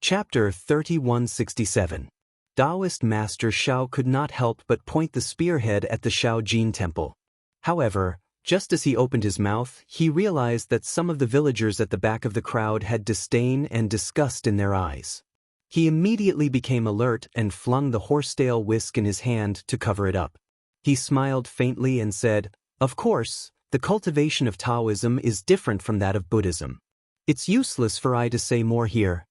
Chapter 3167. Taoist Master Xiao could not help but point the spearhead at the Shaojin temple. However, just as he opened his mouth, he realized that some of the villagers at the back of the crowd had disdain and disgust in their eyes. He immediately became alert and flung the horsetail whisk in his hand to cover it up. He smiled faintly and said, "Of course, the cultivation of Taoism is different from that of Buddhism. It's useless for I to say more here.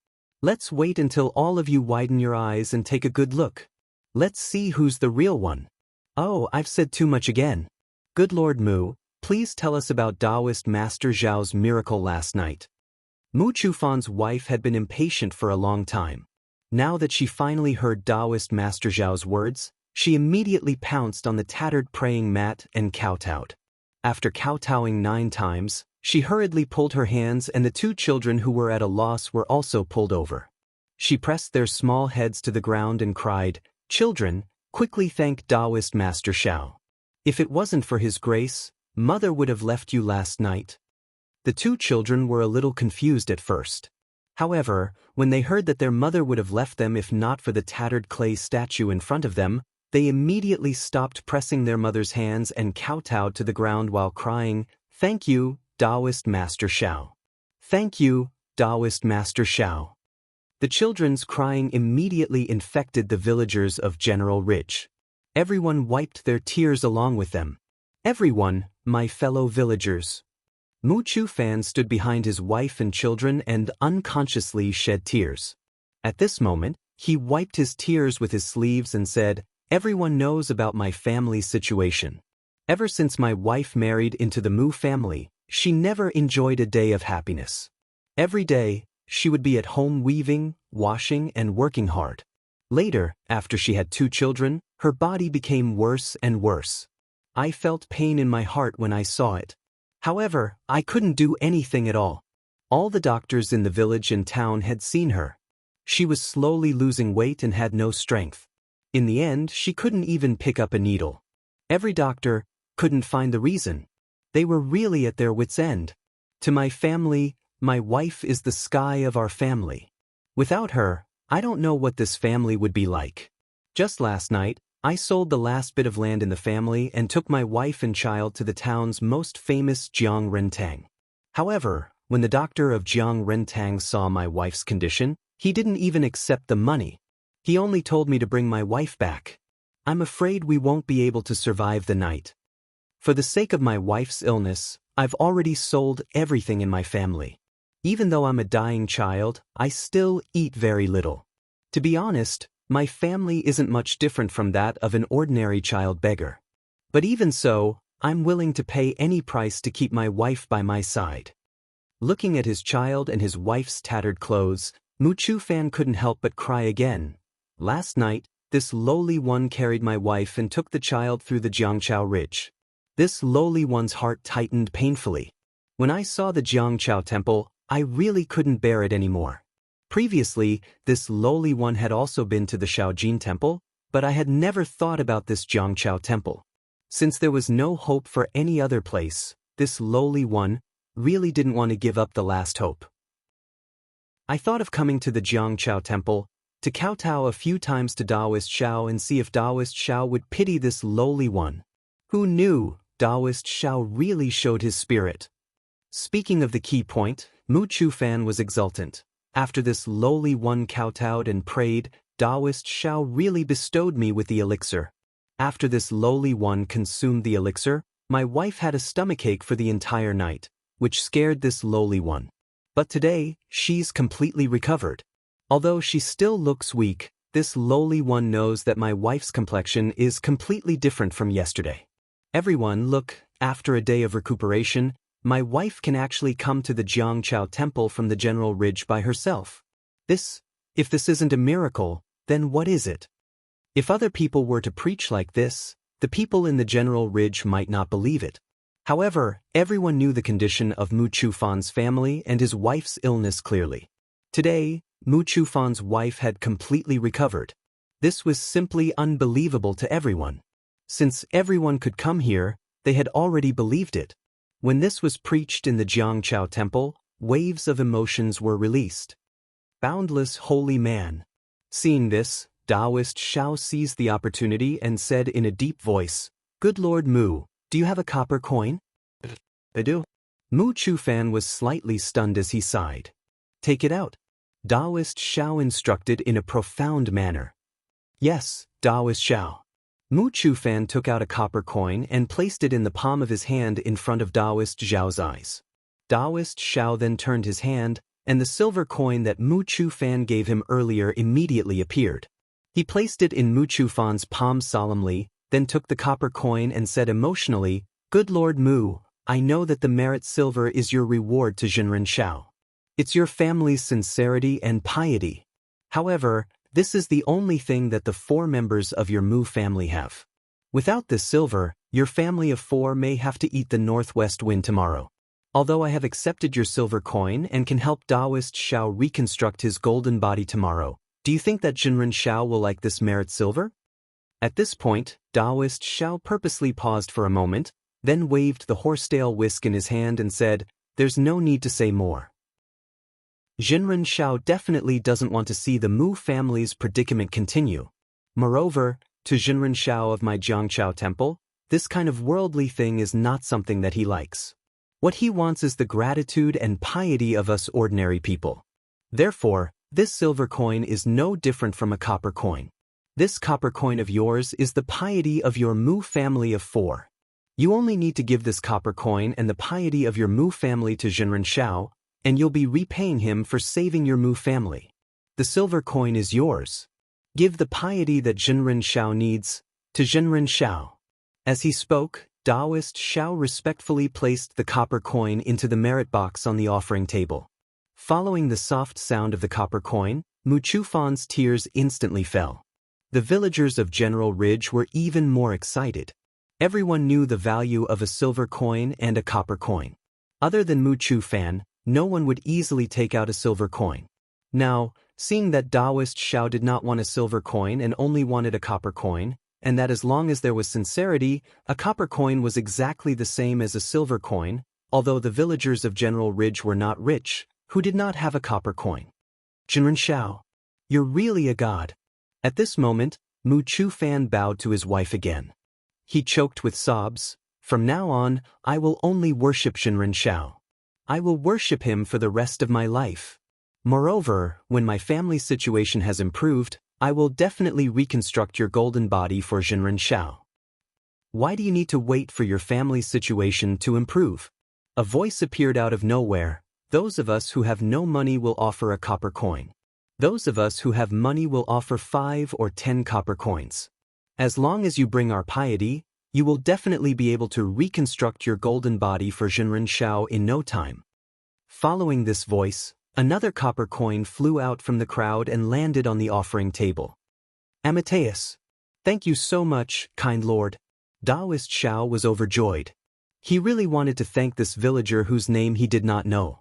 Let's wait until all of you widen your eyes and take a good look. Let's see who's the real one." "Oh, I've said too much again. Good Lord Mu, please tell us about Taoist Master Zhao's miracle last night." Mu Chufan's wife had been impatient for a long time. Now that she finally heard Taoist Master Zhao's words, she immediately pounced on the tattered praying mat and kowtowed. After kowtowing 9 times, she hurriedly pulled her hands, and the 2 children who were at a loss were also pulled over. She pressed their small heads to the ground and cried, "Children, quickly thank Taoist Master Xiao. If it wasn't for his grace, Mother would have left you last night." The 2 children were a little confused at first. However, when they heard that their mother would have left them if not for the tattered clay statue in front of them, they immediately stopped pressing their mother's hands and kowtowed to the ground while crying, "Thank you, Taoist Master Xiao. Thank you, Taoist Master Xiao." The children's crying immediately infected the villagers of General Ridge. Everyone wiped their tears along with them. "Everyone, my fellow villagers." Mu Chufan stood behind his wife and children and unconsciously shed tears. At this moment, he wiped his tears with his sleeves and said, "Everyone knows about my family situation. Ever since my wife married into the Mu family, she never enjoyed a day of happiness. Every day, she would be at home weaving, washing, and working hard. Later, after she had 2 children, her body became worse and worse. I felt pain in my heart when I saw it. However, I couldn't do anything at all. All the doctors in the village and town had seen her. She was slowly losing weight and had no strength. In the end, she couldn't even pick up a needle. Every doctor couldn't find the reason. They were really at their wits' end. To my family, my wife is the sky of our family. Without her, I don't know what this family would be like. Just last night, I sold the last bit of land in the family and took my wife and child to the town's most famous Jianghu. However, when the doctor of Jianghu saw my wife's condition, he didn't even accept the money. He only told me to bring my wife back. I'm afraid we won't be able to survive the night. For the sake of my wife's illness, I've already sold everything in my family. Even though I'm a dying child, I still eat very little. To be honest, my family isn't much different from that of an ordinary child beggar. But even so, I'm willing to pay any price to keep my wife by my side." Looking at his child and his wife's tattered clothes, Mu Chufan couldn't help but cry again. "Last night, this lowly one carried my wife and took the child through the Jianghu Ridge. This lowly one's heart tightened painfully. When I saw the Jianghu temple, I really couldn't bear it anymore. Previously, this lowly one had also been to the Shaojin temple, but I had never thought about this Jianghu temple. Since there was no hope for any other place, this lowly one really didn't want to give up the last hope. I thought of coming to the Jianghu temple, to kowtow a few times to Taoist Xiao and see if Taoist Xiao would pity this lowly one. Who knew, Taoist Xiao really showed his spirit." Speaking of the key point, Mu Chufan was exultant. "After this lowly one kowtowed and prayed, Taoist Xiao really bestowed me with the elixir. After this lowly one consumed the elixir, my wife had a stomachache for the entire night, which scared this lowly one. But today, she's completely recovered. Although she still looks weak, this lowly one knows that my wife's complexion is completely different from yesterday. Everyone, look, after a day of recuperation, my wife can actually come to the Jianghu temple from the General Ridge by herself. If this isn't a miracle, then what is it? If other people were to preach like this, the people in the General Ridge might not believe it. However, everyone knew the condition of Mu Chufan's family and his wife's illness clearly. Today, Mu Chufan's wife had completely recovered. This was simply unbelievable to everyone. Since everyone could come here, they had already believed it. When this was preached in the Jianghu temple, waves of emotions were released. Boundless holy man. Seeing this, Taoist Xiao seized the opportunity and said in a deep voice, "Good Lord Mu, do you have a copper coin?" "I do." Mu Chufan was slightly stunned as he sighed. "Take it out," Taoist Xiao instructed in a profound manner. "Yes, Taoist Xiao." Mu Chufan took out a copper coin and placed it in the palm of his hand in front of Taoist Xiao's eyes. Taoist Xiao then turned his hand, and the silver coin that Mu Chufan gave him earlier immediately appeared. He placed it in Mu Chufan's palm solemnly, then took the copper coin and said emotionally, "Good Lord Mu, I know that the merit silver is your reward to Jinren Shao. It's your family's sincerity and piety. However, this is the only thing that the 4 members of your Mu family have. Without this silver, your family of 4 may have to eat the northwest wind tomorrow. Although I have accepted your silver coin and can help Taoist Xiao reconstruct his golden body tomorrow, do you think that Jinren Shao will like this merit silver?" At this point, Taoist Xiao purposely paused for a moment, then waved the horsetail whisk in his hand and said, "There's no need to say more." Jinren Shao definitely doesn't want to see the Mu family's predicament continue. Moreover, to Jinren Shao of my Jianghu temple, this kind of worldly thing is not something that he likes. What he wants is the gratitude and piety of us ordinary people. Therefore, this silver coin is no different from a copper coin. This copper coin of yours is the piety of your Mu family of 4. You only need to give this copper coin and the piety of your Mu family to Jinren Shao, and you'll be repaying him for saving your Mu family. The silver coin is yours. Give the piety that Jinren Shao needs to Jinren Shao." As he spoke, Taoist Xiao respectfully placed the copper coin into the merit box on the offering table. Following the soft sound of the copper coin, Mu Chufan's tears instantly fell. The villagers of General Ridge were even more excited. Everyone knew the value of a silver coin and a copper coin. Other than Mu Chufan, no one would easily take out a silver coin. Now, seeing that Taoist Xiao did not want a silver coin and only wanted a copper coin, and that as long as there was sincerity, a copper coin was exactly the same as a silver coin, although the villagers of General Ridge were not rich, who did not have a copper coin. "Jinren Shao, you're really a god." At this moment, Mu Chufan bowed to his wife again. He choked with sobs, "From now on, I will only worship Jinren Shao. I will worship him for the rest of my life. Moreover, when my family's situation has improved, I will definitely reconstruct your golden body for Jinren Shao." "Why do you need to wait for your family's situation to improve?" A voice appeared out of nowhere. "Those of us who have no money will offer a copper coin. Those of us who have money will offer 5 or 10 copper coins. As long as you bring our piety, you will definitely be able to reconstruct your golden body for Jinren Shao in no time." Following this voice, another copper coin flew out from the crowd and landed on the offering table. "Amateus, thank you so much, kind lord." Taoist Xiao was overjoyed. He really wanted to thank this villager whose name he did not know.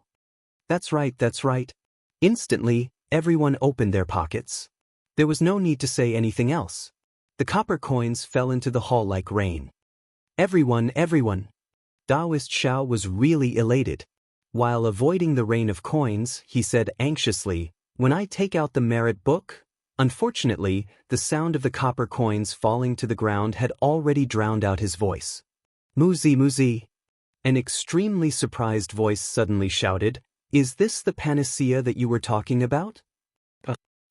That's right, that's right. Instantly, everyone opened their pockets. There was no need to say anything else. The copper coins fell into the hall like rain. Everyone. Taoist Xiao was really elated. While avoiding the rain of coins, he said anxiously, "When I take out the merit book?" Unfortunately, the sound of the copper coins falling to the ground had already drowned out his voice. Muzi. An extremely surprised voice suddenly shouted, "Is this the panacea that you were talking about?"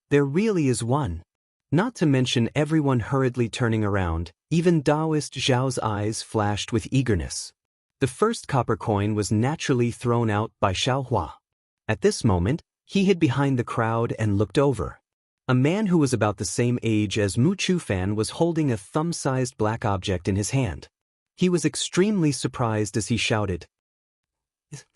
There really is one. Not to mention everyone hurriedly turning around, even Taoist Zhao's eyes flashed with eagerness. The first copper coin was naturally thrown out by Xiaohua. At this moment, he hid behind the crowd and looked over. A man who was about the same age as Mu Chufan was holding a thumb-sized black object in his hand. He was extremely surprised as he shouted,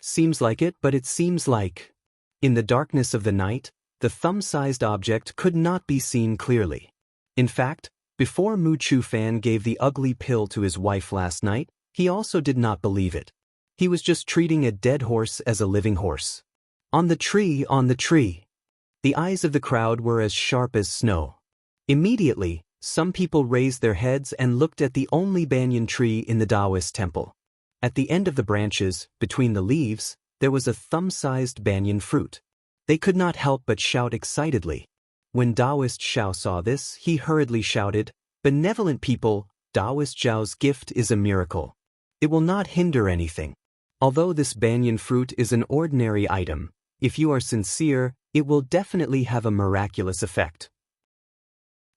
"Seems like it, but it seems like..." In the darkness of the night, the thumb-sized object could not be seen clearly. In fact, before Mu Chufan gave the ugly pill to his wife last night, he also did not believe it. He was just treating a dead horse as a living horse. On the tree. The eyes of the crowd were as sharp as snow. Immediately, some people raised their heads and looked at the only banyan tree in the Taoist temple. At the end of the branches, between the leaves, there was a thumb-sized banyan fruit. They could not help but shout excitedly. When Taoist Xiao saw this, he hurriedly shouted, "Benevolent people, Taoist Zhao's gift is a miracle. It will not hinder anything. Although this banyan fruit is an ordinary item, if you are sincere, it will definitely have a miraculous effect."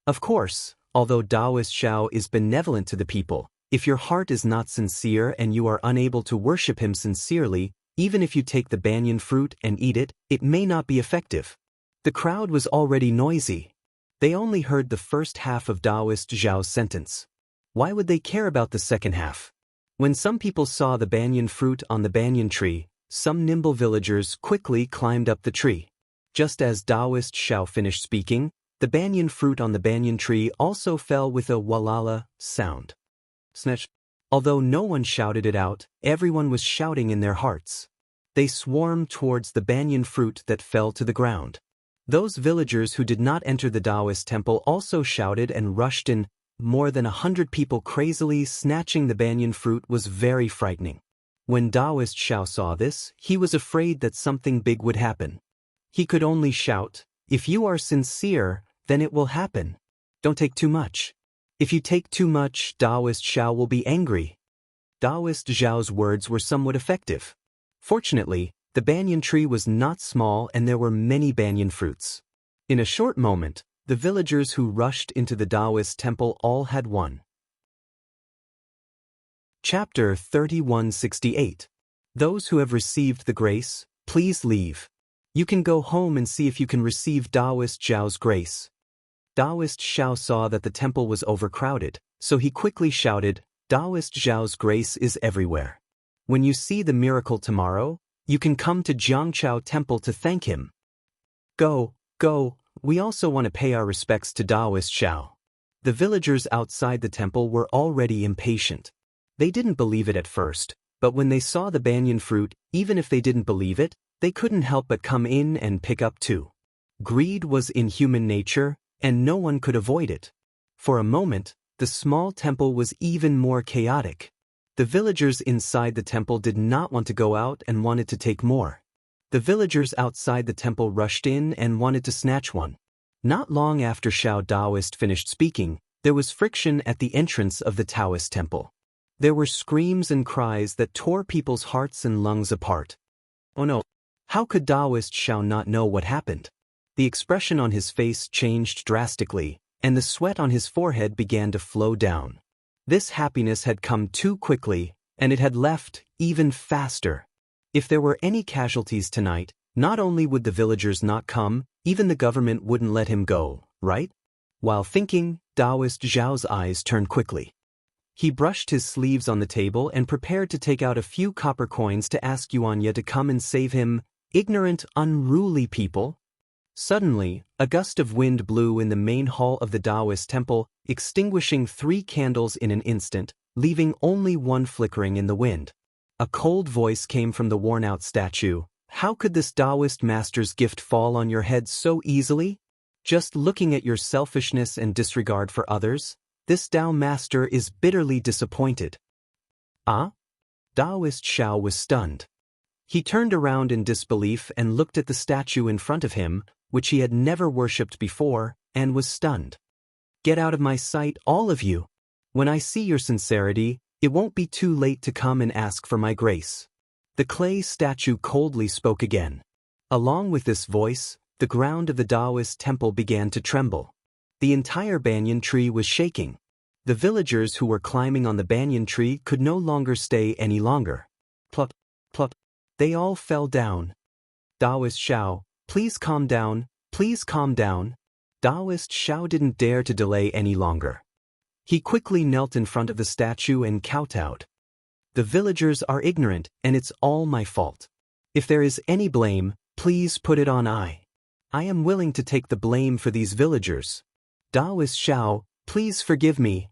Of course, although Taoist Xiao is benevolent to the people, if your heart is not sincere and you are unable to worship him sincerely, even if you take the banyan fruit and eat it, it may not be effective. The crowd was already noisy. They only heard the first half of Taoist Zhao's sentence. Why would they care about the second half? When some people saw the banyan fruit on the banyan tree, some nimble villagers quickly climbed up the tree. Just as Taoist Xiao finished speaking, the banyan fruit on the banyan tree also fell with a walala sound. Snatch. Although no one shouted it out, everyone was shouting in their hearts. They swarmed towards the banyan fruit that fell to the ground. Those villagers who did not enter the Taoist temple also shouted and rushed in. More than 100 people crazily snatching the banyan fruit was very frightening. When Taoist Xiao saw this, he was afraid that something big would happen. He could only shout, "If you are sincere, then it will happen. Don't take too much. If you take too much, Taoist Xiao will be angry." Taoist Zhao's words were somewhat effective. Fortunately, the banyan tree was not small and there were many banyan fruits. In a short moment, the villagers who rushed into the Taoist temple all had won. Chapter 3168. Those who have received the grace, please leave. You can go home and see if you can receive Taoist Zhao's grace. Taoist Xiao saw that the temple was overcrowded, so he quickly shouted, "Taoist Zhao's grace is everywhere. When you see the miracle tomorrow, you can come to Jianghu temple to thank him. Go, we also want to pay our respects to Taoist Xiao." The villagers outside the temple were already impatient. They didn't believe it at first, but when they saw the banyan fruit, even if they didn't believe it, they couldn't help but come in and pick up too. Greed was in human nature, and no one could avoid it. For a moment, the small temple was even more chaotic. The villagers inside the temple did not want to go out and wanted to take more. The villagers outside the temple rushed in and wanted to snatch one. Not long after Xiao Taoist finished speaking, there was friction at the entrance of the Taoist temple. There were screams and cries that tore people's hearts and lungs apart. Oh no! How could Taoist Xiao not know what happened? The expression on his face changed drastically, and the sweat on his forehead began to flow down. This happiness had come too quickly, and it had left even faster. If there were any casualties tonight, not only would the villagers not come, even the government wouldn't let him go, right? While thinking, Taoist Zhao's eyes turned quickly. He brushed his sleeves on the table and prepared to take out a few copper coins to ask Yuanya to come and save him. Ignorant, unruly people. Suddenly, a gust of wind blew in the main hall of the Taoist temple, extinguishing 3 candles in an instant, leaving only one flickering in the wind. A cold voice came from the worn-out statue. "How could this Taoist master's gift fall on your head so easily? Just looking at your selfishness and disregard for others, this Tao master is bitterly disappointed." Ah? Taoist Xiao was stunned. He turned around in disbelief and looked at the statue in front of him, which he had never worshipped before, and was stunned. "Get out of my sight, all of you. When I see your sincerity, it won't be too late to come and ask for my grace." The clay statue coldly spoke again. Along with this voice, the ground of the Taoist temple began to tremble. The entire banyan tree was shaking. The villagers who were climbing on the banyan tree could no longer stay any longer. Plop, plop. They all fell down. "Taoist Xiao, please calm down, please calm down." Taoist Xiao didn't dare to delay any longer. He quickly knelt in front of the statue and kowtowed. "The villagers are ignorant, and it's all my fault. If there is any blame, please put it on I. I am willing to take the blame for these villagers. Taoist Xiao, please forgive me."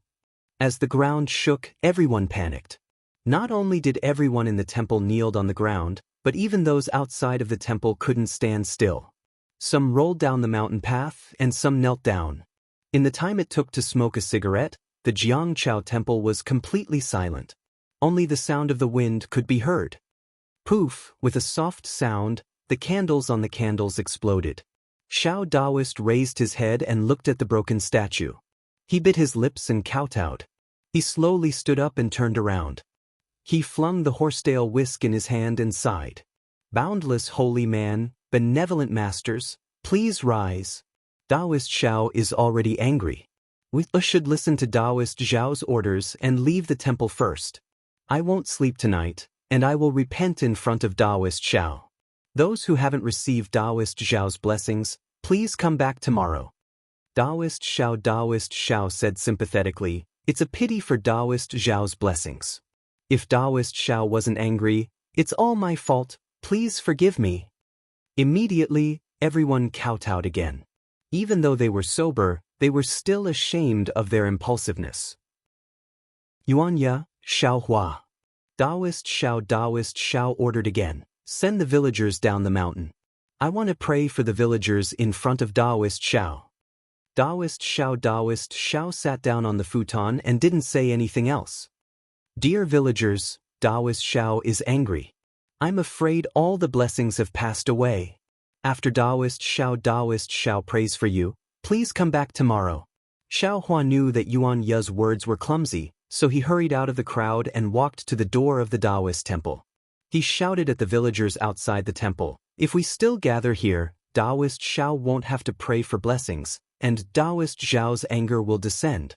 As the ground shook, everyone panicked. Not only did everyone in the temple kneel on the ground, but even those outside of the temple couldn't stand still. Some rolled down the mountain path, and some knelt down. In the time it took to smoke a cigarette, the Jianghu temple was completely silent. Only the sound of the wind could be heard. Poof, with a soft sound, the candles on the candles exploded. Xiao Daoist raised his head and looked at the broken statue. He bit his lips and kowtowed. He slowly stood up and turned around. He flung the horsetail whisk in his hand and sighed. Boundless holy man, benevolent masters, please rise. Daoist Xiao is already angry. We should listen to Daoist Zhao's orders and leave the temple first. I won't sleep tonight, and I will repent in front of Daoist Xiao. Those who haven't received Daoist Zhao's blessings, please come back tomorrow. Daoist Xiao said sympathetically, it's a pity for Daoist Zhao's blessings. If Daoist Xiao wasn't angry, it's all my fault, please forgive me. Immediately, everyone kowtowed again. Even though they were sober, they were still ashamed of their impulsiveness. Yuanya, Xiao Hua. Daoist Xiao ordered again, send the villagers down the mountain. I want to pray for the villagers in front of Daoist Xiao. Daoist Xiao sat down on the futon and didn't say anything else. Dear villagers, Daoist Xiao is angry. I'm afraid all the blessings have passed away. After Daoist Xiao prays for you, please come back tomorrow. Xiao Hua knew that Yuan Ye's words were clumsy, so he hurried out of the crowd and walked to the door of the Daoist temple. He shouted at the villagers outside the temple, if we still gather here, Daoist Xiao won't have to pray for blessings, and Daoist Zhao's anger will descend.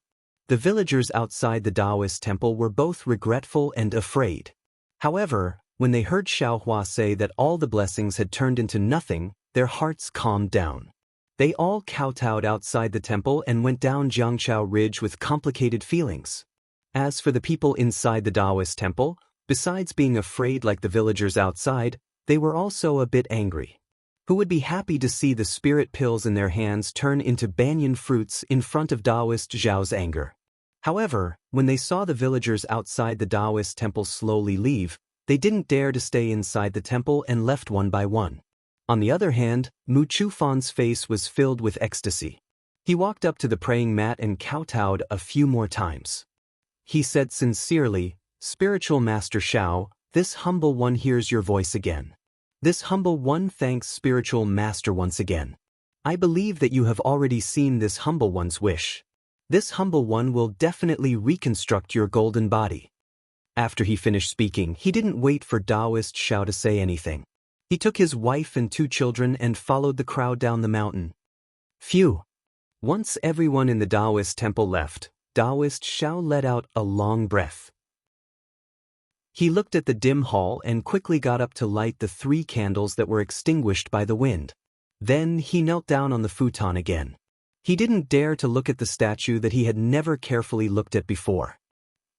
The villagers outside the Daoist temple were both regretful and afraid. However, when they heard Xiao Hua say that all the blessings had turned into nothing, their hearts calmed down. They all kowtowed outside the temple and went down Jianghu Ridge with complicated feelings. As for the people inside the Daoist temple, besides being afraid like the villagers outside, they were also a bit angry. Who would be happy to see the spirit pills in their hands turn into banyan fruits in front of Daoist Zhao's anger? However, when they saw the villagers outside the Daoist temple slowly leave, they didn't dare to stay inside the temple and left one by one. On the other hand, Mu Chufan's face was filled with ecstasy. He walked up to the praying mat and kowtowed a few more times. He said sincerely, Spiritual Master Xiao, this humble one hears your voice again. This humble one thanks Spiritual Master once again. I believe that you have already seen this humble one's wish. This humble one will definitely reconstruct your golden body. After he finished speaking, he didn't wait for Daoist Xiao to say anything. He took his wife and 2 children and followed the crowd down the mountain. Phew! Once everyone in the Daoist temple left, Daoist Xiao let out a long breath. He looked at the dim hall and quickly got up to light the 3 candles that were extinguished by the wind. Then he knelt down on the futon again. He didn't dare to look at the statue that he had never carefully looked at before.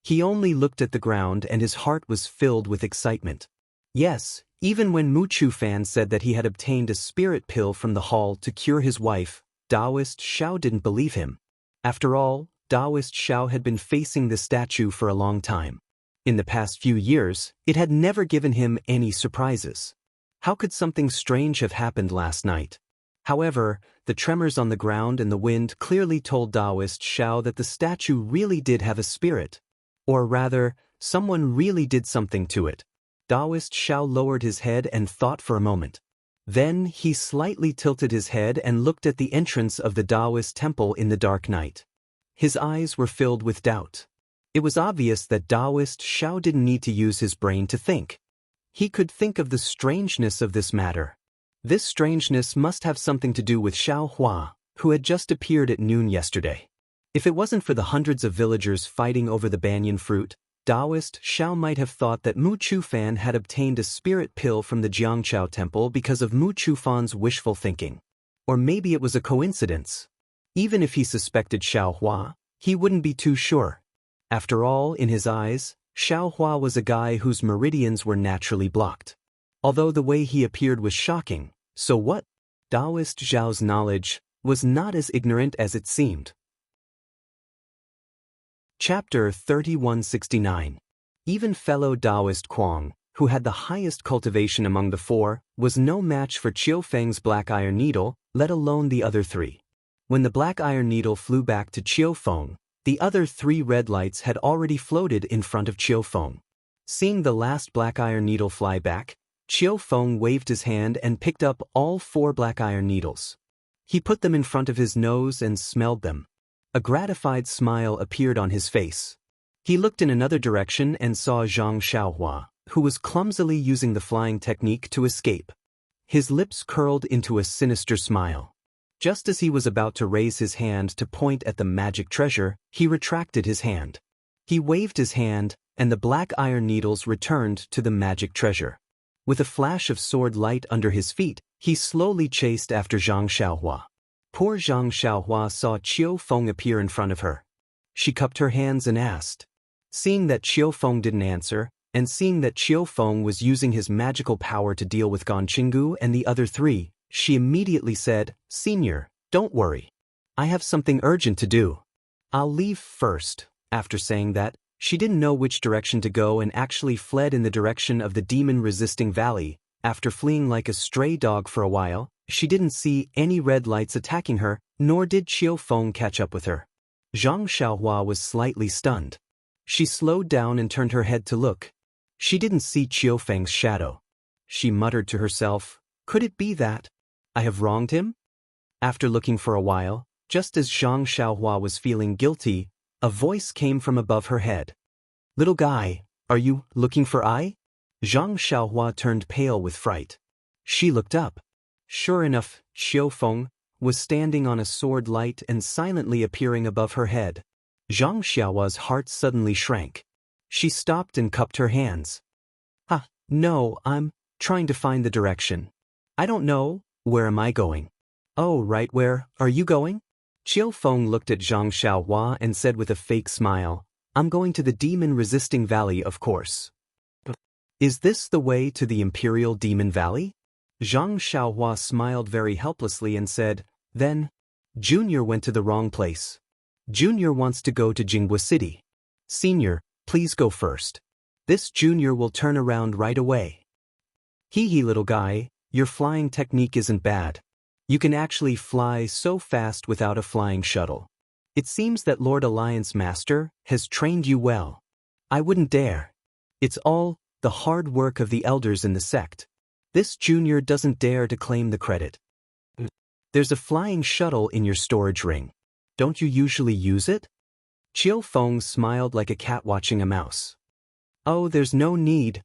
He only looked at the ground and his heart was filled with excitement. Yes, even when Mu Chufan said that he had obtained a spirit pill from the hall to cure his wife, Daoist Xiao didn't believe him. After all, Daoist Xiao had been facing the statue for a long time. In the past few years, it had never given him any surprises. How could something strange have happened last night? However, the tremors on the ground and the wind clearly told Daoist Xiao that the statue really did have a spirit. Or rather, someone really did something to it. Daoist Xiao lowered his head and thought for a moment. Then he slightly tilted his head and looked at the entrance of the Daoist temple in the dark night. His eyes were filled with doubt. It was obvious that Daoist Xiao didn't need to use his brain to think. He could think of the strangeness of this matter. This strangeness must have something to do with Xiao Hua, who had just appeared at noon yesterday. If it wasn't for the hundreds of villagers fighting over the banyan fruit, Daoist Xiao might have thought that Mu Chufan had obtained a spirit pill from the Jianghu temple because of Mu Chufan's wishful thinking. Or maybe it was a coincidence. Even if he suspected Xiao Hua, he wouldn't be too sure. After all, in his eyes, Xiao Hua was a guy whose meridians were naturally blocked. Although the way he appeared was shocking, so what? Daoist Zhao's knowledge was not as ignorant as it seemed. Chapter 3169. Even fellow Daoist Kuang, who had the highest cultivation among the 4, was no match for Qiu Feng's black iron needle, let alone the other 3. When the black iron needle flew back to Qiu Feng, the other 3 red lights had already floated in front of Qiu Feng. Seeing the last black iron needle fly back, Qiu Feng waved his hand and picked up all 4 black iron needles. He put them in front of his nose and smelled them. A gratified smile appeared on his face. He looked in another direction and saw Zhang Xiaohua, who was clumsily using the flying technique to escape. His lips curled into a sinister smile. Just as he was about to raise his hand to point at the magic treasure, he retracted his hand. He waved his hand, and the black iron needles returned to the magic treasure. With a flash of sword light under his feet, he slowly chased after Zhang Xiaohua. Poor Zhang Xiaohua saw Qiu Feng appear in front of her. She cupped her hands and asked. Seeing that Qiu Feng didn't answer, and seeing that Qiu Feng was using his magical power to deal with Gongqinggu and the other 3, she immediately said, Senior, don't worry. I have something urgent to do. I'll leave first. After saying that, she didn't know which direction to go and actually fled in the direction of the demon-resisting valley. After fleeing like a stray dog for a while, she didn't see any red lights attacking her, nor did Qiu Feng catch up with her. Zhang Xiaohua was slightly stunned. She slowed down and turned her head to look. She didn't see Qiu Feng's shadow. She muttered to herself, could it be that I have wronged him? After looking for a while, just as Zhang Xiaohua was feeling guilty, a voice came from above her head. Little guy, are you looking for I? Zhang Xiaohua turned pale with fright. She looked up. Sure enough, Qiu Feng was standing on a sword light and silently appearing above her head. Zhang Xiaohua's heart suddenly shrank. She stopped and cupped her hands. No, I'm trying to find the direction. I don't know, where am I going? Oh, right, where are you going? Qiu Feng looked at Zhang Xiaohua and said with a fake smile, I'm going to the demon-resisting valley, of course. Is this the way to the Imperial Demon Valley? Zhang Xiaohua smiled very helplessly and said, then, Junior went to the wrong place. Junior wants to go to Jianghu City. Senior, please go first. This Junior will turn around right away. Hee little guy, your flying technique isn't bad. You can actually fly so fast without a flying shuttle. It seems that Lord Alliance Master has trained you well. I wouldn't dare. It's all the hard work of the elders in the sect. This Junior doesn't dare to claim the credit. There's a flying shuttle in your storage ring. Don't you usually use it? Qiu Feng smiled like a cat watching a mouse. Oh, there's no need.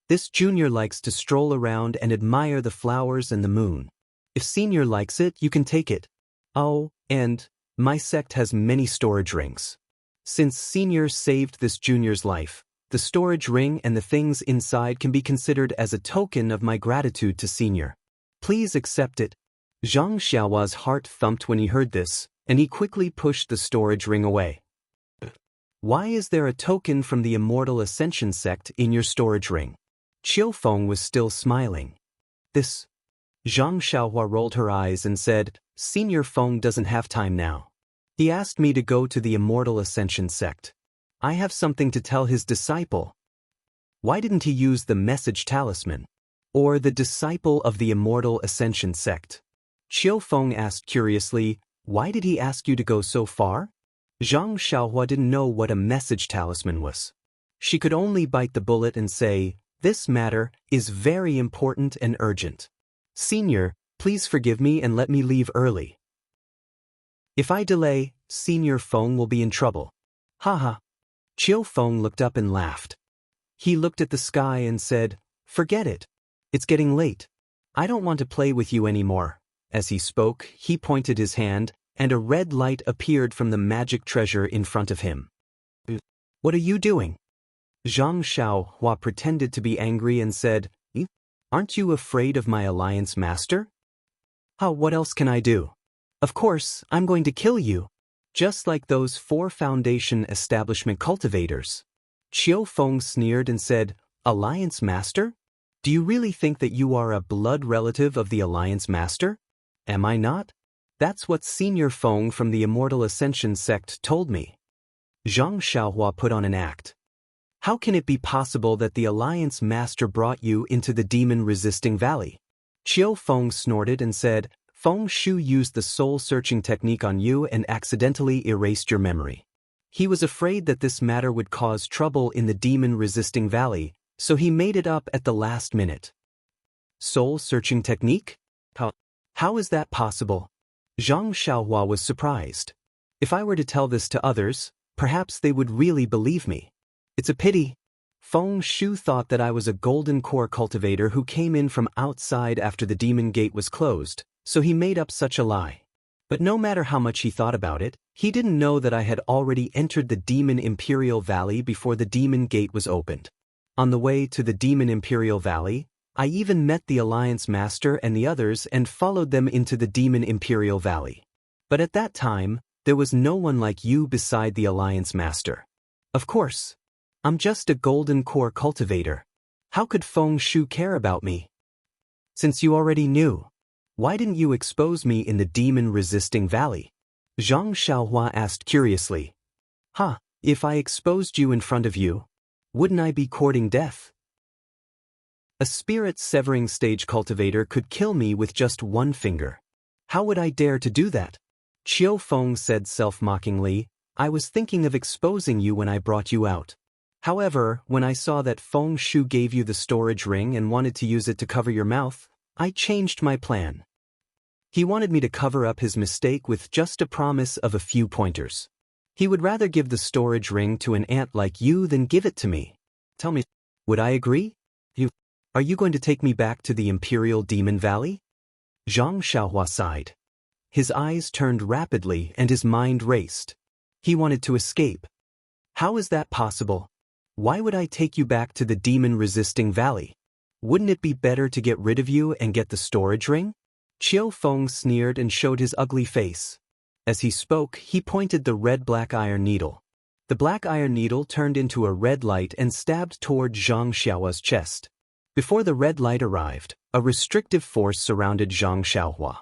This Junior likes to stroll around and admire the flowers and the moon. If Senior likes it, you can take it. Oh, and my sect has many storage rings. Since Senior saved this Junior's life, the storage ring and the things inside can be considered as a token of my gratitude to Senior. Please accept it. Zhang Xiaohua's heart thumped when he heard this, and he quickly pushed the storage ring away. Why is there a token from the Immortal Ascension sect in your storage ring? Qiu Feng was still smiling. This. Zhang Xiaohua rolled her eyes and said, Senior Feng doesn't have time now. He asked me to go to the Immortal Ascension sect. I have something to tell his disciple. Why didn't he use the message talisman? Or the disciple of the Immortal Ascension sect? Qiu Feng asked curiously, why did he ask you to go so far? Zhang Xiaohua didn't know what a message talisman was. She could only bite the bullet and say, this matter is very important and urgent. Senior, please forgive me and let me leave early. If I delay, Senior Feng will be in trouble. Haha. Qiu Feng looked up and laughed. He looked at the sky and said, forget it. It's getting late. I don't want to play with you anymore. As he spoke, he pointed his hand, and a red light appeared from the magic treasure in front of him. What are you doing? Zhang Xiaohua pretended to be angry and said, aren't you afraid of my alliance master? What else can I do? Of course, I'm going to kill you. Just like those 4 Foundation establishment cultivators. Qiu Feng sneered and said, Alliance Master? Do you really think that you are a blood relative of the Alliance Master? Am I not? That's what Senior Feng from the Immortal Ascension sect told me. Zhang Xiaohua put on an act. How can it be possible that the Alliance Master brought you into the demon-resisting valley? Qiu Feng snorted and said, Feng Shu used the soul-searching technique on you and accidentally erased your memory. He was afraid that this matter would cause trouble in the demon-resisting valley, So he made it up at the last minute. Soul-searching technique? How is that possible? Zhang Xiaohua was surprised. If I were to tell this to others, perhaps they would really believe me. It's a pity. Feng Shu thought that I was a golden core cultivator who came in from outside after the demon gate was closed, so he made up such a lie. But no matter how much he thought about it, he didn't know that I had already entered the Demon Imperial Valley before the demon gate was opened. On the way to the Demon Imperial Valley, I even met the Alliance Master and the others and followed them into the Demon Imperial Valley. But at that time, there was no one like you beside the Alliance Master. Of course. I'm just a golden core cultivator. How could Feng Shu care about me? Since you already knew, why didn't you expose me in the demon-resisting valley? Zhang Xiaohua asked curiously. If I exposed you in front of you, wouldn't I be courting death? A spirit-severing stage cultivator could kill me with just one finger. How would I dare to do that? Qiu Feng said self-mockingly, I was thinking of exposing you when I brought you out. However, when I saw that Feng Shu gave you the storage ring and wanted to use it to cover your mouth, I changed my plan. He wanted me to cover up his mistake with just a promise of a few pointers. He would rather give the storage ring to an ant like you than give it to me. Tell me, would I agree? Are you going to take me back to the Imperial Demon Valley? Zhang Xiaohua sighed. His eyes turned rapidly and his mind raced. He wanted to escape. How is that possible? Why would I take you back to the demon-resisting valley? Wouldn't it be better to get rid of you and get the storage ring? Qiu Feng sneered and showed his ugly face. As he spoke, he pointed the red black iron needle. The black iron needle turned into a red light and stabbed toward Zhang Xiaohua's chest. Before the red light arrived, a restrictive force surrounded Zhang Xiaohua.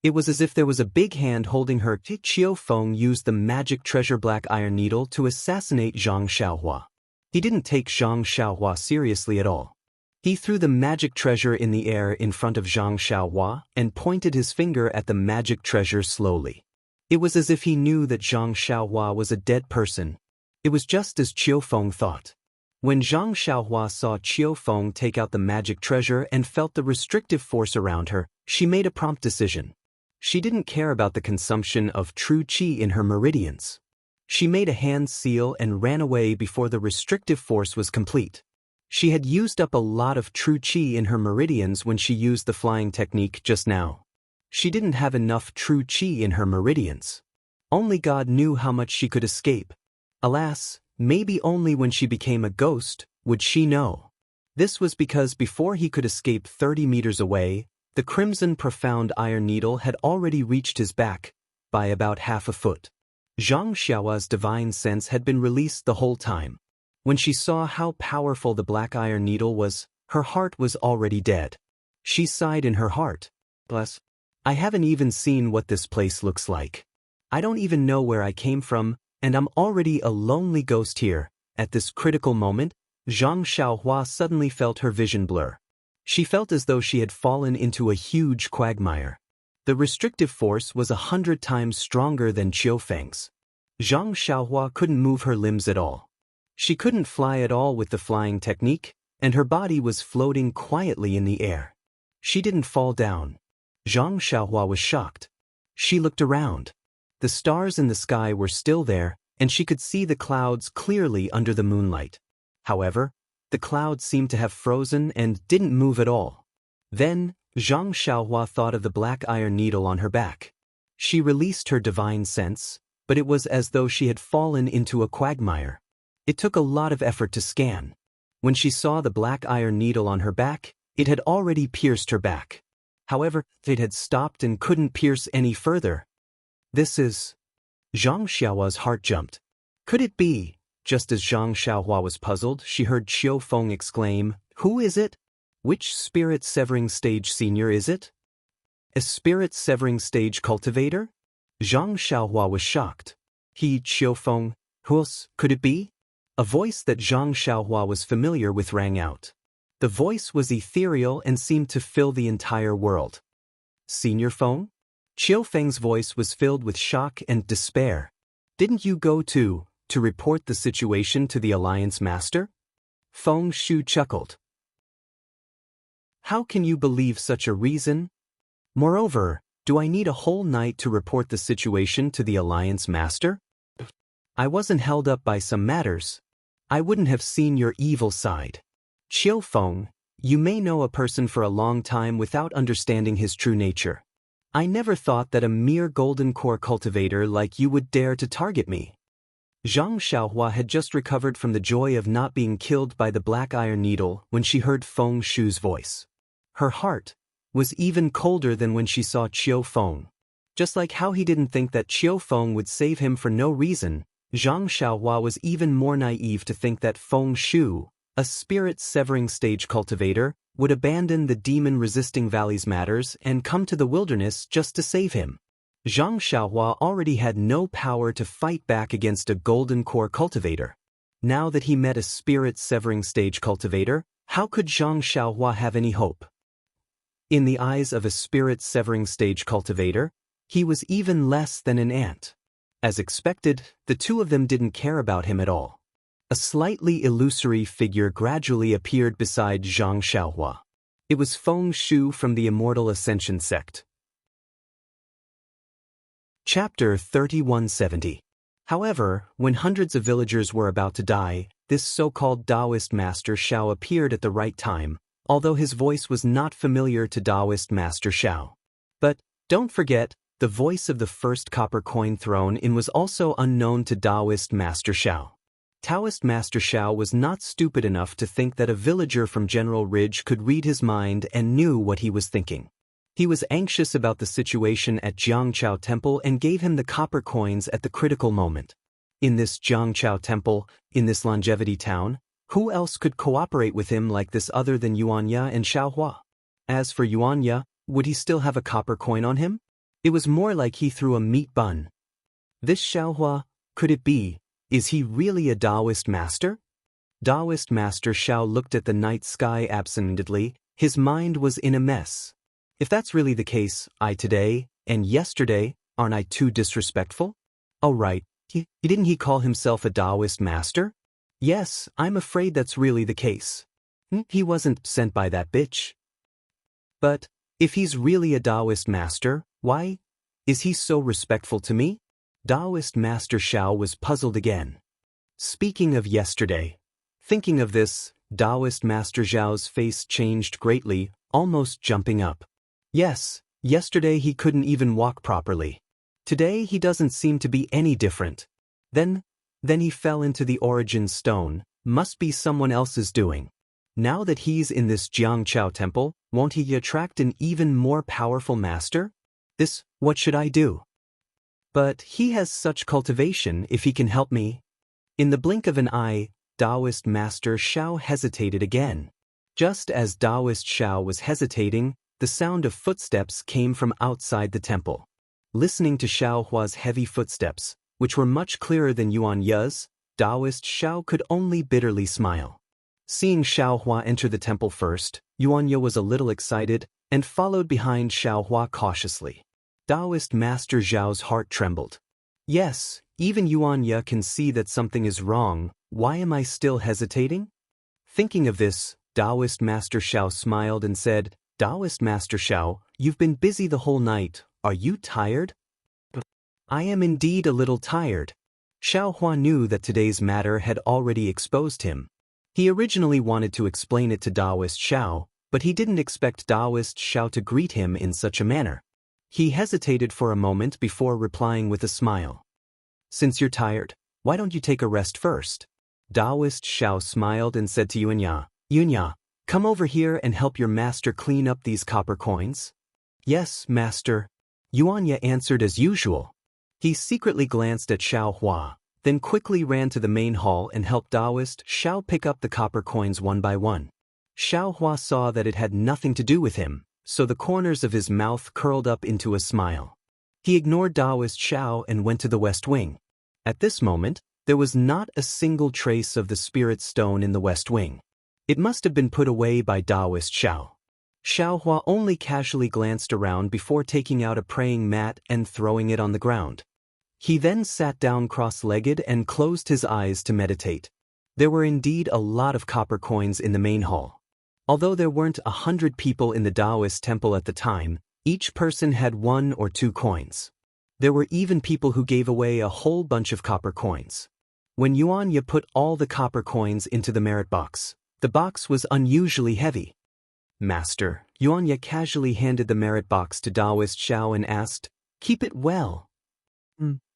It was as if there was a big hand holding her. Qiu Feng used the magic treasure black iron needle to assassinate Zhang Xiaohua. He didn't take Zhang Xiaohua seriously at all. He threw the magic treasure in the air in front of Zhang Xiaohua and pointed his finger at the magic treasure slowly. It was as if he knew that Zhang Xiaohua was a dead person. It was just as Qiu Feng thought. When Zhang Xiaohua saw Qiu Feng take out the magic treasure and felt the restrictive force around her, she made a prompt decision. She didn't care about the consumption of true qi in her meridians. She made a hand seal and ran away before the restrictive force was complete. She had used up a lot of true qi in her meridians when she used the flying technique just now. She didn't have enough true qi in her meridians. Only God knew how much she could escape. Alas, maybe only when she became a ghost would she know. This was because before he could escape 30 meters away, the crimson profound iron needle had already reached his back by about half a foot. Zhang Xiaohua's divine sense had been released the whole time. When she saw how powerful the black iron needle was, her heart was already dead. She sighed in her heart. Bless. I haven't even seen what this place looks like. I don't even know where I came from, and I'm already a lonely ghost here. At this critical moment, Zhang Xiaohua suddenly felt her vision blur. She felt as though she had fallen into a huge quagmire. The restrictive force was 100 times stronger than Qiu Feng's. Zhang Xiaohua couldn't move her limbs at all. She couldn't fly at all with the flying technique, and her body was floating quietly in the air. She didn't fall down. Zhang Xiaohua was shocked. She looked around. The stars in the sky were still there, and she could see the clouds clearly under the moonlight. However, the clouds seemed to have frozen and didn't move at all. Then, Zhang Xiaohua thought of the black iron needle on her back. She released her divine sense, but it was as though she had fallen into a quagmire. It took a lot of effort to scan. When she saw the black iron needle on her back, it had already pierced her back. However, it had stopped and couldn't pierce any further. This is... Zhang Xiaohua's heart jumped. Could it be? Just as Zhang Xiaohua was puzzled, she heard Qiu Feng exclaim, "Who is it? Which spirit-severing stage senior is it? A spirit-severing stage cultivator?" Zhang Xiaohua was shocked. Qiu Feng, who else could it be? A voice that Zhang Xiaohua was familiar with rang out. The voice was ethereal and seemed to fill the entire world. "Senior Feng?" Qiu Feng's voice was filled with shock and despair. "Didn't you go to report the situation to the Alliance Master?" Feng Shu chuckled. How can you believe such a reason? Moreover, do I need a whole night to report the situation to the Alliance Master? I wasn't held up by some matters. I wouldn't have seen your evil side. Qiu Feng, you may know a person for a long time without understanding his true nature. I never thought that a mere golden core cultivator like you would dare to target me. Zhang Xiaohua had just recovered from the joy of not being killed by the black iron needle when she heard Feng Shu's voice. Her heart was even colder than when she saw Qiu Feng. Just like how he didn't think that Qiu Feng would save him for no reason, Zhang Xiaohua was even more naive to think that Feng Shu, a spirit-severing stage cultivator, would abandon the demon-resisting valleys matters and come to the wilderness just to save him. Zhang Xiaohua already had no power to fight back against a golden core cultivator. Now that he met a spirit-severing stage cultivator, how could Zhang Xiaohua have any hope? In the eyes of a spirit-severing stage cultivator, he was even less than an ant. As expected, the two of them didn't care about him at all. A slightly illusory figure gradually appeared beside Zhang Xiaohua. It was Feng Shu from the Immortal Ascension sect. Chapter 3170. However, when hundreds of villagers were about to die, this so-called Taoist Master Shao appeared at the right time, although his voice was not familiar to Taoist Master Shao. But, don't forget, the voice of the first copper coin thrown in was also unknown to Taoist Master Shao. Taoist Master Shao was not stupid enough to think that a villager from General Ridge could read his mind and knew what he was thinking. He was anxious about the situation at Jianghu Temple and gave him the copper coins at the critical moment. In this Jianghu Temple, in this longevity town, who else could cooperate with him like this other than Yuanya and Xiaohua? As for Yuanya, would he still have a copper coin on him? It was more like he threw a meat bun. This Xiaohua, could it be, is he really a Taoist master? Taoist Master Shao looked at the night sky absentmindedly. His mind was in a mess. If that's really the case, I today, and yesterday, aren't I too disrespectful? Oh right, didn't he call himself a Taoist master? Yes, I'm afraid that's really the case. He wasn't sent by that bitch. But, if he's really a Taoist master, why is he so respectful to me? Taoist Master Shao was puzzled again. Speaking of yesterday, thinking of this, Taoist Master Zhao's face changed greatly, almost jumping up. Yes, yesterday he couldn't even walk properly. Today he doesn't seem to be any different. Then he fell into the origin stone, must be someone else's doing. Now that he's in this Jianghu temple, won't he attract an even more powerful master? What should I do? But he has such cultivation if he can help me. In the blink of an eye, Taoist Master Shao hesitated again. Just as Taoist Shao was hesitating, the sound of footsteps came from outside the temple. Listening to Xiaohua's heavy footsteps, which were much clearer than Yuan Ye's, Taoist Shao could only bitterly smile. Seeing Xiaohua enter the temple first, Yuan Ye was a little excited and followed behind Xiaohua cautiously. Taoist Master Zhao's heart trembled. Yes, even Yuan Ye can see that something is wrong. Why am I still hesitating? Thinking of this, Taoist Master Shao smiled and said, Taoist Master Shao, you've been busy the whole night. Are you tired? I am indeed a little tired. Xiaohua knew that today's matter had already exposed him. He originally wanted to explain it to Taoist Shao, but he didn't expect Taoist Shao to greet him in such a manner. He hesitated for a moment before replying with a smile. Since you're tired, why don't you take a rest first? Taoist Shao smiled and said to Yuanya, Yuanya, come over here and help your master clean up these copper coins. Yes, master. Yuanya answered as usual. He secretly glanced at Xiaohua, then quickly ran to the main hall and helped Taoist Shao pick up the copper coins one by one. Xiaohua saw that it had nothing to do with him, so the corners of his mouth curled up into a smile. He ignored Taoist Shao and went to the west wing. At this moment, there was not a single trace of the spirit stone in the west wing. It must have been put away by Taoist Shao. Xiaohua only casually glanced around before taking out a praying mat and throwing it on the ground. He then sat down cross-legged and closed his eyes to meditate. There were indeed a lot of copper coins in the main hall. Although there weren't 100 people in the Taoist temple at the time, each person had 1 or 2 coins. There were even people who gave away a whole bunch of copper coins. When Yuanya put all the copper coins into the merit box, the box was unusually heavy. Master, Yuanya casually handed the merit box to Taoist Xiao and asked, "Keep it well.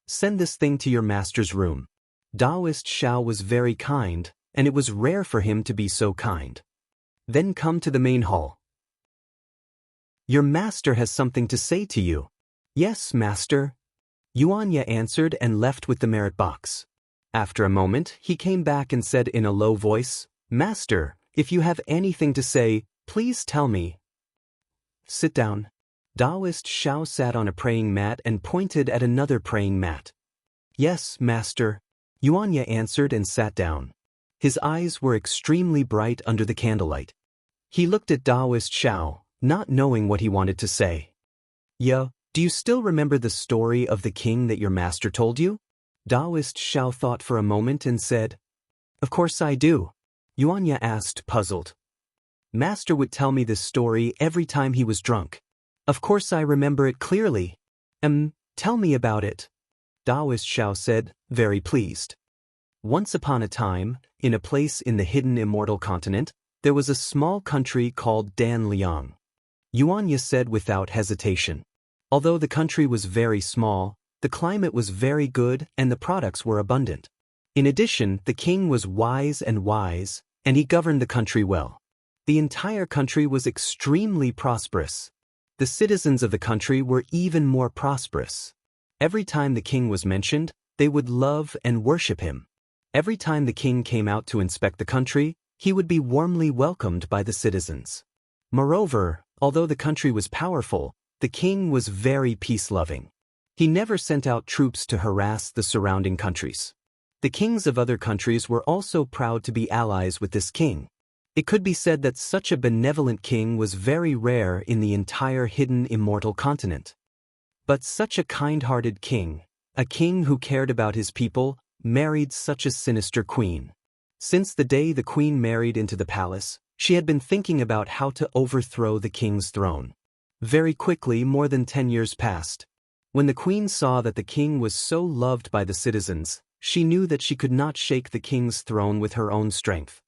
Send this thing to your master's room." Taoist Xiao was very kind, and it was rare for him to be so kind. Then come to the main hall. Your master has something to say to you. Yes, master. Yuanya answered and left with the merit box. After a moment, he came back and said in a low voice, "Master, if you have anything to say, please tell me." Sit down. Taoist Xiao sat on a praying mat and pointed at another praying mat. Yes, master. Yuanya answered and sat down. His eyes were extremely bright under the candlelight. He looked at Taoist Xiao, not knowing what he wanted to say. "Yeah, do you still remember the story of the king that your master told you?" Taoist Xiao thought for a moment and said, "Of course I do." Yuanya asked, puzzled. "Master would tell me this story every time he was drunk. Of course I remember it clearly." Tell me about it," Taoist Xiao said, very pleased. Once upon a time, in a place in the hidden Immortal continent, there was a small country called Dan Liang. Yuanya said without hesitation. Although the country was very small, the climate was very good and the products were abundant. In addition, the king was wise, and he governed the country well. The entire country was extremely prosperous. The citizens of the country were even more prosperous. Every time the king was mentioned, they would love and worship him. Every time the king came out to inspect the country, he would be warmly welcomed by the citizens. Moreover, although the country was powerful, the king was very peace-loving. He never sent out troops to harass the surrounding countries. The kings of other countries were also proud to be allies with this king. It could be said that such a benevolent king was very rare in the entire hidden Immortal continent. But such a kind-hearted king, a king who cared about his people, married such a sinister queen. Since the day the queen married into the palace, she had been thinking about how to overthrow the king's throne. Very quickly, more than 10 years passed. When the queen saw that the king was so loved by the citizens, she knew that she could not shake the king's throne with her own strength.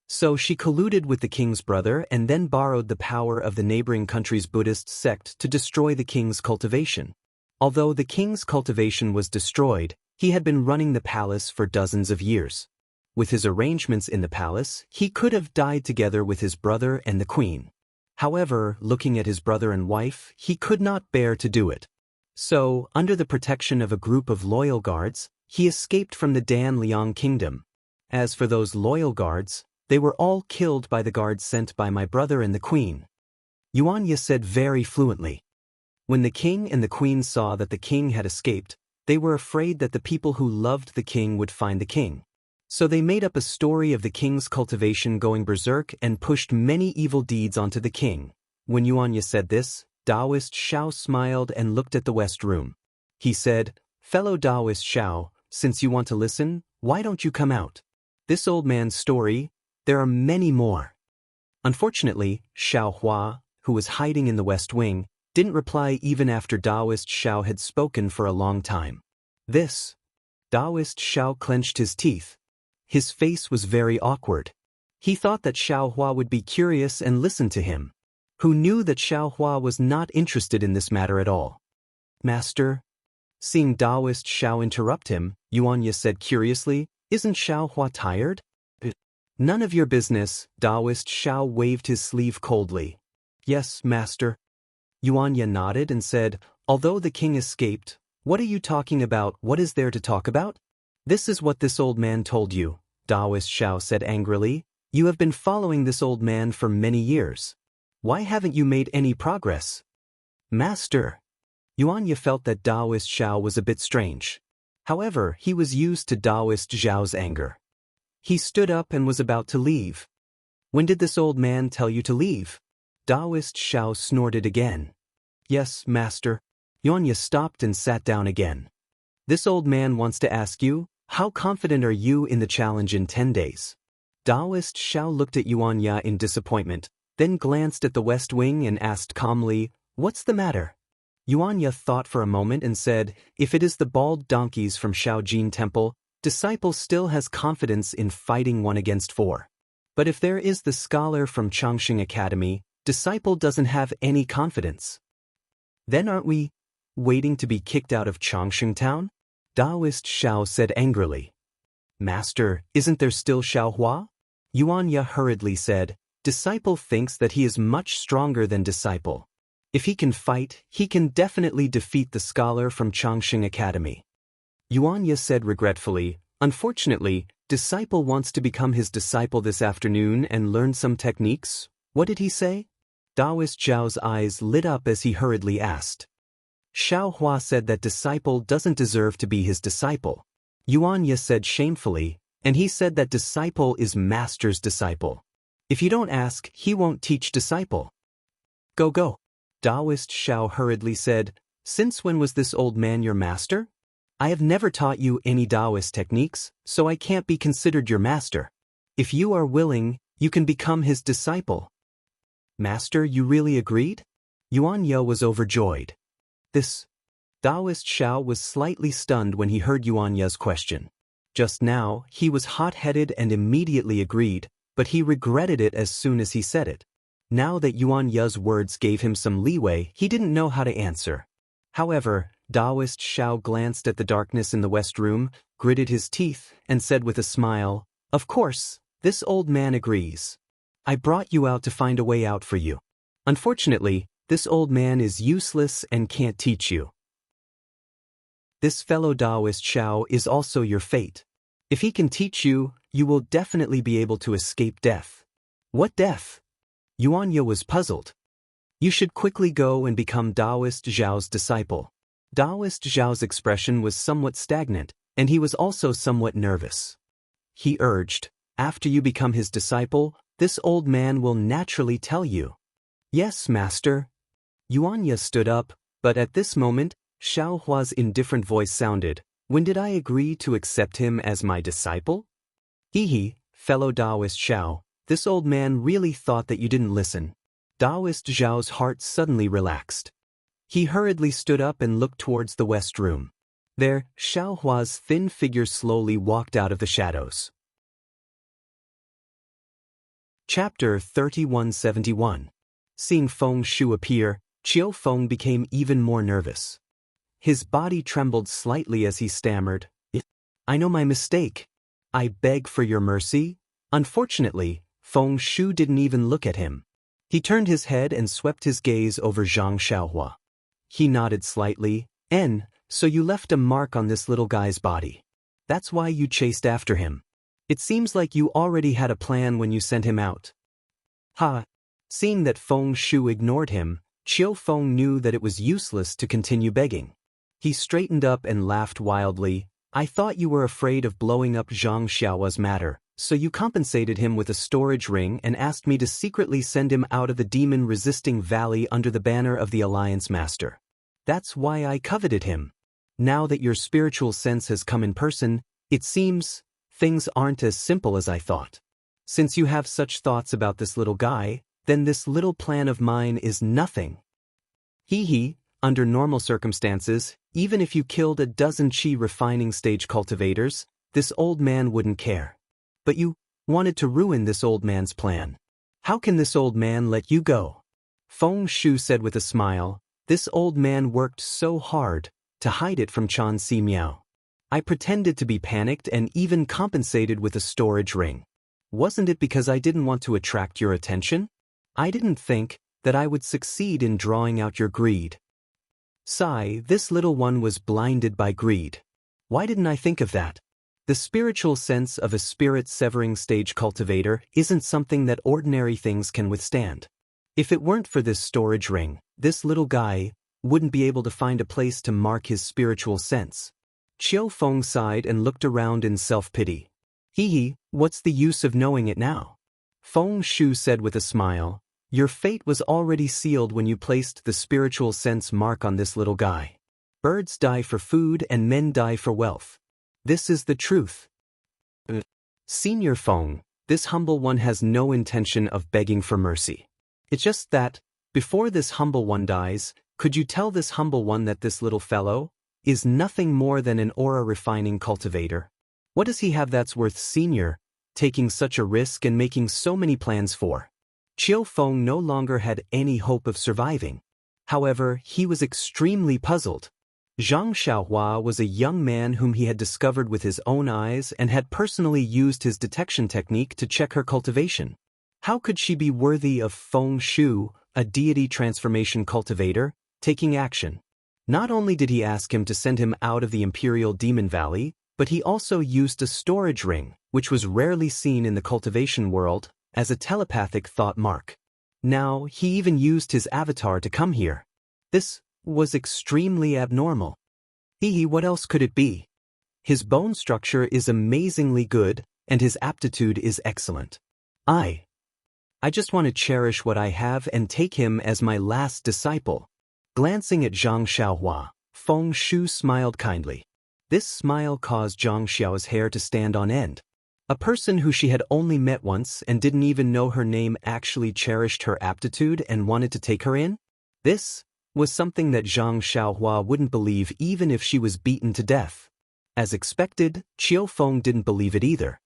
So she colluded with the king's brother and then borrowed the power of the neighboring country's Buddhist sect to destroy the king's cultivation. Although the king's cultivation was destroyed, he had been running the palace for dozens of years. With his arrangements in the palace, he could have died together with his brother and the queen. However, looking at his brother and wife, he could not bear to do it. So, under the protection of a group of loyal guards, he escaped from the Dan Liang kingdom. As for those loyal guards, they were all killed by the guards sent by my brother and the queen. Yuanya said very fluently. When the king and the queen saw that the king had escaped, they were afraid that the people who loved the king would find the king. So they made up a story of the king's cultivation going berserk and pushed many evil deeds onto the king. When Yuanya said this, Taoist Xiao smiled and looked at the west room. He said, "Fellow Taoist Xiao, since you want to listen, why don't you come out? This old man's story, there are many more." Unfortunately, Xiao Hua, who was hiding in the west wing, didn't reply even after Taoist Xiao had spoken for a long time. Taoist Xiao clenched his teeth. His face was very awkward. He thought that Xiao Hua would be curious and listen to him. Who knew that Xiao Hua was not interested in this matter at all? "Master?" Seeing Taoist Xiao interrupt him, Yuanya said curiously, "Isn't Xiao Hua tired?" "None of your business," Taoist Xiao waved his sleeve coldly. "Yes, master." Yuanya nodded and said, "Although the king escaped, what are you talking about? What is there to talk about?" "This is what this old man told you," Taoist Xiao said angrily. "You have been following this old man for many years. Why haven't you made any progress?" "Master." Yuanya felt that Taoist Xiao was a bit strange. However, he was used to Taoist Xiao's anger. He stood up and was about to leave. "When did this old man tell you to leave?" Taoist Xiao snorted again. "Yes, master." Yuanya stopped and sat down again. "This old man wants to ask you, How confident are you in the challenge in 10 days? Taoist Xiao looked at Yuan Ya in disappointment, then glanced at the west wing and asked calmly, "What's the matter?" Yuan Ya thought for a moment and said, "If it is the bald donkeys from Shaojin Temple, disciple still has confidence in fighting 1 against 4. But if there is the scholar from Changxing Academy, disciple doesn't have any confidence. Then aren't we waiting to be kicked out of Changxing town?" Taoist Xiao said angrily. "Master, isn't there still Xiaohua?" Yuan Ya hurriedly said, "Disciple thinks that he is much stronger than disciple. If he can fight, he can definitely defeat the scholar from Changxing Academy." Yuan Ya said regretfully, "Unfortunately, disciple wants to become his disciple this afternoon and learn some techniques." "What did he say?" Taoist Zhao's eyes lit up as he hurriedly asked. "Xiaohua said that disciple doesn't deserve to be his disciple." Yuan Ya said shamefully, "And he said that disciple is master's disciple. If you don't ask, he won't teach disciple." "Go go." Taoist Xiao hurriedly said, "Since when was this old man your master? I have never taught you any Taoist techniques, so I can't be considered your master. If you are willing, you can become his disciple." "Master, you really agreed?" Yuan Ya was overjoyed. This Taoist Xiao was slightly stunned when he heard Yuan Ya's question. Just now, he was hot-headed and immediately agreed, but he regretted it as soon as he said it. Now that Yuan Ya's words gave him some leeway, he didn't know how to answer. However, Taoist Xiao glanced at the darkness in the west room, gritted his teeth, and said with a smile, "Of course, this old man agrees. I brought you out to find a way out for you. Unfortunately, this old man is useless and can't teach you. This fellow Taoist Xiao is also your fate. If he can teach you, you will definitely be able to escape death." "What death?" Yuan Ya was puzzled. "You should quickly go and become Taoist Zhao's disciple." Taoist Zhao's expression was somewhat stagnant, and he was also somewhat nervous. He urged, "After you become his disciple, this old man will naturally tell you." "Yes, master." Yuan Ya stood up, but at this moment, Xiaohua's indifferent voice sounded, "When did I agree to accept him as my disciple?" "Hee, fellow Taoist Xiao, this old man really thought that you didn't listen." Taoist Zhao's heart suddenly relaxed. He hurriedly stood up and looked towards the west room. There, Xiaohua's thin figure slowly walked out of the shadows. Chapter 3171. Seeing Feng Shu appear, Qiu Feng became even more nervous. His body trembled slightly as he stammered, "I know my mistake. I beg for your mercy." Unfortunately, Feng Shu didn't even look at him. He turned his head and swept his gaze over Zhang Xiaohua. He nodded slightly, "So you left a mark on this little guy's body. That's why you chased after him. It seems like you already had a plan when you sent him out." "Ha!" Seeing that Feng Shu ignored him, Qiu Feng knew that it was useless to continue begging. He straightened up and laughed wildly. "I thought you were afraid of blowing up Zhang Xiaohua's matter, so you compensated him with a storage ring and asked me to secretly send him out of the demon-resisting valley under the banner of the Alliance Master. That's why I coveted him. Now that your spiritual sense has come in person, it seems things aren't as simple as I thought. Since you have such thoughts about this little guy, then this little plan of mine is nothing." Hee, under normal circumstances, even if you killed a dozen Qi refining stage cultivators, this old man wouldn't care. But you wanted to ruin this old man's plan. How can this old man let you go? Feng Shu said with a smile, "This old man worked so hard to hide it from Chan Si Miao. I pretended to be panicked and even compensated with a storage ring. Wasn't it because I didn't want to attract your attention? I didn't think that I would succeed in drawing out your greed." Sigh, this little one was blinded by greed. Why didn't I think of that? The spiritual sense of a spirit-severing stage cultivator isn't something that ordinary things can withstand. If it weren't for this storage ring, this little guy wouldn't be able to find a place to mark his spiritual sense. Qiu Feng sighed and looked around in self-pity. Hee, what's the use of knowing it now? Feng Shu said with a smile, "Your fate was already sealed when you placed the spiritual sense mark on this little guy. Birds die for food and men die for wealth. This is the truth. Senior Feng, this humble one has no intention of begging for mercy. It's just that, before this humble one dies, could you tell this humble one that this little fellow is nothing more than an aura-refining cultivator? What does he have that's worth Senior taking such a risk and making so many plans for? Chiu Feng no longer had any hope of surviving. However, he was extremely puzzled. Zhang Xiaohua was a young man whom he had discovered with his own eyes and had personally used his detection technique to check her cultivation. How could she be worthy of Feng Shu, a deity transformation cultivator, taking action? Not only did he ask him to send him out of the Imperial Demon Valley, but he also used a storage ring, which was rarely seen in the cultivation world, as a telepathic thought mark. Now, he even used his avatar to come here. This was extremely abnormal. What else could it be? His bone structure is amazingly good, and his aptitude is excellent. I just want to cherish what I have and take him as my last disciple. Glancing at Zhang Xiaohua, Feng Shu smiled kindly. This smile caused Zhang Xiao's hair to stand on end. A person who she had only met once and didn't even know her name actually cherished her aptitude and wanted to take her in? This was something that Zhang Xiaohua wouldn't believe even if she was beaten to death. As expected, Chiu Feng didn't believe it either.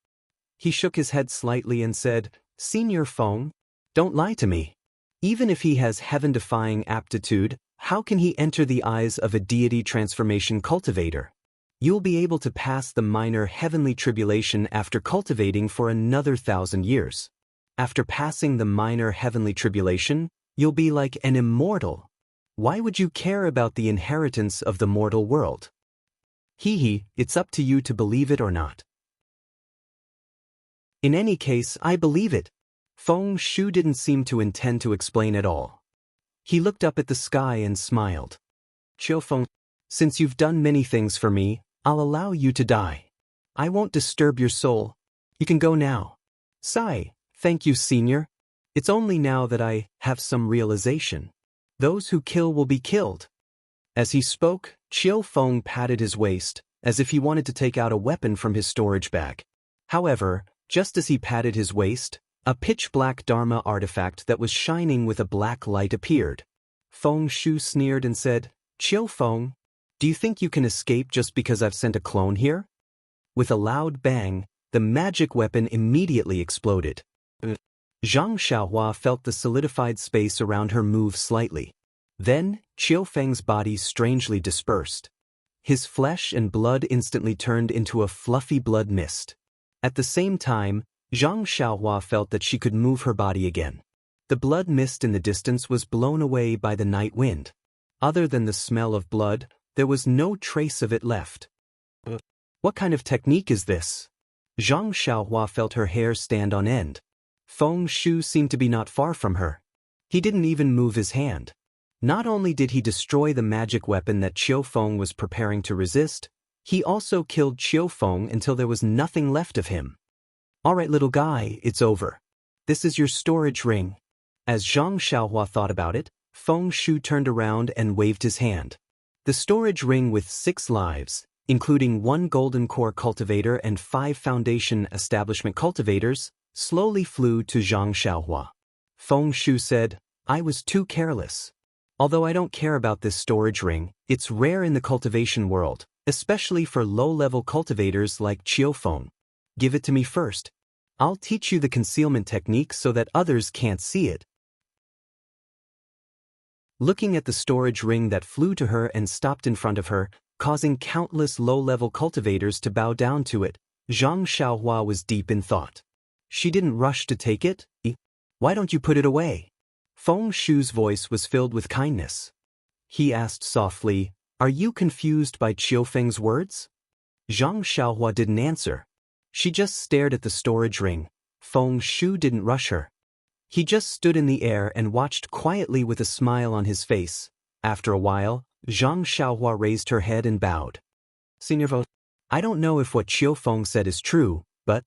He shook his head slightly and said, "Senior Feng, don't lie to me. Even if he has heaven-defying aptitude, how can he enter the eyes of a deity transformation cultivator? You'll be able to pass the minor heavenly tribulation after cultivating for another 1,000 years. After passing the minor heavenly tribulation, you'll be like an immortal. Why would you care about the inheritance of the mortal world? It's up to you to believe it or not." In any case, I believe it. Feng Shu didn't seem to intend to explain at all. He looked up at the sky and smiled. "Chiu Feng, since you've done many things for me, I'll allow you to die. I won't disturb your soul. You can go now." Sigh, "Thank you, Senior. It's only now that I have some realization. Those who kill will be killed." As he spoke, Chiu Feng patted his waist, as if he wanted to take out a weapon from his storage bag. However, just as he patted his waist, a pitch-black Dharma artifact that was shining with a black light appeared. Feng Shu sneered and said, "Chiu Feng, do you think you can escape just because I've sent a clone here?" With a loud bang, the magic weapon immediately exploded. Zhang Xiaohua felt the solidified space around her move slightly. Then, Chiu Feng's body strangely dispersed. His flesh and blood instantly turned into a fluffy blood mist. At the same time, Zhang Xiaohua felt that she could move her body again. The blood mist in the distance was blown away by the night wind. Other than the smell of blood, there was no trace of it left. What kind of technique is this? Zhang Xiaohua felt her hair stand on end. Feng Shu seemed to be not far from her. He didn't even move his hand. Not only did he destroy the magic weapon that Chiu Feng was preparing to resist, he also killed Chiu Feng until there was nothing left of him. "All right, little guy, it's over. This is your storage ring." As Zhang Xiaohua thought about it, Feng Shu turned around and waved his hand. The storage ring with 6 lives, including 1 golden core cultivator and 5 foundation establishment cultivators, slowly flew to Zhang Xiaohua. Feng Shu said, "I was too careless. Although I don't care about this storage ring, it's rare in the cultivation world, especially for low-level cultivators like Chiu Feng. Give it to me first. I'll teach you the concealment technique so that others can't see it." Looking at the storage ring that flew to her and stopped in front of her, causing countless low-level cultivators to bow down to it, Zhang Xiaohua was deep in thought. She didn't rush to take it. "Why don't you put it away?" Feng Shu's voice was filled with kindness. He asked softly, "Are you confused by Chiu Feng's words?" Zhang Xiaohua didn't answer. She just stared at the storage ring. Feng Shu didn't rush her. He just stood in the air and watched quietly with a smile on his face. After a while, Zhang Xiaohua raised her head and bowed. "Senior Vo, I don't know if what Chiu Feng said is true, but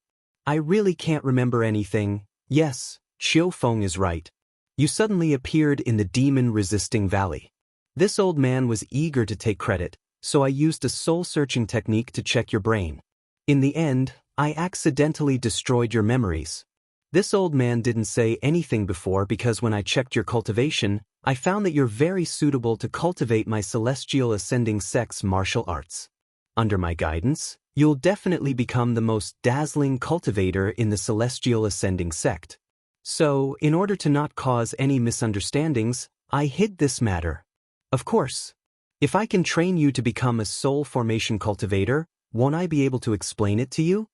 I really can't remember anything. Yes, Chiu Feng is right. You suddenly appeared in the demon-resisting valley." This old man was eager to take credit, so I used a soul-searching technique to check your brain. In the end, I accidentally destroyed your memories. This old man didn't say anything before because when I checked your cultivation, I found that you're very suitable to cultivate my celestial ascending sect's martial arts. Under my guidance, you'll definitely become the most dazzling cultivator in the celestial ascending sect. So, in order to not cause any misunderstandings, I hid this matter. Of course, if I can train you to become a soul formation cultivator, won't I be able to explain it to you?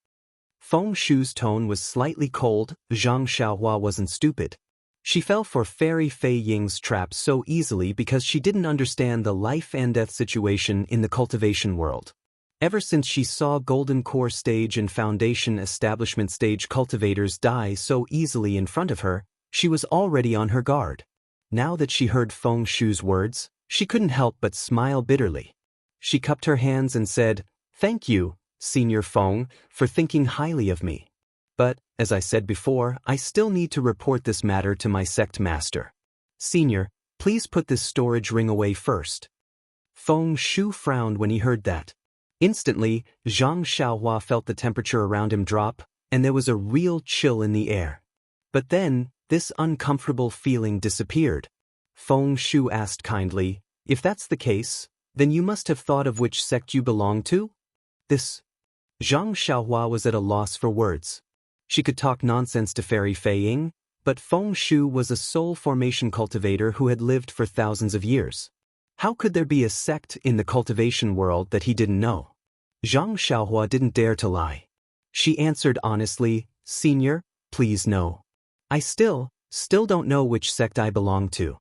Feng Shu's tone was slightly cold. Zhang Xiaohua wasn't stupid. She fell for Fairy Fei Ying's trap so easily because she didn't understand the life and death situation in the cultivation world. Ever since she saw Golden Core stage and Foundation Establishment stage cultivators die so easily in front of her, she was already on her guard. Now that she heard Feng Shu's words, she couldn't help but smile bitterly. She cupped her hands and said, "Thank you, Senior Feng, for thinking highly of me. But, as I said before, I still need to report this matter to my sect master. Senior, please put this storage ring away first." Feng Shu frowned when he heard that. Instantly, Zhang Xiaohua felt the temperature around him drop, and there was a real chill in the air. But then, this uncomfortable feeling disappeared. Feng Shu asked kindly, "If that's the case, then you must have thought of which sect you belong to?" Zhang Xiaohua was at a loss for words. She could talk nonsense to Fairy Fei Ying, but Feng Shu was a soul formation cultivator who had lived for thousands of years. How could there be a sect in the cultivation world that he didn't know? Zhang Xiaohua didn't dare to lie. She answered honestly, "Senior, please no. I still don't know which sect I belong to."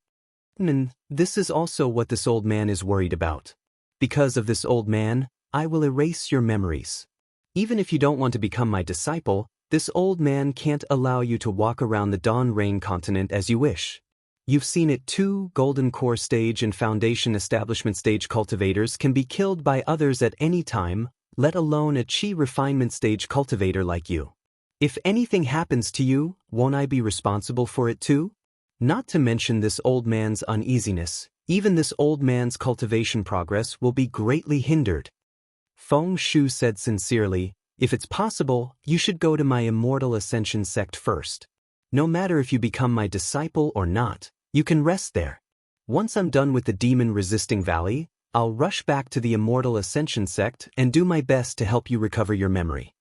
And this is also what this old man is worried about. Because of this old man, I will erase your memories. Even if you don't want to become my disciple, this old man can't allow you to walk around the Dawn Rain continent as you wish. You've seen it too. Golden Core stage and Foundation Establishment stage cultivators can be killed by others at any time, let alone a Qi refinement stage cultivator like you. If anything happens to you, won't I be responsible for it too? Not to mention this old man's uneasiness, even this old man's cultivation progress will be greatly hindered. Feng Shu said sincerely, "If it's possible, you should go to my Immortal Ascension sect first. No matter if you become my disciple or not, you can rest there. Once I'm done with the demon-resisting valley, I'll rush back to the Immortal Ascension sect and do my best to help you recover your memory."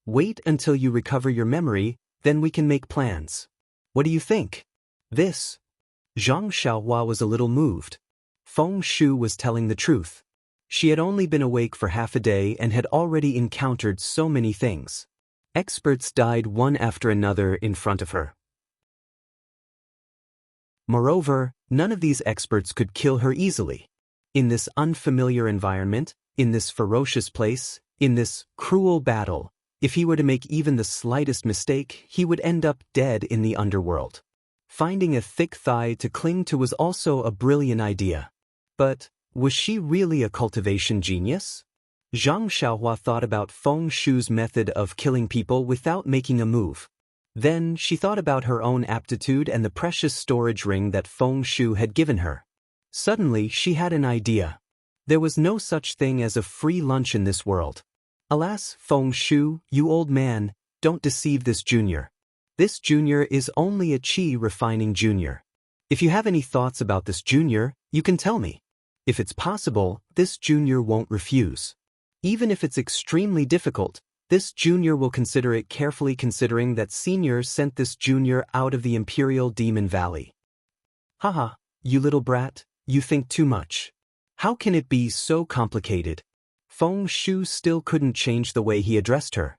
"Wait until you recover your memory, then we can make plans. What do you think?" Zhang Xiaohua was a little moved. Feng Shu was telling the truth. She had only been awake for half a day and had already encountered so many things. Experts died one after another in front of her. Moreover, none of these experts could kill her easily. In this unfamiliar environment, in this ferocious place, in this cruel battle, if he were to make even the slightest mistake, he would end up dead in the underworld. Finding a thick thigh to cling to was also a brilliant idea. But was she really a cultivation genius? Zhang Xiaohua thought about Feng Shu's method of killing people without making a move. Then she thought about her own aptitude and the precious storage ring that Feng Shu had given her. Suddenly she had an idea. There was no such thing as a free lunch in this world. Alas, Feng Shu, you old man, don't deceive this junior. This junior is only a Qi refining junior. If you have any thoughts about this junior, you can tell me. If it's possible, this junior won't refuse. Even if it's extremely difficult, this junior will consider it carefully, considering that senior sent this junior out of the Imperial Demon Valley. Haha, you little brat, you think too much. How can it be so complicated? Feng Shu still couldn't change the way he addressed her.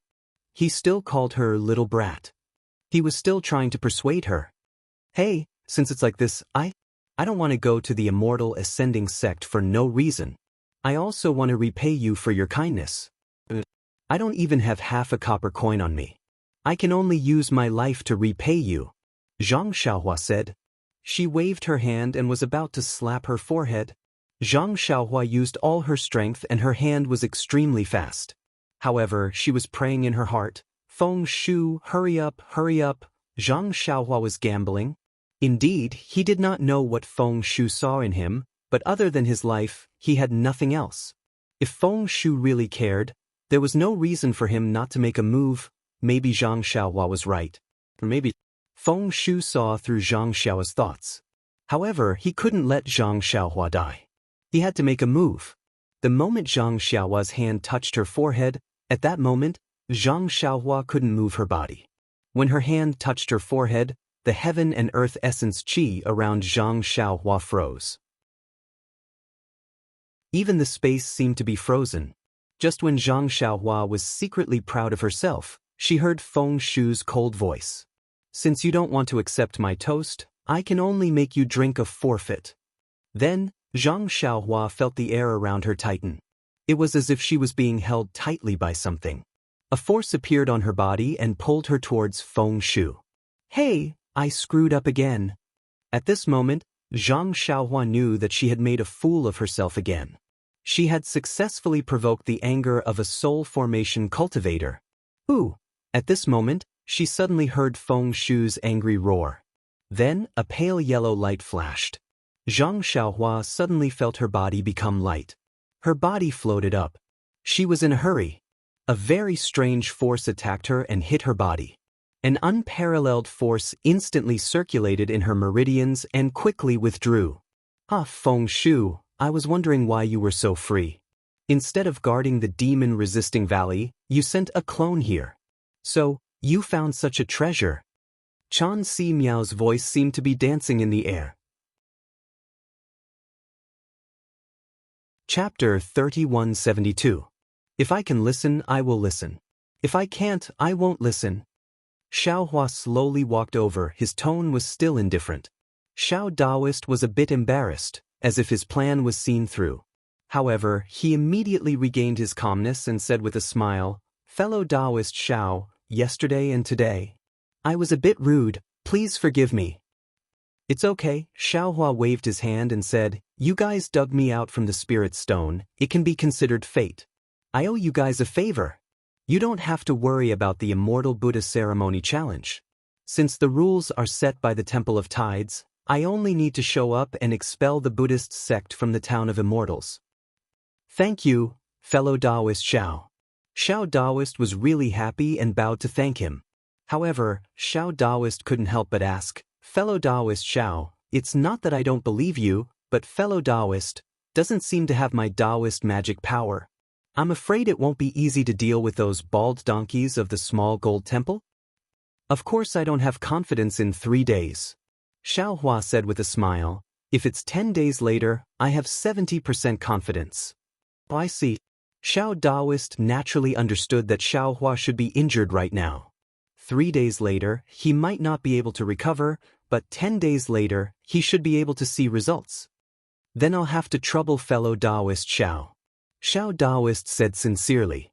He still called her little brat. He was still trying to persuade her. Hey, since it's like this, I don't want to go to the Immortal Ascending sect for no reason. I also want to repay you for your kindness. I don't even have half a copper coin on me. I can only use my life to repay you," Zhang Xiaohua said. She waved her hand and was about to slap her forehead. Zhang Xiaohua used all her strength and her hand was extremely fast. However, she was praying in her heart, "Feng Shu, hurry up, hurry up." Zhang Xiaohua was gambling. Indeed, he did not know what Feng Shu saw in him, but other than his life, he had nothing else. If Feng Shu really cared, there was no reason for him not to make a move. Maybe Zhang Xiaohua was right. Or maybe Feng Shu saw through Zhang Xiaohua's thoughts. However, he couldn't let Zhang Xiaohua die. He had to make a move. The moment Zhang Xiaohua's hand touched her forehead, at that moment, Zhang Xiaohua couldn't move her body. When her hand touched her forehead, the heaven and earth essence qi around Zhang Xiaohua froze. Even the space seemed to be frozen. Just when Zhang Xiaohua was secretly proud of herself, she heard Feng Shu's cold voice. "Since you don't want to accept my toast, I can only make you drink a forfeit." Then, Zhang Xiaohua felt the air around her tighten. It was as if she was being held tightly by something. A force appeared on her body and pulled her towards Feng Shu. "Hey, I screwed up again." At this moment, Zhang Xiaohua knew that she had made a fool of herself again. She had successfully provoked the anger of a soul formation cultivator. Ooh! At this moment, she suddenly heard Feng Shu's angry roar. Then, a pale yellow light flashed. Zhang Xiaohua suddenly felt her body become light. Her body floated up. She was in a hurry. A very strange force attacked her and hit her body. An unparalleled force instantly circulated in her meridians and quickly withdrew. "Ah, Feng Shu, I was wondering why you were so free. Instead of guarding the demon-resisting valley, you sent a clone here. So, you found such a treasure." Chan Si Miao's voice seemed to be dancing in the air. Chapter 3172. If I can listen, I will listen. If I can't, I won't listen. Xiaohua slowly walked over. His tone was still indifferent. Xiao Daoist was a bit embarrassed, as if his plan was seen through. However, he immediately regained his calmness and said with a smile, "Fellow Daoist Xiao, yesterday and today, I was a bit rude, please forgive me." "It's okay," Xiaohua waved his hand and said, "You guys dug me out from the spirit stone, it can be considered fate. I owe you guys a favor. You don't have to worry about the Immortal Buddha Ceremony challenge. Since the rules are set by the Temple of Tides, I only need to show up and expel the Buddhist sect from the town of Immortals." "Thank you, fellow Daoist Xiao." Xiao Daoist was really happy and bowed to thank him. However, Xiao Daoist couldn't help but ask, "Fellow Daoist Xiao, it's not that I don't believe you, but fellow Daoist doesn't seem to have my Daoist magic power. I'm afraid it won't be easy to deal with those bald donkeys of the small gold temple?" "Of course I don't have confidence in 3 days." Xiaohua said with a smile, "If it's 10 days later, I have 70% confidence." "Oh, I see." Xiao Daoist naturally understood that Xiaohua should be injured right now. 3 days later, he might not be able to recover, but 10 days later, he should be able to see results. "Then I'll have to trouble fellow Daoist Xiao." Xiao Daoist said sincerely.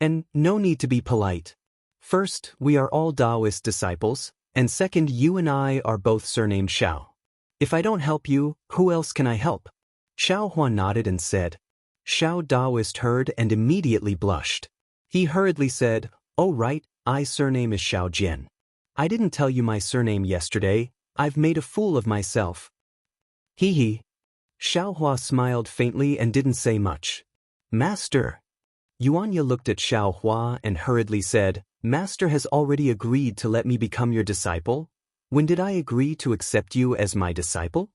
"And no need to be polite. First, we are all Daoist disciples, and second, you and I are both surnamed Xiao. If I don't help you, who else can I help?" Xiaohua nodded and said. Xiao Daoist heard and immediately blushed. He hurriedly said, "Oh right, I surname is Xiao Jian. I didn't tell you my surname yesterday, I've made a fool of myself." "Hee hee." Xiaohua smiled faintly and didn't say much. "Master." Yuanya looked at Xiaohua and hurriedly said, "Master has already agreed to let me become your disciple? When did I agree to accept you as my disciple?"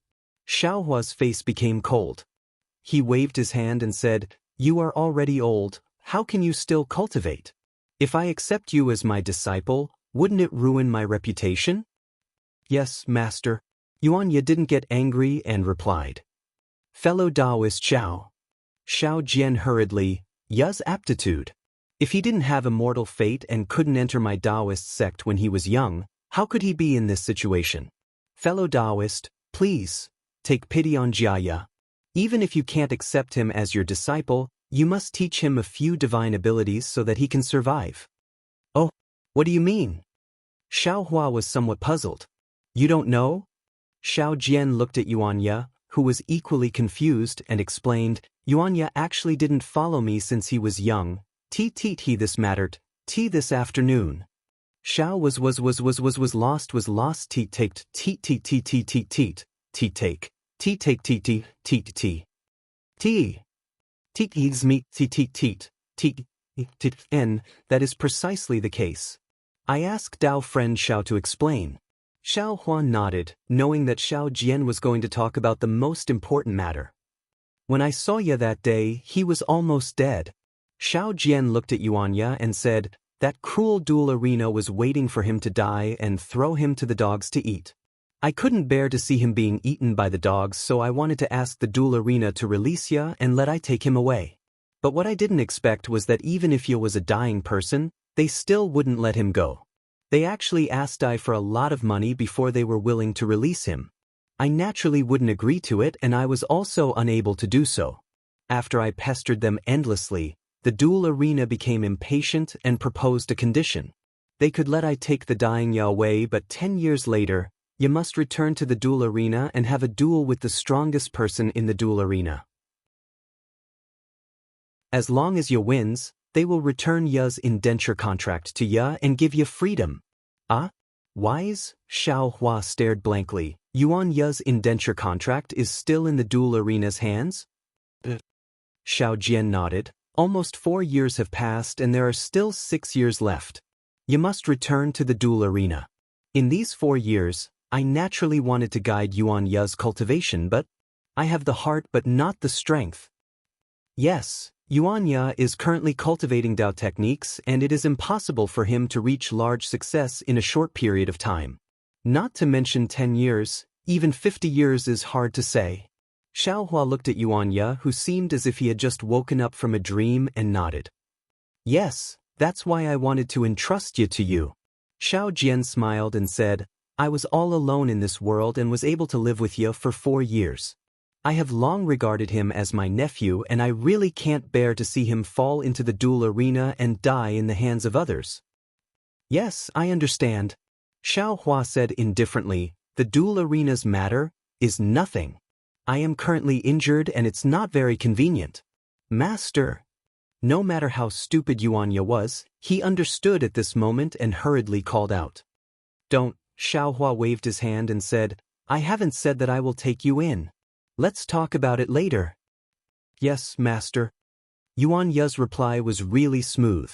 Xiaohua's face became cold. He waved his hand and said, "You are already old, how can you still cultivate? If I accept you as my disciple, wouldn't it ruin my reputation?" "Yes, master." Yuanya didn't get angry and replied. "Fellow Daoist Xiao." Xiao Jian hurriedly, "Ya's aptitude. If he didn't have immortal fate and couldn't enter my Daoist sect when he was young, how could he be in this situation? Fellow Daoist, please, take pity on Jiaya. Even if you can't accept him as your disciple, you must teach him a few divine abilities so that he can survive." "Oh, what do you mean?" Xiaohua was somewhat puzzled. "You don't know?" Xiao Jian looked at Yuanya, who was equally confused, and explained, "Yuanya actually didn't follow me since he was young. He this mattered. This afternoon. Xiao was lost take. T take t t t t t teat eats meat t teat teat teat tit n. That is precisely the case. I asked Dao friend Xiao to explain. Xiao Huan nodded, knowing that Xiao Jian was going to talk about the most important matter. When I saw Ya that day, he was almost dead. Xiao Jian looked at Yuan Ya and said, that cruel duel arena was waiting for him to die and throw him to the dogs to eat. I couldn't bear to see him being eaten by the dogs, so I wanted to ask the duel arena to release Ya and let I take him away. But what I didn't expect was that even if Ya was a dying person, they still wouldn't let him go. They actually asked I for a lot of money before they were willing to release him. I naturally wouldn't agree to it, and I was also unable to do so. After I pestered them endlessly, the duel arena became impatient and proposed a condition. They could let I take the dying Ya away, but 10 years later, Ya must return to the duel arena and have a duel with the strongest person in the duel arena. As long as Ya wins, they will return Ya's indenture contract to Ya and give Ya freedom. Ah? Wise? Xiao Hua stared blankly. Yuan Ya's indenture contract is still in the duel arena's hands? Xiao Jian nodded. Almost 4 years have passed and there are still 6 years left. You must return to the duel arena. In these 4 years, I naturally wanted to guide Yuan Ya's cultivation, but I have the heart but not the strength. Yes, Yuan Ya is currently cultivating Dao techniques, and it is impossible for him to reach large success in a short period of time. Not to mention 10 years, even 50 years is hard to say. Xiao Hua looked at Yuan Ya, who seemed as if he had just woken up from a dream, and nodded. Yes, that's why I wanted to entrust you to you. Xiao Jian smiled and said, I was all alone in this world and was able to live with you for 4 years. I have long regarded him as my nephew, and I really can't bear to see him fall into the duel arena and die in the hands of others. Yes, I understand. Xiao Hua said indifferently, the duel arena's matter is nothing. I am currently injured and it's not very convenient. Master. No matter how stupid Yuan Ya was, he understood at this moment and hurriedly called out. Don't. Xiao Hua waved his hand and said, I haven't said that I will take you in. Let's talk about it later. Yes, master. Yuan Ya's reply was really smooth.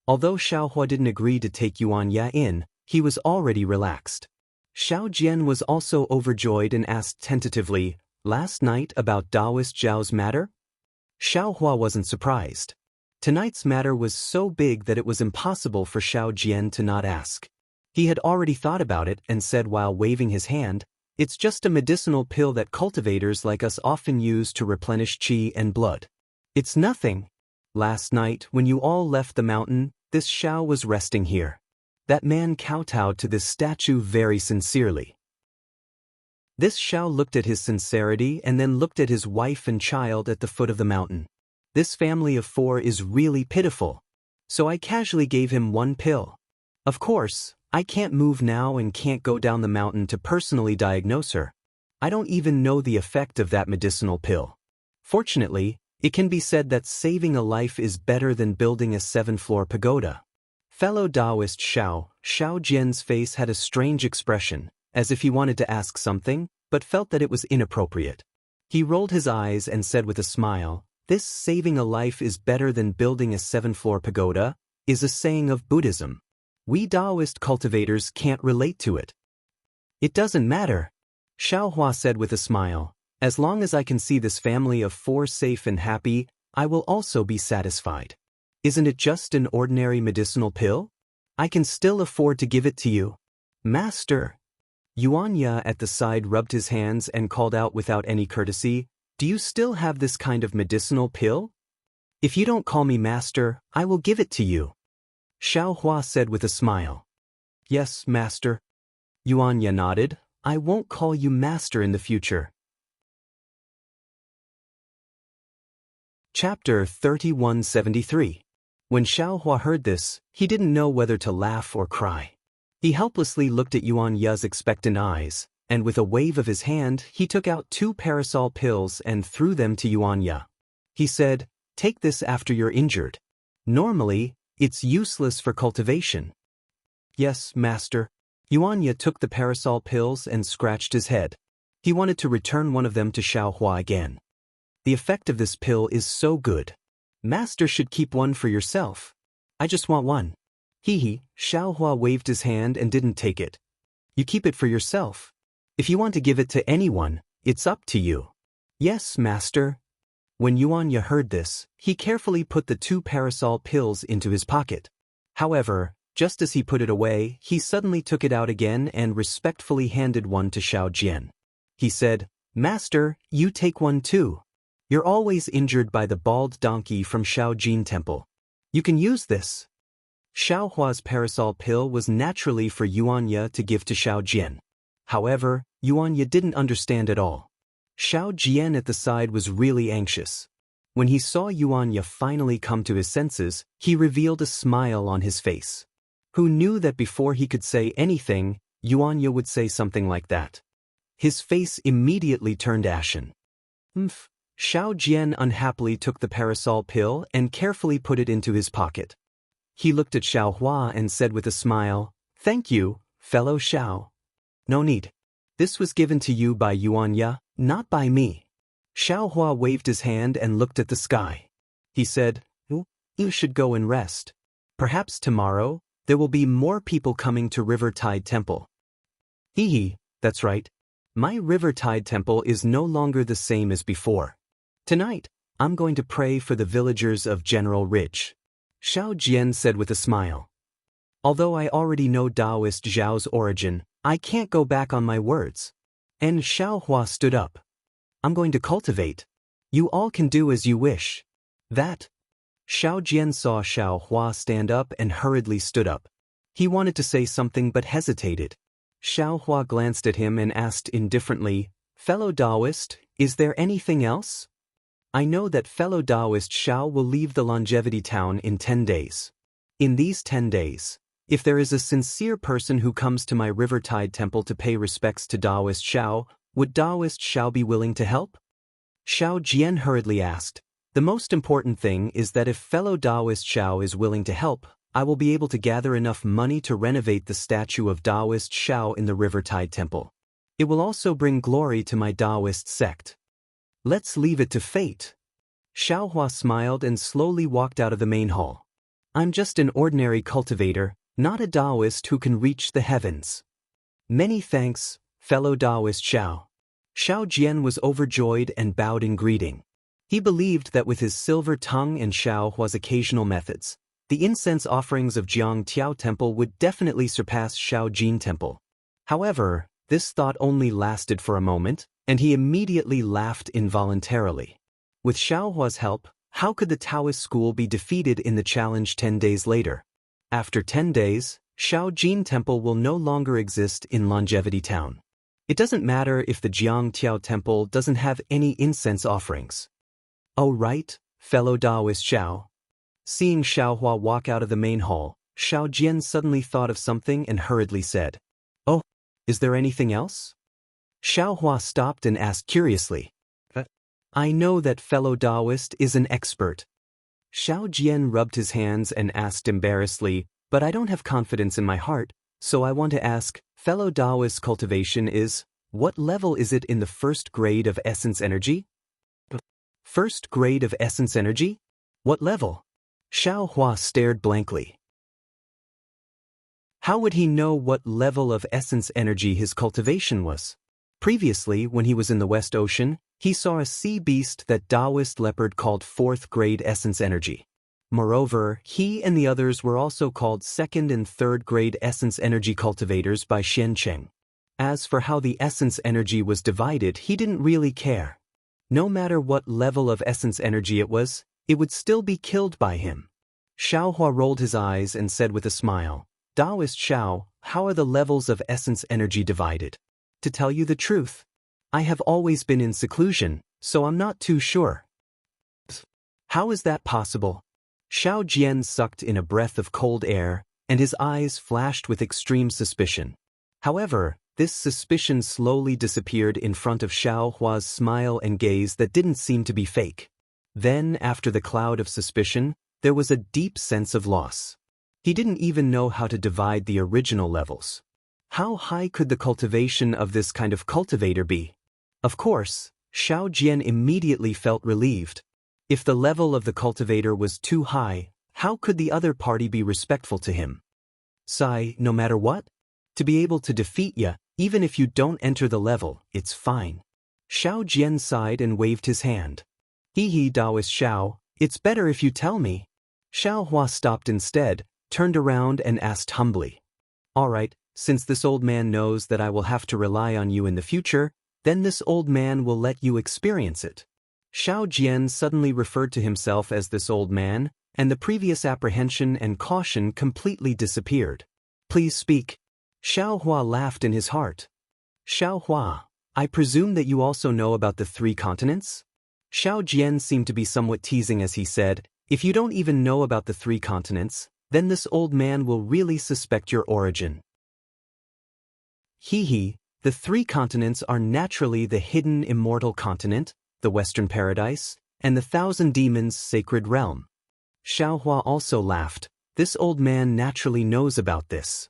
Although Xiao Hua didn't agree to take Yuan Ya in, he was already relaxed. Xiao Jian was also overjoyed and asked tentatively, last night about Daoist Zhao's matter? Xiao Hua wasn't surprised. Tonight's matter was so big that it was impossible for Xiao Jian to not ask. He had already thought about it and said while waving his hand, it's just a medicinal pill that cultivators like us often use to replenish qi and blood. It's nothing. Last night, when you all left the mountain, this Xiao was resting here. That man kowtowed to this statue very sincerely. This Xiao looked at his sincerity and then looked at his wife and child at the foot of the mountain. This family of 4 is really pitiful. So I casually gave him 1 pill. Of course, I can't move now and can't go down the mountain to personally diagnose her. I don't even know the effect of that medicinal pill. Fortunately, it can be said that saving a life is better than building a 7-floor pagoda. Fellow Taoist Xiao Jian's face had a strange expression, as if he wanted to ask something, but felt that it was inappropriate. He rolled his eyes and said with a smile, this saving a life is better than building a 7-floor pagoda, is a saying of Buddhism. We Taoist cultivators can't relate to it. It doesn't matter, Xiao Hua said with a smile. As long as I can see this family of 4 safe and happy, I will also be satisfied. Isn't it just an ordinary medicinal pill? I can still afford to give it to you. Master. Yuan Ya at the side rubbed his hands and called out without any courtesy, do you still have this kind of medicinal pill? If you don't call me master, I will give it to you. Xiao Hua said with a smile. Yes, master. Yuan Ya nodded. I won't call you master in the future. Chapter 3173. When Xiao Hua heard this, he didn't know whether to laugh or cry. He helplessly looked at Yuan Ya's expectant eyes, and with a wave of his hand, he took out 2 parasol pills and threw them to Yuan Ya. He said, take this after you're injured. Normally, it's useless for cultivation. Yes, master. Yuan Ya took the parasol pills and scratched his head. He wanted to return one of them to Xiao Hua again. The effect of this pill is so good. Master should keep one for yourself. I just want one. Hee. Xiao Hua waved his hand and didn't take it. You keep it for yourself. If you want to give it to anyone, it's up to you. Yes, master. When Yuanya heard this, he carefully put the 2 parasol pills into his pocket. However, just as he put it away, he suddenly took it out again and respectfully handed one to Xiao Jian. He said, Master, you take one too. You're always injured by the bald donkey from Shaojin Temple. You can use this. Xiao Hua's parasol pill was naturally for Yuanya to give to Xiao Jian. However, Yuanya didn't understand at all. Xiao Jian at the side was really anxious. When he saw Yuanya finally come to his senses, he revealed a smile on his face. Who knew that before he could say anything, Yuanya would say something like that? His face immediately turned ashen. Xiao Jian unhappily took the parasol pill and carefully put it into his pocket. He looked at Xiao Hua and said with a smile, Thank you, fellow Xiao. No need. This was given to you by Yuanya, not by me. Xiao Hua waved his hand and looked at the sky. He said, You should go and rest. Perhaps tomorrow, there will be more people coming to River Tide Temple. That's right. My River Tide Temple is no longer the same as before. Tonight, I'm going to pray for the villagers of General Ridge. Xiao Jian said with a smile. Although I already know Taoist Zhao's origin, I can't go back on my words. And Xiao Hua stood up. I'm going to cultivate. You all can do as you wish. That. Xiao Jian saw Xiao Hua stand up and hurriedly stood up. He wanted to say something but hesitated. Xiao Hua glanced at him and asked indifferently, Fellow Taoist, is there anything else? I know that fellow Taoist Xiao will leave the Longevity Town in 10 days. In these 10 days, if there is a sincere person who comes to my River Tide Temple to pay respects to Taoist Xiao, would Taoist Xiao be willing to help? Xiao Jian hurriedly asked, The most important thing is that if fellow Taoist Xiao is willing to help, I will be able to gather enough money to renovate the statue of Taoist Xiao in the River Tide Temple. It will also bring glory to my Taoist sect. Let's leave it to fate. Xiao Hua smiled and slowly walked out of the main hall. I'm just an ordinary cultivator, not a Taoist who can reach the heavens. Many thanks, fellow Taoist Xiao. Xiao Jian was overjoyed and bowed in greeting. He believed that with his silver tongue and Xiao Hua's occasional methods, the incense offerings of Jianghu Temple would definitely surpass Shaojin Temple. However, this thought only lasted for a moment, and he immediately laughed involuntarily. With Xiao Hua's help, how could the Taoist school be defeated in the challenge 10 days later? After 10 days, Shaojin Temple will no longer exist in Longevity Town. It doesn't matter if the Jianghu Temple doesn't have any incense offerings. Oh right, fellow Taoist Xiao. Seeing Xiao Hua walk out of the main hall, Xiao Jian suddenly thought of something and hurriedly said, Oh, is there anything else? Xiao Hua stopped and asked curiously. I know that fellow Taoist is an expert. Xiao Jian rubbed his hands and asked embarrassedly, But I don't have confidence in my heart, so I want to ask, fellow Taoist cultivation is, what level is it in the first grade of essence energy? First grade of essence energy? What level? Xiao Hua stared blankly. How would he know what level of essence energy his cultivation was? Previously, when he was in the West Ocean, he saw a sea beast that Taoist leopard called 4th grade essence energy. Moreover, he and the others were also called 2nd and 3rd grade essence energy cultivators by Xiancheng. As for how the essence energy was divided, he didn't really care. No matter what level of essence energy it would still be killed by him. Xiao Hua rolled his eyes and said with a smile, Taoist Xiao, how are the levels of essence energy divided? To tell you the truth, I have always been in seclusion, so I'm not too sure. How is that possible? Xiao Jian sucked in a breath of cold air, and his eyes flashed with extreme suspicion. However, this suspicion slowly disappeared in front of Xiao Hua's smile and gaze that didn't seem to be fake. Then, after the cloud of suspicion, there was a deep sense of loss. He didn't even know how to divide the original levels. How high could the cultivation of this kind of cultivator be? Of course, Xiao Jian immediately felt relieved. If the level of the cultivator was too high, how could the other party be respectful to him? Sai, no matter what? To be able to defeat ya, even if you don't enter the level, it's fine. Xiao Jian sighed and waved his hand. He Taoist Xiao, it's better if you tell me. Xiao Hua stopped instead, turned around and asked humbly. All right, since this old man knows that I will have to rely on you in the future, then this old man will let you experience it. Xiao Jian suddenly referred to himself as this old man, and the previous apprehension and caution completely disappeared. Please speak. Xiao Hua laughed in his heart. Xiao Hua, I presume that you also know about the 3 continents? Xiao Jian seemed to be somewhat teasing as he said, if you don't even know about the 3 continents, then this old man will really suspect your origin. The 3 continents are naturally the hidden immortal continent, the Western Paradise, and the 1,000 Demons sacred realm. Xiao Hua also laughed. This old man naturally knows about this.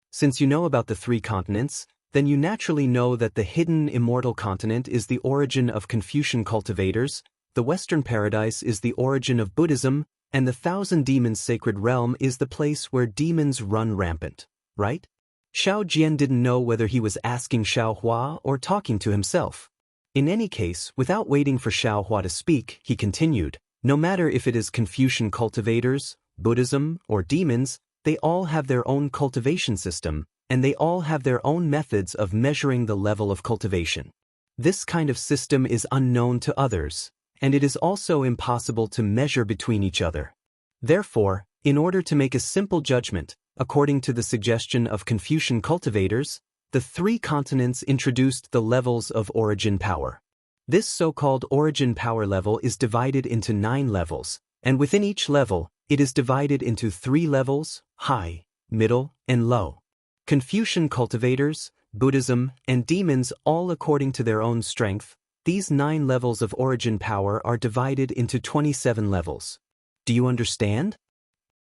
Since you know about the 3 continents, then you naturally know that the hidden immortal continent is the origin of Confucian cultivators, the Western Paradise is the origin of Buddhism, and the 1,000 Demons sacred realm is the place where demons run rampant, right? Xiao Jian didn't know whether he was asking Xiao Hua or talking to himself. In any case, without waiting for Xiao Hua to speak, he continued, no matter if it is Confucian cultivators, Buddhism, or demons, they all have their own cultivation system, and they all have their own methods of measuring the level of cultivation. This kind of system is unknown to others, and it is also impossible to measure between each other. Therefore, in order to make a simple judgment, according to the suggestion of Confucian cultivators, the 3 continents introduced the levels of origin power. This so-called origin power level is divided into 9 levels, and within each level, it is divided into 3 levels, high, middle, and low. Confucian cultivators, Buddhism, and demons all according to their own strength, these 9 levels of origin power are divided into 27 levels. Do you understand?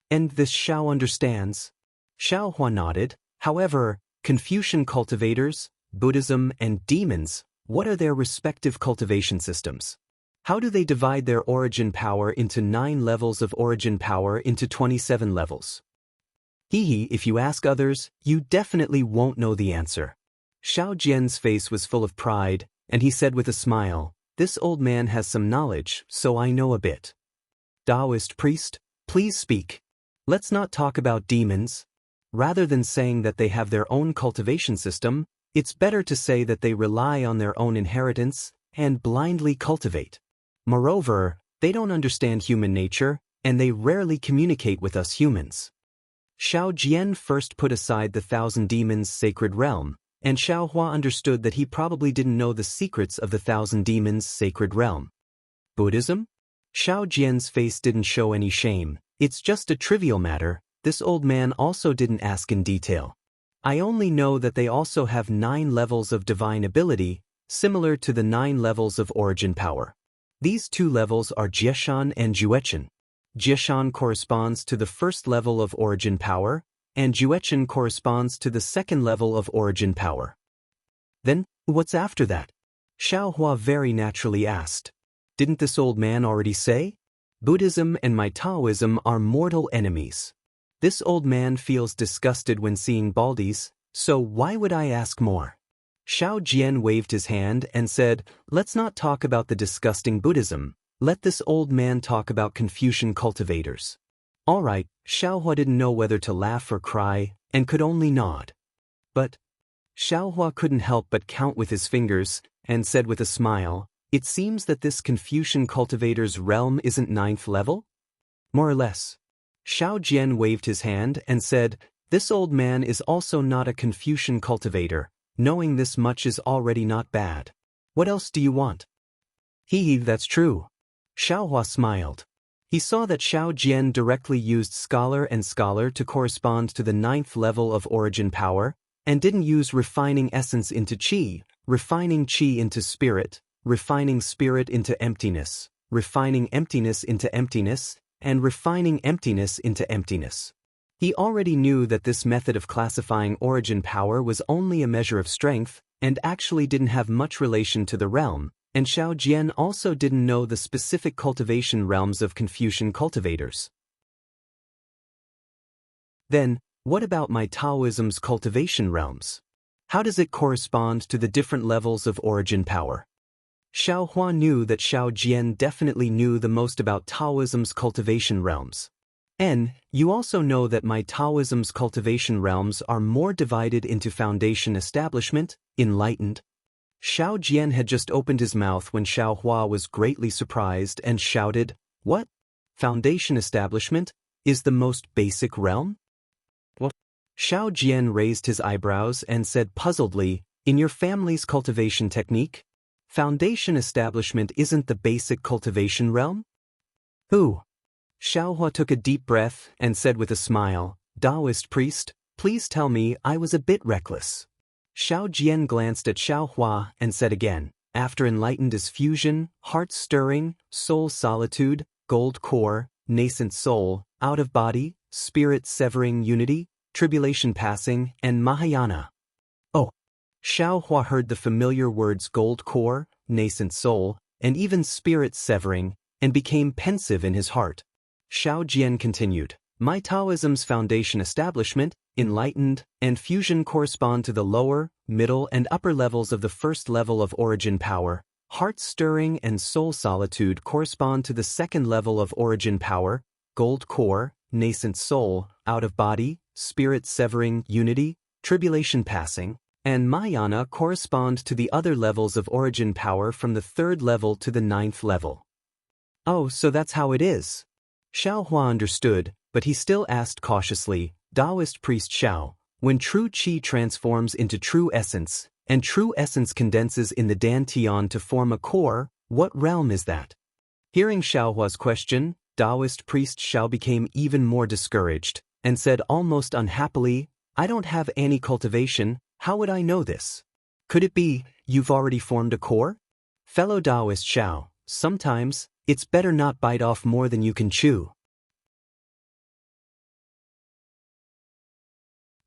And this Xiao understands. Xiao Hua nodded. However, Confucian cultivators, Buddhism, and demons, what are their respective cultivation systems? How do they divide their origin power into 9 levels of origin power into 27 levels? If you ask others, you definitely won't know the answer. Xiao Jian's face was full of pride, and he said with a smile, this old man has some knowledge, so I know a bit. Taoist priest, please speak. Let's not talk about demons. Rather than saying that they have their own cultivation system, it's better to say that they rely on their own inheritance and blindly cultivate. Moreover, they don't understand human nature, and they rarely communicate with us humans. Xiao Jian first put aside the 1,000 Demons sacred realm, and Xiao Hua understood that he probably didn't know the secrets of the 1,000 Demons sacred realm. Buddhism? Xiao Jian's face didn't show any shame. It's just a trivial matter. This old man also didn't ask in detail. I only know that they also have 9 levels of divine ability, similar to the 9 levels of origin power. These 2 levels are Jieshan and Juechen. Jieshan corresponds to the first level of origin power, and Juechen corresponds to the second level of origin power. Then, what's after that? Xiao Hua very naturally asked. Didn't this old man already say? Buddhism and my Taoism are mortal enemies. This old man feels disgusted when seeing baldies, so why would I ask more? Xiao Jian waved his hand and said, let's not talk about the disgusting Buddhism, let this old man talk about Confucian cultivators. All right, Xiao Hua didn't know whether to laugh or cry, and could only nod. But Xiao Hua couldn't help but count with his fingers, and said with a smile, it seems that this Confucian cultivator's realm isn't 9th level? More or less. Xiao Jian waved his hand and said, this old man is also not a Confucian cultivator, knowing this much is already not bad. What else do you want? That's true. Xiao Hua smiled. He saw that Xiao Jian directly used scholar and scholar to correspond to the 9th level of origin power, and didn't use refining essence into qi, refining qi into spirit, refining spirit into emptiness, refining emptiness into emptiness, and refining emptiness into emptiness. He already knew that this method of classifying origin power was only a measure of strength, and actually didn't have much relation to the realm, and Xiao Jian also didn't know the specific cultivation realms of Confucian cultivators. Then, what about my Taoism's cultivation realms? How does it correspond to the different levels of origin power? Xiao Hua knew that Xiao Jian definitely knew the most about Taoism's cultivation realms. And you also know that my Taoism's cultivation realms are more divided into foundation establishment, enlightened. Xiao Jian had just opened his mouth when Xiao Hua was greatly surprised and shouted, "What? Foundation establishment is the most basic realm?" What? Xiao Jian raised his eyebrows and said puzzledly, "In your family's cultivation technique, foundation establishment isn't the basic cultivation realm?" Who? Xiao Hua took a deep breath and said with a smile, "Taoist priest, please tell me I was a bit reckless." Xiao Jian glanced at Xiao Hua and said again, "After enlightened is fusion, heart stirring, soul solitude, gold core, nascent soul, out of body, spirit severing unity, tribulation passing, and Mahayana." Oh! Xiao Hua heard the familiar words gold core, nascent soul, and even spirit severing, and became pensive in his heart. Xiao Jian continued, "My Taoism's foundation establishment, enlightened, and fusion correspond to the lower, middle, and upper levels of the first level of origin power. Heart stirring and soul solitude correspond to the second level of origin power, gold core, nascent soul, out of body, spirit severing unity, tribulation passing, and Mahayana correspond to the other levels of origin power from the third level to the ninth level." Oh, so that's how it is. Xiao Hua understood, but he still asked cautiously, "Taoist priest Xiao, when true qi transforms into true essence, and true essence condenses in the dantian to form a core, what realm is that?" Hearing Xiao Hua's question, Taoist priest Xiao became even more discouraged, and said almost unhappily, "I don't have any cultivation, how would I know this? Could it be, you've already formed a core?" Fellow Taoist Xiao, sometimes, it's better not bite off more than you can chew.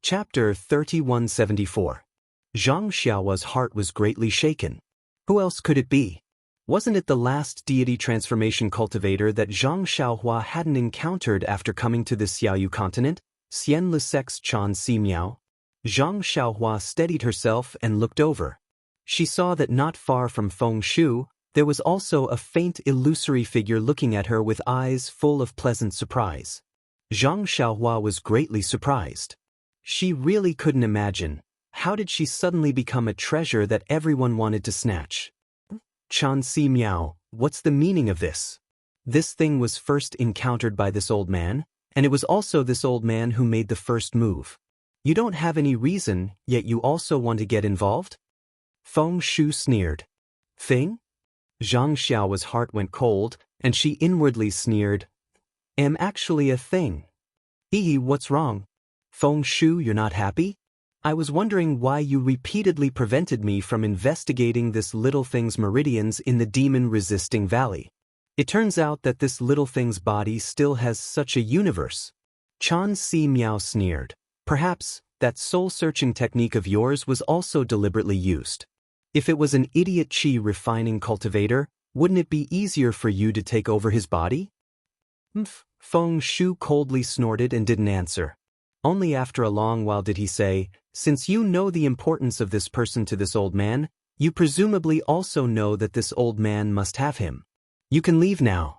Chapter 3174. Zhang Xiaohua's heart was greatly shaken. Who else could it be? Wasn't it the last deity transformation cultivator that Zhang Xiaohua hadn't encountered after coming to the Xiaoyu continent, Xian Lusec's Chan Si Miao? Zhang Xiaohua steadied herself and looked over. She saw that not far from Feng Shu, there was also a faint illusory figure looking at her with eyes full of pleasant surprise. Zhang Xiaohua was greatly surprised. She really couldn't imagine. How did she suddenly become a treasure that everyone wanted to snatch? Chan Si Miao, what's the meaning of this? This thing was first encountered by this old man, and it was also this old man who made the first move. You don't have any reason, yet you also want to get involved? Feng Shu sneered. Thing? Zhang Xiao's heart went cold, and she inwardly sneered. Am actually a thing. What's wrong? Feng Shu, you're not happy? I was wondering why you repeatedly prevented me from investigating this little thing's meridians in the demon-resisting valley. It turns out that this little thing's body still has such a universe. Chan Si Miao sneered. Perhaps that soul-searching technique of yours was also deliberately used. If it was an idiot qi refining cultivator, wouldn't it be easier for you to take over his body? Feng Shu coldly snorted and didn't answer. Only after a long while did he say, "Since you know the importance of this person to this old man, you presumably also know that this old man must have him. You can leave now."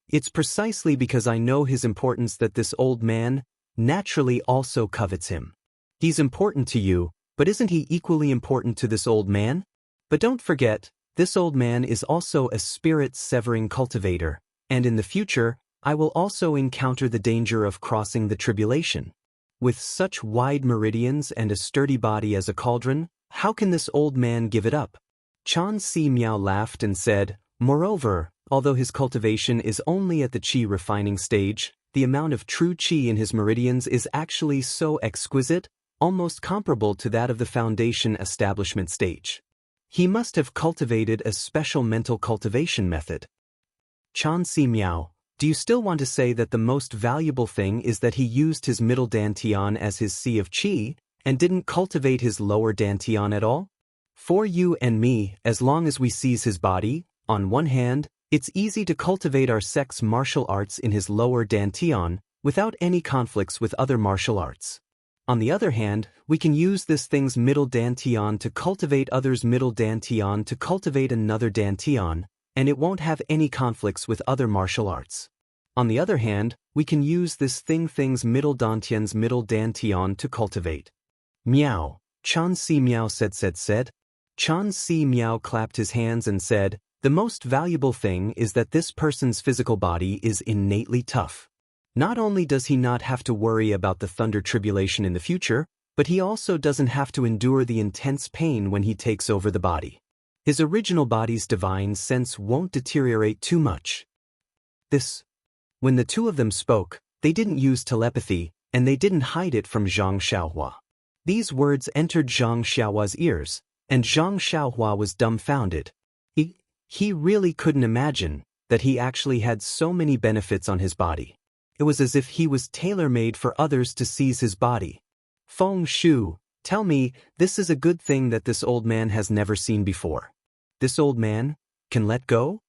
It's precisely because I know his importance that this old man naturally also covets him. He's important to you, but isn't he equally important to this old man? But don't forget, this old man is also a spirit-severing cultivator, and in the future, I will also encounter the danger of crossing the tribulation. With such wide meridians and a sturdy body as a cauldron, how can this old man give it up? Chan Si Miao laughed and said, "Moreover, although his cultivation is only at the qi refining stage, the amount of true qi in his meridians is actually so exquisite, almost comparable to that of the foundation establishment stage. He must have cultivated a special mental cultivation method." Chan Si Miao, do you still want to say that the most valuable thing is that he used his middle dantian as his sea of qi, and didn't cultivate his lower dantian at all? For you and me, as long as we seize his body, on one hand, it's easy to cultivate our sex martial arts in his lower dantian, without any conflicts with other martial arts. On the other hand, we can use this thing's middle dantian to cultivate others' middle dantian to cultivate another dantian, and it won't have any conflicts with other martial arts. On the other hand, we can use this thing's middle dantian to cultivate. Meow, Chan Si Meow said. Chan Si Meow clapped his hands and said, the most valuable thing is that this person's physical body is innately tough. Not only does he not have to worry about the thunder tribulation in the future, but he also doesn't have to endure the intense pain when he takes over the body. His original body's divine sense won't deteriorate too much. When the two of them spoke, they didn't use telepathy, and they didn't hide it from Zhang Xiaohua. These words entered Zhang Xiaohua's ears, and Zhang Xiaohua was dumbfounded. He really couldn't imagine that he actually had so many benefits on his body. It was as if he was tailor-made for others to seize his body. Feng Shu, tell me, this is a good thing that this old man has never seen before. This old man can let go?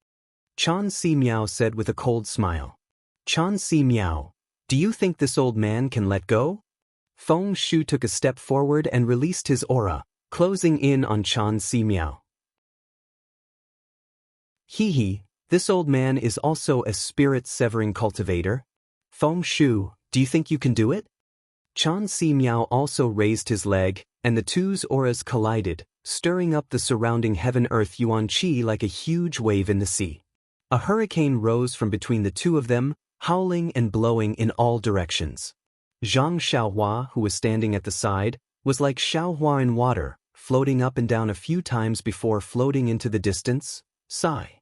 Chan Si Meow said with a cold smile. Chan Si Meow, do you think this old man can let go? Feng Shu took a step forward and released his aura, closing in on Chan Si Meow. This old man is also a spirit-severing cultivator. Feng Shu, do you think you can do it? Chan Si Meow also raised his leg, and the two's auras collided, stirring up the surrounding heaven-earth yuan qi like a huge wave in the sea. A hurricane rose from between the two of them, howling and blowing in all directions. Zhang Xiaohua, who was standing at the side, was like Xiaohua in water, floating up and down a few times before floating into the distance. Sigh.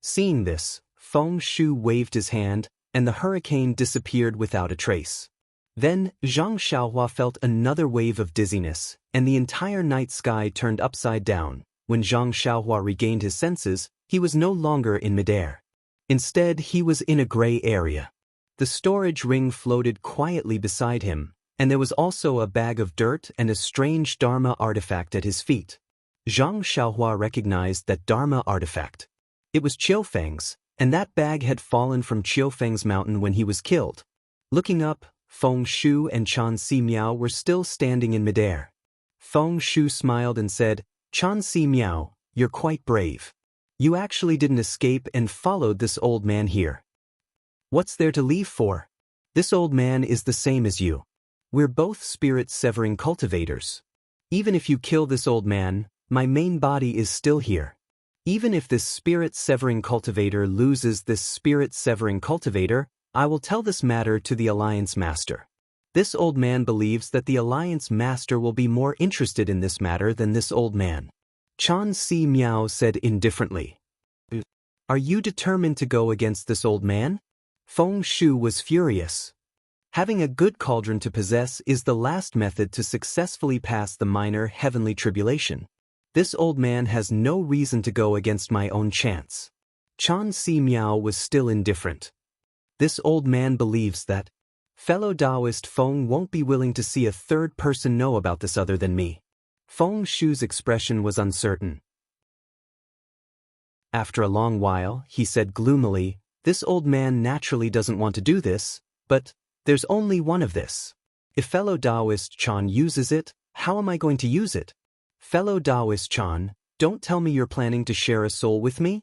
Seeing this, Feng Shu waved his hand, and the hurricane disappeared without a trace. Then, Zhang Xiaohua felt another wave of dizziness, and the entire night sky turned upside down. When Zhang Xiaohua regained his senses, he was no longer in midair. Instead, he was in a gray area. The storage ring floated quietly beside him, and there was also a bag of dirt and a strange Dharma artifact at his feet. Zhang Xiaohua recognized that Dharma artifact. It was Qiufeng's, and that bag had fallen from Qiufeng's mountain when he was killed. Looking up, Feng Shu and Chan Si Meow were still standing in midair. Feng Shu smiled and said, Chan Si Meow, you're quite brave. You actually didn't escape and followed this old man here. What's there to leave for? This old man is the same as you. We're both spirit-severing cultivators. Even if you kill this old man, my main body is still here. Even if this spirit-severing cultivator loses this spirit-severing cultivator, I will tell this matter to the Alliance Master. This old man believes that the Alliance Master will be more interested in this matter than this old man. Chan Si Meow said indifferently. Are you determined to go against this old man? Feng Shu was furious. Having a good cauldron to possess is the last method to successfully pass the minor heavenly tribulation. This old man has no reason to go against my own chance. Chan Si Meow was still indifferent. This old man believes that fellow Taoist Feng won't be willing to see a third person know about this other than me. Feng Shu's expression was uncertain. After a long while, he said gloomily, this old man naturally doesn't want to do this, but there's only one of this. If fellow Taoist Chan uses it, how am I going to use it? Fellow Taoist Chan, don't tell me you're planning to share a soul with me?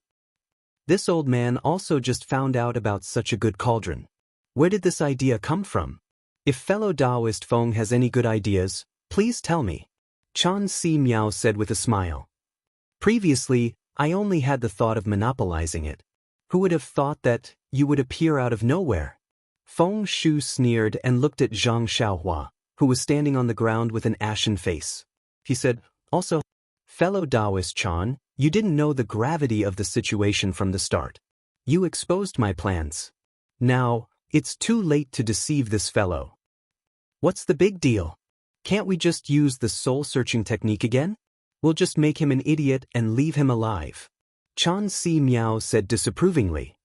This old man also just found out about such a good cauldron. Where did this idea come from? If fellow Taoist Feng has any good ideas, please tell me. Chan Si Meow said with a smile. Previously, I only had the thought of monopolizing it. Who would have thought that you would appear out of nowhere? Feng Shu sneered and looked at Zhang Xiaohua, who was standing on the ground with an ashen face. He said, also, fellow Taoist Chan, you didn't know the gravity of the situation from the start. You exposed my plans. Now, it's too late to deceive this fellow. What's the big deal? Can't we just use the soul-searching technique again? We'll just make him an idiot and leave him alive. Chan Si Meow said disapprovingly.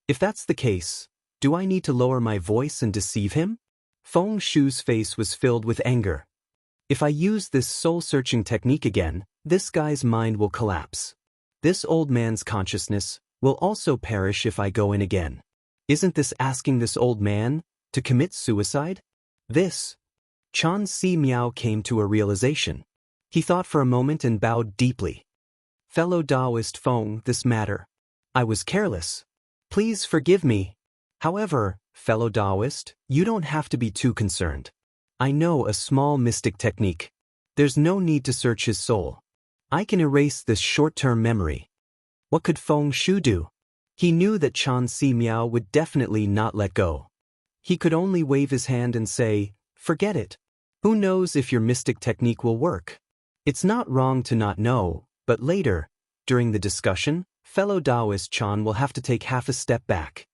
If that's the case, do I need to lower my voice and deceive him? Feng Shu's face was filled with anger. If I use this soul-searching technique again, this guy's mind will collapse. This old man's consciousness will also perish if I go in again. Isn't this asking this old man to commit suicide? This. Chan Si Miao came to a realization. He thought for a moment and bowed deeply. Fellow Taoist Feng, this matter. I was careless. Please forgive me. However, fellow Taoist, you don't have to be too concerned. I know a small mystic technique. There's no need to search his soul. I can erase this short-term memory. What could Feng Shu do? He knew that Chan Si Miao would definitely not let go. He could only wave his hand and say, forget it. Who knows if your mystic technique will work? It's not wrong to not know, but later, during the discussion, fellow Taoist Chan will have to take half a step back.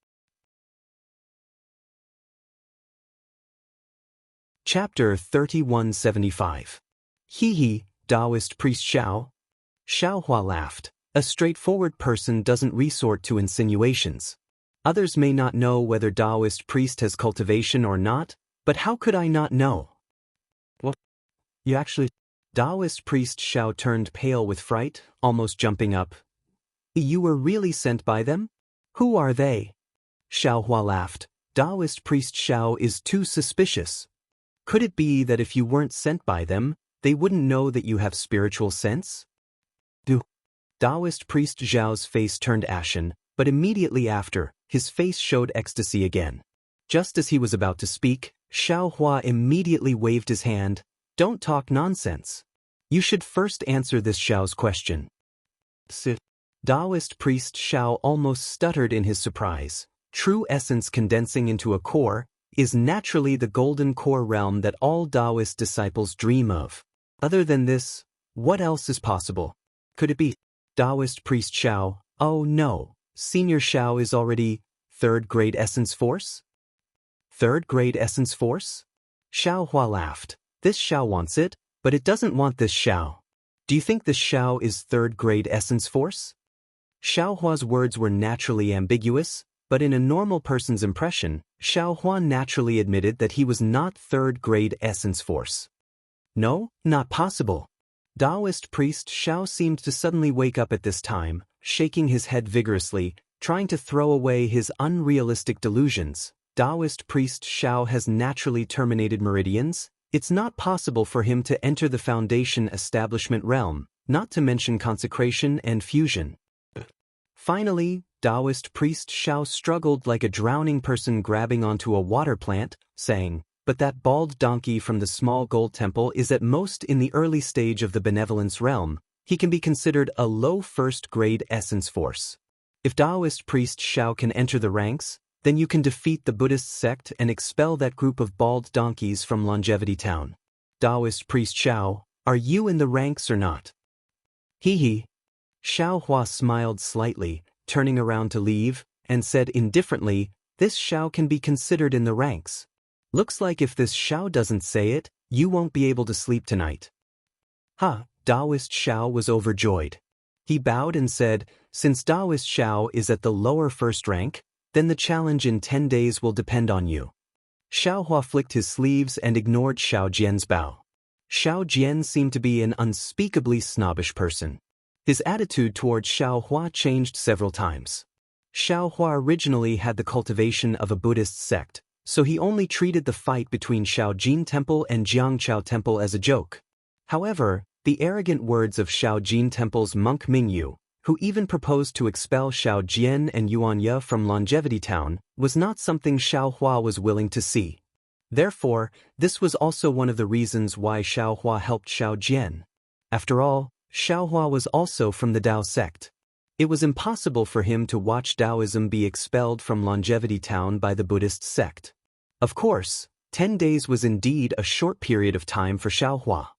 Chapter 3175. Hee, Taoist priest Xiao. Xiao Hua laughed. A straightforward person doesn't resort to insinuations. Others may not know whether Taoist priest has cultivation or not, but how could I not know? Well, you actually... Taoist priest Xiao turned pale with fright, almost jumping up. You were really sent by them? Who are they? Xiao Hua laughed. Taoist priest Xiao is too suspicious. Could it be that if you weren't sent by them, they wouldn't know that you have spiritual sense? Taoist priest Zhao's face turned ashen, but immediately after, his face showed ecstasy again. Just as he was about to speak, Xiao Hua immediately waved his hand. Don't talk nonsense. You should first answer this Xiao's question. Taoist priest Xiao almost stuttered in his surprise. True essence condensing into a core is naturally the golden core realm that all Taoist disciples dream of. Other than this, what else is possible? Could it be Taoist priest Xiao? Oh no, senior Xiao is already third grade essence force? Third grade essence force? Xiao Hua laughed. This Xiao wants it, but it doesn't want this Xiao. Do you think this Xiao is third grade essence force? Xiao Hua's words were naturally ambiguous, but in a normal person's impression, Xiao Hua naturally admitted that he was not third grade essence force. No, not possible. Taoist priest Xiao seemed to suddenly wake up at this time, shaking his head vigorously, trying to throw away his unrealistic delusions. Taoist priest Xiao has naturally terminated meridians. It's not possible for him to enter the foundation establishment realm, not to mention consecration and fusion. Finally, Taoist priest Xiao struggled like a drowning person grabbing onto a water plant, saying, but that bald donkey from the small gold temple is at most in the early stage of the benevolence realm. He can be considered a low first-grade essence force. If Taoist priest Xiao can enter the ranks, then you can defeat the Buddhist sect and expel that group of bald donkeys from Longevity Town. Taoist priest Xiao, are you in the ranks or not? Hee. Xiao Hua smiled slightly, turning around to leave, and said indifferently, this Xiao can be considered in the ranks. Looks like if this Xiao doesn't say it, you won't be able to sleep tonight. Taoist Xiao was overjoyed. He bowed and said, since Taoist Xiao is at the lower first rank, then the challenge in 10 days will depend on you. Xiao Hua flicked his sleeves and ignored Xiao Jian's bow. Xiao Jian seemed to be an unspeakably snobbish person. His attitude toward Xiao Hua changed several times. Xiao Hua originally had the cultivation of a Buddhist sect, so he only treated the fight between Shaojin Temple and Jianghu Temple as a joke. However, the arrogant words of Shaojin Temple's monk Mingyu, who even proposed to expel Xiao Jian and Yuanya from Longevity Town, was not something Xiao Hua was willing to see. Therefore, this was also one of the reasons why Xiao Hua helped Xiao Jian. After all, Xiao Hua was also from the Tao sect. It was impossible for him to watch Taoism be expelled from Longevity Town by the Buddhist sect. Of course, 10 days was indeed a short period of time for Xiao Hua.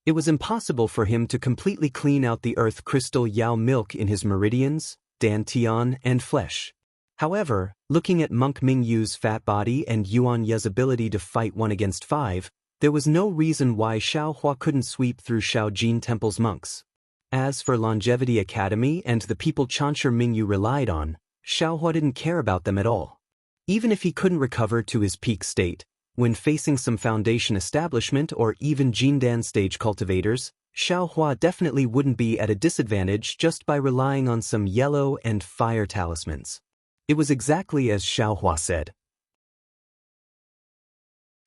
It was impossible for him to completely clean out the earth crystal Yao milk in his meridians, dantian, and flesh. However, looking at Monk Mingyu's fat body and Yuan Ye's ability to fight 1 against 5, there was no reason why Xiao Hua couldn't sweep through Shaojin Temple's monks. As for Longevity Academy and the people Chansher Mingyu relied on, Xiao Hua didn't care about them at all. Even if he couldn't recover to his peak state, When facing some foundation establishment or even Jindan stage cultivators, Xiaohua definitely wouldn't be at a disadvantage just by relying on some yellow and fire talismans. It was exactly as Xiaohua said.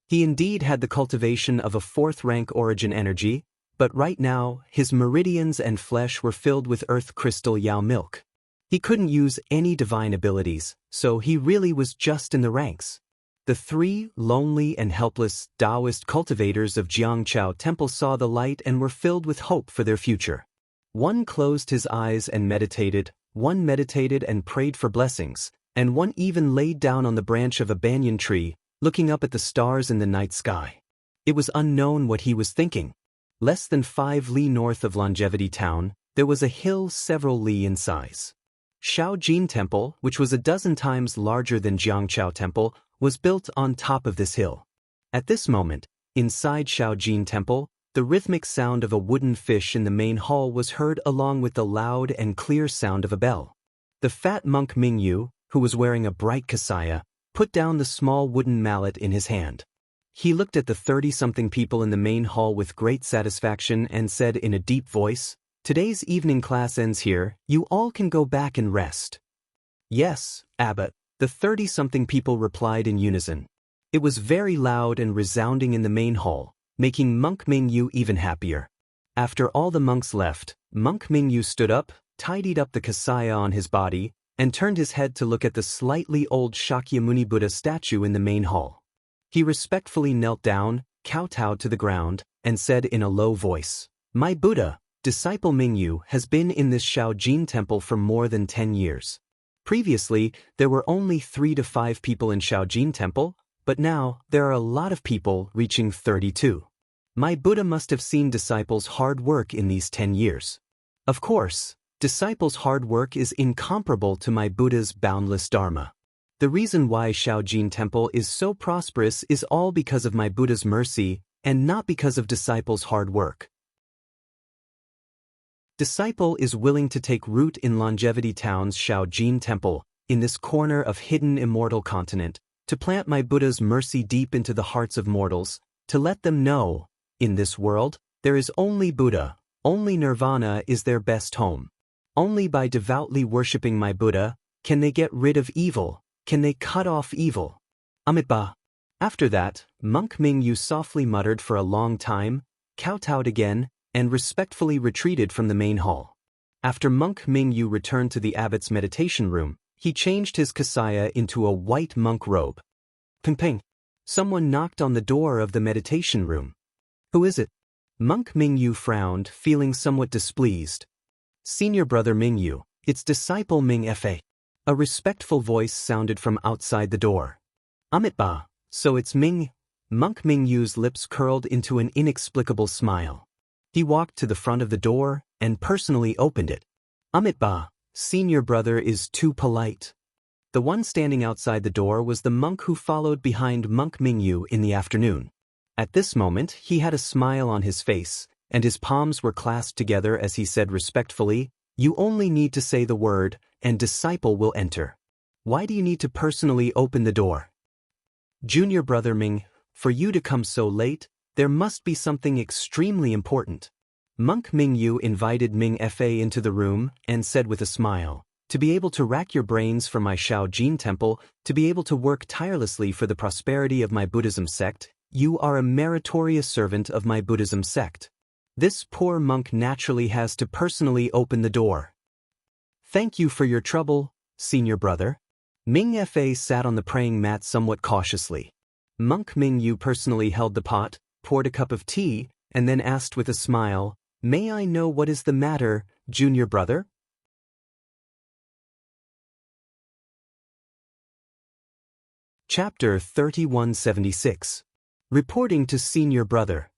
He indeed had the cultivation of a 4th-rank origin energy, but right now, his meridians and flesh were filled with earth crystal Yao milk. He couldn't use any divine abilities, so he really was just in the ranks. The 3 lonely and helpless Taoist cultivators of Jianghu Temple saw the light and were filled with hope for their future. One closed his eyes and meditated, one meditated and prayed for blessings, and one even laid down on the branch of a banyan tree, looking up at the stars in the night sky. It was unknown what he was thinking. Less than 5 li north of Longevity Town, there was a hill several li in size. Shaojin Temple, which was a dozen times larger than Jianghu Temple, was built on top of this hill. At this moment, inside Shaojin Temple, the rhythmic sound of a wooden fish in the main hall was heard along with the loud and clear sound of a bell. The fat monk Mingyu, who was wearing a bright kasaya, put down the small wooden mallet in his hand. He looked at the 30-something people in the main hall with great satisfaction and said in a deep voice, "Today's evening class ends here, you all can go back and rest." "Yes, Abbot," the 30-something people replied in unison. It was very loud and resounding in the main hall, making Monk Mingyu even happier. After all the monks left, Monk Mingyu stood up, tidied up the kasaya on his body, and turned his head to look at the slightly old Shakyamuni Buddha statue in the main hall. He respectfully knelt down, kowtowed to the ground, and said in a low voice, "My Buddha, disciple Mingyu, has been in this Shaojin temple for more than 10 years. Previously, there were only 3 to 5 people in Shaojin temple, but now there are a lot of people reaching 32. My Buddha must have seen disciples' hard work in these 10 years. Of course, disciples' hard work is incomparable to my Buddha's boundless Dharma. The reason why Shaojin Temple is so prosperous is all because of my Buddha's mercy and not because of disciples' hard work. Disciple is willing to take root in Longevity Town's Shaojin Temple, in this corner of hidden immortal continent, to plant my Buddha's mercy deep into the hearts of mortals, to let them know, in this world, there is only Buddha, only Nirvana is their best home. Only by devoutly worshipping my Buddha, can they get rid of evil, can they cut off evil. Amitabha." After that, Monk Mingyu softly muttered for a long time, kowtowed again, and respectfully retreated from the main hall. After Monk Mingyu returned to the abbot's meditation room, he changed his kasaya into a white monk robe. Ping ping. Someone knocked on the door of the meditation room. "Who is it?" Monk Mingyu frowned, feeling somewhat displeased. "Senior brother Mingyu, it's disciple Ming Fa." A respectful voice sounded from outside the door. "Amitabha, so it's Ming." Monk Mingyu's lips curled into an inexplicable smile. He walked to the front of the door and personally opened it. "Amitabha, senior brother is too polite." The one standing outside the door was the monk who followed behind Monk Mingyu in the afternoon. At this moment, he had a smile on his face, and his palms were clasped together as he said respectfully, "You only need to say the word, and disciple will enter. Why do you need to personally open the door?" "Junior brother Ming, for you to come so late, there must be something extremely important." Monk Mingyu invited Ming Fa into the room and said with a smile, "To be able to rack your brains for my Shaojin temple, to be able to work tirelessly for the prosperity of my Buddhism sect, you are a meritorious servant of my Buddhism sect. This poor monk naturally has to personally open the door." "Thank you for your trouble, senior brother." Ming Fa sat on the praying mat somewhat cautiously. Monk Mingyu personally held the pot, poured a cup of tea, and then asked with a smile, "May I know what is the matter, junior brother?" Chapter 3176. Reporting to Senior Brother.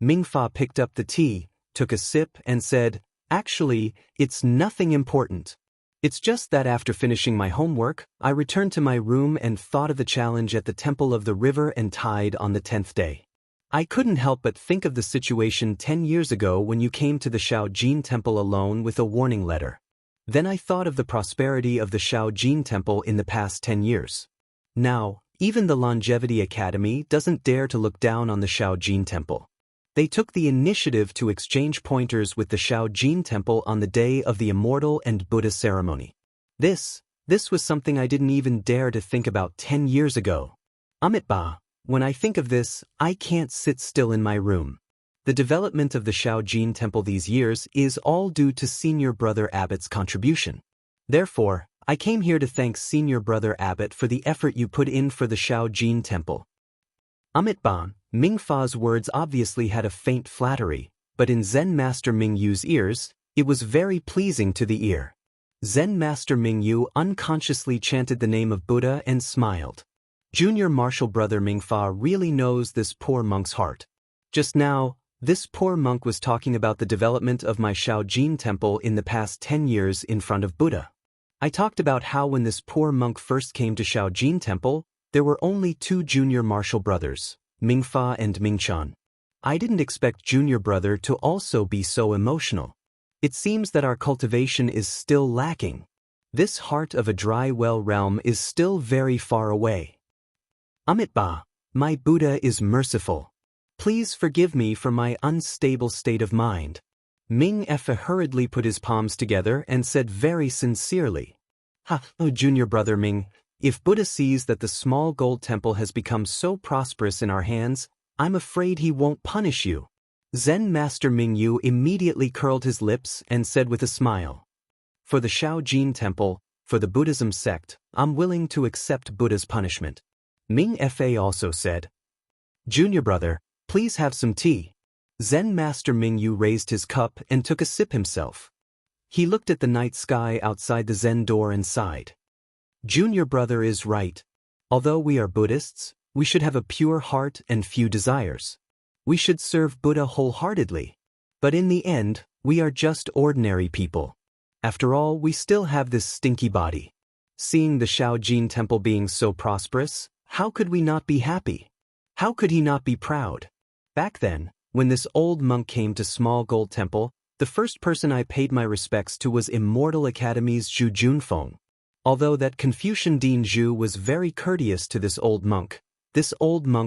Mingfa picked up the tea, took a sip, and said, "Actually, it's nothing important. It's just that after finishing my homework, I returned to my room and thought of the challenge at the Temple of the River and Tide on the 10th day. I couldn't help but think of the situation 10 years ago when you came to the Shaojin Temple alone with a warning letter. Then I thought of the prosperity of the Shaojin Temple in the past 10 years. Now, Even the Longevity Academy doesn't dare to look down on the Shaojin Temple. They took the initiative to exchange pointers with the Shaojin Temple on the day of the Immortal and Buddha ceremony. This was something I didn't even dare to think about 10 years ago. Amitabha, when I think of this, I can't sit still in my room. The development of the Shaojin Temple these years is all due to Senior Brother Abbott's contribution. Therefore, I came here to thank Senior Brother Abbott for the effort you put in for the Shaojin Temple. Amitabha, Ming Fa's words obviously had a faint flattery, but in Zen Master Ming Yu's ears, it was very pleasing to the ear. Zen Master Ming Yu unconsciously chanted the name of Buddha and smiled. Junior Martial Brother Ming Fa really knows this poor monk's heart. Just now, this poor monk was talking about the development of my Shaojin Temple in the past 10 years in front of Buddha. I talked about how when this poor monk first came to Shaojin Temple, there were only 2 junior martial brothers, Ming Fa and Ming Chan. I didn't expect Junior Brother to also be so emotional. It seems that our cultivation is still lacking. This heart of a dry well realm is still very far away. Amitabha, my Buddha is merciful. Please forgive me for my unstable state of mind. Ming Fa hurriedly put his palms together and said very sincerely, Junior Brother Ming, if Buddha sees that the small gold temple has become so prosperous in our hands, I'm afraid he won't punish you. Zen Master Ming Yu immediately curled his lips and said with a smile, for the Shaojin Temple, for the Buddhism sect, I'm willing to accept Buddha's punishment. Ming Fa also said, Junior Brother, please have some tea. Zen Master Ming Yu raised his cup and took a sip himself. He looked at the night sky outside the Zen door and sighed. Junior Brother is right. Although we are Buddhists, we should have a pure heart and few desires. We should serve Buddha wholeheartedly. But in the end, we are just ordinary people. After all, we still have this stinky body. Seeing the Shaojin Temple being so prosperous, how could we not be happy? How could he not be proud? Back then, when this old monk came to Small Gold Temple, the first person I paid my respects to was Immortal Academy's Zhu Junfeng. Although that Confucian Dean Zhu was very courteous to this old monk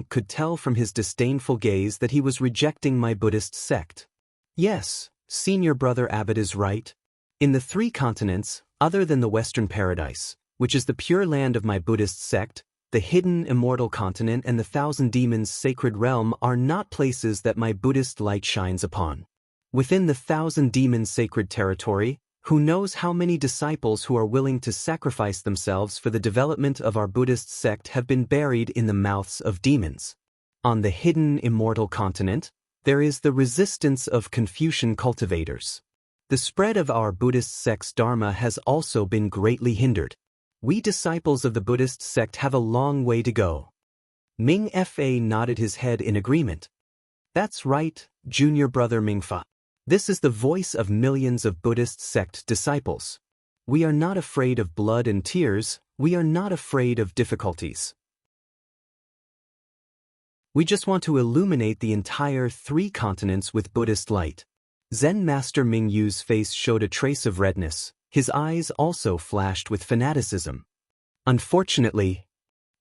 could tell from his disdainful gaze that he was rejecting my Buddhist sect. Yes, Senior Brother Abbott is right. In the 3 continents, other than the Western Paradise, which is the pure land of my Buddhist sect, the hidden Immortal Continent and the Thousand Demons Sacred Realm are not places that my Buddhist light shines upon. Within the Thousand Demons Sacred Territory, who knows how many disciples who are willing to sacrifice themselves for the development of our Buddhist sect have been buried in the mouths of demons. On the hidden Immortal Continent, there is the resistance of Confucian cultivators. The spread of our Buddhist sect's Dharma has also been greatly hindered. We disciples of the Buddhist sect have a long way to go. Ming Fa nodded his head in agreement. That's right, Junior Brother Ming Fa. This is the voice of millions of Buddhist sect disciples. We are not afraid of blood and tears, we are not afraid of difficulties. We just want to illuminate the entire 3 continents with Buddhist light. Zen Master Ming Yu's face showed a trace of redness. His eyes also flashed with fanaticism. Unfortunately,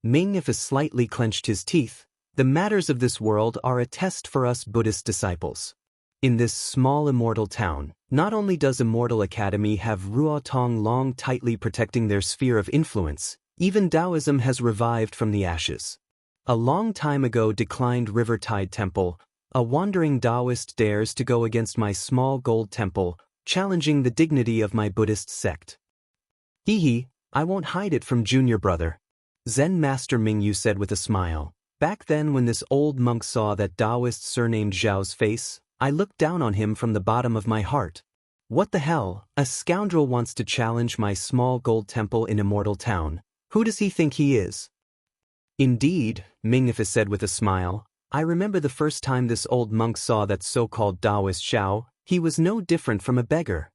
Ming Fa slightly clenched his teeth. The matters of this world are a test for us Buddhist disciples. In this small immortal town, not only does Immortal Academy have Ruo Tong Long tightly protecting their sphere of influence, even Taoism has revived from the ashes. A long time ago declined River Tide Temple, a wandering Taoist dares to go against my Small Gold Temple, challenging the dignity of my Buddhist sect. I won't hide it from Junior Brother. Zen Master Ming Yu said with a smile. Back then when this old monk saw that Taoist surnamed Zhao's face, I looked down on him from the bottom of my heart. What the hell, a scoundrel wants to challenge my Small Gold Temple in Immortal Town. Who does he think he is? Indeed, Ming Fa said with a smile. I remember the first time this old monk saw that so-called Taoist Zhao, he was no different from a beggar.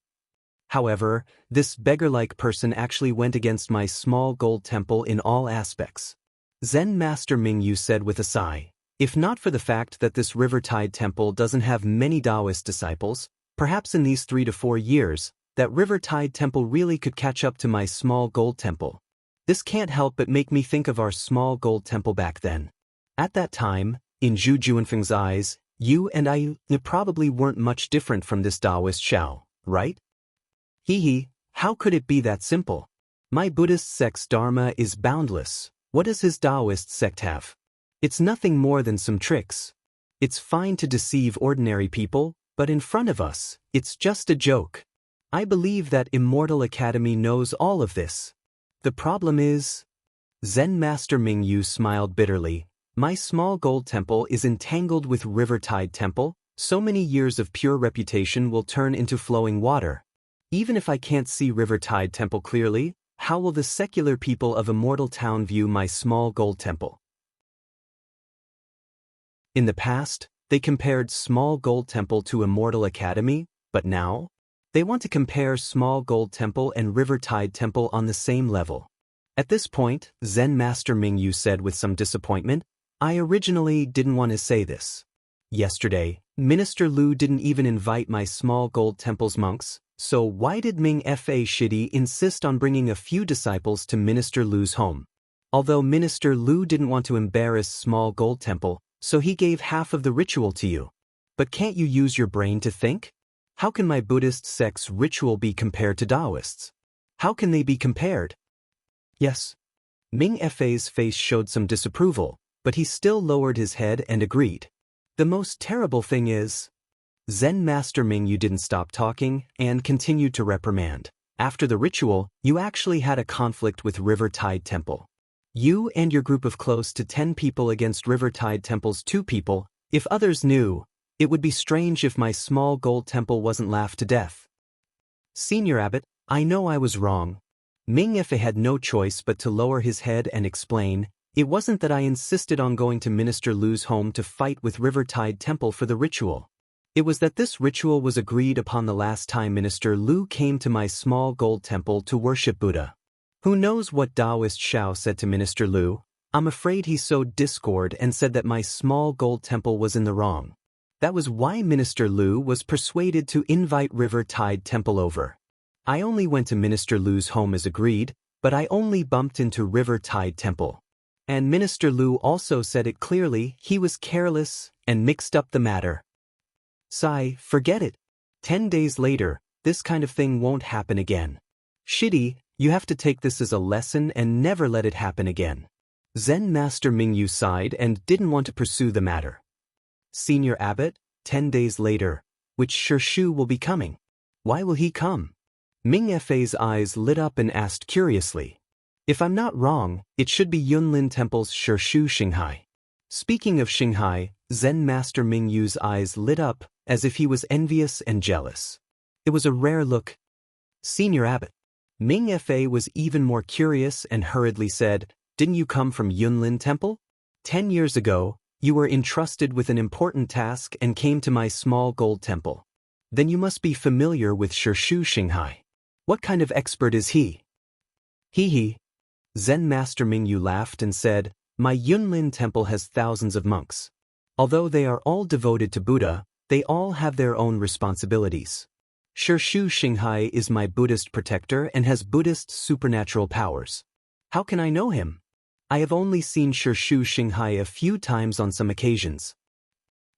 However, this beggar-like person actually went against my Small Gold Temple in all aspects. Zen Master Ming Yu said with a sigh. If not for the fact that this River Tide Temple doesn't have many Taoist disciples, perhaps in these 3 to 4 years, that River Tide Temple really could catch up to my Small Gold Temple. This can't help but make me think of our small gold temple back then. At that time, in Zhu Juanfeng's eyes, you and I probably weren't much different from this Taoist Shao, right? Hee, how could it be that simple? My Buddhist sect's Dharma is boundless. What does his Taoist sect have? It's nothing more than some tricks. It's fine to deceive ordinary people, but in front of us, it's just a joke. I believe that Immortal Academy knows all of this. The problem is... Zen Master Mingyu smiled bitterly. My small gold temple is entangled with River Tide Temple. So many years of pure reputation will turn into flowing water. Even if I can't see River Tide Temple clearly, how will the secular people of Immortal Town view my small gold temple? In the past, they compared Small Gold Temple to Immortal Academy, but now, they want to compare Small Gold Temple and River Tide Temple on the same level. At this point, Zen Master Mingyu said with some disappointment, I originally didn't want to say this. Yesterday, Minister Lu didn't even invite my Small Gold Temple's monks, so why did Ming Fa Shidi insist on bringing a few disciples to Minister Lu's home? Although Minister Lu didn't want to embarrass Small Gold Temple, so he gave half of the ritual to you. But can't you use your brain to think? How can my Buddhist sect's ritual be compared to Taoists? How can they be compared? Yes. Ming Fa's face showed some disapproval, but he still lowered his head and agreed. The most terrible thing is... Zen Master Mingyu didn't stop talking and continued to reprimand. After the ritual, you actually had a conflict with River Tide Temple. You and your group of close to 10 people against River Tide Temple's 2 people. If others knew, it would be strange if my small gold temple wasn't laughed to death. Senior Abbot, I know I was wrong. Ming Fa had no choice but to lower his head and explain, it wasn't that I insisted on going to Minister Lu's home to fight with River Tide Temple for the ritual. It was that this ritual was agreed upon the last time Minister Lu came to my small gold temple to worship Buddha. Who knows what Taoist Shao said to Minister Lu? I'm afraid he sowed discord and said that my small gold temple was in the wrong. That was why Minister Lu was persuaded to invite River Tide Temple over. I only went to Minister Lu's home as agreed, but I only bumped into River Tide Temple. And Minister Lu also said it clearly, he was careless and mixed up the matter. Sai, forget it. 10 days later, this kind of thing won't happen again. Shidi, you have to take this as a lesson and never let it happen again. Zen Master Mingyu sighed and didn't want to pursue the matter. Senior Abbot, 10 days later, which Shirshu will be coming. Why will he come? Ming Fa's eyes lit up and asked curiously. If I'm not wrong, it should be Yunlin Temple's Shirshu Shanghai. Speaking of Shanghai, Zen Master Mingyu's eyes lit up as if he was envious and jealous. It was a rare look. Senior Abbot. Ming Fa was even more curious and hurriedly said, didn't you come from Yunlin Temple? 10 years ago, you were entrusted with an important task and came to my small gold temple. Then you must be familiar with Shirshu Shanghai. What kind of expert is he? Hee. Zen Master Mingyu laughed and said, my Yunlin Temple has thousands of monks. Although they are all devoted to Buddha, they all have their own responsibilities. Shirshu Shanghai is my Buddhist protector and has Buddhist supernatural powers. How can I know him? I have only seen Shirshu Shanghai a few times on some occasions.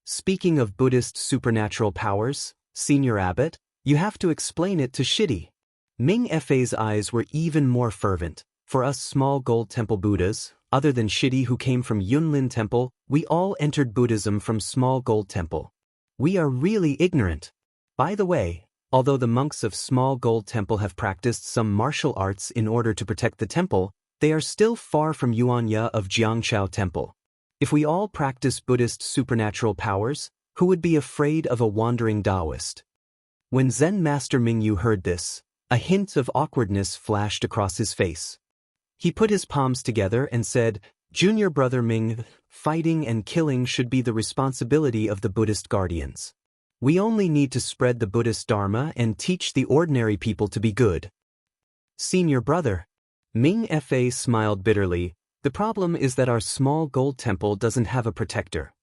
Speaking of Buddhist supernatural powers, Senior Abbot, you have to explain it to Shidi. Ming Fa's eyes were even more fervent. For us small gold temple Buddhas, other than Shidi who came from Yunlin Temple, we all entered Buddhism from Small Gold Temple. We are really ignorant. By the way, although the monks of Small Gold Temple have practiced some martial arts in order to protect the temple, they are still far from Yuanya of Jianghu Temple. If we all practice Buddhist supernatural powers, who would be afraid of a wandering Taoist? When Zen Master Mingyu heard this, a hint of awkwardness flashed across his face. He put his palms together and said, Junior Brother Ming, fighting and killing should be the responsibility of the Buddhist guardians. We only need to spread the Buddhist Dharma and teach the ordinary people to be good. Senior Brother. Ming Fa smiled bitterly. The problem is that our small gold temple doesn't have a protector.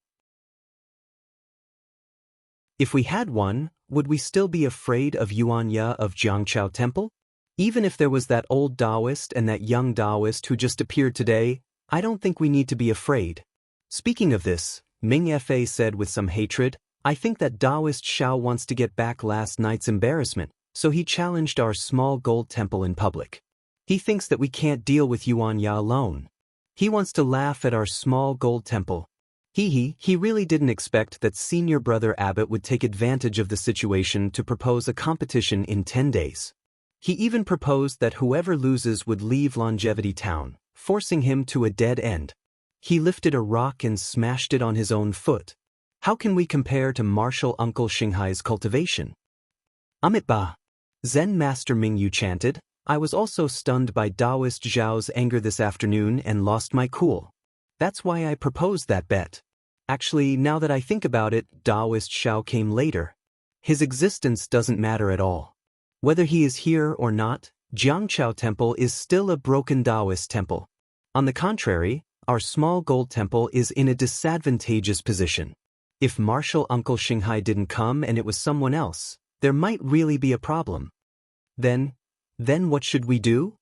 If we had one, would we still be afraid of Yuanya of Jianghu Temple? Even if there was that old Taoist and that young Taoist who just appeared today, I don't think we need to be afraid. Speaking of this, Ming Fa said with some hatred, I think that Taoist Xiao wants to get back last night's embarrassment, so he challenged our small gold temple in public. He thinks that we can't deal with Yuan Ya alone. He wants to laugh at our small gold temple. He really didn't expect that senior brother Abbott would take advantage of the situation to propose a competition in 10 days. He even proposed that whoever loses would leave Longevity Town, forcing him to a dead end. He lifted a rock and smashed it on his own foot. How can we compare to Martial Uncle Xinghai's cultivation? Amit Ba. Zen Master Mingyu chanted, I was also stunned by Taoist Zhao's anger this afternoon and lost my cool. That's why I proposed that bet. Actually, now that I think about it, Taoist Xiao came later. His existence doesn't matter at all. Whether he is here or not, Jianghu Temple is still a broken Taoist temple. On the contrary, our small gold temple is in a disadvantageous position. If Martial Uncle Xinghai didn't come and it was someone else, there might really be a problem. Then what should we do?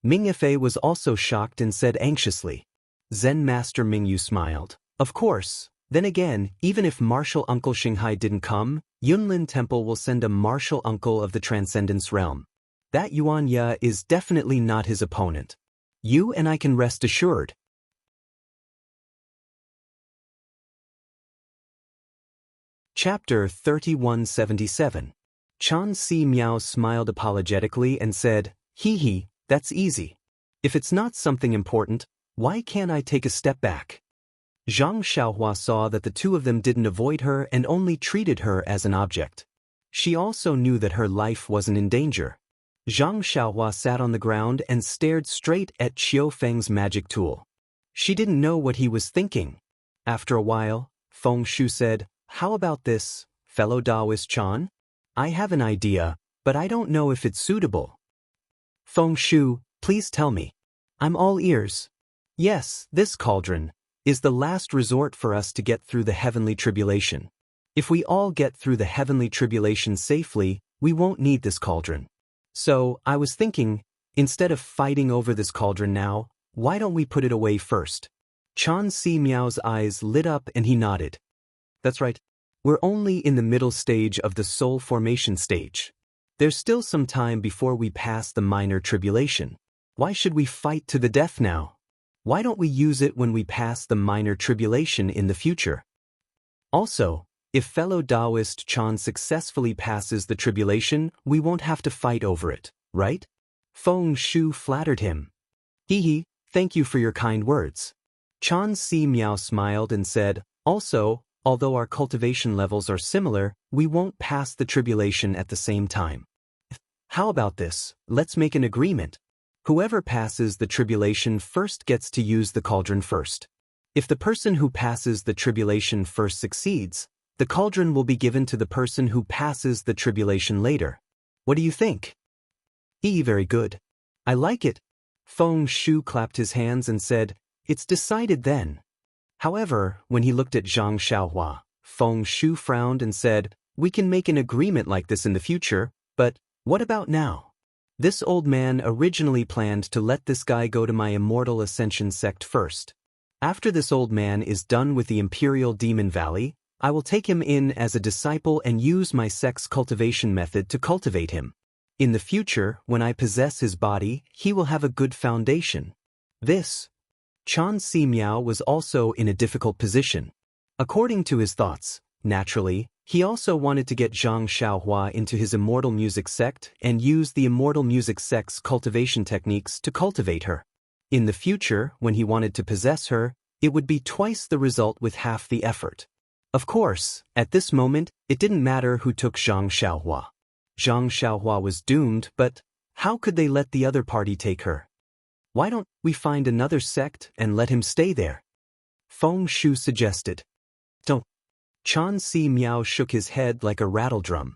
Ming Fa was also shocked and said anxiously. Zen Master Mingyu smiled. Of course, then again, even if Martial Uncle Xinghai didn't come, Yunlin Temple will send a Martial Uncle of the Transcendence Realm. That Yuan Ya is definitely not his opponent. You and I can rest assured. Chapter 3177. Chan Si Miao smiled apologetically and said, that's easy. If it's not something important, why can't I take a step back? Zhang Xiaohua saw that the two of them didn't avoid her and only treated her as an object. She also knew that her life wasn't in danger. Zhang Xiaohua sat on the ground and stared straight at Qiu Feng's magic tool. She didn't know what he was thinking. After a while, Feng Shu said, How about this, fellow Taoist Chan? I have an idea, but I don't know if it's suitable. Feng Shu, please tell me. I'm all ears. Yes, this cauldron is the last resort for us to get through the heavenly tribulation. If we all get through the heavenly tribulation safely, we won't need this cauldron. So, I was thinking, instead of fighting over this cauldron now, why don't we put it away first? Chan Si Miao's eyes lit up and he nodded. That's right. We're only in the middle stage of the soul formation stage. There's still some time before we pass the minor tribulation. Why should we fight to the death now? Why don't we use it when we pass the minor tribulation in the future? Also, if fellow Taoist Chan successfully passes the tribulation, we won't have to fight over it, right? Feng Shu flattered him. Thank you for your kind words. Chan Si Miao smiled and said, Also, although our cultivation levels are similar, we won't pass the tribulation at the same time. How about this? Let's make an agreement. Whoever passes the tribulation first gets to use the cauldron first. If the person who passes the tribulation first succeeds, the cauldron will be given to the person who passes the tribulation later. What do you think? Very good. I like it. Feng Shu clapped his hands and said, It's decided then. However, when he looked at Zhang Xiaohua, Feng Shu frowned and said, We can make an agreement like this in the future, but what about now? This old man originally planned to let this guy go to my Immortal Ascension sect first. After this old man is done with the Imperial Demon Valley, I will take him in as a disciple and use my sect's cultivation method to cultivate him. In the future, when I possess his body, he will have a good foundation. Chan Si Miao was also in a difficult position. According to his thoughts, naturally, he also wanted to get Zhang Xiaohua into his Immortal Music sect and use the Immortal Music sect's cultivation techniques to cultivate her. In the future, when he wanted to possess her, it would be twice the result with half the effort. Of course, at this moment, it didn't matter who took Zhang Xiaohua. Zhang Xiaohua was doomed, but how could they let the other party take her? Why don't we find another sect and let him stay there? Feng Shu suggested. Don't. Chan Si Miao shook his head like a rattledrum.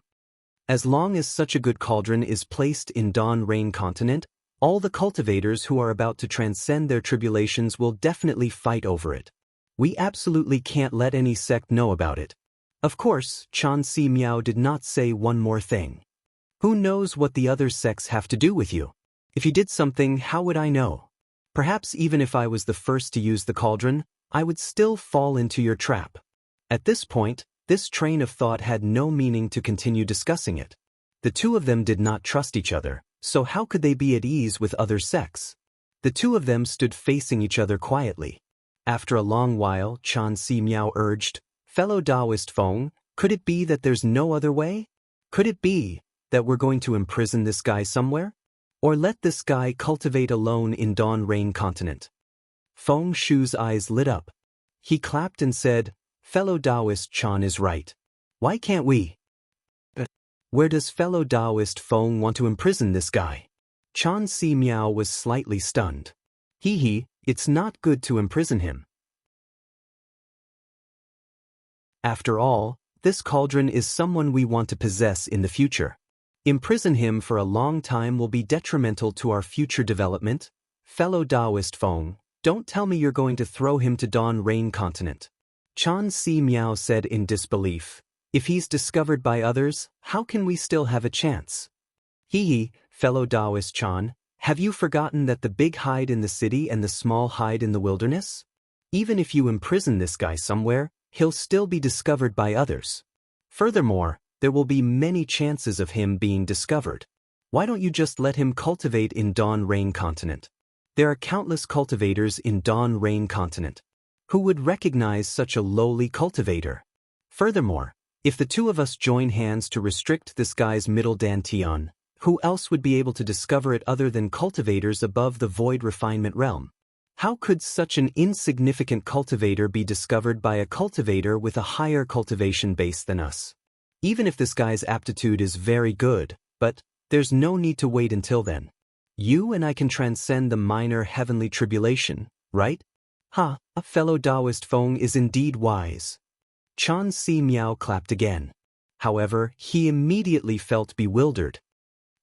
As long as such a good cauldron is placed in Dawn Rain Continent, all the cultivators who are about to transcend their tribulations will definitely fight over it. We absolutely can't let any sect know about it. Of course, Chan Si Miao did not say one more thing. Who knows what the other sects have to do with you? If you did something, how would I know? Perhaps even if I was the first to use the cauldron, I would still fall into your trap. At this point, this train of thought had no meaning to continue discussing it. The two of them did not trust each other, so how could they be at ease with other sects? The two of them stood facing each other quietly. After a long while, Chan Si Miao urged, "Fellow Taoist Feng, could it be that there's no other way? Could it be that we're going to imprison this guy somewhere? Or let this guy cultivate alone in Dawn Rain Continent?" Feng Shu's eyes lit up. He clapped and said, "Fellow Taoist Chan is right. Why can't we? Where does fellow Taoist Feng want to imprison this guy?" Chan Si Miao was slightly stunned. It's not good to imprison him. After all, this cauldron is someone we want to possess in the future. Imprison him for a long time will be detrimental to our future development. Fellow Taoist Feng, don't tell me you're going to throw him to Dawn Rain Continent. Chan Si Miao said in disbelief. If he's discovered by others, how can we still have a chance? Fellow Taoist Chan, have you forgotten that the big hide in the city and the small hide in the wilderness? Even if you imprison this guy somewhere, he'll still be discovered by others. Furthermore, there will be many chances of him being discovered. Why don't you just let him cultivate in Dawn Rain Continent? There are countless cultivators in Dawn Rain Continent. Who would recognize such a lowly cultivator? Furthermore, if the two of us join hands to restrict this guy's middle dantian, who else would be able to discover it other than cultivators above the void refinement realm? How could such an insignificant cultivator be discovered by a cultivator with a higher cultivation base than us? Even if this guy's aptitude is very good, but there's no need to wait until then. You and I can transcend the minor heavenly tribulation, right? A fellow Taoist Feng is indeed wise. Chan Si Miao clapped again. However, he immediately felt bewildered.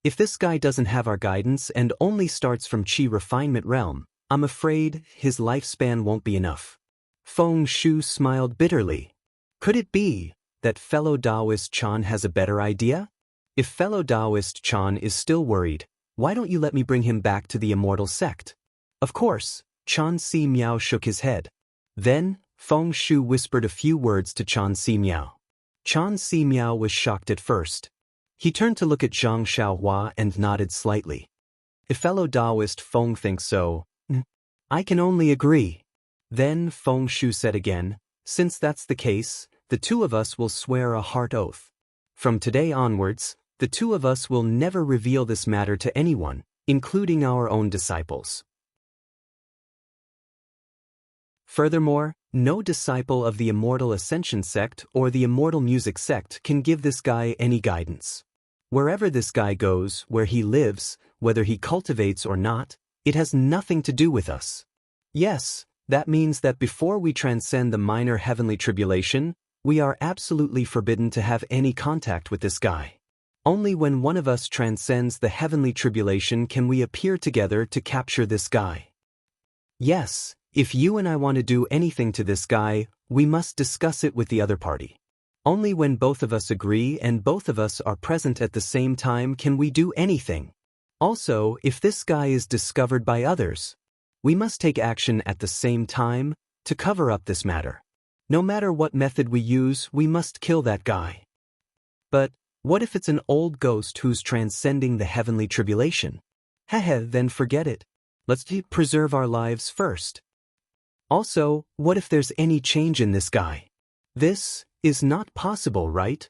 If this guy doesn't have our guidance and only starts from Qi refinement realm, I'm afraid his lifespan won't be enough. Feng Shu smiled bitterly. Could it be that fellow Taoist Chan has a better idea? If fellow Taoist Chan is still worried, why don't you let me bring him back to the Immortal sect? Of course, Chan Si Miao shook his head. Then, Feng Shu whispered a few words to Chan Si Miao. Chan Si Miao was shocked at first. He turned to look at Zhang Xiaohua and nodded slightly. If fellow Taoist Feng thinks so, I can only agree. Then Feng Shu said again, since that's the case, the two of us will swear a heart oath. From today onwards, the two of us will never reveal this matter to anyone, including our own disciples. Furthermore, no disciple of the Immortal Ascension sect or the Immortal Music sect can give this guy any guidance. Wherever this guy goes, where he lives, whether he cultivates or not, it has nothing to do with us. Yes, that means that before we transcend the minor heavenly tribulation, we are absolutely forbidden to have any contact with this guy. Only when one of us transcends the heavenly tribulation can we appear together to capture this guy. Yes, if you and I want to do anything to this guy, we must discuss it with the other party. Only when both of us agree and both of us are present at the same time can we do anything. Also, if this guy is discovered by others, we must take action at the same time to cover up this matter. No matter what method we use, we must kill that guy. But what if it's an old ghost who's transcending the heavenly tribulation? Then forget it. Let's preserve our lives first. Also, what if there's any change in this guy? This is not possible, right?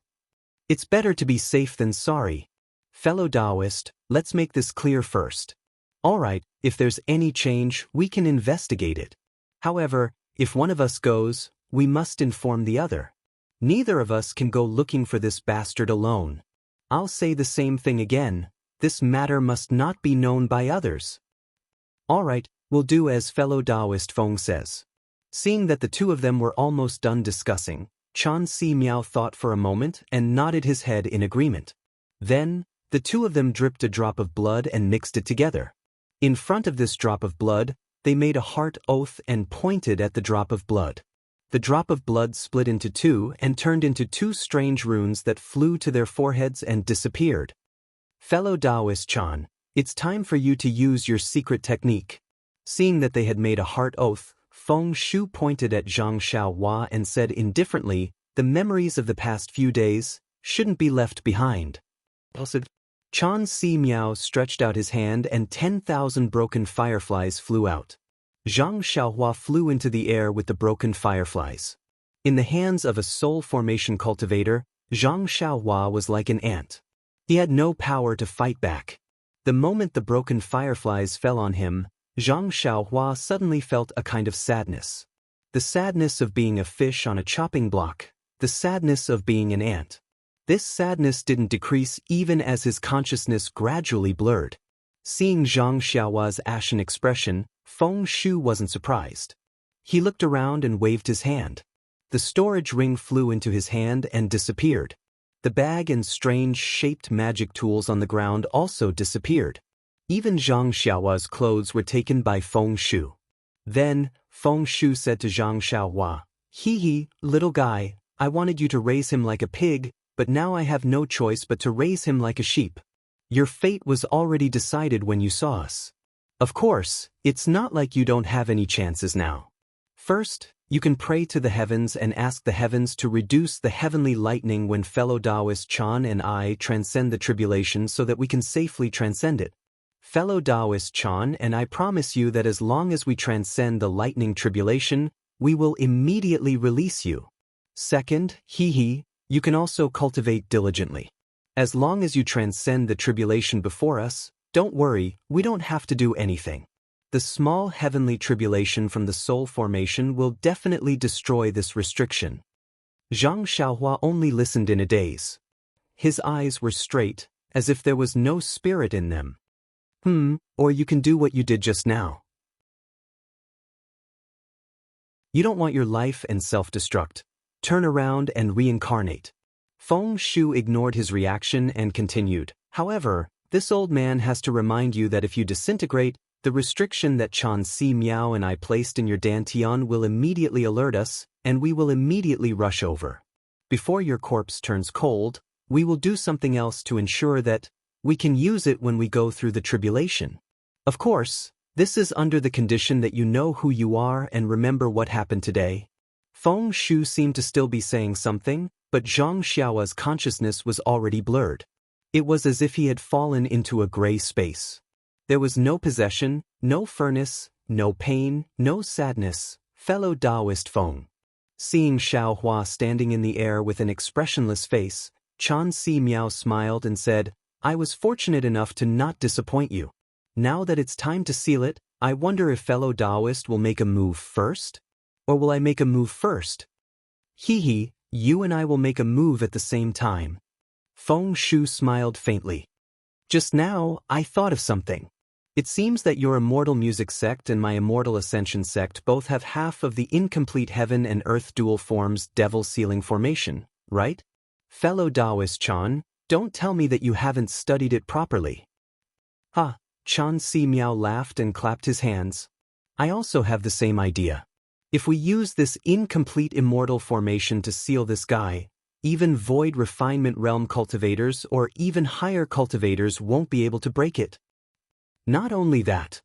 It's better to be safe than sorry. Fellow Taoist, let's make this clear first. Alright, if there's any change, we can investigate it. However, if one of us goes, we must inform the other. Neither of us can go looking for this bastard alone. I'll say the same thing again, this matter must not be known by others. Alright, we'll do as fellow Taoist Feng says. Seeing that the two of them were almost done discussing, Chan Si Miao thought for a moment and nodded his head in agreement. Then, the two of them dripped a drop of blood and mixed it together. In front of this drop of blood, they made a heart oath and pointed at the drop of blood. The drop of blood split into two and turned into two strange runes that flew to their foreheads and disappeared. Fellow Taoist Chan, it's time for you to use your secret technique. Seeing that they had made a heart oath, Feng Shu pointed at Zhang Xiaohua and said indifferently, the memories of the past few days shouldn't be left behind. Chan Si Miao stretched out his hand and 10,000 broken fireflies flew out. Zhang Xiaohua flew into the air with the broken fireflies. In the hands of a soul formation cultivator, Zhang Xiaohua was like an ant. He had no power to fight back. The moment the broken fireflies fell on him, Zhang Xiaohua suddenly felt a kind of sadness. The sadness of being a fish on a chopping block, the sadness of being an ant. This sadness didn't decrease even as his consciousness gradually blurred. Seeing Zhang Xiaohua's ashen expression, Feng Shu wasn't surprised. He looked around and waved his hand. The storage ring flew into his hand and disappeared. The bag and strange-shaped magic tools on the ground also disappeared. Even Zhang Xiaohua's clothes were taken by Feng Shu. Then, Feng Shu said to Zhang Xiaohua, "Hee, little guy, I wanted you to raise him like a pig, but now I have no choice but to raise him like a sheep. Your fate was already decided when you saw us. Of course, it's not like you don't have any chances now. First, you can pray to the heavens and ask the heavens to reduce the heavenly lightning when fellow Taoist Chan and I transcend the tribulation so that we can safely transcend it. Fellow Taoist Chan and I promise you that as long as we transcend the lightning tribulation, we will immediately release you. Second, you can also cultivate diligently. As long as you transcend the tribulation before us, don't worry, we don't have to do anything. The small heavenly tribulation from the soul formation will definitely destroy this restriction." Zhang Xiaohua only listened in a daze. His eyes were straight, as if there was no spirit in them. Or you can do what you did just now. You don't want your life and self-destruct. Turn around and reincarnate. Feng Shu ignored his reaction and continued, "However, this old man has to remind you that if you disintegrate, the restriction that Chan Si Miao and I placed in your dantian will immediately alert us, and we will immediately rush over. Before your corpse turns cold, we will do something else to ensure that we can use it when we go through the tribulation. Of course, this is under the condition that you know who you are and remember what happened today." Feng Shu seemed to still be saying something, but Zhang Xiaohua's consciousness was already blurred. It was as if he had fallen into a gray space. There was no possession, no furnace, no pain, no sadness, fellow Taoist Feng. Seeing Xiaohua standing in the air with an expressionless face, Chan Si Miao smiled and said, "I was fortunate enough to not disappoint you. Now that it's time to seal it, I wonder if fellow Taoist will make a move first? Or will I make a move first?" You and I will make a move at the same time." Feng Shu smiled faintly. "Just now, I thought of something. It seems that your Immortal Music sect and my Immortal Ascension sect both have half of the incomplete heaven and earth dual forms devil sealing formation, right? Fellow Taoist Chan, don't tell me that you haven't studied it properly." Chan Si Miao laughed and clapped his hands. "I also have the same idea. If we use this incomplete immortal formation to seal this guy, even void refinement realm cultivators or even higher cultivators won't be able to break it." Not only that.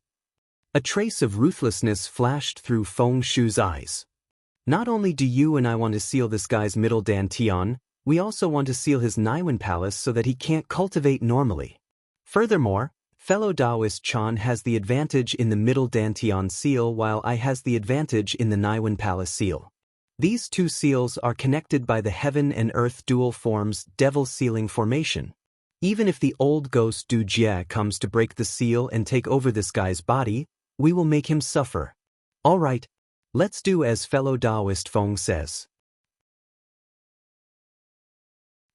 A trace of ruthlessness flashed through Feng Shu's eyes. "Not only do you and I want to seal this guy's middle dantian, we also want to seal his Naiwan palace so that he can't cultivate normally. Furthermore, fellow Taoist Chan has the advantage in the middle dantian seal while I has the advantage in the Naiwan palace seal. These two seals are connected by the heaven and earth dual forms devil sealing formation. Even if the old ghost Du Jie comes to break the seal and take over this guy's body, we will make him suffer. All right, let's do as fellow Taoist Feng says."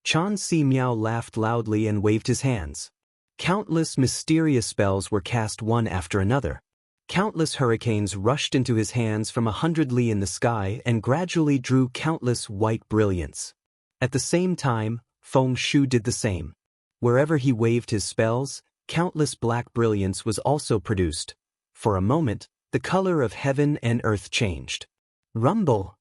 Chan Si Miao laughed loudly and waved his hands. Countless mysterious spells were cast one after another. Countless hurricanes rushed into his hands from 100 li in the sky and gradually drew countless white brilliance. At the same time, Feng Shu did the same. Wherever he waved his spells, countless black brilliance was also produced. For a moment, the color of heaven and earth changed. Rumble!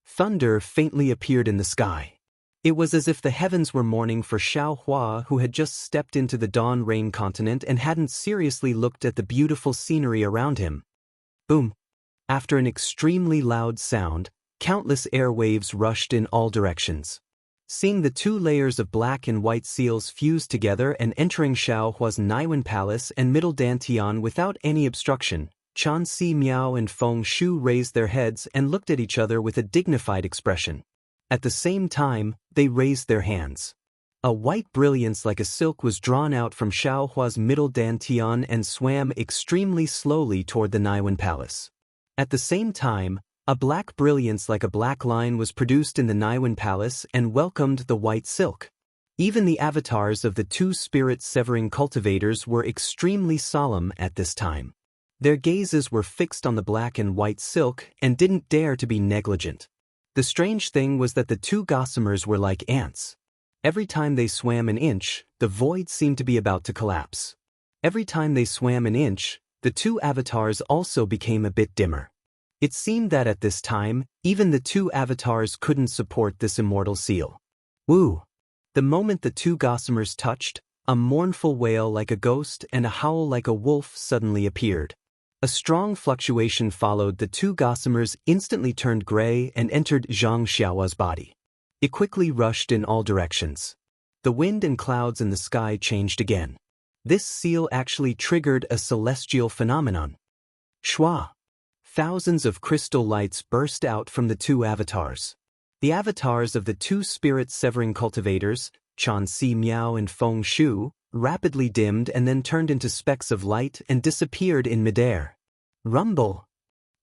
Thunder faintly appeared in the sky. It was as if the heavens were mourning for Xiao Hua, who had just stepped into the dawn rain continent and hadn't seriously looked at the beautiful scenery around him. Boom! After an extremely loud sound, countless airwaves rushed in all directions. Seeing the two layers of black and white seals fuse together and entering Xiao Hua's Naiwan Palace and Middle Dantian without any obstruction, Chan Si Miao and Feng Shu raised their heads and looked at each other with a dignified expression. At the same time, they raised their hands. A white brilliance like a silk was drawn out from Xiao Hua's Middle Dantian and swam extremely slowly toward the Naiwan Palace. At the same time, a black brilliance like a black line was produced in the Naiwan Palace and welcomed the white silk. Even the avatars of the two spirit-severing cultivators were extremely solemn at this time. Their gazes were fixed on the black and white silk and didn't dare to be negligent. The strange thing was that the two gossamers were like ants. Every time they swam an inch, the void seemed to be about to collapse. Every time they swam an inch, the two avatars also became a bit dimmer. It seemed that at this time, even the two avatars couldn't support this immortal seal. Woo! The moment the two gossamers touched, a mournful wail like a ghost and a howl like a wolf suddenly appeared. A strong fluctuation followed. The two gossamers instantly turned gray and entered Zhang Xiaohua's body. It quickly rushed in all directions. The wind and clouds in the sky changed again. This seal actually triggered a celestial phenomenon. Shua! Thousands of crystal lights burst out from the two avatars. The avatars of the two spirit-severing cultivators, Chan Si Miao and Feng Shu, rapidly dimmed and then turned into specks of light and disappeared in midair. Rumble!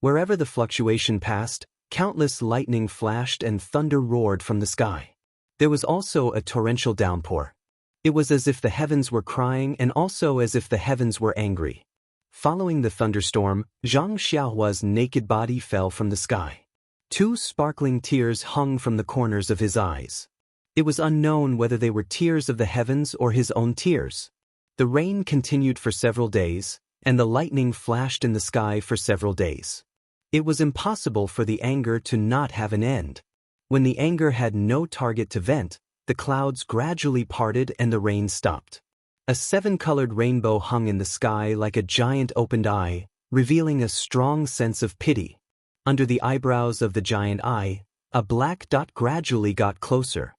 Wherever the fluctuation passed, countless lightning flashed and thunder roared from the sky. There was also a torrential downpour. It was as if the heavens were crying and also as if the heavens were angry. Following the thunderstorm, Zhang Xiaohua's naked body fell from the sky. Two sparkling tears hung from the corners of his eyes. It was unknown whether they were tears of the heavens or his own tears. The rain continued for several days, and the lightning flashed in the sky for several days. It was impossible for the anger to not have an end. When the anger had no target to vent, the clouds gradually parted and the rain stopped. A seven-colored rainbow hung in the sky like a giant opened eye, revealing a strong sense of pity. Under the eyebrows of the giant eye, a black dot gradually got closer.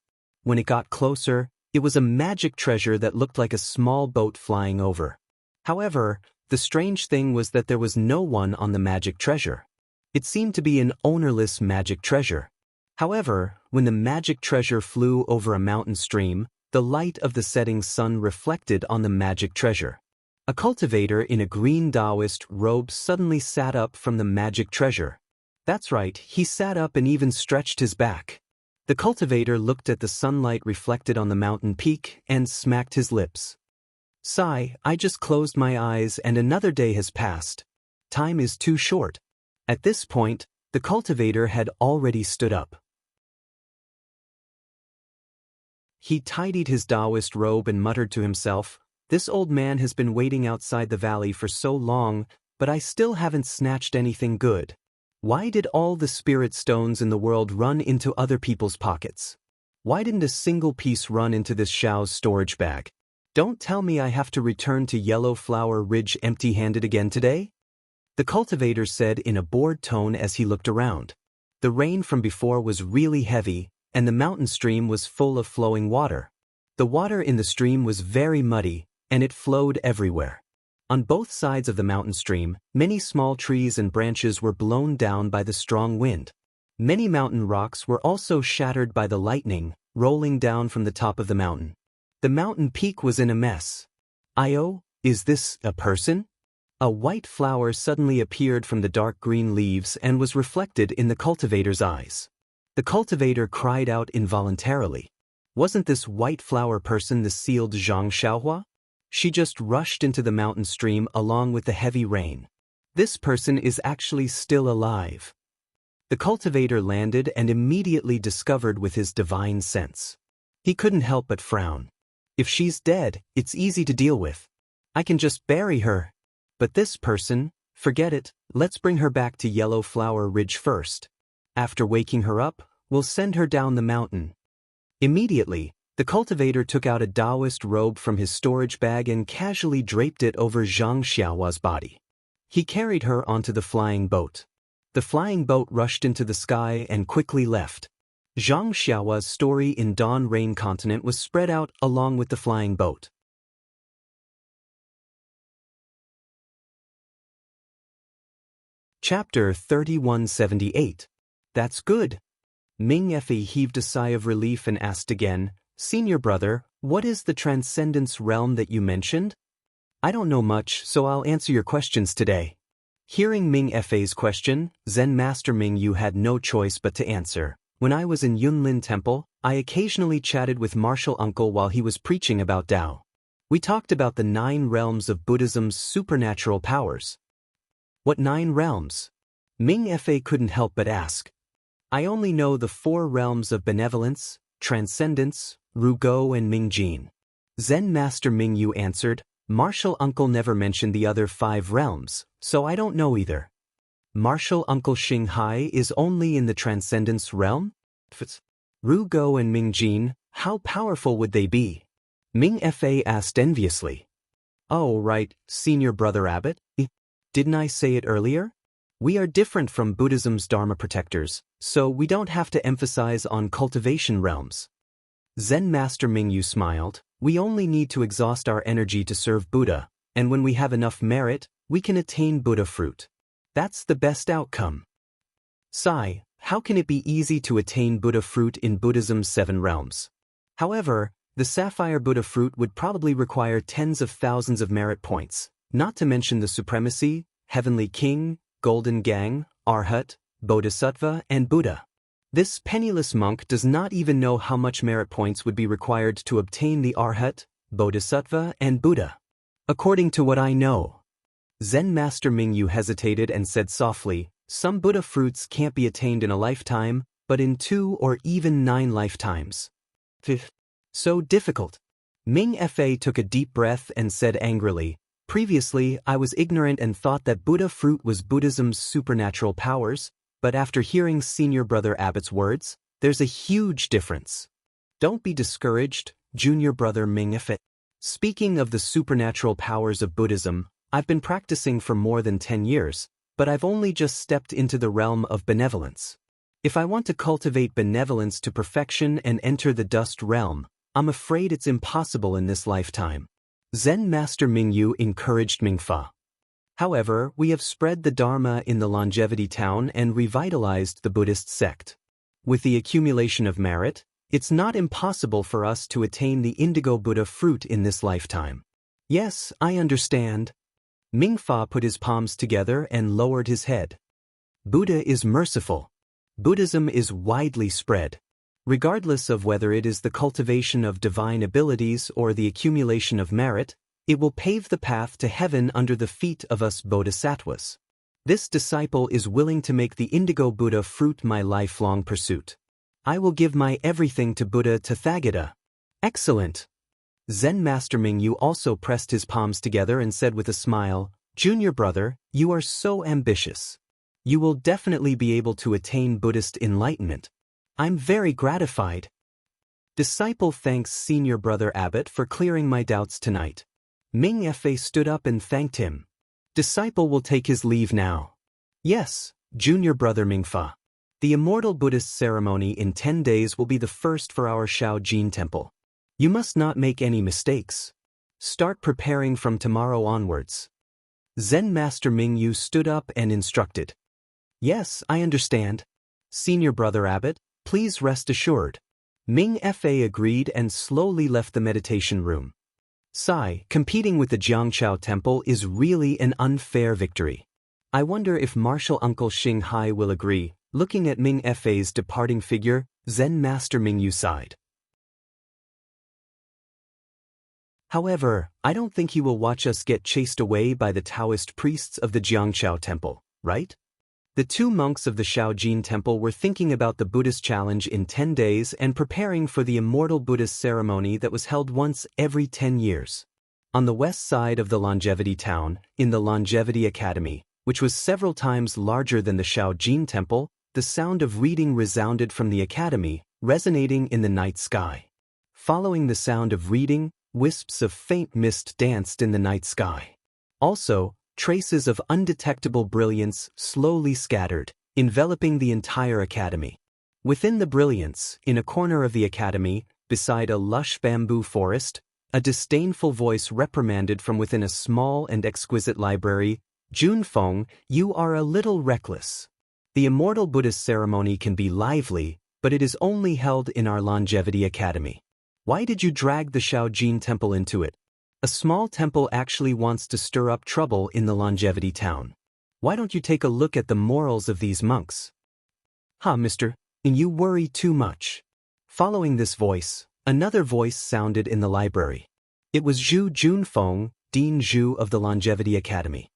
When it got closer, it was a magic treasure that looked like a small boat flying over. However, the strange thing was that there was no one on the magic treasure. It seemed to be an ownerless magic treasure. However, when the magic treasure flew over a mountain stream, the light of the setting sun reflected on the magic treasure. A cultivator in a green Taoist robe suddenly sat up from the magic treasure. That's right, he sat up and even stretched his back. The cultivator looked at the sunlight reflected on the mountain peak and smacked his lips. Sigh, I just closed my eyes and another day has passed. Time is too short. At this point, the cultivator had already stood up. He tidied his Taoist robe and muttered to himself, "This old man has been waiting outside the valley for so long, but I still haven't snatched anything good. Why did all the spirit stones in the world run into other people's pockets? Why didn't a single piece run into this Xiao's storage bag? Don't tell me I have to return to Yellow Flower Ridge empty-handed again today?" The cultivator said in a bored tone as he looked around. The rain from before was really heavy, and the mountain stream was full of flowing water. The water in the stream was very muddy, and it flowed everywhere. On both sides of the mountain stream, many small trees and branches were blown down by the strong wind. Many mountain rocks were also shattered by the lightning, rolling down from the top of the mountain. The mountain peak was in a mess. "Io, is this a person?" A white flower suddenly appeared from the dark green leaves and was reflected in the cultivator's eyes. The cultivator cried out involuntarily. Wasn't this white flower person the sealed Zhang Xiaohua? She just rushed into the mountain stream along with the heavy rain. This person is actually still alive. The cultivator landed and immediately discovered with his divine sense. He couldn't help but frown. If she's dead, it's easy to deal with. I can just bury her. But this person, forget it, let's bring her back to Yellow Flower Ridge first. After waking her up, we'll send her down the mountain. Immediately, the cultivator took out a Taoist robe from his storage bag and casually draped it over Zhang Xiao's body. He carried her onto the flying boat. The flying boat rushed into the sky and quickly left. Zhang Xiao's story in Dawn Rain Continent was spread out along with the flying boat. Chapter 3178. That's good. Ming Fe heaved a sigh of relief and asked again, Senior brother, what is the transcendence realm that you mentioned? I don't know much, so I'll answer your questions today. Hearing Ming Fe's question, Zen Master Ming Yu had no choice but to answer. When I was in Yunlin Temple, I occasionally chatted with Martial Uncle while he was preaching about Tao. We talked about the 9 realms of Buddhism's supernatural powers. What 9 realms? Ming Fe couldn't help but ask. I only know the 4 realms of benevolence, transcendence, Rugo and Mingjin. Zen Master Ming Yu answered, Martial Uncle never mentioned the other 5 realms, so I don't know either. Martial Uncle Xing Hai is only in the transcendence realm? Rugo and Mingjin, how powerful would they be? Ming Fe asked enviously. Oh right, Senior Brother Abbot. Didn't I say it earlier? We are different from Buddhism's Dharma protectors, so we don't have to emphasize on cultivation realms. Zen Master Ming Yu smiled. We only need to exhaust our energy to serve Buddha, and when we have enough merit, we can attain Buddha fruit. That's the best outcome. Sai, how can it be easy to attain Buddha fruit in Buddhism's 7 realms? However, the Sapphire Buddha fruit would probably require tens of thousands of merit points, not to mention the Supremacy, Heavenly King, Golden Gang, Arhat, Bodhisattva, and Buddha. This penniless monk does not even know how much merit points would be required to obtain the Arhat, Bodhisattva, and Buddha. According to what I know. Zen Master Ming Yu hesitated and said softly, some Buddha fruits can't be attained in a lifetime, but in 2 or even 9 lifetimes. So difficult. Ming Fe took a deep breath and said angrily, previously I was ignorant and thought that Buddha fruit was Buddhism's supernatural powers, but after hearing Senior Brother Abbot's words, there's a huge difference. Don't be discouraged, Junior Brother Ming Fe. Speaking of the supernatural powers of Buddhism, I've been practicing for more than 10 years, but I've only just stepped into the realm of benevolence. If I want to cultivate benevolence to perfection and enter the dust realm, I'm afraid it's impossible in this lifetime. Zen Master Ming Yu encouraged Ming Fa. However, we have spread the Dharma in the Longevity Town and revitalized the Buddhist sect. With the accumulation of merit, it's not impossible for us to attain the Indigo Buddha fruit in this lifetime. Yes, I understand. Ming Fa put his palms together and lowered his head. Buddha is merciful. Buddhism is widely spread. Regardless of whether it is the cultivation of divine abilities or the accumulation of merit, it will pave the path to heaven under the feet of us bodhisattvas. This disciple is willing to make the Indigo Buddha fruit my lifelong pursuit. I will give my everything to Buddha Tathagata. Excellent. Zen Master Ming Yu also pressed his palms together and said with a smile, Junior brother, you are so ambitious. You will definitely be able to attain Buddhist enlightenment. I'm very gratified. Disciple thanks Senior Brother Abbot for clearing my doubts tonight. Ming Fe stood up and thanked him. Disciple will take his leave now. Yes, Junior Brother Ming Fa. The Immortal Buddhist ceremony in 10 days will be the first for our Shaojin Temple. You must not make any mistakes. Start preparing from tomorrow onwards. Zen Master Ming Yu stood up and instructed. Yes, I understand. Senior Brother Abbot, please rest assured. Ming Fa agreed and slowly left the meditation room. Sai, competing with the Jianghu Temple is really an unfair victory. I wonder if Martial Uncle Xing Hai will agree. Looking at Ming Fa's departing figure, Zen Master Ming Yu sighed. However, I don't think he will watch us get chased away by the Taoist priests of the Jianghu Temple, right? The 2 monks of the Shaojin Temple were thinking about the Buddhist challenge in 10 days and preparing for the Immortal Buddhist ceremony that was held once every 10 years. On the west side of the Longevity Town, in the Longevity Academy, which was several times larger than the Shaojin Temple, the sound of reading resounded from the academy, resonating in the night sky. Following the sound of reading, wisps of faint mist danced in the night sky. Also, traces of undetectable brilliance slowly scattered, enveloping the entire academy. Within the brilliance, in a corner of the academy, beside a lush bamboo forest, a disdainful voice reprimanded from within a small and exquisite library, "Junfeng, you are a little reckless. The Immortal Buddhist ceremony can be lively, but it is only held in our Longevity Academy. Why did you drag the Shaojin Temple into it? A small temple actually wants to stir up trouble in the Longevity town. Why don't you take a look at the morals of these monks?" Mister, and you worry too much." Following this voice, another voice sounded in the library. It was Zhu Junfeng, Dean Zhu of the Longevity Academy.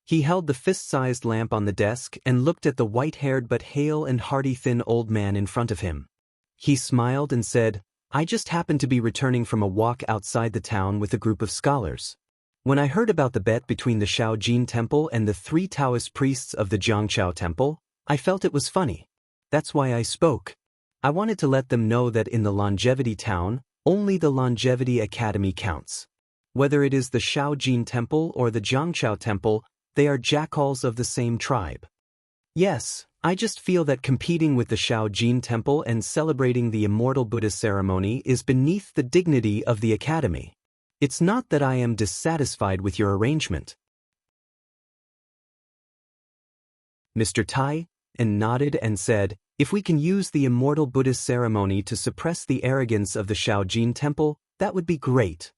He held the fist-sized lamp on the desk and looked at the white-haired but hale and hearty thin old man in front of him. He smiled and said, "I just happened to be returning from a walk outside the town with a group of scholars. When I heard about the bet between the Shaojin Temple and the 3 Taoist priests of the Jianghu Temple, I felt it was funny. That's why I spoke. I wanted to let them know that in the Longevity town, only the Longevity Academy counts. Whether it is the Shaojin Temple or the Jianghu Temple, they are jackals of the same tribe. Yes, I just feel that competing with the Shaojin Temple and celebrating the Immortal Buddha ceremony is beneath the dignity of the Academy. It's not that I am dissatisfied with your arrangement." Mr. Tai nodded and said, "If we can use the Immortal Buddhist ceremony to suppress the arrogance of the Shaojin Temple, that would be great."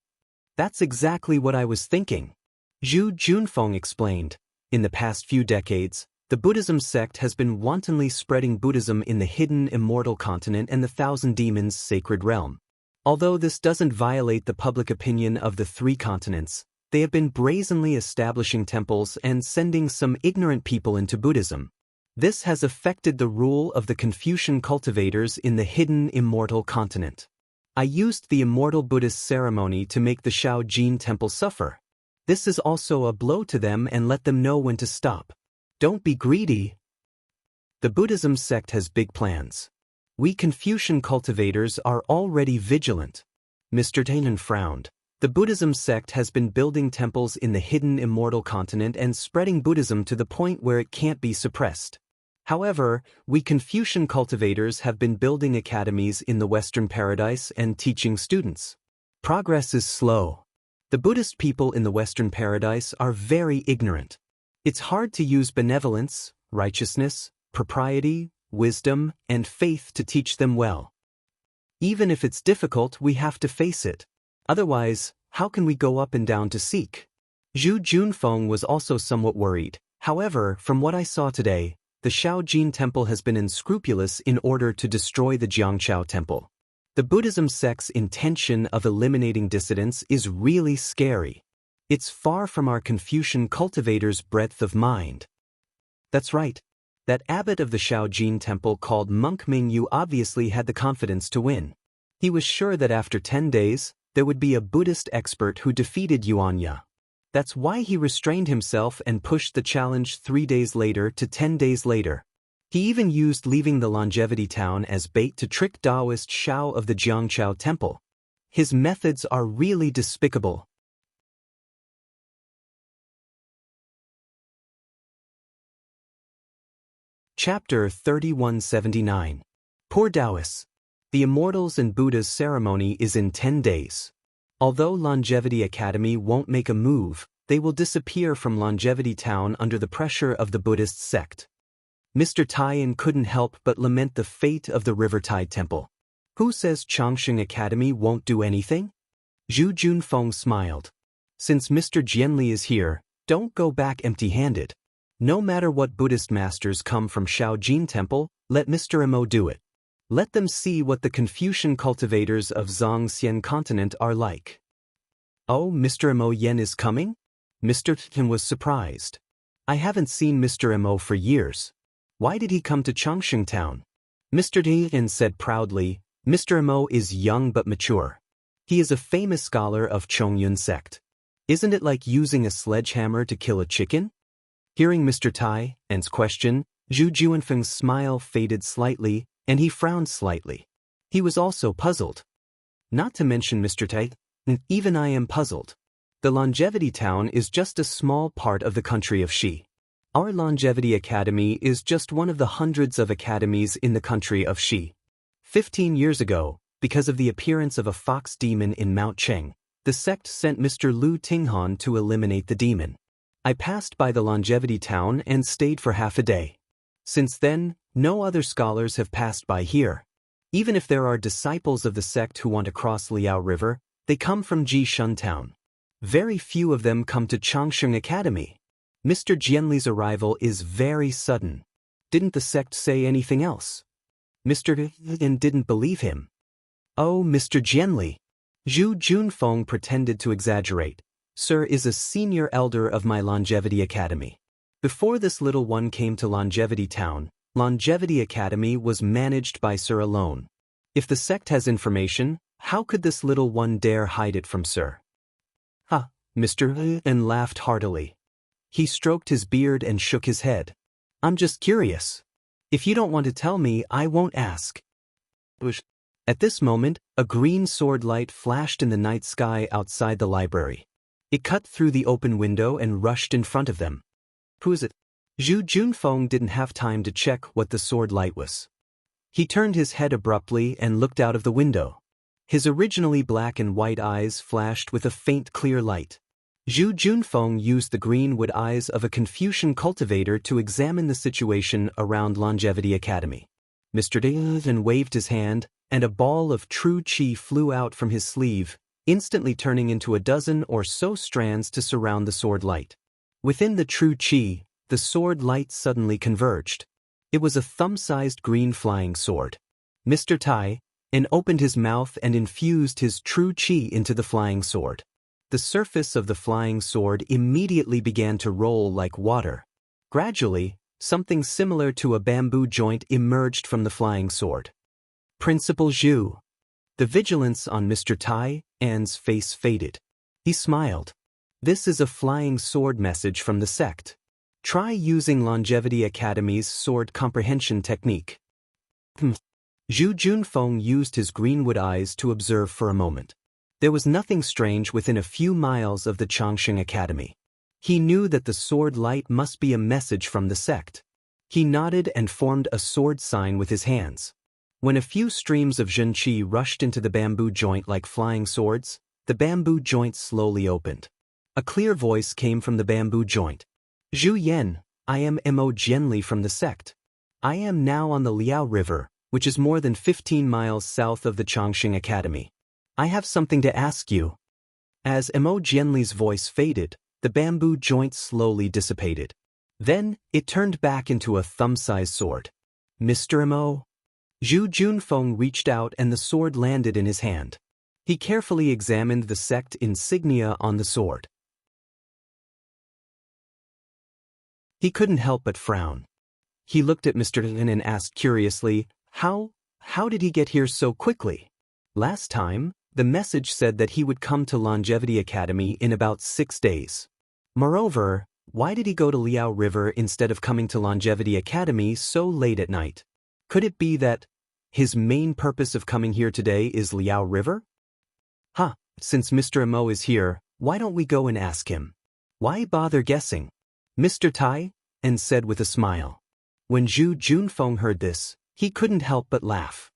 "That's exactly what I was thinking," Zhu Junfeng explained. "In the past few decades, the Buddhism sect has been wantonly spreading Buddhism in the hidden Immortal Continent and the Thousand Demons sacred realm. Although this doesn't violate the public opinion of the 3 continents, they have been brazenly establishing temples and sending some ignorant people into Buddhism. This has affected the rule of the Confucian cultivators in the hidden Immortal Continent. I used the Immortal Buddhist ceremony to make the Shaojin Temple suffer. This is also a blow to them and let them know when to stop. Don't be greedy. The Buddhism sect has big plans. We Confucian cultivators are already vigilant." Mr. Tainen frowned. The Buddhism sect has been building temples in the hidden Immortal Continent and spreading Buddhism to the point where it can't be suppressed. However, we Confucian cultivators have been building academies in the Western Paradise and teaching students. Progress is slow. The Buddhist people in the Western Paradise are very ignorant. It's hard to use benevolence, righteousness, propriety, wisdom, and faith to teach them well. Even if it's difficult, we have to face it. Otherwise, how can we go up and down to seek? Zhu Junfeng was also somewhat worried. However, from what I saw today, the Shaojin Temple has been unscrupulous in order to destroy the Jianghu Temple. The Buddhism sect's intention of eliminating dissidents is really scary. It's far from our Confucian cultivators' breadth of mind. That's right. That abbot of the Shaojin Temple called Monk Mingyu obviously had the confidence to win. He was sure that after 10 days, there would be a Buddhist expert who defeated Yuanya. That's why he restrained himself and pushed the challenge 3 days later to 10 days later. He even used leaving the Longevity town as bait to trick Taoist Shao of the Jianghu Temple. His methods are really despicable. Chapter 3179. Poor Taoists. The Immortals and Buddha's ceremony is in 10 days. Although Longevity Academy won't make a move, they will disappear from Longevity Town under the pressure of the Buddhist sect. Mr. Taiyan couldn't help but lament the fate of the Rivertide Temple. Who says Chongqing Academy won't do anything? Zhu Junfeng smiled. Since Mr. Jianli is here, don't go back empty-handed. No matter what Buddhist masters come from Shaojin Temple, let Mr. Mo do it. Let them see what the Confucian cultivators of Zhongxian Continent are like. Oh, Mr. Mo Yen is coming? Mr. Tan was surprised. I haven't seen Mr. Mo for years. Why did he come to Chongqing Town? Mr. Tan said proudly, Mr. Mo is young but mature. He is a famous scholar of Chongyun sect. Isn't it like using a sledgehammer to kill a chicken? Hearing Mr. Taiyan's question, Zhu Junfeng's smile faded slightly, and he frowned slightly. He was also puzzled. Not to mention Mr. Tai, even I am puzzled. The Longevity Town is just a small part of the country of Xi. Our Longevity Academy is just one of the hundreds of academies in the country of Xi. 15 years ago, because of the appearance of a fox demon in Mount Cheng, the sect sent Mr. Lu Tinghan to eliminate the demon. I passed by the Longevity Town and stayed for half a day. Since then, no other scholars have passed by here. Even if there are disciples of the sect who want to cross Liao River, they come from Jishun Town. Very few of them come to Changsheng Academy. Mr. Jianli's arrival is very sudden. Didn't the sect say anything else? Mr. Jian didn't believe him. Oh, Mr. Jianli. Zhu Junfeng pretended to exaggerate. Sir is a senior elder of my Longevity Academy. Before this little one came to Longevity Town, Longevity Academy was managed by Sir alone. If the sect has information, how could this little one dare hide it from Sir? Ha, Mr. and laughed heartily. He stroked his beard and shook his head. I'm just curious. If you don't want to tell me, I won't ask. At this moment, a green sword light flashed in the night sky outside the library. It cut through the open window and rushed in front of them. Who is it? Zhu Junfeng didn't have time to check what the sword light was. He turned his head abruptly and looked out of the window. His originally black and white eyes flashed with a faint clear light. Zhu Junfeng used the green-wood eyes of a Confucian cultivator to examine the situation around Longevity Academy. Mr. Dayton waved his hand, and a ball of true qi flew out from his sleeve, instantly turning into a dozen or so strands to surround the sword light. Within the true qi, the sword light suddenly converged. It was a thumb-sized green flying sword. Mr. Tai opened his mouth and infused his true qi into the flying sword. The surface of the flying sword immediately began to roll like water. Gradually, something similar to a bamboo joint emerged from the flying sword. Principal Zhu. The vigilance on Mr. Tai An's face faded. He smiled. This is a flying sword message from the sect. Try using Longevity Academy's sword comprehension technique. Zhu Junfeng used his greenwood eyes to observe for a moment. There was nothing strange within a few miles of the Changsheng Academy. He knew that the sword light must be a message from the sect. He nodded and formed a sword sign with his hands. When a few streams of zhenqi rushed into the bamboo joint like flying swords, the bamboo joint slowly opened. A clear voice came from the bamboo joint. Zhu Yan, I am Mo Jianli from the sect. I am now on the Liao River, which is more than 15 miles south of the Changsheng Academy. I have something to ask you. As Mo Jianli's voice faded, the bamboo joint slowly dissipated. Then, it turned back into a thumb-sized sword. Mr. Mo? Zhu Junfeng reached out and the sword landed in his hand. He carefully examined the sect insignia on the sword. He couldn't help but frown. He looked at Mr. Lin and asked curiously, How did he get here so quickly? Last time, the message said that he would come to Longevity Academy in about 6 days. Moreover, why did he go to Liao River instead of coming to Longevity Academy so late at night? Could it be that his main purpose of coming here today is Liao River? Since Mr. Mo is here, why don't we go and ask him? Why bother guessing? Mr. Tai said with a smile. When Zhu Junfeng heard this, he couldn't help but laugh.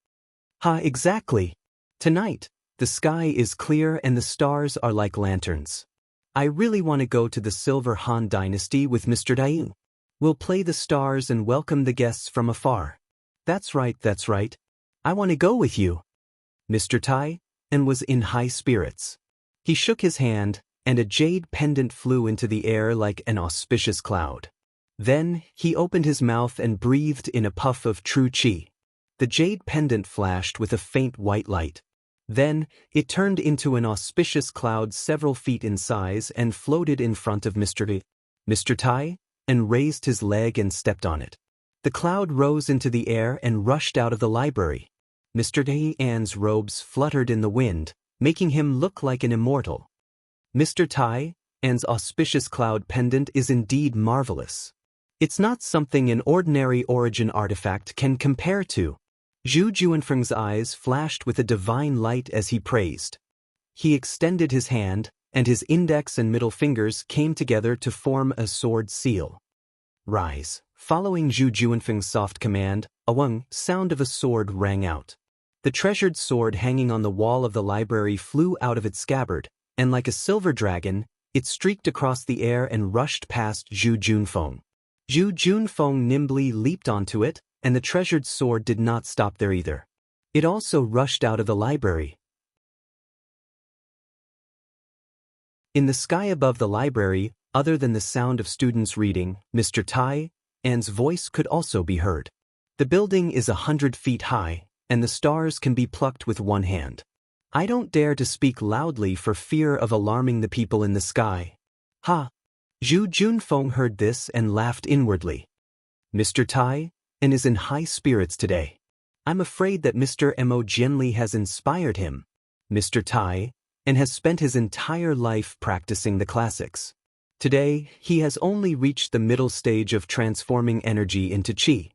Exactly. Tonight, the sky is clear and the stars are like lanterns. I really want to go to the Silver Han Dynasty with Mr. Dai. We'll play the stars and welcome the guests from afar. That's right. I want to go with you. Mr. Tai was in high spirits. He shook his hand, and a jade pendant flew into the air like an auspicious cloud. Then, he opened his mouth and breathed in a puff of true qi. The jade pendant flashed with a faint white light. Then, it turned into an auspicious cloud several feet in size and floated in front of Mr. Tai raised his leg and stepped on it. The cloud rose into the air and rushed out of the library. Mr. An's robes fluttered in the wind, making him look like an immortal. Mr. An's auspicious cloud pendant is indeed marvelous. It's not something an ordinary origin artifact can compare to. Zhu Juanfeng's eyes flashed with a divine light as he praised. He extended his hand, and his index and middle fingers came together to form a sword seal. Rise. Following Zhu Juanfeng's soft command, a weng sound of a sword rang out. The treasured sword hanging on the wall of the library flew out of its scabbard, and like a silver dragon, it streaked across the air and rushed past Zhu Junfeng. Zhu Junfeng nimbly leaped onto it, and the treasured sword did not stop there either. It also rushed out of the library. In the sky above the library, other than the sound of students reading, Mr. Tai An's voice could also be heard. The building is 100 feet high, and the stars can be plucked with one hand. I don't dare to speak loudly for fear of alarming the people in the sky. Ha! Zhu Junfeng heard this and laughed inwardly. Mr. Tai An is in high spirits today. I'm afraid that Mr. Mo Jianli has inspired him. Mr. Tai An has spent his entire life practicing the classics. Today, he has only reached the middle stage of transforming energy into qi.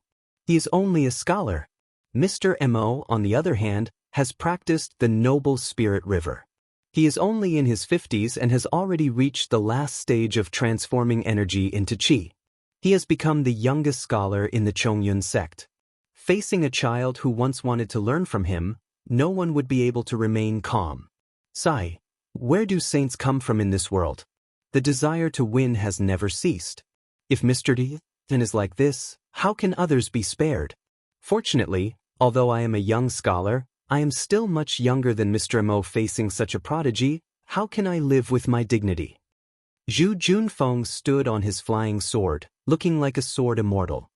He is only a scholar. Mr. Mo, on the other hand, has practiced the noble spirit river. He is only in his 50s and has already reached the last stage of transforming energy into qi. He has become the youngest scholar in the Chongyun sect. Facing a child who once wanted to learn from him, no one would be able to remain calm. Sigh. Where do saints come from in this world? The desire to win has never ceased. If Mr. Tan is like this, how can others be spared? Fortunately, although I am a young scholar, I am still much younger than Mr. Mo. Facing such a prodigy, how can I live with my dignity? Zhu Junfeng stood on his flying sword, looking like a sword immortal.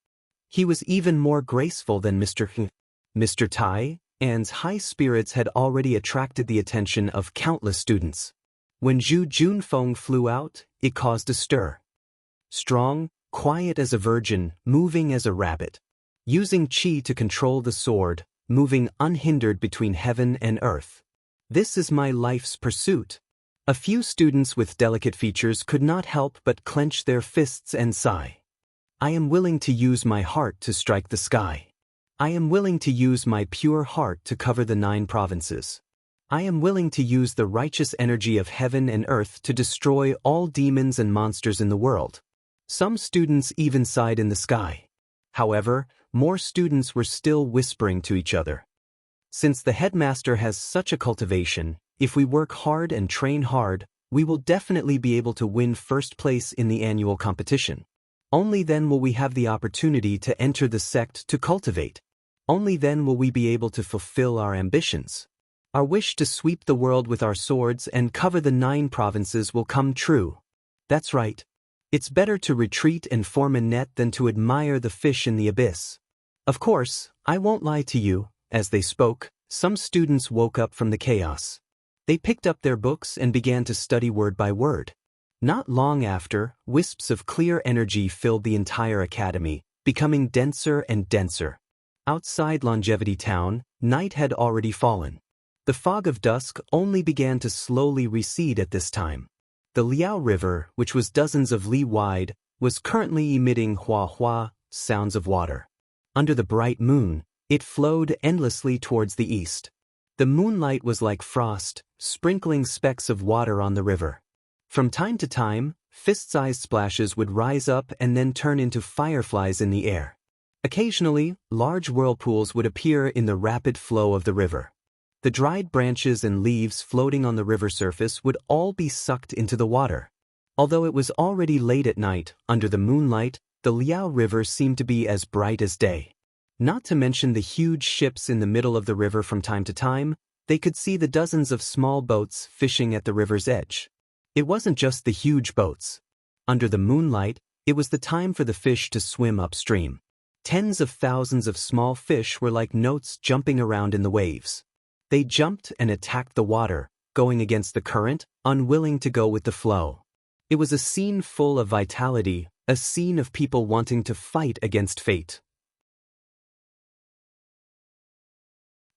He was even more graceful than Mr. Mr. Tai An's high spirits had already attracted the attention of countless students. When Zhu Junfeng flew out, it caused a stir. Strong, quiet as a virgin, moving as a rabbit. Using qi to control the sword, moving unhindered between heaven and earth. This is my life's pursuit. A few students with delicate features could not help but clench their fists and sigh. I am willing to use my heart to strike the sky. I am willing to use my pure heart to cover the 9 provinces. I am willing to use the righteous energy of heaven and earth to destroy all demons and monsters in the world. Some students even sighed in the sky. However, more students were still whispering to each other. Since the headmaster has such a cultivation, if we work hard and train hard, we will definitely be able to win first place in the annual competition. Only then will we have the opportunity to enter the sect to cultivate. Only then will we be able to fulfill our ambitions. Our wish to sweep the world with our swords and cover the 9 provinces will come true. That's right. It's better to retreat and form a net than to admire the fish in the abyss. Of course, I won't lie to you. As they spoke, some students woke up from the chaos. They picked up their books and began to study word by word. Not long after, wisps of clear energy filled the entire academy, becoming denser and denser. Outside Longevity Town, night had already fallen. The fog of dusk only began to slowly recede at this time. The Liao River, which was dozens of li wide, was currently emitting hua-hua sounds of water. Under the bright moon, it flowed endlessly towards the east. The moonlight was like frost, sprinkling specks of water on the river. From time to time, fist-sized splashes would rise up and then turn into fireflies in the air. Occasionally, large whirlpools would appear in the rapid flow of the river. The dried branches and leaves floating on the river surface would all be sucked into the water. Although it was already late at night, under the moonlight, the Liao River seemed to be as bright as day. Not to mention the huge ships in the middle of the river. From time to time, they could see the dozens of small boats fishing at the river's edge. It wasn't just the huge boats. Under the moonlight, it was the time for the fish to swim upstream. Tens of thousands of small fish were like notes jumping around in the waves. They jumped and attacked the water, going against the current, unwilling to go with the flow. It was a scene full of vitality, a scene of people wanting to fight against fate.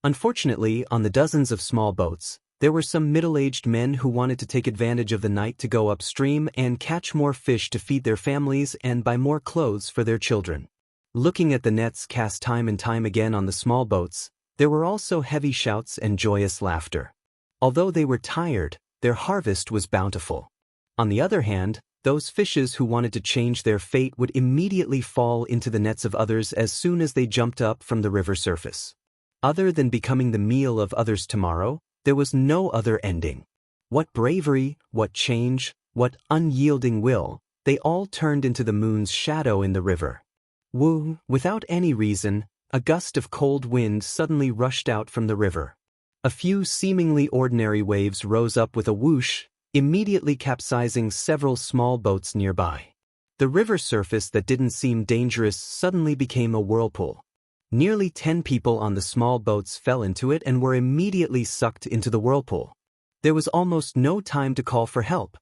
Unfortunately, on the dozens of small boats, there were some middle-aged men who wanted to take advantage of the night to go upstream and catch more fish to feed their families and buy more clothes for their children. Looking at the nets cast time and time again on the small boats, there were also heavy shouts and joyous laughter. Although they were tired, their harvest was bountiful. On the other hand, those fishes who wanted to change their fate would immediately fall into the nets of others as soon as they jumped up from the river surface. Other than becoming the meal of others tomorrow, there was no other ending. What bravery, what change, what unyielding will, they all turned into the moon's shadow in the river. Without any reason, a gust of cold wind suddenly rushed out from the river. A few seemingly ordinary waves rose up with a whoosh, immediately capsizing several small boats nearby. The river surface that didn't seem dangerous suddenly became a whirlpool. Nearly 10 people on the small boats fell into it and were immediately sucked into the whirlpool. There was almost no time to call for help.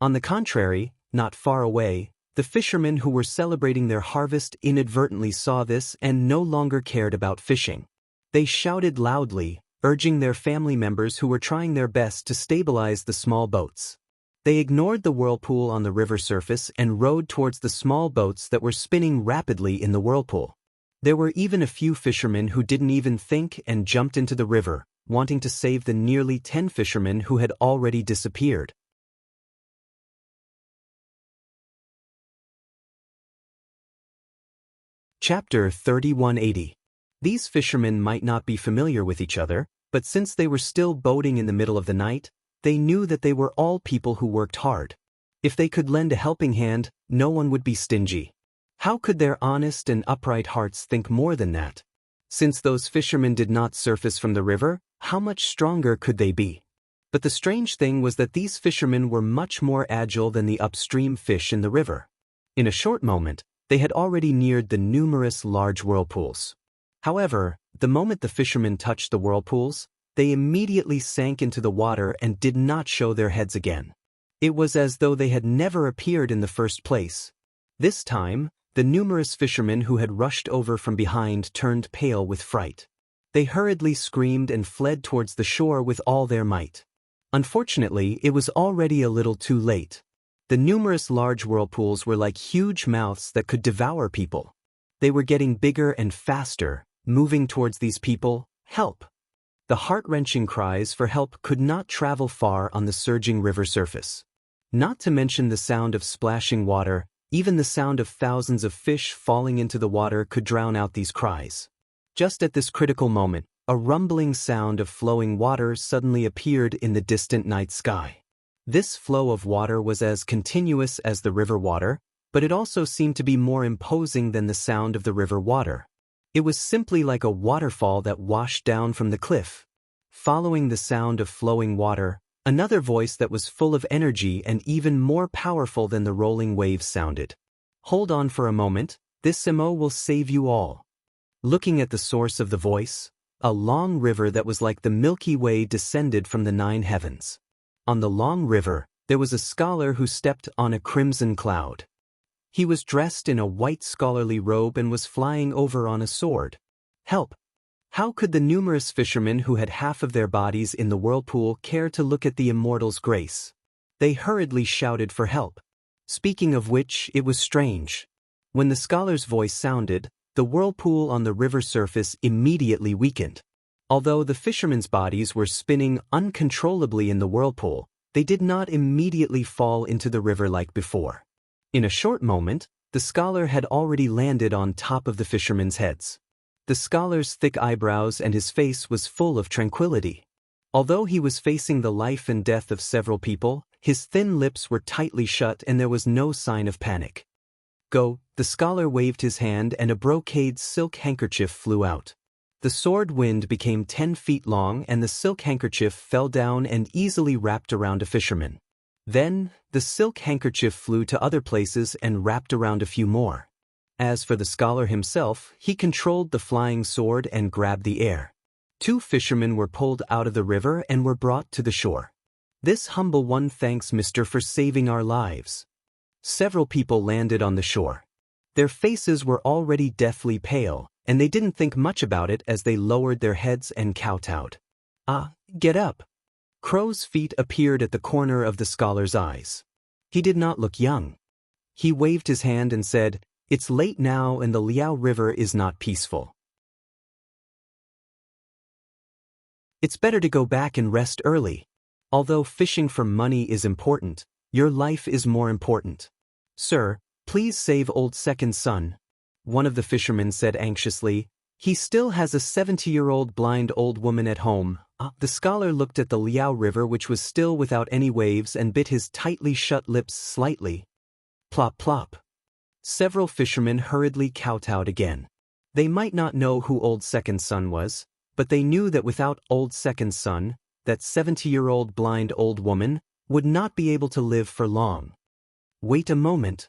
On the contrary, not far away, the fishermen who were celebrating their harvest inadvertently saw this and no longer cared about fishing. They shouted loudly, urging their family members who were trying their best to stabilize the small boats. They ignored the whirlpool on the river surface and rowed towards the small boats that were spinning rapidly in the whirlpool. There were even a few fishermen who didn't even think and jumped into the river, wanting to save the nearly 10 fishermen who had already disappeared. Chapter 3180. These fishermen might not be familiar with each other, but since they were still boating in the middle of the night, they knew that they were all people who worked hard. If they could lend a helping hand, no one would be stingy. How could their honest and upright hearts think more than that? Since those fishermen did not surface from the river, how much stronger could they be? But the strange thing was that these fishermen were much more agile than the upstream fish in the river. In a short moment, they had already neared the numerous large whirlpools. However, the moment the fishermen touched the whirlpools, they immediately sank into the water and did not show their heads again. It was as though they had never appeared in the first place. This time, the numerous fishermen who had rushed over from behind turned pale with fright. They hurriedly screamed and fled towards the shore with all their might. Unfortunately, it was already a little too late. The numerous large whirlpools were like huge mouths that could devour people. They were getting bigger and faster, moving towards these people. Help! The heart-wrenching cries for help could not travel far on the surging river surface. Not to mention the sound of splashing water, even the sound of thousands of fish falling into the water could drown out these cries. Just at this critical moment, a rumbling sound of flowing water suddenly appeared in the distant night sky. This flow of water was as continuous as the river water, but it also seemed to be more imposing than the sound of the river water. It was simply like a waterfall that washed down from the cliff. Following the sound of flowing water, another voice that was full of energy and even more powerful than the rolling waves sounded. Hold on for a moment, this Simo will save you all. Looking at the source of the voice, a long river that was like the Milky Way descended from the 9 heavens. On the long river, there was a scholar who stepped on a crimson cloud. He was dressed in a white scholarly robe and was flying over on a sword. Help! How could the numerous fishermen who had half of their bodies in the whirlpool care to look at the Immortal's grace? They hurriedly shouted for help. Speaking of which, it was strange. When the scholar's voice sounded, the whirlpool on the river surface immediately weakened. Although the fishermen's bodies were spinning uncontrollably in the whirlpool, they did not immediately fall into the river like before. In a short moment, the scholar had already landed on top of the fishermen's heads. The scholar's thick eyebrows and his face was full of tranquility. Although he was facing the life and death of several people, his thin lips were tightly shut and there was no sign of panic. Go, the scholar waved his hand and a brocade silk handkerchief flew out. The sword wind became 10 feet long and the silk handkerchief fell down and easily wrapped around a fisherman. Then, the silk handkerchief flew to other places and wrapped around a few more. As for the scholar himself, he controlled the flying sword and grabbed the air. 2 fishermen were pulled out of the river and were brought to the shore. This humble one thanks Mister for saving our lives. Several people landed on the shore. Their faces were already deathly pale, and they didn't think much about it as they lowered their heads and kowtowed. Get up! Crow's feet appeared at the corner of the scholar's eyes. He did not look young. He waved his hand and said, It's late now and the Liao River is not peaceful. It's better to go back and rest early. Although fishing for money is important, your life is more important. Sir, please save old second son, one of the fishermen said anxiously. He still has a 70-year-old blind old woman at home. The scholar looked at the Liao River, which was still without any waves, and bit his tightly shut lips slightly. Plop plop. Several fishermen hurriedly kowtowed again. They might not know who old second son was, but they knew that without old second son, that 70-year-old blind old woman would not be able to live for long. Wait a moment.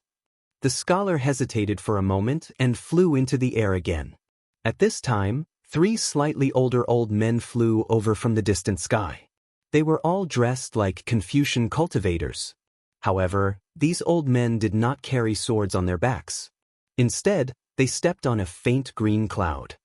The scholar hesitated for a moment and flew into the air again. At this time, 3 slightly older old men flew over from the distant sky. They were all dressed like Confucian cultivators. However, these old men did not carry swords on their backs. Instead, they stepped on a faint green cloud.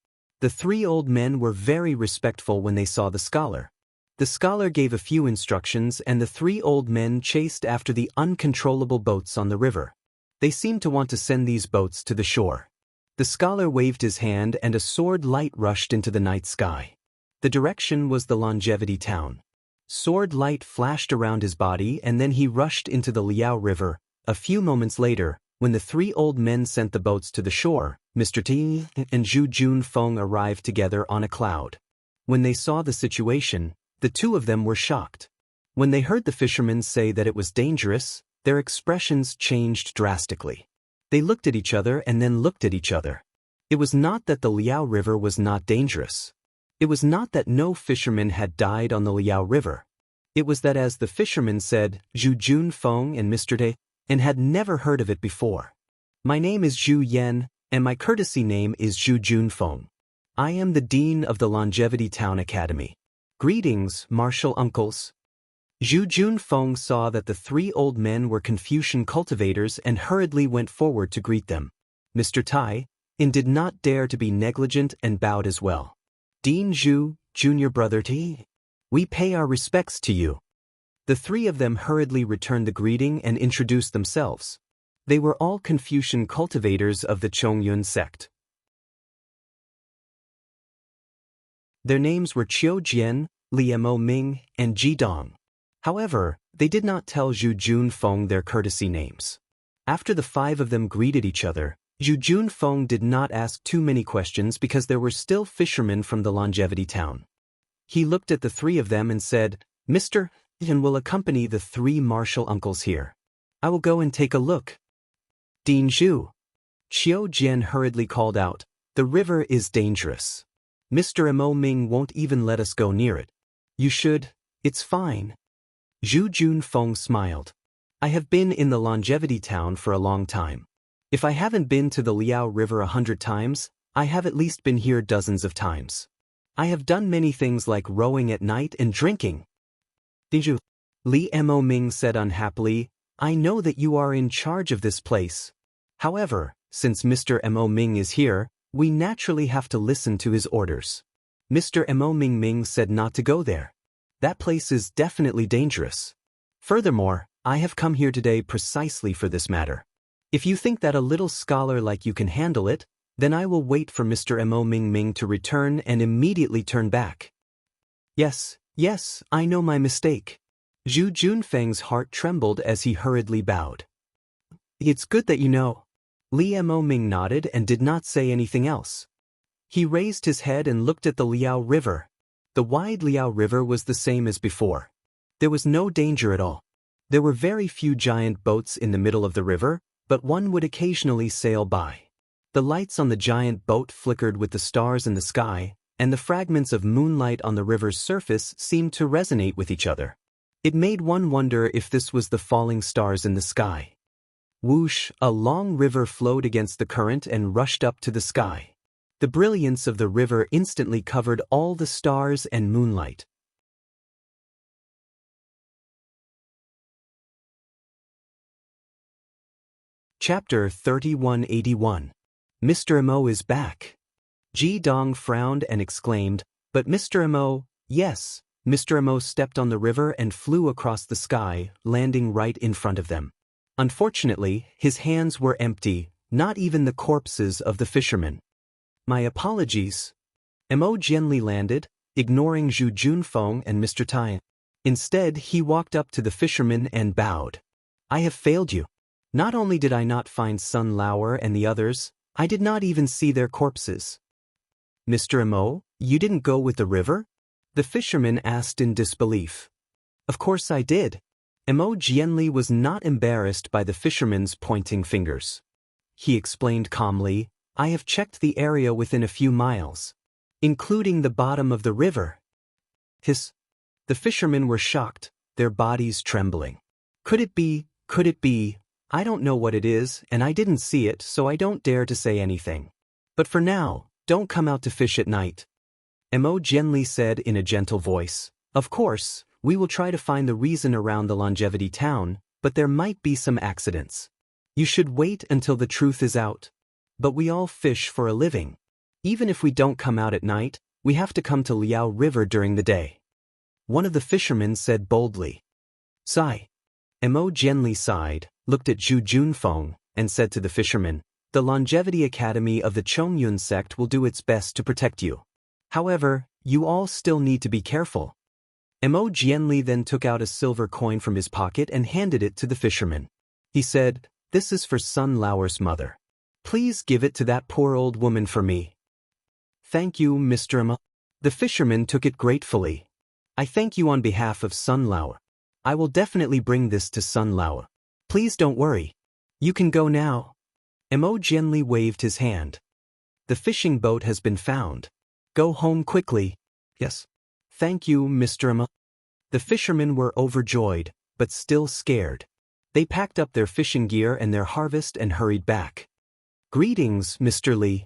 The 3 old men were very respectful when they saw the scholar. The scholar gave a few instructions and the 3 old men chased after the uncontrollable boats on the river. They seemed to want to send these boats to the shore. The scholar waved his hand and a sword light rushed into the night sky. The direction was the Longevity town. Sword light flashed around his body and then he rushed into the Liao River. A few moments later, when the 3 old men sent the boats to the shore, Mr. T and Zhu Junfeng arrived together on a cloud. When they saw the situation, the 2 of them were shocked. When they heard the fishermen say that it was dangerous, their expressions changed drastically. They looked at each other and then looked at each other. It was not that the Liao River was not dangerous. It was not that no fishermen had died on the Liao River. It was that, as the fishermen said, Zhu Junfeng and Mr. Te, and had never heard of it before. My name is Zhu Yan, and my courtesy name is Zhu Junfeng. I am the dean of the Longevity Town Academy. Greetings, martial uncles. Zhu Junfeng saw that the 3 old men were Confucian cultivators and hurriedly went forward to greet them. Mr. Tai did not dare to be negligent and bowed as well. Dean Zhu, junior brother T, we pay our respects to you. The 3 of them hurriedly returned the greeting and introduced themselves. They were all Confucian cultivators of the Chongyun sect. Their names were Qiu Jian, Li Mo Ming, and Ji Dong. However, they did not tell Zhu Junfeng their courtesy names. After the 5 of them greeted each other, Zhu Junfeng did not ask too many questions because there were still fishermen from the Longevity town. He looked at the 3 of them and said, Mr. Yan will accompany the 3 martial uncles here. I will go and take a look. Dean Zhu. Qiu Jian hurriedly called out, the river is dangerous. Mr. Mo Ming won't even let us go near it. You should, it's fine. Zhu Junfeng smiled. I have been in the Longevity town for a long time. If I haven't been to the Liao River 100 times, I have at least been here dozens of times. I have done many things like rowing at night and drinking. Diju. Li Mo Ming said unhappily, I know that you are in charge of this place. However, since Mr. Mo Ming is here, we naturally have to listen to his orders. Mr. Mo Ming said not to go there. That place is definitely dangerous. Furthermore, I have come here today precisely for this matter. If you think that a little scholar like you can handle it, then I will wait for Mr. Mo Ming to return and immediately turn back. Yes, I know my mistake. Zhu Junfeng's heart trembled as he hurriedly bowed. It's good that you know. Li Mo Ming nodded and did not say anything else. He raised his head and looked at the Liao River. The wide Liao River was the same as before. There was no danger at all. There were very few giant boats in the middle of the river, but one would occasionally sail by. The lights on the giant boat flickered with the stars in the sky, and the fragments of moonlight on the river's surface seemed to resonate with each other. It made one wonder if this was the falling stars in the sky. Whoosh, a long river flowed against the current and rushed up to the sky. The brilliance of the river instantly covered all the stars and moonlight. Chapter 3181. Mr. Mo is back. Ji Dong frowned and exclaimed, but Mr. Mo, yes. Mr. Mo stepped on the river and flew across the sky, landing right in front of them. Unfortunately, his hands were empty, not even the corpses of the fishermen. My apologies. Mo Jianli landed, ignoring Zhu Junfeng and Mr. Tai. Instead, he walked up to the fisherman and bowed. I have failed you. Not only did I not find Sun Lauer and the others, I did not even see their corpses. Mr. Mo, you didn't go with the river? The fisherman asked in disbelief. Of course I did. Mo Jianli was not embarrassed by the fisherman's pointing fingers. He explained calmly, I have checked the area within a few miles, including the bottom of the river. Hiss. The fishermen were shocked, their bodies trembling. Could it be? I don't know what it is, and I didn't see it, so I don't dare to say anything. But for now, don't come out to fish at night. Mo Jianli said in a gentle voice. Of course, we will try to find the reason around the longevity town, but there might be some accidents. You should wait until the truth is out. But we all fish for a living. Even if we don't come out at night, we have to come to Liao River during the day. One of the fishermen said boldly. Sigh. Mo Jianli sighed, looked at Zhu Junfeng, and said to the fisherman, the Longevity Academy of the Chongyun sect will do its best to protect you. However, you all still need to be careful. Mo Jianli then took out a silver coin from his pocket and handed it to the fisherman. He said, this is for Sun Lauer's mother. Please give it to that poor old woman for me. Thank you, Mr. Mo. The fisherman took it gratefully. I thank you on behalf of Sun Lauer. I will definitely bring this to Sun Lauer. Please don't worry. You can go now. Mo Jianli waved his hand. The fishing boat has been found. Go home quickly. Yes. Thank you, Mr. Mo. The fishermen were overjoyed, but still scared. They packed up their fishing gear and their harvest and hurried back. Greetings, Mr. Li.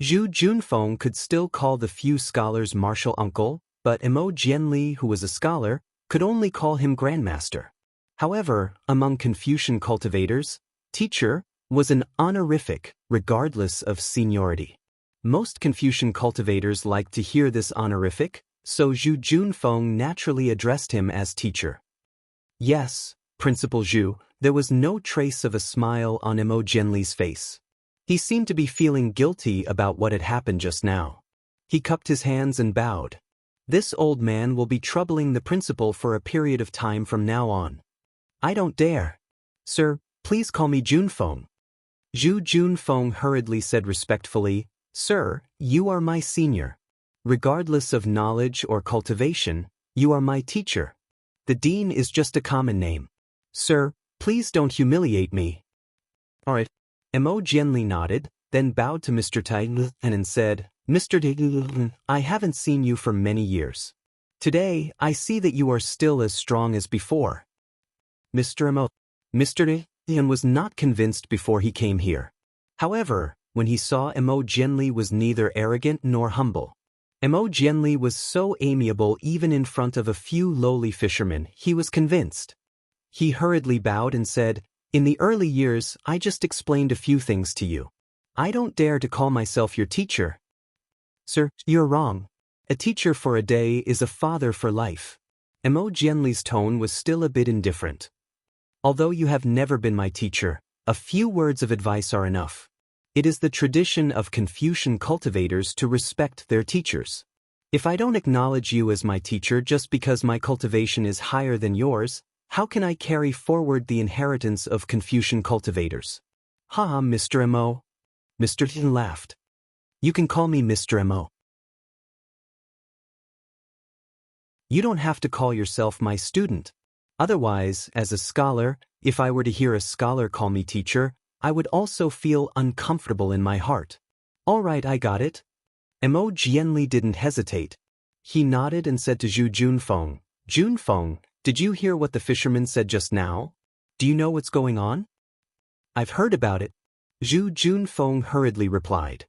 Zhu Junfeng could still call the few scholars martial uncle, but Mo Jianli, who was a scholar, could only call him grandmaster. However, among Confucian cultivators, teacher was an honorific, regardless of seniority. Most Confucian cultivators liked to hear this honorific, so Zhu Junfeng naturally addressed him as teacher. Yes, Principal Zhu, there was no trace of a smile on Mo Jianli's face. He seemed to be feeling guilty about what had happened just now. He cupped his hands and bowed. This old man will be troubling the principal for a period of time from now on. I don't dare. Sir, please call me Junfeng. Zhu Junfeng hurriedly said respectfully, Sir, you are my senior. Regardless of knowledge or cultivation, you are my teacher. The dean is just a common name. Sir, please don't humiliate me. All right. Mo Jianli nodded, then bowed to Mr. Tai and said, Mr. Tai, I haven't seen you for many years. Today, I see that you are still as strong as before. Mr. Tai was not convinced before he came here. However, when he saw Mo Jianli was neither arrogant nor humble. Mo Jianli was so amiable even in front of a few lowly fishermen, he was convinced. He hurriedly bowed and said, In the early years, I just explained a few things to you. I don't dare to call myself your teacher. Sir, you're wrong. A teacher for a day is a father for life. Mo Jianli's tone was still a bit indifferent. Although you have never been my teacher, a few words of advice are enough. It is the tradition of Confucian cultivators to respect their teachers. If I don't acknowledge you as my teacher just because my cultivation is higher than yours, how can I carry forward the inheritance of Confucian cultivators? Ha, Mr. Mo. Mr. Tin laughed. You can call me Mr. Mo. You don't have to call yourself my student. Otherwise, as a scholar, if I were to hear a scholar call me teacher, I would also feel uncomfortable in my heart. All right, I got it. Mo Jianli didn't hesitate. He nodded and said to Zhu Junfeng, Junfeng, did you hear what the fisherman said just now? Do you know what's going on? I've heard about it. Zhu Junfeng hurriedly replied.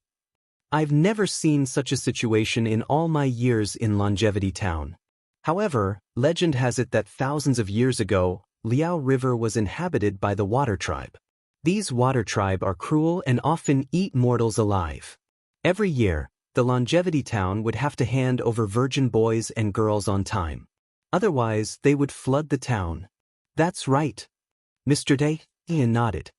I've never seen such a situation in all my years in Longevity Town. However, legend has it that thousands of years ago, Liao River was inhabited by the Water Tribe. These Water Tribe are cruel and often eat mortals alive. Every year, the Longevity Town would have to hand over virgin boys and girls on time. Otherwise, they would flood the town. That's right. Mr. Day nodded.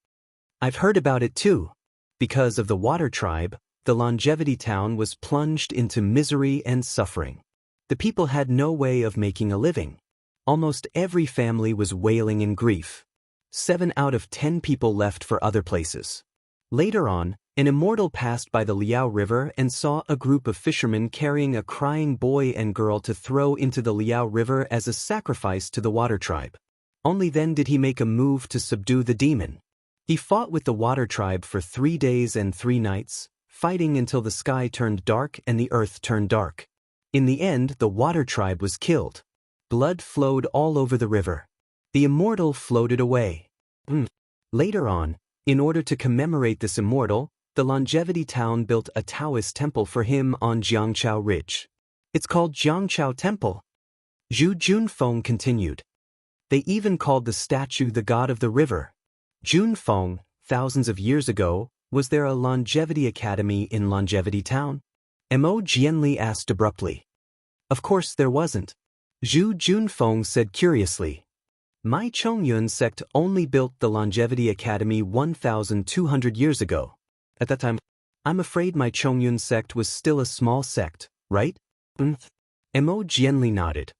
I've heard about it too. Because of the water tribe, the longevity town was plunged into misery and suffering. The people had no way of making a living. Almost every family was wailing in grief. 7 out of 10 people left for other places. Later on, an immortal passed by the Liao River and saw a group of fishermen carrying a crying boy and girl to throw into the Liao River as a sacrifice to the water tribe. Only then did he make a move to subdue the demon. He fought with the water tribe for 3 days and 3 nights, fighting until the sky turned dark and the earth turned dark. In the end, the water tribe was killed. Blood flowed all over the river. The immortal floated away. Later on, in order to commemorate this immortal, the longevity town built a Taoist temple for him on Jianghu Ridge. It's called Jianghu Temple. Zhu Junfeng continued. They even called the statue the god of the river. Junfeng, thousands of years ago, was there a longevity academy in Longevity Town? Mo Jianli asked abruptly. Of course there wasn't. Zhu Junfeng said curiously. My Chongyun sect only built the Longevity Academy 1,200 years ago. At that time, I'm afraid my Chongyun sect was still a small sect, right? Mo Jianli nodded.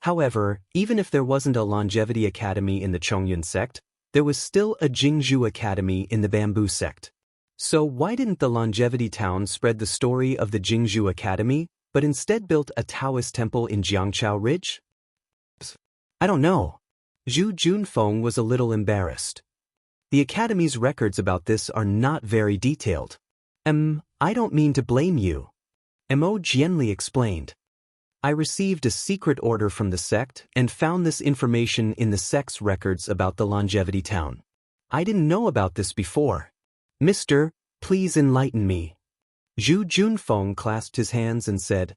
However, even if there wasn't a Longevity Academy in the Chongyun sect, there was still a Jianghu Academy in the Bamboo sect. So why didn't the Longevity Town spread the story of the Jianghu Academy, but instead built a Taoist temple in Jianghu Ridge? I don't know. Zhu Junfeng was a little embarrassed. The Academy's records about this are not very detailed. I don't mean to blame you. Mo Jianli explained. I received a secret order from the sect and found this information in the sect's records about the Longevity Town. I didn't know about this before. Mister, please enlighten me. Zhu Junfeng clasped his hands and said,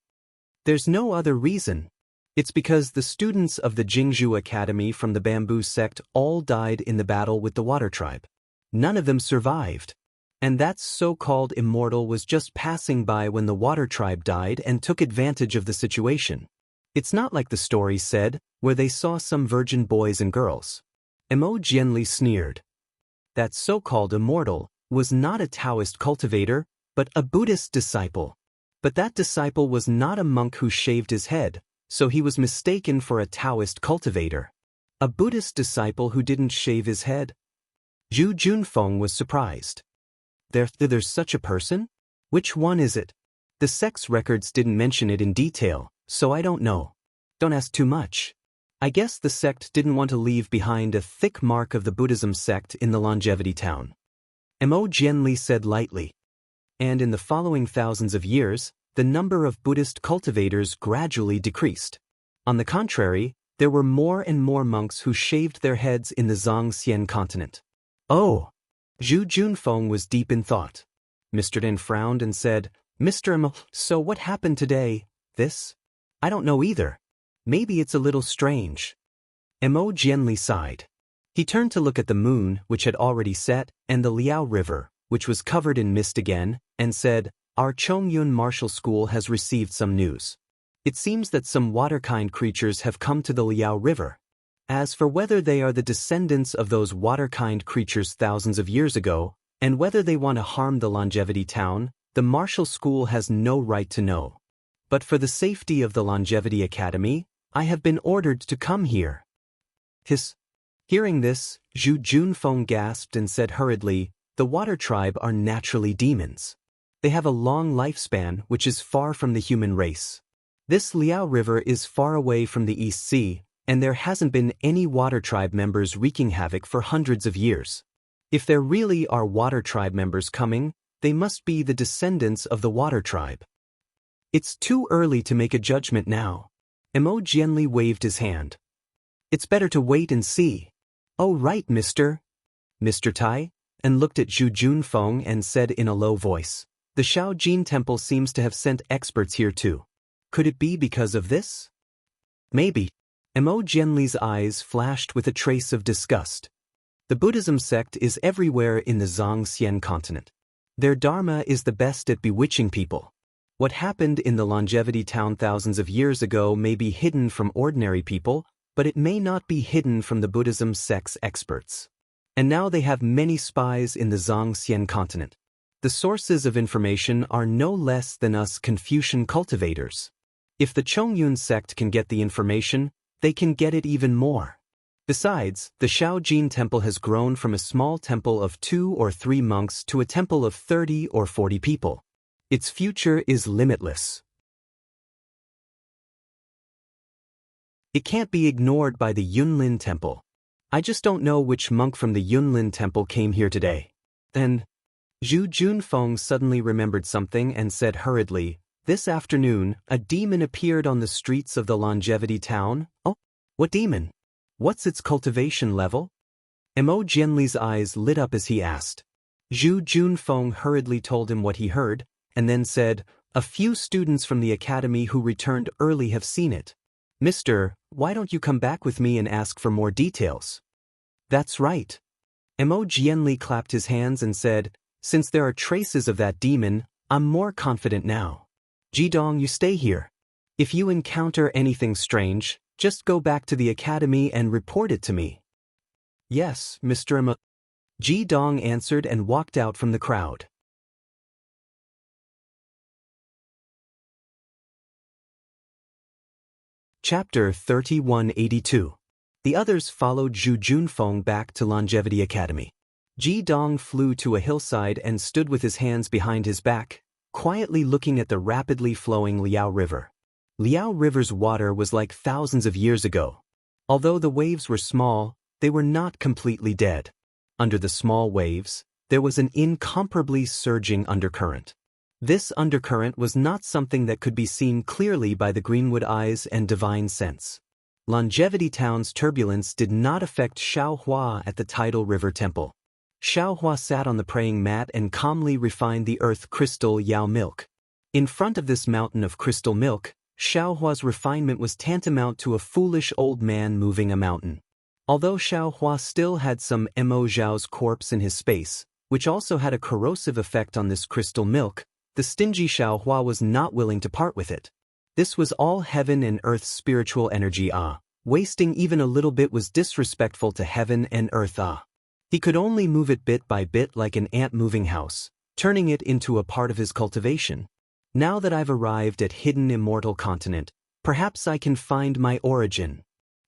There's no other reason. It's because the students of the Jianghu Academy from the Bamboo sect all died in the battle with the water tribe. None of them survived. And that so-called immortal was just passing by when the water tribe died and took advantage of the situation. It's not like the story said, where they saw some virgin boys and girls. Mo Jianli sneered. That so-called immortal was not a Taoist cultivator, but a Buddhist disciple. But that disciple was not a monk who shaved his head, so he was mistaken for a Taoist cultivator. A Buddhist disciple who didn't shave his head? Zhu Junfeng was surprised. There's such a person? Which one is it? The sect's records didn't mention it in detail, so I don't know. Don't ask too much. I guess the sect didn't want to leave behind a thick mark of the Buddhism sect in the Longevity Town. Mo Jianli said lightly. And in the following thousands of years, the number of Buddhist cultivators gradually decreased. On the contrary, there were more and more monks who shaved their heads in the Zhangxian continent. Oh! Zhu Junfeng was deep in thought. Mr. Den frowned and said, Mr. Mo, so what happened today? This? I don't know either. Maybe it's a little strange. Mo Jianli sighed. He turned to look at the moon, which had already set, and the Liao River, which was covered in mist again, and said, Our Chongyun Martial School has received some news. It seems that some water-kind creatures have come to the Liao River. As for whether they are the descendants of those water-kind creatures thousands of years ago, and whether they want to harm the Longevity Town, the Martial School has no right to know. But for the safety of the Longevity Academy, I have been ordered to come here. Hearing this, Zhu Junfeng gasped and said hurriedly, The water tribe are naturally demons. They have a long lifespan which is far from the human race. This Liao River is far away from the East Sea, and there hasn't been any water tribe members wreaking havoc for hundreds of years. If there really are water tribe members coming, they must be the descendants of the water tribe. It's too early to make a judgment now. Mo Jianli waved his hand. It's better to wait and see. Oh right, Mr. Tai, and looked at Zhu Junfeng and said in a low voice, The Shaojin Temple seems to have sent experts here too. Could it be because of this? Maybe. Mo Jianli's eyes flashed with a trace of disgust. The Buddhism sect is everywhere in the Zhangxian continent. Their dharma is the best at bewitching people. What happened in the Longevity Town thousands of years ago may be hidden from ordinary people, but it may not be hidden from the Buddhism sect's experts. And now they have many spies in the Zhangxian continent. The sources of information are no less than us Confucian cultivators. If the Chongyun sect can get the information, they can get it even more. Besides, the Shaojin temple has grown from a small temple of 2 or 3 monks to a temple of 30 or 40 people. Its future is limitless. It can't be ignored by the Yunlin temple. I just don't know which monk from the Yunlin temple came here today. Then, Zhu Junfeng suddenly remembered something and said hurriedly, "This afternoon, a demon appeared on the streets of the Longevity town." "Oh, what demon? What's its cultivation level?" Mo Jianli's eyes lit up as he asked. Zhu Junfeng hurriedly told him what he heard, and then said, "A few students from the academy who returned early have seen it. Mister, why don't you come back with me and ask for more details?" "That's right." Mo Jianli clapped his hands and said, "Since there are traces of that demon, I'm more confident now. Jidong, you stay here. If you encounter anything strange, just go back to the academy and report it to me." "Yes, Mr. Mo," Jidong answered and walked out from the crowd. Chapter 3182. The others followed Zhu Junfeng back to Longevity Academy. Jidong flew to a hillside and stood with his hands behind his back, quietly looking at the rapidly flowing Liao River. Liao River's water was like thousands of years ago. Although the waves were small, they were not completely dead. Under the small waves, there was an incomparably surging undercurrent. This undercurrent was not something that could be seen clearly by the greenwood eyes and divine sense. Longevity Town's turbulence did not affect Xiaohua at the tidal river temple. Xiaohua sat on the praying mat and calmly refined the earth crystal Yao milk. In front of this mountain of crystal milk, Xiaohua's refinement was tantamount to a foolish old man moving a mountain. Although Xiaohua still had some Mo Zhao's corpse in his space, which also had a corrosive effect on this crystal milk, the stingy Xiaohua was not willing to part with it. This was all heaven and earth's spiritual energy. Wasting even a little bit was disrespectful to heaven and earth. He could only move it bit by bit like an ant moving house, turning it into a part of his cultivation. Now that I've arrived at hidden Immortal continent, perhaps I can find my origin.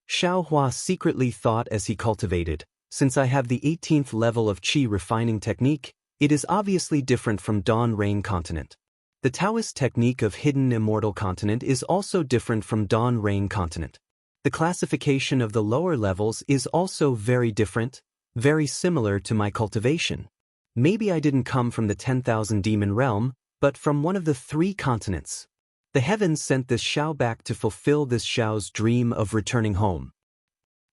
Xiaohua secretly thought as he cultivated, since I have the 18th level of qi refining technique, it is obviously different from Dawn Rain continent. The Taoist technique of hidden Immortal continent is also different from Dawn Rain continent. The classification of the lower levels is also very different, very similar to my cultivation. Maybe I didn't come from the 10,000 demon realm, but from one of the 3 continents. The heavens sent this Xiao back to fulfill this Xiao's dream of returning home.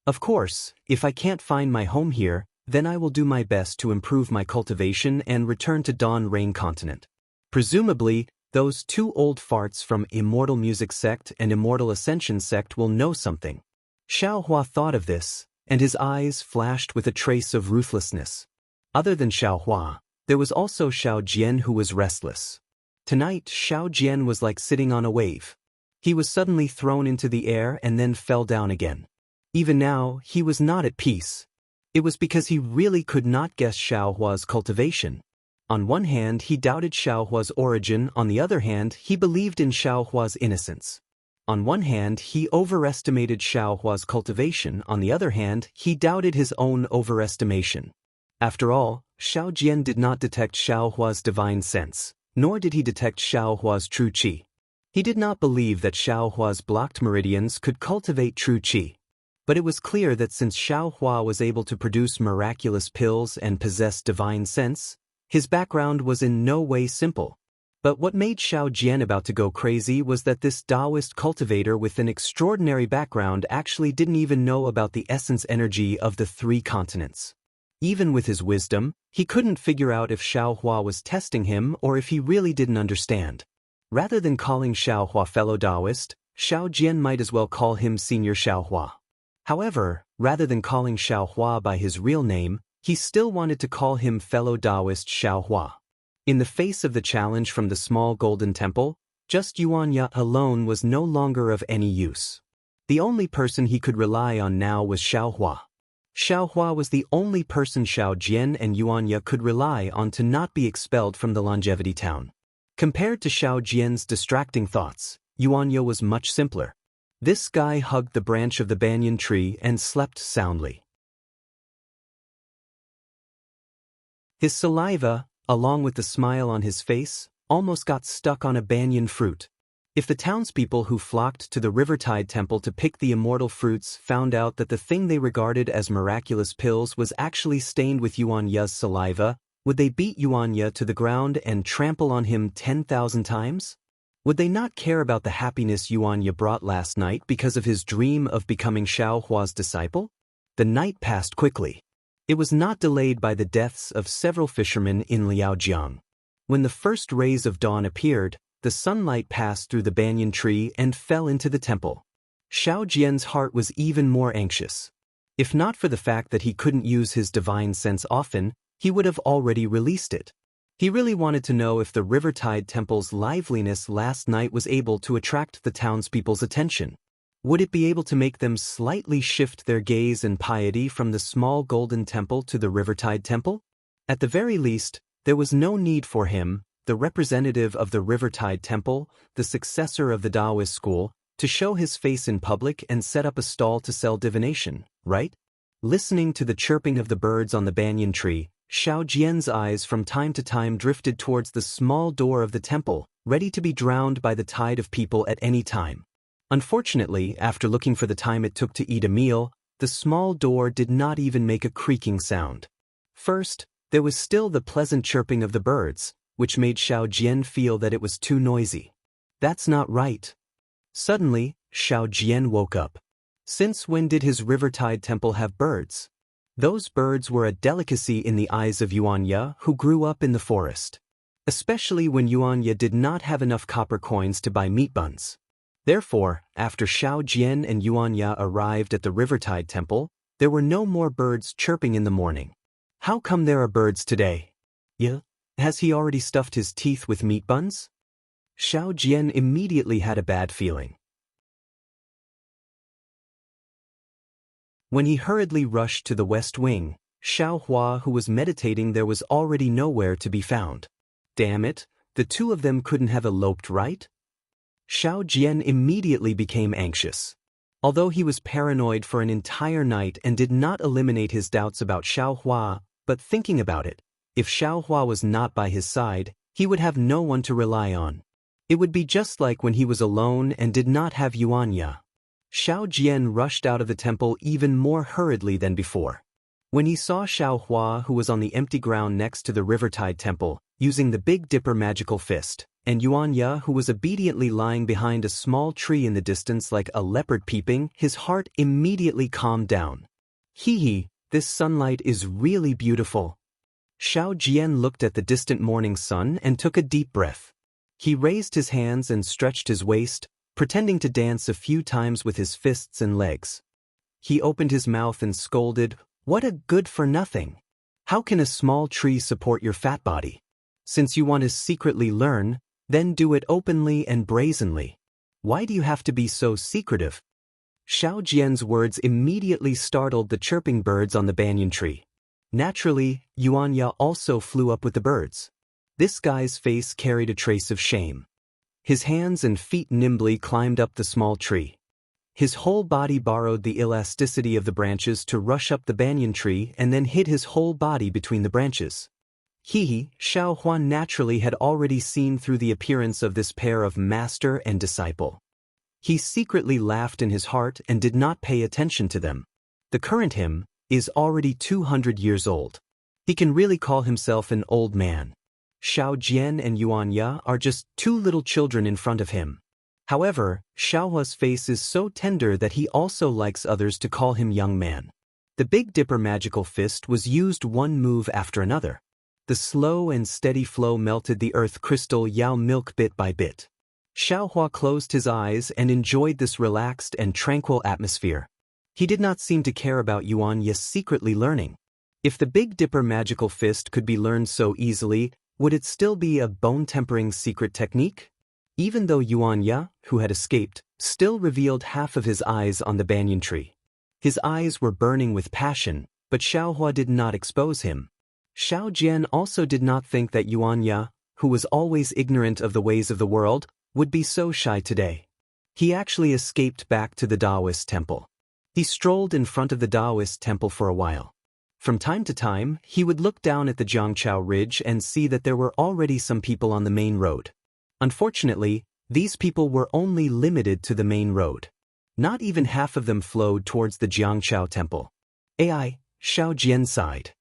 Of course, if I can't find my home here, then I will do my best to improve my cultivation and return to Dawn Rain continent. Presumably, those 2 old farts from Immortal Music Sect and Immortal Ascension Sect will know something. Xiaohua thought of this, and his eyes flashed with a trace of ruthlessness. Other than Xiaohua, there was also Xiao Jian who was restless. Tonight, Xiao Jian was like sitting on a wave. He was suddenly thrown into the air and then fell down again. Even now, he was not at peace. It was because he really could not guess Xiaohua's cultivation. On one hand, he doubted Xiaohua's origin, on the other hand, he believed in Xiaohua's innocence. On one hand, he overestimated Xiaohua's cultivation, on the other hand, he doubted his own overestimation. After all, Xiao Jian did not detect Xiaohua's divine sense, nor did he detect Xiaohua's true qi. He did not believe that Xiaohua's blocked meridians could cultivate true qi. But it was clear that since Xiaohua was able to produce miraculous pills and possess divine sense, his background was in no way simple. But what made Xiao Jian about to go crazy was that this Taoist cultivator with an extraordinary background actually didn't even know about the essence energy of the 3 continents. Even with his wisdom, he couldn't figure out if Xiaohua was testing him or if he really didn't understand. Rather than calling Xiaohua fellow Taoist, Xiao Jian might as well call him Senior Xiaohua. However, rather than calling Xiaohua by his real name, he still wanted to call him fellow Taoist Xiaohua. In the face of the challenge from the small golden temple, just Yuan Ya alone was no longer of any use. The only person he could rely on now was Xiaohua. Xiao Hua was the only person Xiao Jian and Yuan Ye could rely on to not be expelled from the Longevity Town. Compared to Xiao Jian's distracting thoughts, Yuan Ye was much simpler. This guy hugged the branch of the banyan tree and slept soundly. His saliva, along with the smile on his face, almost got stuck on a banyan fruit. If the townspeople who flocked to the Rivertide Temple to pick the immortal fruits found out that the thing they regarded as miraculous pills was actually stained with Yuan Ye's saliva, would they beat Yuan Ye to the ground and trample on him 10,000 times? Would they not care about the happiness Yuan Ye brought last night because of his dream of becoming Xiao Hua's disciple? The night passed quickly. It was not delayed by the deaths of several fishermen in Liaojiang. When the first rays of dawn appeared, the sunlight passed through the banyan tree and fell into the temple. Xiao Jian's heart was even more anxious. If not for the fact that he couldn't use his divine sense often, he would have already released it. He really wanted to know if the Rivertide Temple's liveliness last night was able to attract the townspeople's attention. Would it be able to make them slightly shift their gaze and piety from the small golden temple to the Rivertide Temple? At the very least, there was no need for him, the representative of the Rivertide Temple, the successor of the Taoist school, to show his face in public and set up a stall to sell divination, right? Listening to the chirping of the birds on the banyan tree, Xiao Jian's eyes from time to time drifted towards the small door of the temple, ready to be drowned by the tide of people at any time. Unfortunately, after looking for the time it took to eat a meal, the small door did not even make a creaking sound. First, there was still the pleasant chirping of the birds, which made Xiao Jian feel that it was too noisy. That's not right. Suddenly, Xiao Jian woke up. Since when did his Rivertide Temple have birds? Those birds were a delicacy in the eyes of Yuan Ye, who grew up in the forest. Especially when Yuan Ye did not have enough copper coins to buy meat buns. Therefore, after Xiao Jian and Yuan Ye arrived at the Rivertide Temple, there were no more birds chirping in the morning. How come there are birds today? Yeah. Has he already stuffed his teeth with meat buns? Xiao Jian immediately had a bad feeling. When he hurriedly rushed to the west wing, Xiao Hua, who was meditating there, was already nowhere to be found. Damn it, the two of them couldn't have eloped, right? Xiao Jian immediately became anxious. Although he was paranoid for an entire night and did not eliminate his doubts about Xiao Hua, but thinking about it, if Xiao Hua was not by his side, he would have no one to rely on. It would be just like when he was alone and did not have Yuan Ye. Xiao Jian rushed out of the temple even more hurriedly than before. When he saw Xiao Hua, who was on the empty ground next to the Rivertide Temple, using the Big Dipper magical fist, and Yuan Ye, who was obediently lying behind a small tree in the distance like a leopard peeping, his heart immediately calmed down. Hee, this sunlight is really beautiful. Xiao Jian looked at the distant morning sun and took a deep breath. He raised his hands and stretched his waist, pretending to dance a few times with his fists and legs. He opened his mouth and scolded, "What a good-for-nothing! How can a small tree support your fat body? Since you want to secretly learn, then do it openly and brazenly. Why do you have to be so secretive?" Xiao Jian's words immediately startled the chirping birds on the banyan tree. Naturally, Yuan Ye also flew up with the birds. This guy's face carried a trace of shame. His hands and feet nimbly climbed up the small tree. His whole body borrowed the elasticity of the branches to rush up the banyan tree and then hid his whole body between the branches. Xiao Hua naturally had already seen through the appearance of this pair of master and disciple. He secretly laughed in his heart and did not pay attention to them. The current him is already 200 years old. He can really call himself an old man. Xiao Jian and Yuan Ye are just two little children in front of him. However, Xiao Hua's face is so tender that he also likes others to call him young man. The Big Dipper magical fist was used one move after another. The slow and steady flow melted the earth crystal Yao milk bit by bit. Xiao Hua closed his eyes and enjoyed this relaxed and tranquil atmosphere. He did not seem to care about Yuan Ye secretly learning. If the Big Dipper magical fist could be learned so easily, would it still be a bone-tempering secret technique? Even though Yuan Ye, who had escaped, still revealed half of his eyes on the banyan tree. His eyes were burning with passion, but Xiaohua did not expose him. Xiao Jian also did not think that Yuan Ya, who was always ignorant of the ways of the world, would be so shy today. He actually escaped back to the Taoist temple. He strolled in front of the Taoist temple for a while. From time to time, he would look down at the Jianghu ridge and see that there were already some people on the main road. Unfortunately, these people were only limited to the main road. Not even half of them flowed towards the Jianghu temple. Ai, Xiao Jian sighed.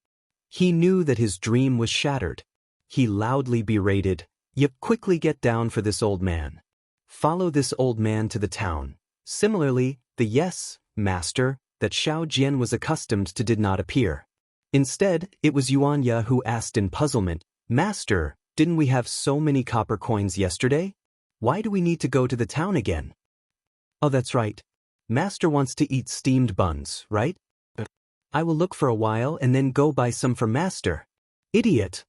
He knew that his dream was shattered. He loudly berated, "You quickly get down for this old man. Follow this old man to the town." Similarly, the "yes, master," that Xiao Jian was accustomed to did not appear. Instead, it was Yuan Ya who asked in puzzlement, "Master, didn't we have so many copper coins yesterday? Why do we need to go to the town again?" "Oh, that's right. Master wants to eat steamed buns, right? I will look for a while and then go buy some for Master." "Idiot!"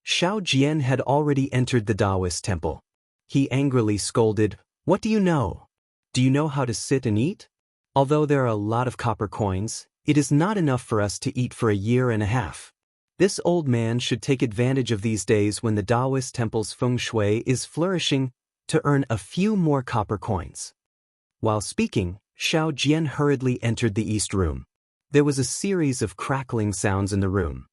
Xiao Jian had already entered the Taoist temple. He angrily scolded, "What do you know? Do you know how to sit and eat? Although there are a lot of copper coins, it is not enough for us to eat for a year and a half. This old man should take advantage of these days when the Taoist temple's feng shui is flourishing to earn a few more copper coins." While speaking, Xiao Jian hurriedly entered the east room. There was a series of crackling sounds in the room.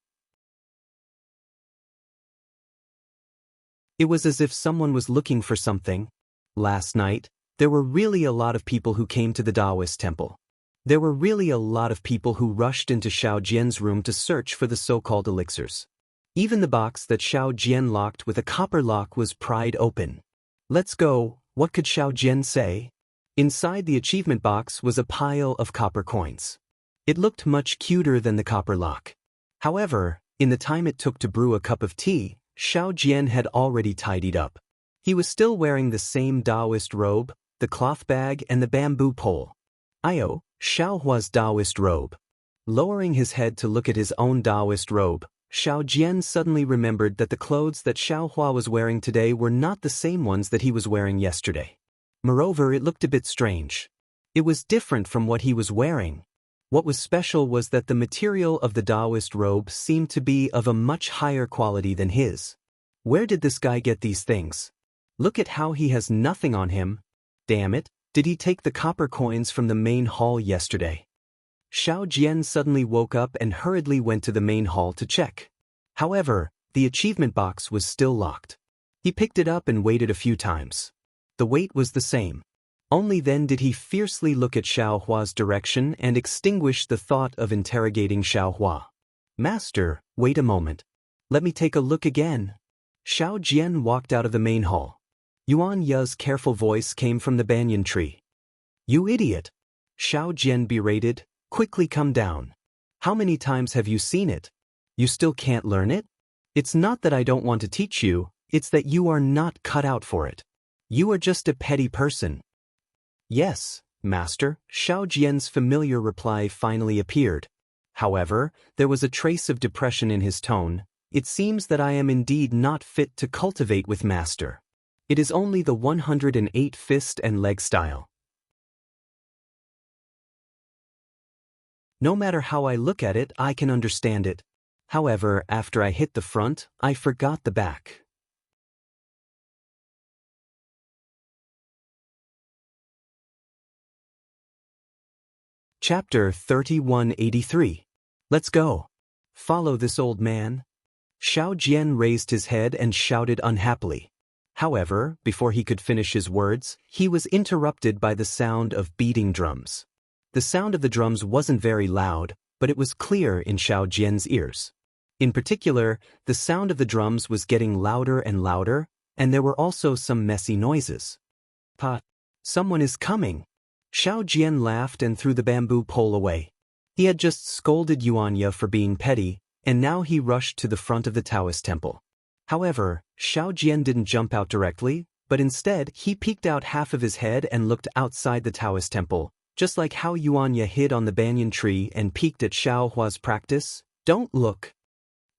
It was as if someone was looking for something. Last night, there were really a lot of people who came to the Taoist temple. There were really a lot of people who rushed into Xiao Jian's room to search for the so-called elixirs. Even the box that Xiao Jian locked with a copper lock was pried open. "Let's go," what could Xiao Jian say? Inside the achievement box was a pile of copper coins. It looked much cuter than the copper lock. However, in the time it took to brew a cup of tea, Xiao Jian had already tidied up. He was still wearing the same Taoist robe, the cloth bag and the bamboo pole. Io, Xiaohua's Taoist robe. Lowering his head to look at his own Taoist robe, Xiao Jian suddenly remembered that the clothes that Xiaohua was wearing today were not the same ones that he was wearing yesterday. Moreover, it looked a bit strange. It was different from what he was wearing. What was special was that the material of the Taoist robe seemed to be of a much higher quality than his. Where did this guy get these things? Look at how he has nothing on him. Damn it, did he take the copper coins from the main hall yesterday? Xiao Jian suddenly woke up and hurriedly went to the main hall to check. However, the achievement box was still locked. He picked it up and waited a few times. The wait was the same. Only then did he fiercely look at Xiaohua's direction and extinguish the thought of interrogating Xiaohua. "Master, wait a moment. Let me take a look again." Xiao Jian walked out of the main hall. Yuan Ya's careful voice came from the banyan tree. "You idiot!" Xiao Jian berated, "Quickly come down. How many times have you seen it? You still can't learn it? It's not that I don't want to teach you, it's that you are not cut out for it. You are just a petty person." "Yes, Master," Xiao Jian's familiar reply finally appeared. However, there was a trace of depression in his tone. "It seems that I am indeed not fit to cultivate with Master. It is only the 108 fist and leg style. No matter how I look at it, I can understand it. However, after I hit the front, I forgot the back." Chapter 3183. Let's go. Follow this old man. Xiao Jian raised his head and shouted unhappily. However, before he could finish his words, he was interrupted by the sound of beating drums. The sound of the drums wasn't very loud, but it was clear in Xiao Jian's ears. In particular, the sound of the drums was getting louder and louder, and there were also some messy noises. "Pa, someone is coming." Xiao Jian laughed and threw the bamboo pole away. He had just scolded Yuan Ya for being petty, and now he rushed to the front of the Taoist temple. However, Xiao Jian didn't jump out directly, but instead he peeked out half of his head and looked outside the Taoist temple, just like how Yuan Ya hid on the banyan tree and peeked at Xiaohua's practice. "Don't look."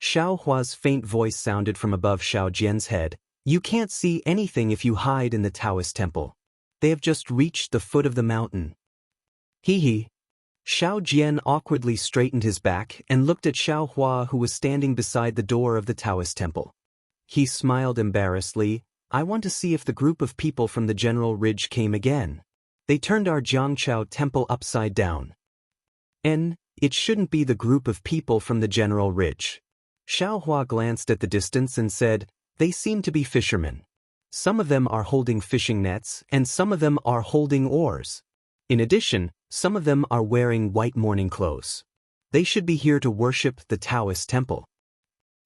Xiaohua's faint voice sounded from above Xiao Jian's head. "You can't see anything if you hide in the Taoist temple. They have just reached the foot of the mountain." "Hee hee." Xiao Jian awkwardly straightened his back and looked at Xiao Hua, who was standing beside the door of the Taoist temple. He smiled embarrassedly. I want to see if the group of people from the General Ridge came again. They turned our Jianghu temple upside down. It shouldn't be the group of people from the General Ridge. Xiao Hua glanced at the distance and said, they seem to be fishermen. Some of them are holding fishing nets and some of them are holding oars. In addition, some of them are wearing white mourning clothes. They should be here to worship the Taoist temple.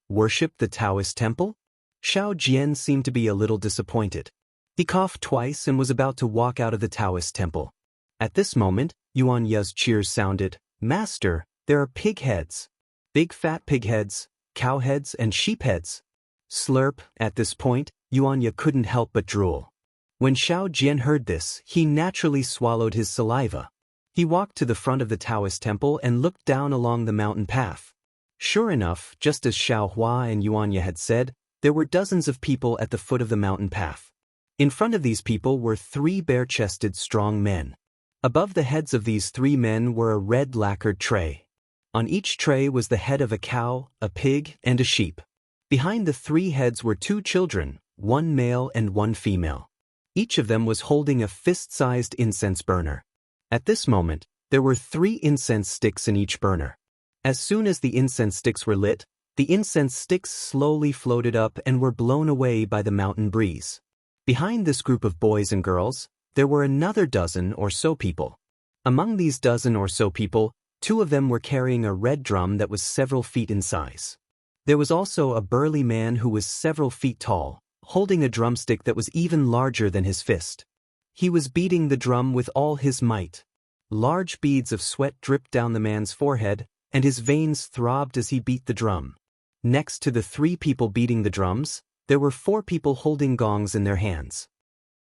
Worship the Taoist temple? Xiao Jian seemed to be a little disappointed. He coughed twice and was about to walk out of the Taoist temple. At this moment, Yuan Ye's cheers sounded. Master, there are pig heads. Big fat pig heads, cow heads and sheep heads. Slurp. At this point, Yuan Ye couldn't help but drool. When Xiao Jian heard this, he naturally swallowed his saliva. He walked to the front of the Taoist temple and looked down along the mountain path. Sure enough, just as Xiao Hua and Yuan Ye had said, there were dozens of people at the foot of the mountain path. In front of these people were 3 bare-chested strong men. Above the heads of these 3 men were a red lacquered tray. On each tray was the head of a cow, a pig, and a sheep. Behind the 3 heads were 2 children, 1 male and 1 female. Each of them was holding a fist-sized incense burner. At this moment, there were 3 incense sticks in each burner. As soon as the incense sticks were lit, the incense sticks slowly floated up and were blown away by the mountain breeze. Behind this group of boys and girls, there were another dozen or so people. Among these dozen or so people, 2 of them were carrying a red drum that was several feet in size. There was also a burly man who was several feet tall, holding a drumstick that was even larger than his fist. He was beating the drum with all his might. Large beads of sweat dripped down the man's forehead, and his veins throbbed as he beat the drum. Next to the 3 people beating the drums, there were 4 people holding gongs in their hands.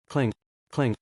Clang, clang.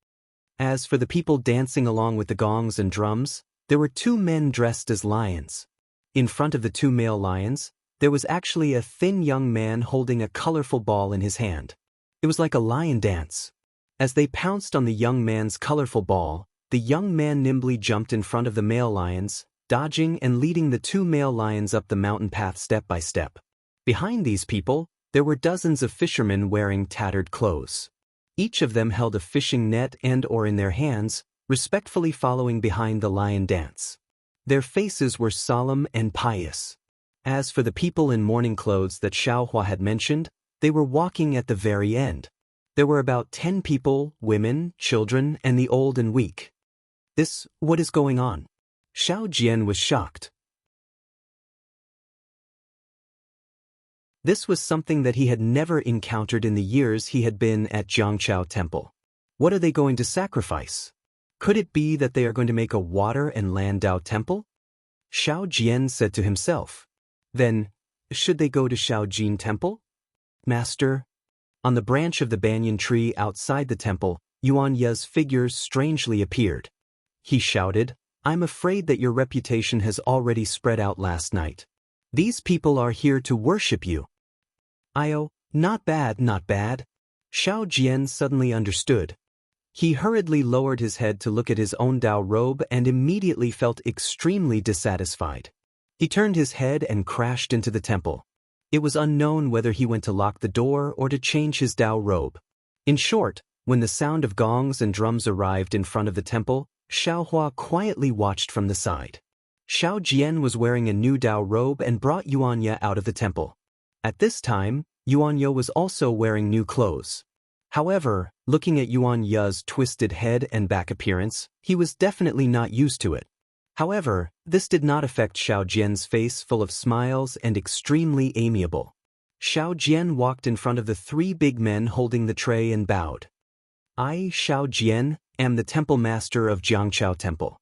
As for the people dancing along with the gongs and drums, there were 2 men dressed as lions. In front of the 2 male lions, there was actually a thin young man holding a colorful ball in his hand. It was like a lion dance. As they pounced on the young man's colorful ball, the young man nimbly jumped in front of the male lions, dodging and leading the 2 male lions up the mountain path step by step. Behind these people, there were dozens of fishermen wearing tattered clothes. Each of them held a fishing net and or in their hands, respectfully following behind the lion dance. Their faces were solemn and pious. As for the people in mourning clothes that Xiao Hua had mentioned, they were walking at the very end. There were about 10 people, women, children, and the old and weak. What is going on? Xiao Jian was shocked. This was something that he had never encountered in the years he had been at Jianghu Temple. What are they going to sacrifice? Could it be that they are going to make a water and land Dao temple? Xiao Jian said to himself. Then, should they go to Shaojin Temple? Master. On the branch of the banyan tree outside the temple, Yuan Ye's figure strangely appeared. He shouted, I'm afraid that your reputation has already spread out last night. These people are here to worship you. Not bad, not bad. Xiao Jian suddenly understood. He hurriedly lowered his head to look at his own Dao robe and immediately felt extremely dissatisfied. He turned his head and crashed into the temple. It was unknown whether he went to lock the door or to change his Dao robe. In short, when the sound of gongs and drums arrived in front of the temple, Xiao Hua quietly watched from the side. Xiao Jian was wearing a new Dao robe and brought Yuan Ye out of the temple. At this time, Yuan Ye was also wearing new clothes. However, looking at Yuan Ye's twisted head and back appearance, he was definitely not used to it. However, this did not affect Xiao Jian's face full of smiles and extremely amiable. Xiao Jian walked in front of the 3 big men holding the tray and bowed. I, Xiao Jian, am the temple master of Jianghu Temple.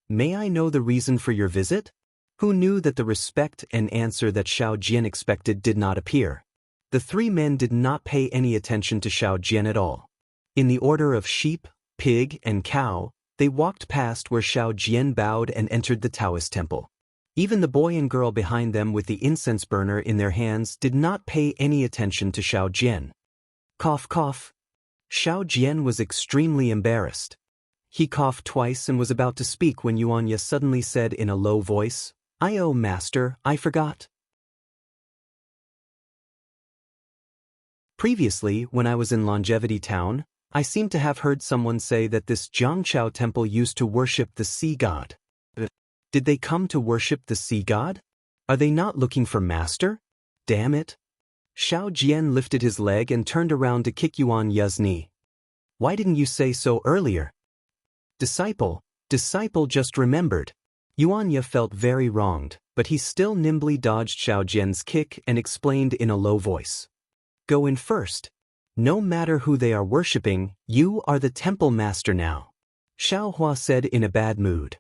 May I know the reason for your visit? Who knew that the respect and answer that Xiao Jian expected did not appear? The 3 men did not pay any attention to Xiao Jian at all. In the order of sheep, pig, and cow, they walked past where Xiao Jian bowed and entered the Taoist temple. Even the boy and girl behind them with the incense burner in their hands did not pay any attention to Xiao Jian. Cough, cough. Xiao Jian was extremely embarrassed. He coughed twice and was about to speak when Yuanya suddenly said in a low voice, "Oh, master, I forgot." Previously, when I was in Longevity Town, I seemed to have heard someone say that this Jianghu temple used to worship the sea god. Did they come to worship the sea god? Are they not looking for master? Damn it. Xiao Jian lifted his leg and turned around to kick Yuanya's knee. Why didn't you say so earlier? Disciple just remembered. Yuanya felt very wronged, but he still nimbly dodged Xiao Jian's kick and explained in a low voice. Go in first. No matter who they are worshipping, you are the temple master now. Xiao Hua said in a bad mood.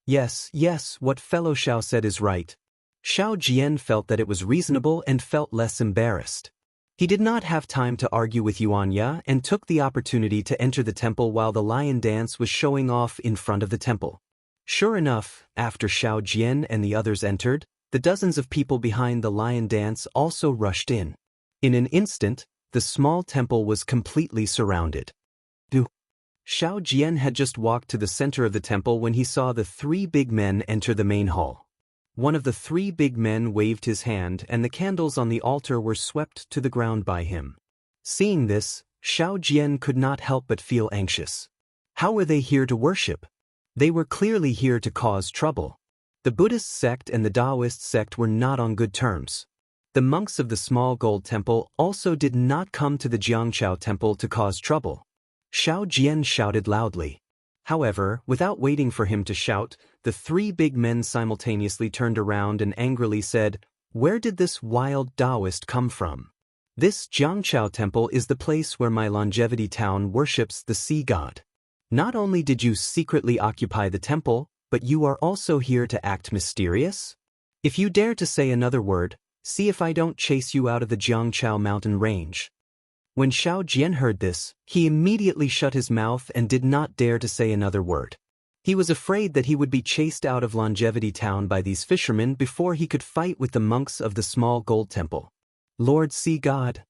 Yes, what fellow Xiao said is right. Xiao Jian felt that it was reasonable and felt less embarrassed. He did not have time to argue with Yuanya and took the opportunity to enter the temple while the lion dance was showing off in front of the temple. Sure enough, after Xiao Jian and the others entered, the dozens of people behind the lion dance also rushed in. In an instant, the small temple was completely surrounded. Xiao Jian had just walked to the center of the temple when he saw the three big men enter the main hall. One of the three big men waved his hand and the candles on the altar were swept to the ground by him. Seeing this, Xiao Jian could not help but feel anxious. How were they here to worship? They were clearly here to cause trouble. The Buddhist sect and the Taoist sect were not on good terms. The monks of the small gold temple also did not come to the Jianghu temple to cause trouble. Xiao Jian shouted loudly. However, without waiting for him to shout, the three big men simultaneously turned around and angrily said, "Where did this wild Taoist come from? This Jianghu temple is the place where my Longevity Town worships the sea god. Not only did you secretly occupy the temple, but you are also here to act mysterious? If you dare to say another word, see if I don't chase you out of the Jianghu mountain range." When Xiao Jian heard this, he immediately shut his mouth and did not dare to say another word. He was afraid that he would be chased out of Longevity Town by these fishermen before he could fight with the monks of the small gold temple. Lord Sea God!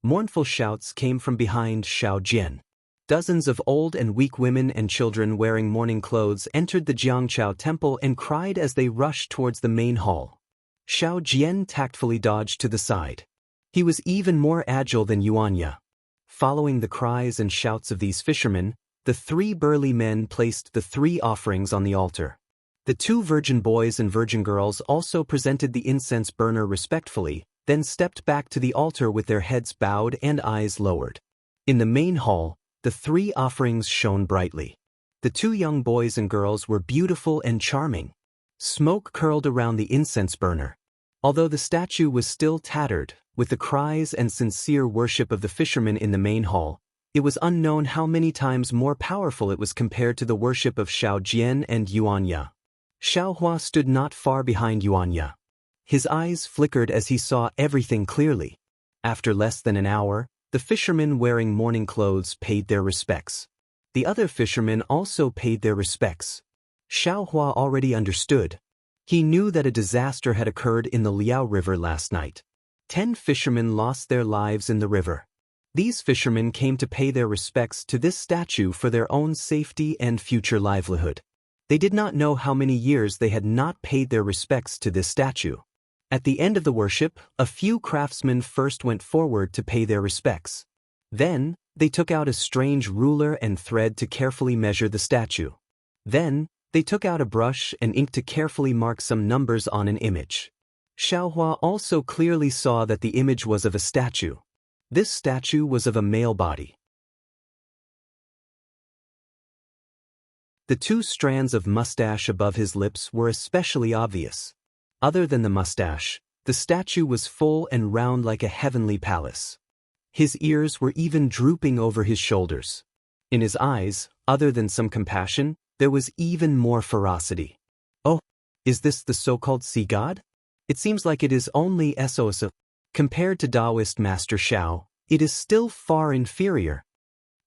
Mournful shouts came from behind Xiao Jian. Dozens of old and weak women and children wearing mourning clothes entered the Jianghu temple and cried as they rushed towards the main hall. Xiao Jian tactfully dodged to the side. He was even more agile than Yuanya. Following the cries and shouts of these fishermen, the three burly men placed the three offerings on the altar. The two virgin boys and virgin girls also presented the incense burner respectfully, then stepped back to the altar with their heads bowed and eyes lowered. In the main hall, the three offerings shone brightly. The two young boys and girls were beautiful and charming. Smoke curled around the incense burner. Although the statue was still tattered, with the cries and sincere worship of the fishermen in the main hall, it was unknown how many times more powerful it was compared to the worship of Xiao Jian and Yuanya. Xiao Hua stood not far behind Yuanya. His eyes flickered as he saw everything clearly. After less than an hour, the fishermen wearing mourning clothes paid their respects. The other fishermen also paid their respects. Xiao Hua already understood. He knew that a disaster had occurred in the Liao River last night. 10 fishermen lost their lives in the river. These fishermen came to pay their respects to this statue for their own safety and future livelihood. They did not know how many years they had not paid their respects to this statue. At the end of the worship, a few craftsmen first went forward to pay their respects. Then, they took out a strange ruler and thread to carefully measure the statue. Then, they took out a brush and ink to carefully mark some numbers on an image. Xiao Hua also clearly saw that the image was of a statue. This statue was of a male body. The 2 strands of mustache above his lips were especially obvious. Other than the mustache, the statue was full and round like a heavenly palace. His ears were even drooping over his shoulders. In his eyes, other than some compassion, there was even more ferocity. Oh, is this the so-called sea god? It seems like it is only SOS. Compared to Taoist Master Xiao, it is still far inferior.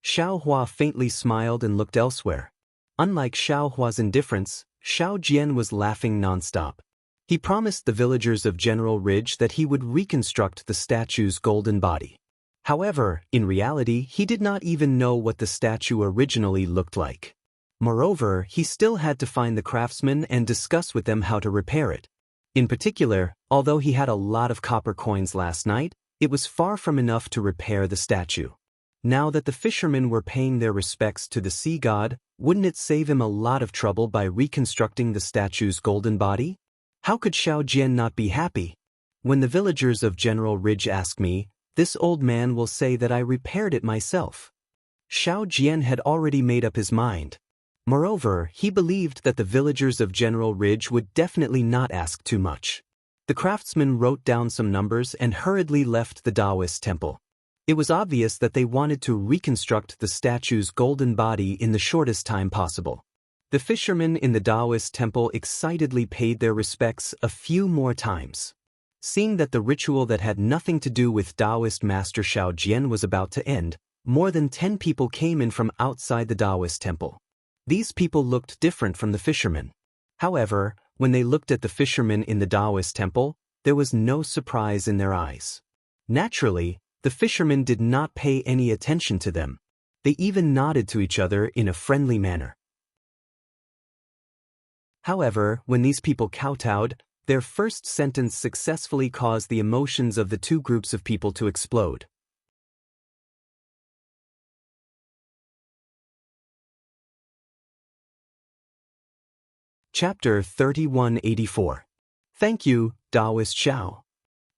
Xiao Hua faintly smiled and looked elsewhere. Unlike Xiao Hua's indifference, Xiao Jian was laughing nonstop. He promised the villagers of General Ridge that he would reconstruct the statue's golden body. However, in reality, he did not even know what the statue originally looked like. Moreover, he still had to find the craftsmen and discuss with them how to repair it. In particular, although he had a lot of copper coins last night, it was far from enough to repair the statue. Now that the fishermen were paying their respects to the sea god, wouldn't it save him a lot of trouble by reconstructing the statue's golden body? How could Xiao Jian not be happy? When the villagers of General Ridge ask me, this old man will say that I repaired it myself. Xiao Jian had already made up his mind. Moreover, he believed that the villagers of General Ridge would definitely not ask too much. The craftsman wrote down some numbers and hurriedly left the Taoist temple. It was obvious that they wanted to reconstruct the statue's golden body in the shortest time possible. The fishermen in the Taoist temple excitedly paid their respects a few more times. Seeing that the ritual that had nothing to do with Taoist master Xiao Jian was about to end, more than 10 people came in from outside the Taoist temple. These people looked different from the fishermen. However, when they looked at the fishermen in the Taoist temple, there was no surprise in their eyes. Naturally, the fishermen did not pay any attention to them. They even nodded to each other in a friendly manner. However, when these people kowtowed, their first sentence successfully caused the emotions of the two groups of people to explode. Chapter 3184. Thank you, Taoist Xiao.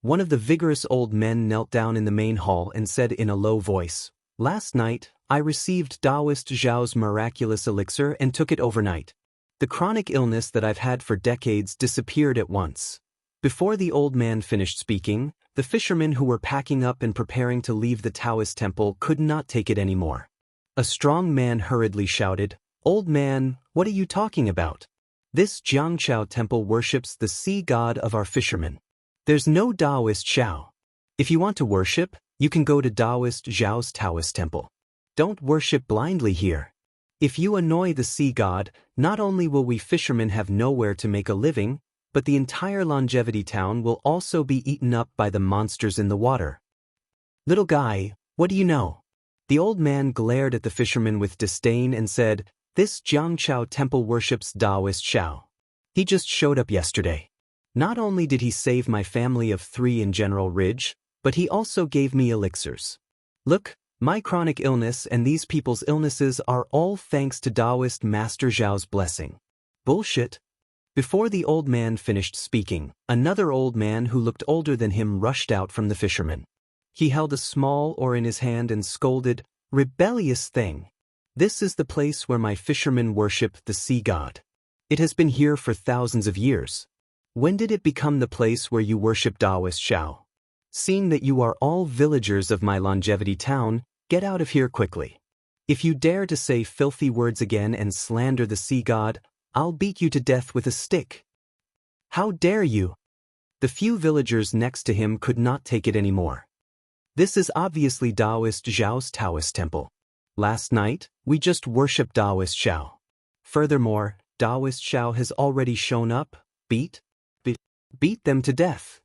One of the vigorous old men knelt down in the main hall and said in a low voice, "Last night, I received Taoist Zhao's miraculous elixir and took it overnight. The chronic illness that I've had for decades disappeared at once." Before the old man finished speaking, the fishermen who were packing up and preparing to leave the Taoist temple could not take it anymore. A strong man hurriedly shouted, "Old man, what are you talking about? This Jianghu temple worships the sea god of our fishermen. There's no Taoist Xiao. If you want to worship, you can go to Taoist Zhao's Taoist temple. Don't worship blindly here. If you annoy the sea god, not only will we fishermen have nowhere to make a living, but the entire longevity town will also be eaten up by the monsters in the water. Little guy, what do you know?" The old man glared at the fisherman with disdain and said, "This Jianghu temple worships Taoist Xiao. He just showed up yesterday. Not only did he save my family of 3 in General Ridge, but he also gave me elixirs. Look, my chronic illness and these people's illnesses are all thanks to Taoist Master Zhao's blessing." Bullshit. Before the old man finished speaking, another old man who looked older than him rushed out from the fisherman. He held a small oar in his hand and scolded, "Rebellious thing! This is the place where my fishermen worship the sea god. It has been here for thousands of years. When did it become the place where you worship Taoist Xiao? Seeing that you are all villagers of my longevity town, get out of here quickly. If you dare to say filthy words again and slander the sea god, I'll beat you to death with a stick." "How dare you?" The few villagers next to him could not take it anymore. "This is obviously Taoist Zhao's Taoist temple. Last night, we just worshipped Taoist Xiao. Furthermore, Taoist Xiao has already shown up. Beat them to death."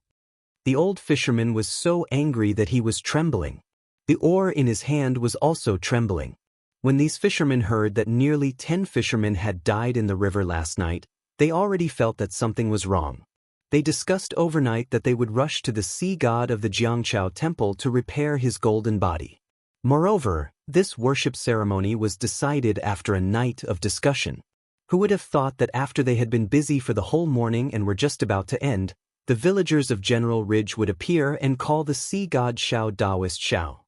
The old fisherman was so angry that he was trembling. The oar in his hand was also trembling. When these fishermen heard that nearly 10 fishermen had died in the river last night, they already felt that something was wrong. They discussed overnight that they would rush to the sea god of the Jianghu temple to repair his golden body. Moreover, this worship ceremony was decided after a night of discussion. Who would have thought that after they had been busy for the whole morning and were just about to end, the villagers of General Ridge would appear and call the sea god Xiao Taoist Xiao.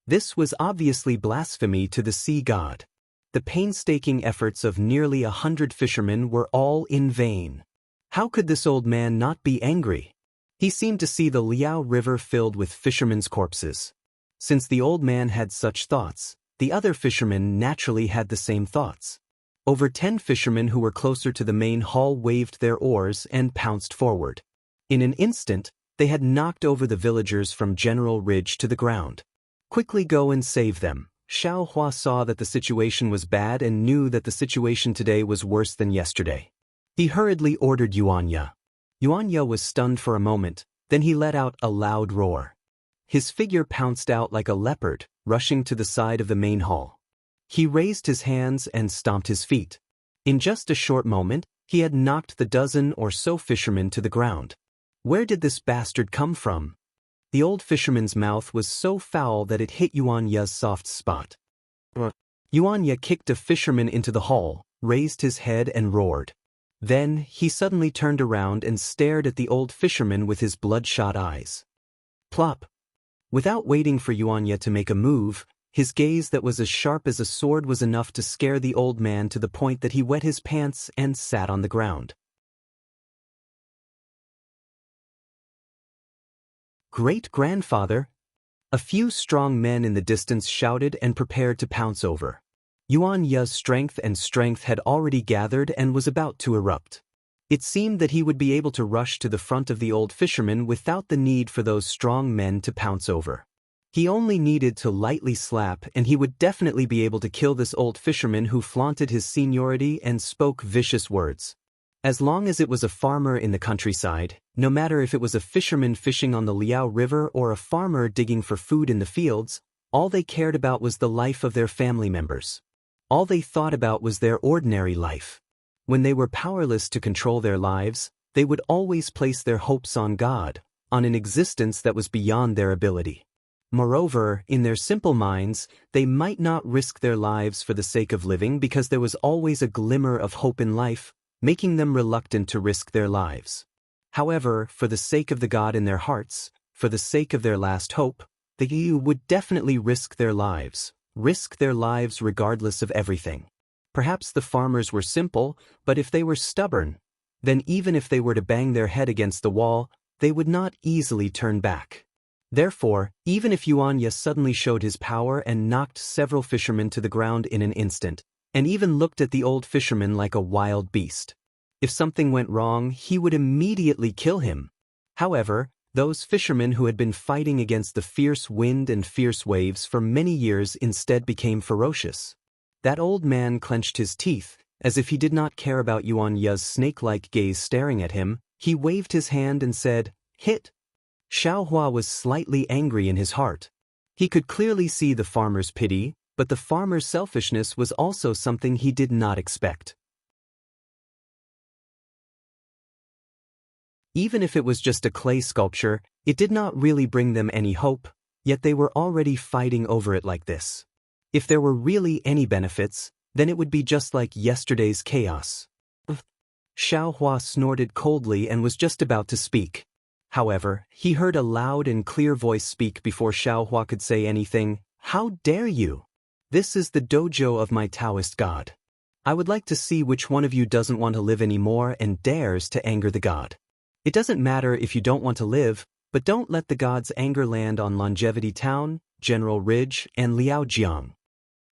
This was obviously blasphemy to the sea god. The painstaking efforts of nearly 100 fishermen were all in vain. How could this old man not be angry? He seemed to see the Liao River filled with fishermen's corpses. Since the old man had such thoughts, the other fishermen naturally had the same thoughts. Over 10 fishermen who were closer to the main hall waved their oars and pounced forward. In an instant, they had knocked over the villagers from General Ridge to the ground. "Quickly go and save them." Xiao Hua saw that the situation was bad and knew that the situation today was worse than yesterday. He hurriedly ordered Yuanya. Yuanya was stunned for a moment, then he let out a loud roar. His figure pounced out like a leopard, rushing to the side of the main hall. He raised his hands and stomped his feet. In just a short moment, he had knocked the dozen or so fishermen to the ground. Where did this bastard come from? The old fisherman's mouth was so foul that it hit Yuan Ye's soft spot. Yuan Ye kicked a fisherman into the hall, raised his head and roared. Then, he suddenly turned around and stared at the old fisherman with his bloodshot eyes. Plop! Without waiting for Yuan Ye to make a move, his gaze that was as sharp as a sword was enough to scare the old man to the point that he wet his pants and sat on the ground. Great-grandfather! A few strong men in the distance shouted and prepared to pounce over. Yuan Ye's strength had already gathered and was about to erupt. It seemed that he would be able to rush to the front of the old fisherman without the need for those strong men to pounce over. He only needed to lightly slap and he would definitely be able to kill this old fisherman who flaunted his seniority and spoke vicious words. As long as it was a farmer in the countryside, no matter if it was a fisherman fishing on the Liao River or a farmer digging for food in the fields, all they cared about was the life of their family members. All they thought about was their ordinary life. When they were powerless to control their lives, they would always place their hopes on God, on an existence that was beyond their ability. Moreover, in their simple minds, they might not risk their lives for the sake of living because there was always a glimmer of hope in life, making them reluctant to risk their lives. However, for the sake of the God in their hearts, for the sake of their last hope, they would definitely risk their lives regardless of everything. Perhaps the farmers were simple, but if they were stubborn, then even if they were to bang their head against the wall, they would not easily turn back. Therefore, even if Yuan Ye suddenly showed his power and knocked several fishermen to the ground in an instant, and even looked at the old fisherman like a wild beast, if something went wrong, he would immediately kill him. However, those fishermen who had been fighting against the fierce wind and fierce waves for many years instead became ferocious. That old man clenched his teeth, as if he did not care about Yuan Ye's snake-like gaze staring at him. He waved his hand and said, "Hit!" Xiao Hua was slightly angry in his heart. He could clearly see the farmer's pity, but the farmer's selfishness was also something he did not expect. Even if it was just a clay sculpture, it did not really bring them any hope, yet they were already fighting over it like this. If there were really any benefits, then it would be just like yesterday's chaos. Xiao Hua snorted coldly and was just about to speak. However, he heard a loud and clear voice speak before Xiao Hua could say anything. "How dare you? This is the dojo of my Taoist god. I would like to see which one of you doesn't want to live anymore and dares to anger the god. It doesn't matter if you don't want to live, but don't let the god's anger land on Longevity Town, General Ridge, and Liaojiang."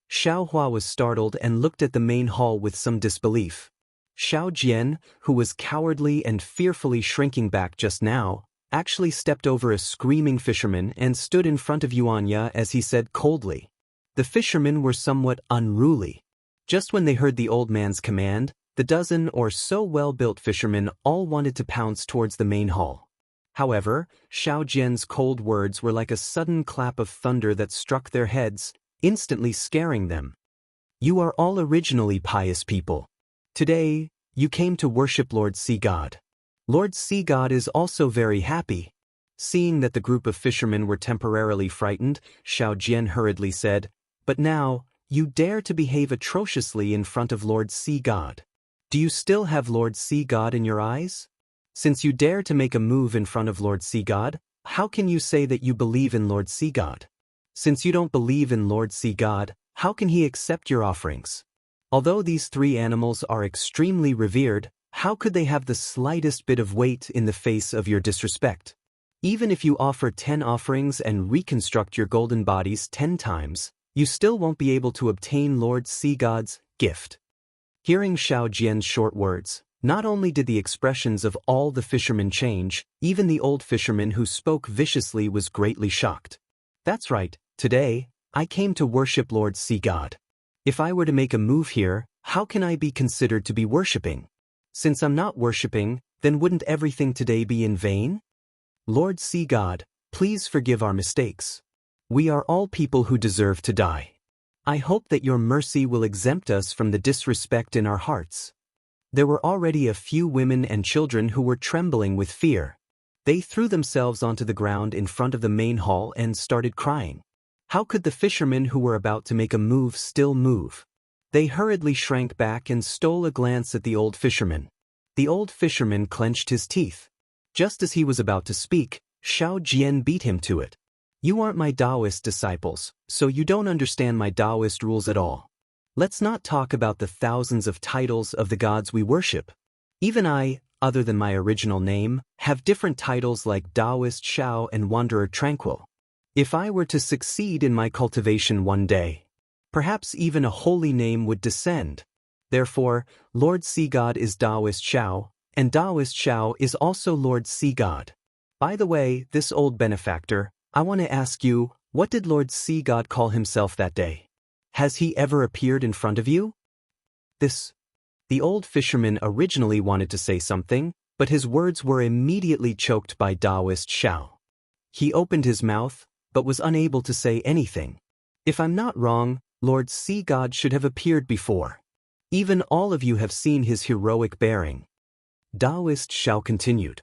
Xiao Hua was startled and looked at the main hall with some disbelief. Xiao Jian, who was cowardly and fearfully shrinking back just now, actually stepped over a screaming fisherman and stood in front of Yuan Ye as he said coldly. The fishermen were somewhat unruly. Just when they heard the old man's command, the dozen or so well-built fishermen all wanted to pounce towards the main hall. However, Xiao Jian's cold words were like a sudden clap of thunder that struck their heads, instantly scaring them. "You are all originally pious people. Today, you came to worship Lord Sea God. Lord Sea God is also very happy." Seeing that the group of fishermen were temporarily frightened, Xiao Jian hurriedly said, "But now, you dare to behave atrociously in front of Lord Sea God. Do you still have Lord Sea God in your eyes? Since you dare to make a move in front of Lord Sea God, how can you say that you believe in Lord Sea God? Since you don't believe in Lord Sea God, how can he accept your offerings? Although these three animals are extremely revered, how could they have the slightest bit of weight in the face of your disrespect? Even if you offer 10 offerings and reconstruct your golden bodies 10 times, you still won't be able to obtain Lord Sea God's gift." Hearing Xiao Jian's short words, not only did the expressions of all the fishermen change, even the old fisherman who spoke viciously was greatly shocked. "That's right, today, I came to worship Lord Sea God. If I were to make a move here, how can I be considered to be worshipping? Since I'm not worshipping, then wouldn't everything today be in vain? Lord Sea God, please forgive our mistakes. We are all people who deserve to die. I hope that your mercy will exempt us from the disrespect in our hearts. There were already a few women and children who were trembling with fear. They threw themselves onto the ground in front of the main hall and started crying. How could the fishermen who were about to make a move still move? They hurriedly shrank back and stole a glance at the old fisherman. The old fisherman clenched his teeth. Just as he was about to speak, Xiao Jian beat him to it. You aren't my Taoist disciples, so you don't understand my Taoist rules at all. Let's not talk about the thousands of titles of the gods we worship. Even I, other than my original name, have different titles like Taoist Xiao and Wanderer Tranquil. If I were to succeed in my cultivation one day, perhaps even a holy name would descend. Therefore, Lord Sea God is Taoist Xiao, and Taoist Xiao is also Lord Sea God. By the way, this old benefactor, I want to ask you, what did Lord Sea God call himself that day? Has he ever appeared in front of you? The old fisherman originally wanted to say something, but his words were immediately choked by Taoist Xiao. He opened his mouth, but was unable to say anything. If I'm not wrong, Lord Sea God should have appeared before. Even all of you have seen his heroic bearing. Taoist Xiao continued.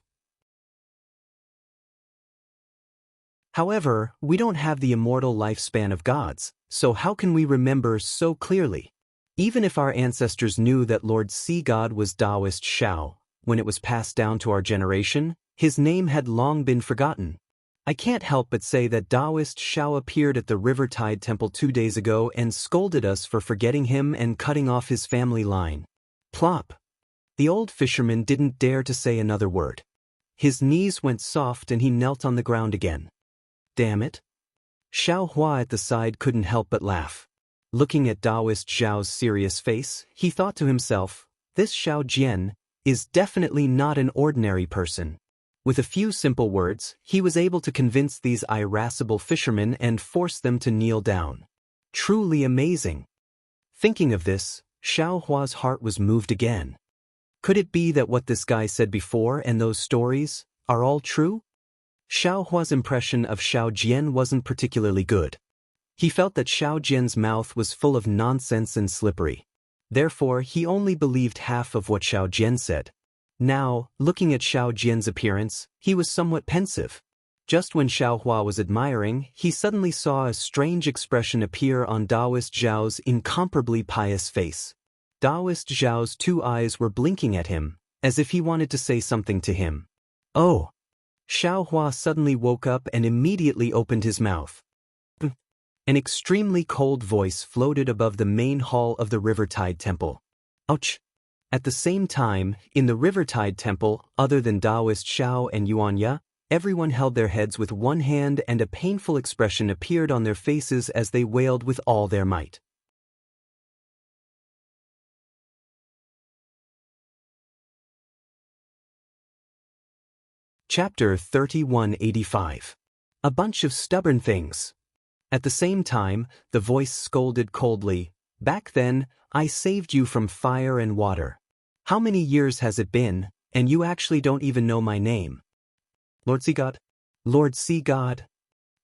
However, we don't have the immortal lifespan of gods, so how can we remember so clearly? Even if our ancestors knew that Lord Sea God was Taoist Xiao, when it was passed down to our generation, his name had long been forgotten. I can't help but say that Taoist Xiao appeared at the Rivertide Temple 2 days ago and scolded us for forgetting him and cutting off his family line. Plop! The old fisherman didn't dare to say another word. His knees went soft and he knelt on the ground again. Damn it! Xiao Hua at the side couldn't help but laugh. Looking at Taoist Xiao's serious face, he thought to himself, this Xiao Jian is definitely not an ordinary person. With a few simple words, he was able to convince these irascible fishermen and force them to kneel down. Truly amazing. Thinking of this, Xiao Hua's heart was moved again. Could it be that what this guy said before and those stories are all true? Xiao Hua's impression of Xiao Jian wasn't particularly good. He felt that Xiao Jian's mouth was full of nonsense and slippery. Therefore, he only believed half of what Xiao Jian said. Now, looking at Xiao Jian's appearance, he was somewhat pensive. Just when Xiao Hua was admiring, he suddenly saw a strange expression appear on Taoist Zhao's incomparably pious face. Taoist Zhao's two eyes were blinking at him, as if he wanted to say something to him. Oh! Xiao Hua suddenly woke up and immediately opened his mouth. An extremely cold voice floated above the main hall of the Rivertide Temple. Ouch! At the same time, in the Rivertide Temple, other than Taoist Xiao and Yuanya, everyone held their heads with one hand and a painful expression appeared on their faces as they wailed with all their might. Chapter 3185. A bunch of stubborn things. At the same time, the voice scolded coldly, "Back then, I saved you from fire and water. How many years has it been, and you actually don't even know my name?" Lord Sea God? Lord Sea God?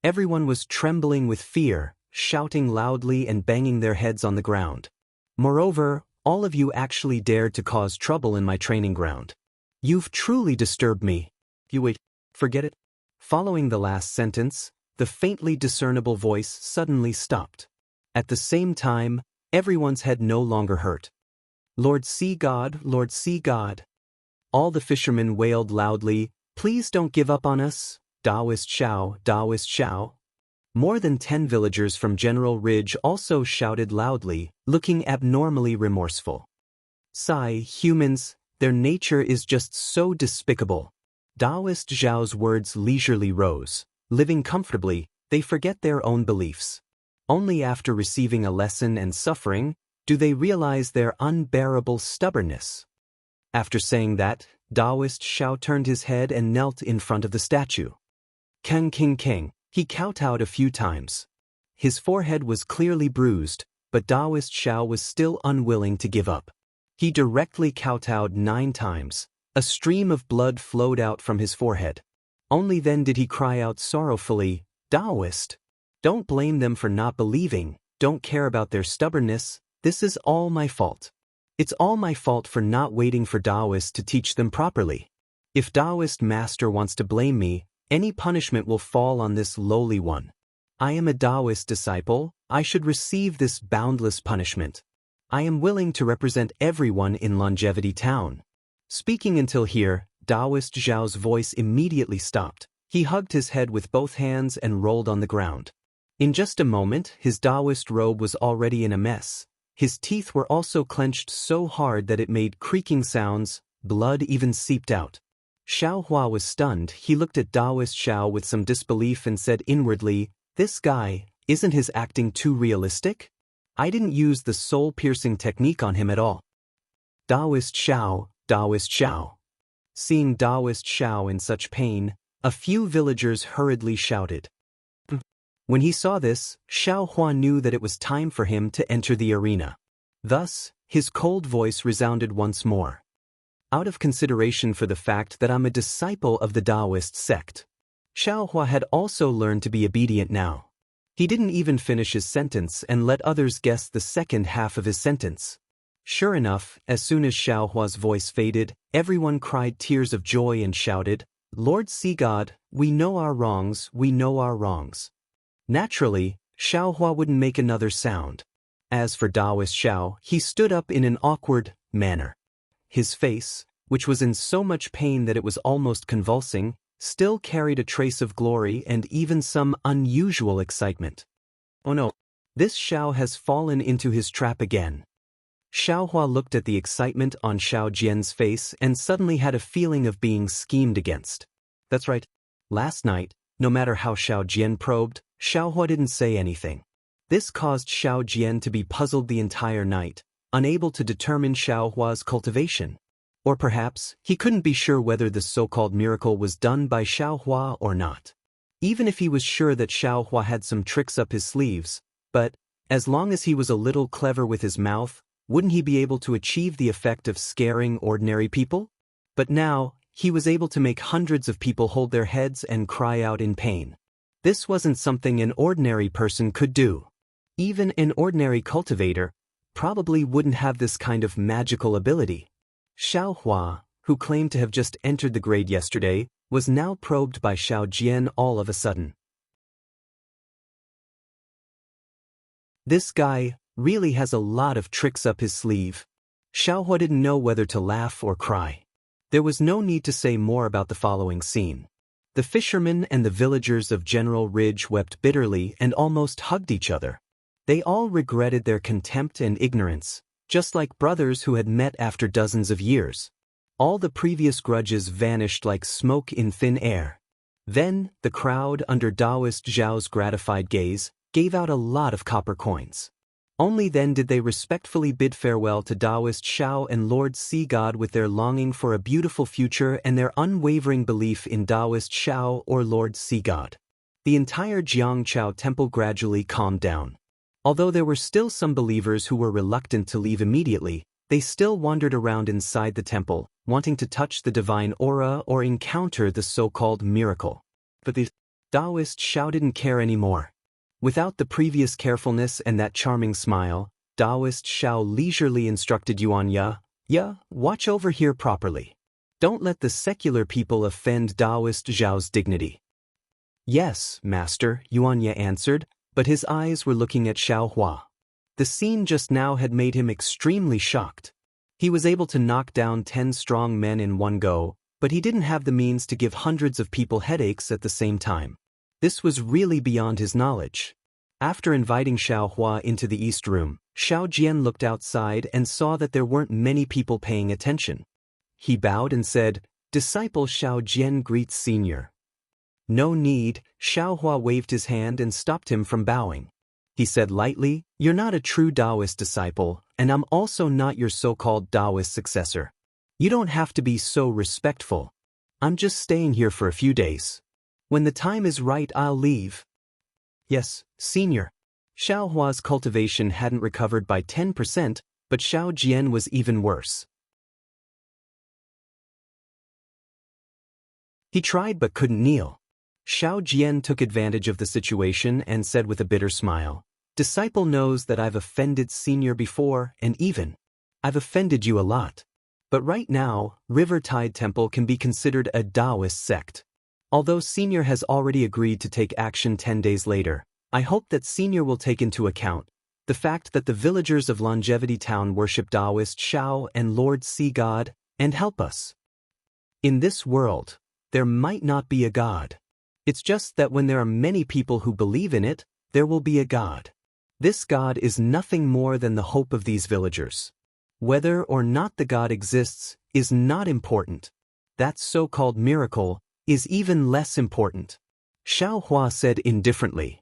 Everyone was trembling with fear, shouting loudly and banging their heads on the ground. Moreover, all of you actually dared to cause trouble in my training ground. You've truly disturbed me. You wait, forget it. Following the last sentence, the faintly discernible voice suddenly stopped. At the same time, everyone's head no longer hurt. Lord Sea God, Lord Sea God. All the fishermen wailed loudly, "Please don't give up on us, Taoist Xiao, Taoist Xiao." More than 10 villagers from General Ridge also shouted loudly, looking abnormally remorseful. Sigh, humans, their nature is just so despicable. Taoist Zhao's words leisurely rose. Living comfortably, they forget their own beliefs. Only after receiving a lesson and suffering, do they realize their unbearable stubbornness. After saying that, Taoist Xiao turned his head and knelt in front of the statue. Keng King King, he kowtowed a few times. His forehead was clearly bruised, but Taoist Xiao was still unwilling to give up. He directly kowtowed 9 times. A stream of blood flowed out from his forehead. Only then did he cry out sorrowfully, "Taoist! Don't blame them for not believing. don't care about their stubbornness, this is all my fault. It's all my fault for not waiting for Taoists to teach them properly. If Taoist master wants to blame me, any punishment will fall on this lowly one. I am a Taoist disciple, I should receive this boundless punishment. I am willing to represent everyone in Longevity Town. Speaking until here, Taoist Zhao's voice immediately stopped. He hugged his head with both hands and rolled on the ground. In just a moment, his Taoist robe was already in a mess. His teeth were also clenched so hard that it made creaking sounds, blood even seeped out. Xiao Hua was stunned. He looked at Taoist Xiao with some disbelief and said inwardly, "This guy, isn't his acting too realistic? I didn't use the soul-piercing technique on him at all." Taoist Xiao, Taoist Xiao. Seeing Taoist Xiao in such pain, a few villagers hurriedly shouted. When he saw this, Xiao Hua knew that it was time for him to enter the arena. Thus, his cold voice resounded once more. "Out of consideration for the fact that I'm a disciple of the Taoist sect." Xiao Hua had also learned to be obedient now. He didn't even finish his sentence and let others guess the second half of his sentence. Sure enough, as soon as Xiao Hua's voice faded, everyone cried tears of joy and shouted, "Lord Sea God, we know our wrongs, we know our wrongs." Naturally, Xiao Hua wouldn't make another sound. As for Taoist Xiao, he stood up in an awkward manner. His face, which was in so much pain that it was almost convulsing, still carried a trace of glory and even some unusual excitement. Oh no, this Xiao has fallen into his trap again. Xiao Hua looked at the excitement on Xiao Jian's face and suddenly had a feeling of being schemed against. That's right. Last night, no matter how Xiao Jian probed, Xiao Hua didn't say anything. This caused Xiao Jian to be puzzled the entire night, unable to determine Xiao Hua's cultivation. Or perhaps, he couldn't be sure whether the so-called miracle was done by Xiao Hua or not. Even if he was sure that Xiao Hua had some tricks up his sleeves, but, as long as he was a little clever with his mouth, wouldn't he be able to achieve the effect of scaring ordinary people? But now, he was able to make hundreds of people hold their heads and cry out in pain. This wasn't something an ordinary person could do. Even an ordinary cultivator probably wouldn't have this kind of magical ability. Xiao Hua, who claimed to have just entered the grade yesterday, was now probed by Xiao Jian all of a sudden. This guy really has a lot of tricks up his sleeve. Xiao Hua didn't know whether to laugh or cry. There was no need to say more about the following scene. The fishermen and the villagers of General Ridge wept bitterly and almost hugged each other. They all regretted their contempt and ignorance, just like brothers who had met after dozens of years. All the previous grudges vanished like smoke in thin air. Then, the crowd, under Taoist Zhao's gratified gaze, gave out a lot of copper coins. Only then did they respectfully bid farewell to Taoist Xiao and Lord Sea God with their longing for a beautiful future and their unwavering belief in Taoist Xiao or Lord Sea God. The entire Jianghu temple gradually calmed down. Although there were still some believers who were reluctant to leave immediately, they still wandered around inside the temple, wanting to touch the divine aura or encounter the so-called miracle. But the Taoist Xiao didn't care anymore. Without the previous carefulness and that charming smile, Taoist Xiao leisurely instructed Yuan Ya, watch over here properly. Don't let the secular people offend Taoist Zhao's dignity. Yes, master, Yuan Ya answered, but his eyes were looking at Xiao Hua. The scene just now had made him extremely shocked. He was able to knock down 10 strong men in one go, but he didn't have the means to give hundreds of people headaches at the same time. This was really beyond his knowledge. After inviting Xiao Hua into the east room, Xiao Jian looked outside and saw that there weren't many people paying attention. He bowed and said, "Disciple Xiao Jian greets senior." No need, Xiao Hua waved his hand and stopped him from bowing. He said lightly, "You're not a true Taoist disciple, and I'm also not your so-called Taoist successor. You don't have to be so respectful. I'm just staying here for a few days. When the time is right, I'll leave." Yes, senior. Xiao Hua's cultivation hadn't recovered by 10%, but Xiao Jian was even worse. He tried but couldn't kneel. Xiao Jian took advantage of the situation and said with a bitter smile, Disciple knows that I've offended senior before, and even I've offended you a lot. But right now, River Tide Temple can be considered a Taoist sect. Although senior has already agreed to take action 10 days later, I hope that senior will take into account the fact that the villagers of Longevity Town worship Taoist Shao and Lord Sea God, and help us. In this world, there might not be a God. It's just that when there are many people who believe in it, there will be a God. This God is nothing more than the hope of these villagers. Whether or not the God exists is not important. That so-called miracle is even less important. Xiao Hua said indifferently.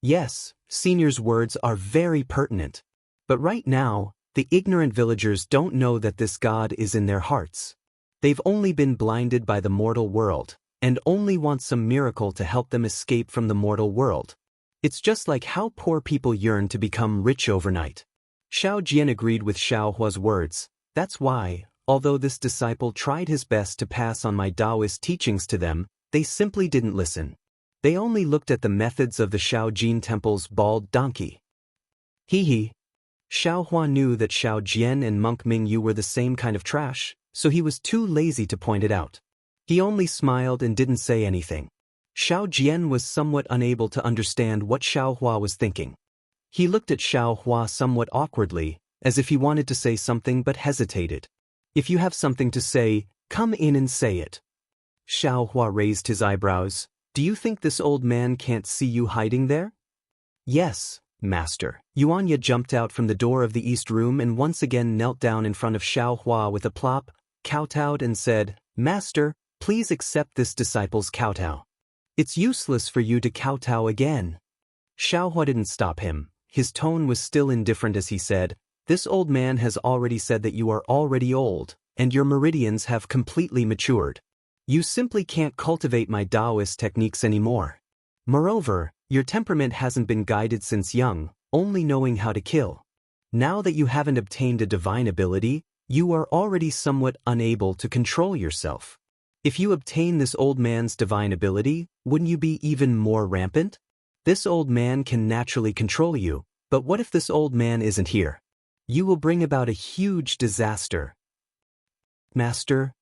Yes, senior's words are very pertinent. But right now, the ignorant villagers don't know that this God is in their hearts. They've only been blinded by the mortal world, and only want some miracle to help them escape from the mortal world. It's just like how poor people yearn to become rich overnight. Xiao Jian agreed with Xiao Hua's words. That's why, although this disciple tried his best to pass on my Taoist teachings to them, they simply didn't listen. They only looked at the methods of the Shaojin Temple's bald donkey. Hee. Xiao Hua knew that Xiao Jian and Monk Mingyu were the same kind of trash, so he was too lazy to point it out. He only smiled and didn't say anything. Xiao Jian was somewhat unable to understand what Xiao Hua was thinking. He looked at Xiao Hua somewhat awkwardly, as if he wanted to say something but hesitated. If you have something to say, come in and say it. Xiao Hua raised his eyebrows. Do you think this old man can't see you hiding there? Yes, master. Yuanya jumped out from the door of the east room and once again knelt down in front of Xiao Hua with a plop, kowtowed and said, Master, please accept this disciple's kowtow. It's useless for you to kowtow again. Xiao Hua didn't stop him. His tone was still indifferent as he said, This old man has already said that you are already old, and your meridians have completely matured. You simply can't cultivate my Taoist techniques anymore. Moreover, your temperament hasn't been guided since young, only knowing how to kill. Now that you haven't obtained a divine ability, you are already somewhat unable to control yourself. If you obtain this old man's divine ability, wouldn't you be even more rampant? This old man can naturally control you, but what if this old man isn't here? You will bring about a huge disaster. Master?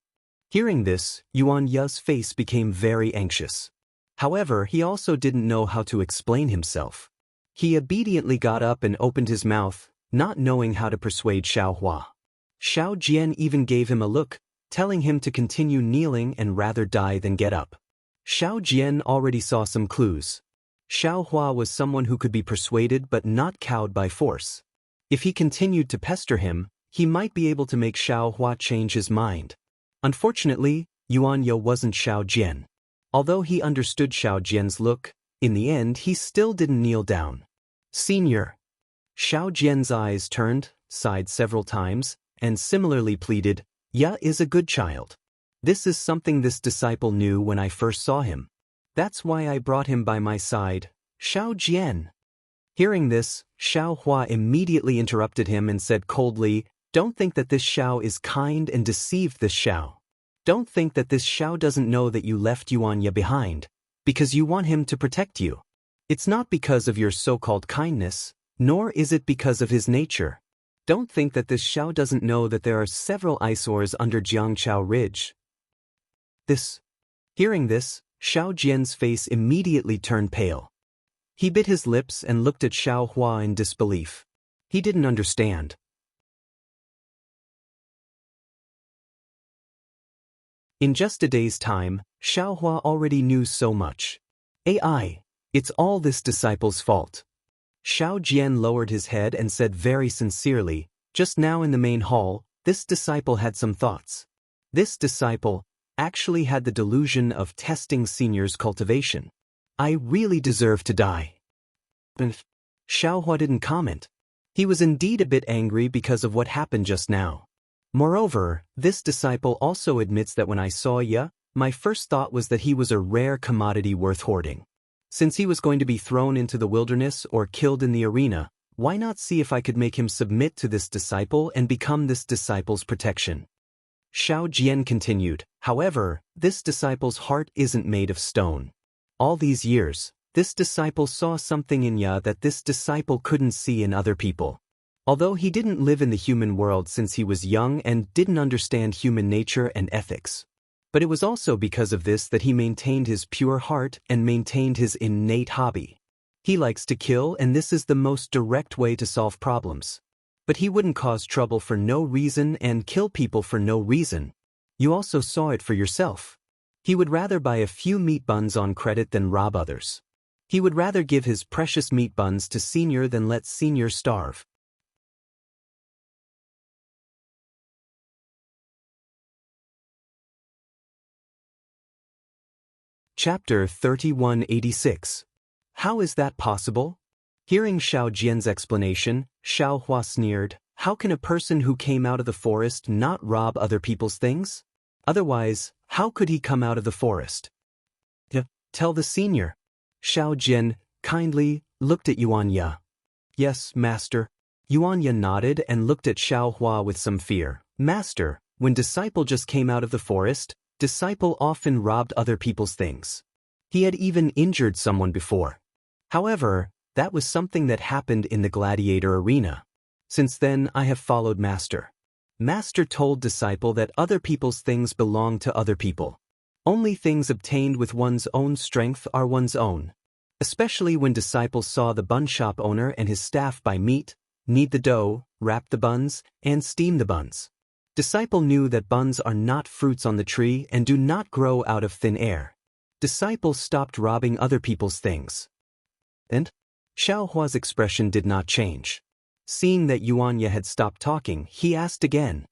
Hearing this, Yuan Ye's face became very anxious. However, he also didn't know how to explain himself. He obediently got up and opened his mouth, not knowing how to persuade Xiao Hua. Xiao Jian even gave him a look, telling him to continue kneeling and rather die than get up. Xiao Jian already saw some clues. Xiao Hua was someone who could be persuaded but not cowed by force. If he continued to pester him, he might be able to make Xiao Hua change his mind. Unfortunately, Yuan Ye wasn't Xiao Jian. Although he understood Xiao Jian's look, in the end he still didn't kneel down. Senior. Xiao Jian's eyes turned, sighed several times, and similarly pleaded, Ya is a good child. This is something this disciple knew when I first saw him. That's why I brought him by my side, Xiao Jian. Hearing this, Xiao Hua immediately interrupted him and said coldly, Don't think that this Xiao is kind and deceived this Xiao. Don't think that this Xiao doesn't know that you left Yuan Ye behind, because you want him to protect you. It's not because of your so-called kindness, nor is it because of his nature. Don't think that this Xiao doesn't know that there are several eyesores under Jiangchao Ridge. Hearing this, Xiao Jian's face immediately turned pale. He bit his lips and looked at Xiao Hua in disbelief. He didn't understand. In just a day's time, Xiao Hua already knew so much. AI, it's all this disciple's fault. Xiao Jian lowered his head and said very sincerely, just now in the main hall, this disciple had some thoughts. This disciple actually had the delusion of testing senior's cultivation. I really deserve to die. Xiao Hua didn't comment. He was indeed a bit angry because of what happened just now. Moreover, this disciple also admits that when I saw Ya, my first thought was that he was a rare commodity worth hoarding. Since he was going to be thrown into the wilderness or killed in the arena, why not see if I could make him submit to this disciple and become this disciple's protection? Xiao Jian continued, however, this disciple's heart isn't made of stone. All these years, This disciple saw something in Ya that this disciple couldn't see in other people. Although he didn't live in the human world since he was young and didn't understand human nature and ethics. But it was also because of this that he maintained his pure heart and maintained his innate hobby. He likes to kill, and this is the most direct way to solve problems. But he wouldn't cause trouble for no reason and kill people for no reason. You also saw it for yourself. He would rather buy a few meat buns on credit than rob others. He would rather give his precious meat buns to Senior than let Senior starve. Chapter 3186. How is that possible? Hearing Xiao Jian's explanation, Xiao Hua sneered, "How can a person who came out of the forest not rob other people's things? Otherwise, how could he come out of the forest?" Tell the Senior. Xiao Jian kindly looked at Yuan Ya. "Yes, master." Yuan Ya nodded and looked at Xiao Hua with some fear. "Master, when disciple just came out of the forest, disciple often robbed other people's things. He had even injured someone before. However, that was something that happened in the gladiator arena. Since then I have followed master. Master told disciple that other people's things belong to other people. Only things obtained with one's own strength are one's own. Especially when disciple saw the bun shop owner and his staff buy meat, knead the dough, wrap the buns, and steam the buns. Disciple knew that buns are not fruits on the tree and do not grow out of thin air. Disciple stopped robbing other people's things." And? Xiao Hua's expression did not change. Seeing that Yuan Ya had stopped talking, he asked again.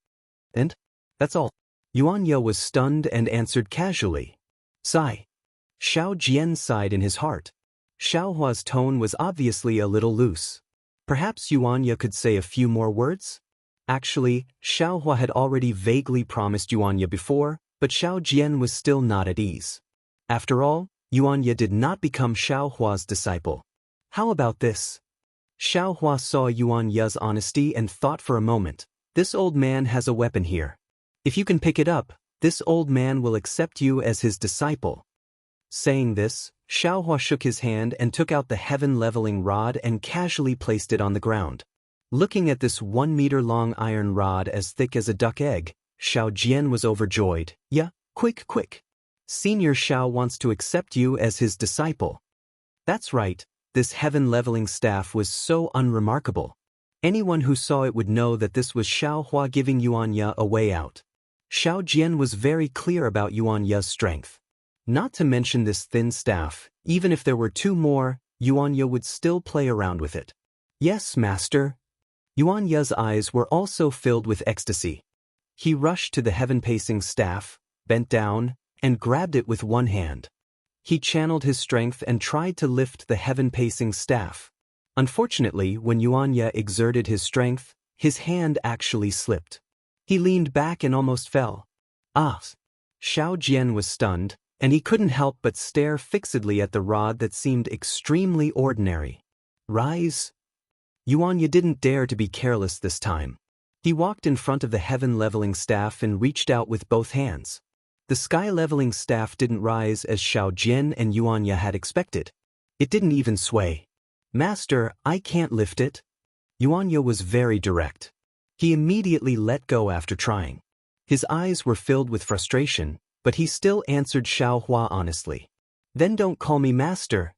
"And? That's all?" Yuan Ya was stunned and answered casually. "Sigh." Xiao Jian sighed in his heart. Xiao Hua's tone was obviously a little loose. Perhaps Yuan Ya could say a few more words? Actually, Xiao Hua had already vaguely promised Yuan Ya before, but Xiao Jian was still not at ease. After all, Yuan Ya did not become Xiao Hua's disciple. How about this? Xiao Hua saw Yuan Ya's honesty and thought for a moment, "This old man has a weapon here. If you can pick it up, this old man will accept you as his disciple." Saying this, Xiao Hua shook his hand and took out the heaven-leveling rod and casually placed it on the ground. Looking at this 1-meter-long iron rod as thick as a duck egg, Xiao Jian was overjoyed. "Yeah, quick, quick. Senior Xiao wants to accept you as his disciple." That's right, this heaven-leveling staff was so unremarkable. Anyone who saw it would know that this was Xiao Hua giving Yuan Ya a way out. Xiao Jian was very clear about Yuan Ya's strength. Not to mention this thin staff, even if there were 2 more, Yuan Ya would still play around with it. "Yes, master." Yuan Ya's eyes were also filled with ecstasy. He rushed to the heaven-pacing staff, bent down, and grabbed it with one hand. He channeled his strength and tried to lift the heaven-pacing staff. Unfortunately, when Yuan Ya exerted his strength, his hand actually slipped. He leaned back and almost fell. Ah! Xiao Jian was stunned, and he couldn't help but stare fixedly at the rod that seemed extremely ordinary. "Rise." Yuan Ya didn't dare to be careless this time. He walked in front of the heaven-leveling staff and reached out with both hands. The sky-leveling staff didn't rise as Xiao Jian and Yuan Ya had expected. It didn't even sway. "Master, I can't lift it." Yuan Ya was very direct. He immediately let go after trying. His eyes were filled with frustration, but he still answered Xiao Hua honestly. "Then don't call me master."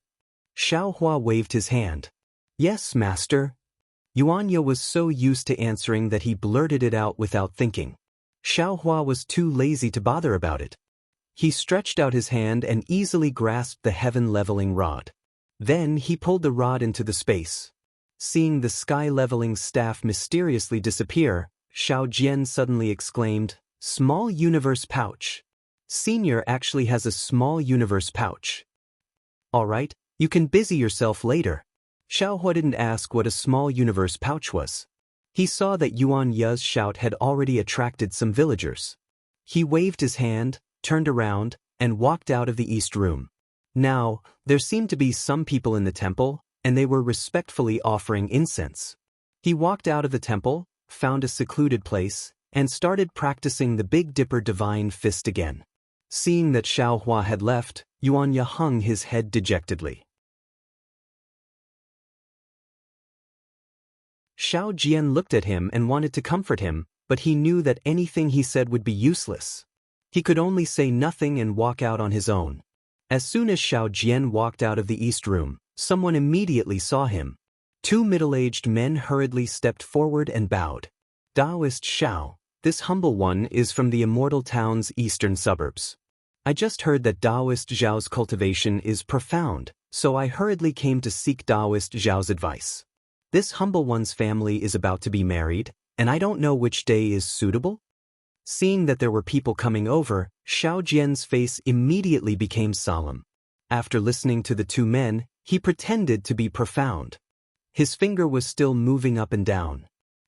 Xiao Hua waved his hand. "Yes, master." Yuan Ya was so used to answering that he blurted it out without thinking. Xiao Hua was too lazy to bother about it. He stretched out his hand and easily grasped the heaven-leveling rod. Then he pulled the rod into the space. Seeing the sky-leveling staff mysteriously disappear, Xiao Jian suddenly exclaimed, "Small universe pouch. Senior actually has a small universe pouch. All right, you can busy yourself later." Xiao Hua didn't ask what a small universe pouch was. He saw that Yuan Ya's shout had already attracted some villagers. He waved his hand, turned around, and walked out of the east room. Now, there seemed to be some people in the temple, and they were respectfully offering incense. He walked out of the temple, found a secluded place, and started practicing the Big Dipper divine fist again. Seeing that Xiao Hua had left, Yuan Ya hung his head dejectedly. Xiao Jian looked at him and wanted to comfort him, but he knew that anything he said would be useless. He could only say nothing and walk out on his own. As soon as Xiao Jian walked out of the east room, someone immediately saw him. Two middle-aged men hurriedly stepped forward and bowed. Taoist Xiao, this humble one is from the Immortal town's eastern suburbs. I just heard that Taoist Zhao's cultivation is profound, so I hurriedly came to seek Taoist Zhao's advice. This humble one's family is about to be married, and I don't know which day is suitable. Seeing that there were people coming over, Xiao Jian's face immediately became solemn. After listening to the two men, he pretended to be profound. His finger was still moving up and down.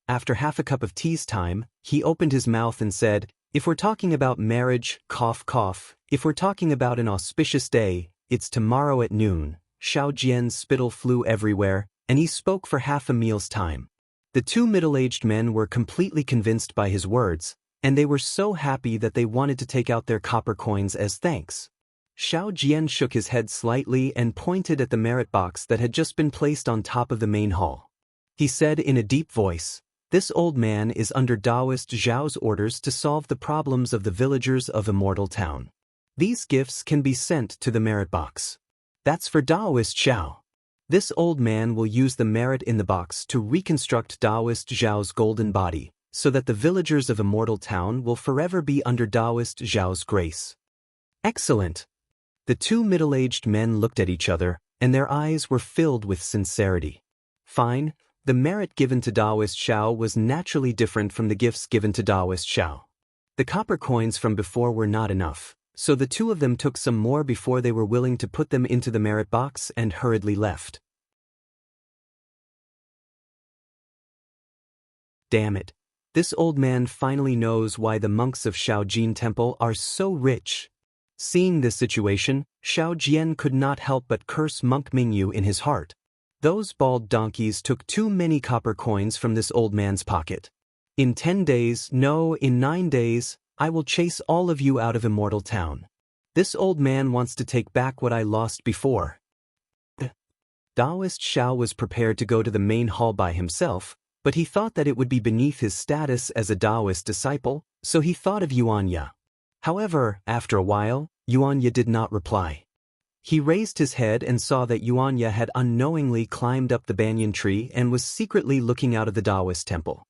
After half a cup of tea's time, he opened his mouth and said, "If we're talking about marriage, cough cough, if we're talking about an auspicious day, it's tomorrow at noon." Xiao Jian's spittle flew everywhere, and he spoke for half a meal's time. The two middle-aged men were completely convinced by his words, and they were so happy that they wanted to take out their copper coins as thanks. Xiao Jian shook his head slightly and pointed at the merit box that had just been placed on top of the main hall. He said in a deep voice, "This old man is under Taoist Zhao's orders to solve the problems of the villagers of Immortal Town. These gifts can be sent to the merit box. That's for Taoist Zhao. This old man will use the merit in the box to reconstruct Taoist Zhao's golden body, so that the villagers of Immortal Town will forever be under Taoist Zhao's grace." Excellent! The two middle-aged men looked at each other, and their eyes were filled with sincerity. Fine, the merit given to Taoist Zhao was naturally different from the gifts given to Taoist Zhao. The copper coins from before were not enough, so the two of them took some more before they were willing to put them into the merit box and hurriedly left. Damn it! This old man finally knows why the monks of Shaojin Temple are so rich. Seeing this situation, Xiao Jian could not help but curse Monk Mingyu in his heart. Those bald donkeys took too many copper coins from this old man's pocket. In 10 days, no, in 9 days, I will chase all of you out of Immortal Town. This old man wants to take back what I lost before. Taoist Xiao was prepared to go to the main hall by himself, but he thought that it would be beneath his status as a Taoist disciple, so he thought of Yuanya. However, after a while, Yuanya did not reply. He raised his head and saw that Yuanya had unknowingly climbed up the banyan tree and was secretly looking out of the Taoist temple.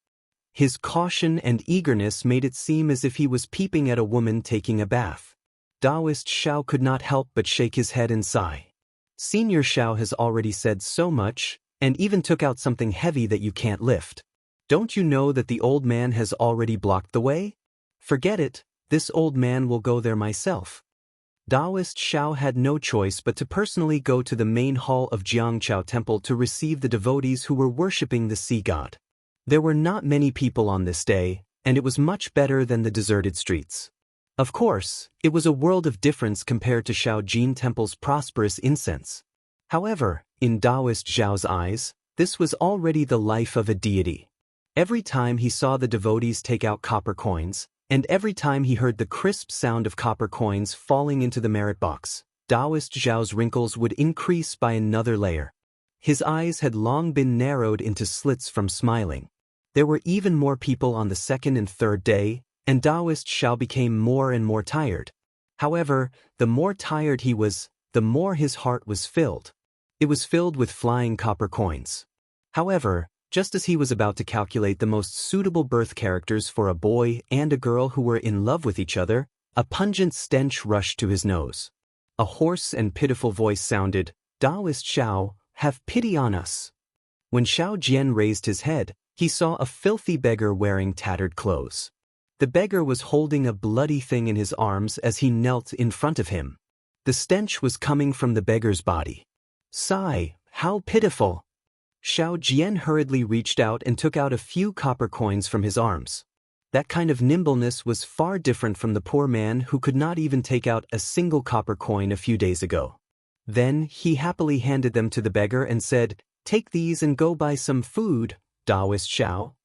His caution and eagerness made it seem as if he was peeping at a woman taking a bath. Taoist Xiao could not help but shake his head and sigh. Senior Xiao has already said so much, and even took out something heavy that you can't lift. Don't you know that the old man has already blocked the way? Forget it, this old man will go there myself. Taoist Xiao had no choice but to personally go to the main hall of Jianghu Temple to receive the devotees who were worshipping the sea god. There were not many people on this day, and it was much better than the deserted streets. Of course, it was a world of difference compared to Shaojin Temple's prosperous incense. However, in Taoist Zhao's eyes, this was already the life of a deity. Every time he saw the devotees take out copper coins, and every time he heard the crisp sound of copper coins falling into the merit box, Taoist Zhao's wrinkles would increase by another layer. His eyes had long been narrowed into slits from smiling. There were even more people on the second and third day, and Taoist Xiao became more and more tired. However, the more tired he was, the more his heart was filled. It was filled with flying copper coins. However, just as he was about to calculate the most suitable birth characters for a boy and a girl who were in love with each other, a pungent stench rushed to his nose. A hoarse and pitiful voice sounded, "Taoist Xiao, have pity on us." When Xiao Jian raised his head, he saw a filthy beggar wearing tattered clothes. The beggar was holding a bloody thing in his arms as he knelt in front of him. The stench was coming from the beggar's body. Sigh, how pitiful! Xiao Jian hurriedly reached out and took out a few copper coins from his arms. That kind of nimbleness was far different from the poor man who could not even take out a single copper coin a few days ago. Then he happily handed them to the beggar and said, "Take these and go buy some food, Taoist Xiao."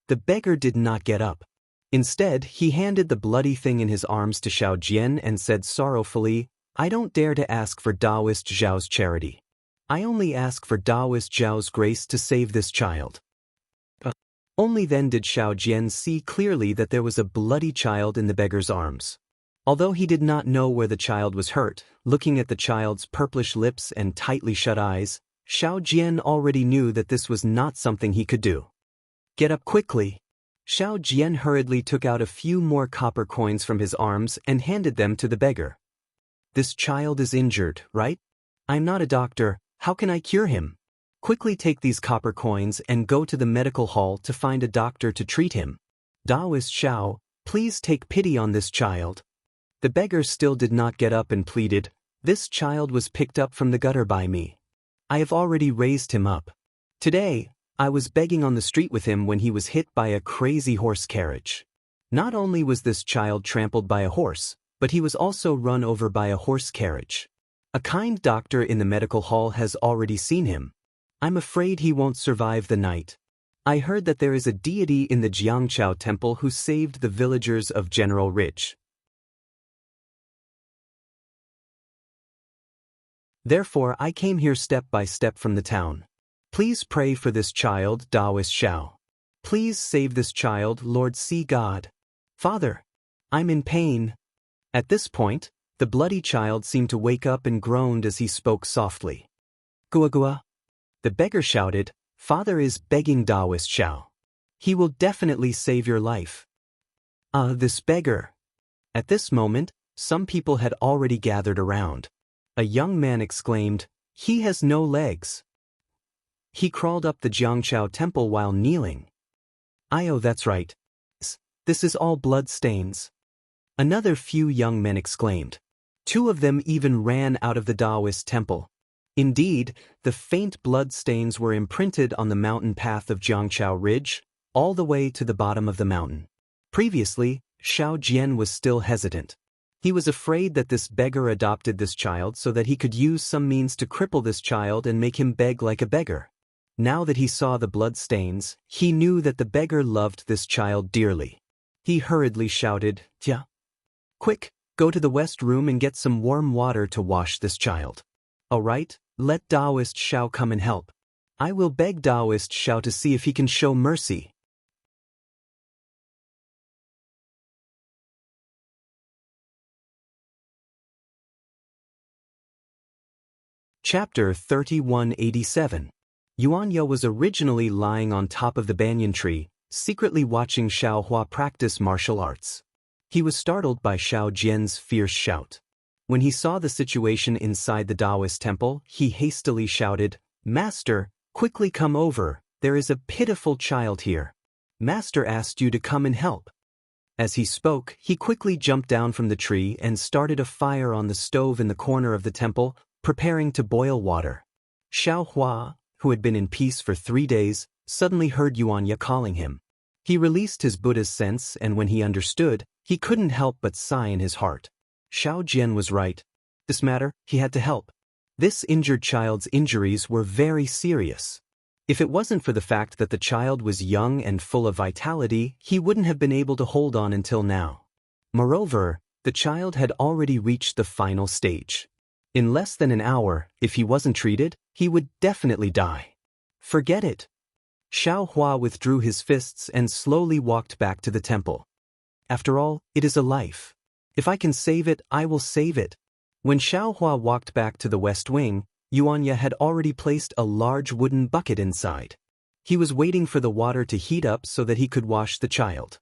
The beggar did not get up. Instead, he handed the bloody thing in his arms to Xiao Jian and said sorrowfully, "I don't dare to ask for Taoist Zhao's charity. I only ask for Taoist Zhao's grace to save this child." Only then did Xiao Jian see clearly that there was a bloody child in the beggar's arms. Although he did not know where the child was hurt, looking at the child's purplish lips and tightly shut eyes, Xiao Jian already knew that this was not something he could do. Get up quickly. Xiao Jian hurriedly took out a few more copper coins from his arms and handed them to the beggar. This child is injured, right? I'm not a doctor, how can I cure him? Quickly take these copper coins and go to the medical hall to find a doctor to treat him. Taoist Xiao, please take pity on this child. The beggar still did not get up and pleaded, this child was picked up from the gutter by me. I have already raised him up. Today, I was begging on the street with him when he was hit by a crazy horse carriage. Not only was this child trampled by a horse, but he was also run over by a horse carriage. A kind doctor in the medical hall has already seen him. I'm afraid he won't survive the night. I heard that there is a deity in the Jianghu temple who saved the villagers of General Ridge. Therefore I came here step by step from the town. Please pray for this child, Taoist Xiao. Please save this child, Lord Sea God. Father, I'm in pain. At this point, the bloody child seemed to wake up and groaned as he spoke softly. Gua gua. The beggar shouted, Father is begging Taoist Xiao. He will definitely save your life. This beggar. At this moment, some people had already gathered around. A young man exclaimed, he has no legs. He crawled up the Jianghu temple while kneeling. Oh, that's right. This is all blood stains. Another few young men exclaimed. Two of them even ran out of the Taoist temple. Indeed, the faint blood stains were imprinted on the mountain path of Jianghu Ridge, all the way to the bottom of the mountain. Previously, Xiao Jian was still hesitant. He was afraid that this beggar adopted this child so that he could use some means to cripple this child and make him beg like a beggar. Now that he saw the blood stains, he knew that the beggar loved this child dearly. He hurriedly shouted, Tia. Quick, go to the west room and get some warm water to wash this child. All right, let Taoist Xiao come and help. I will beg Taoist Xiao to see if he can show mercy. Chapter 3187. Yuanya was originally lying on top of the banyan tree, secretly watching Xiao Hua practice martial arts. He was startled by Xiao Jian's fierce shout. When he saw the situation inside the Taoist temple, he hastily shouted, Master, quickly come over, there is a pitiful child here. Master asked you to come and help. As he spoke, he quickly jumped down from the tree and started a fire on the stove in the corner of the temple, preparing to boil water. Xiao Hua, who had been in peace for 3 days, suddenly heard Yuanya calling him. He released his Buddha's sense, and when he understood, he couldn't help but sigh in his heart. Xiao Jian was right. This matter, he had to help. This injured child's injuries were very serious. If it wasn't for the fact that the child was young and full of vitality, he wouldn't have been able to hold on until now. Moreover, the child had already reached the final stage. In less than an hour, if he wasn't treated, he would definitely die. Forget it. Xiao Hua withdrew his fists and slowly walked back to the temple. After all, it is a life. If I can save it, I will save it. When Xiao Hua walked back to the west wing, Yuanya had already placed a large wooden bucket inside. He was waiting for the water to heat up so that he could wash the child.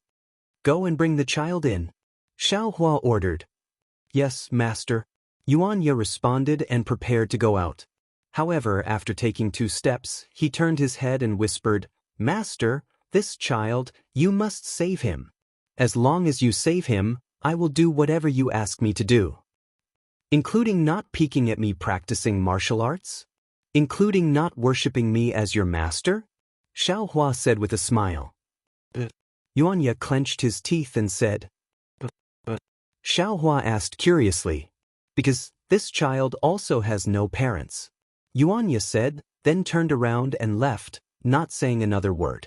Go and bring the child in. Xiao Hua ordered. Yes, master. Yuanya responded and prepared to go out. However, after taking 2 steps, he turned his head and whispered, Master, this child, you must save him. As long as you save him, I will do whatever you ask me to do. Including not peeking at me practicing martial arts? Including not worshipping me as your master? Xiao Hua said with a smile. Yuanya clenched his teeth and said, But. Xiao Hua asked curiously, because this child also has no parents. Yuanya said, then turned around and left, not saying another word.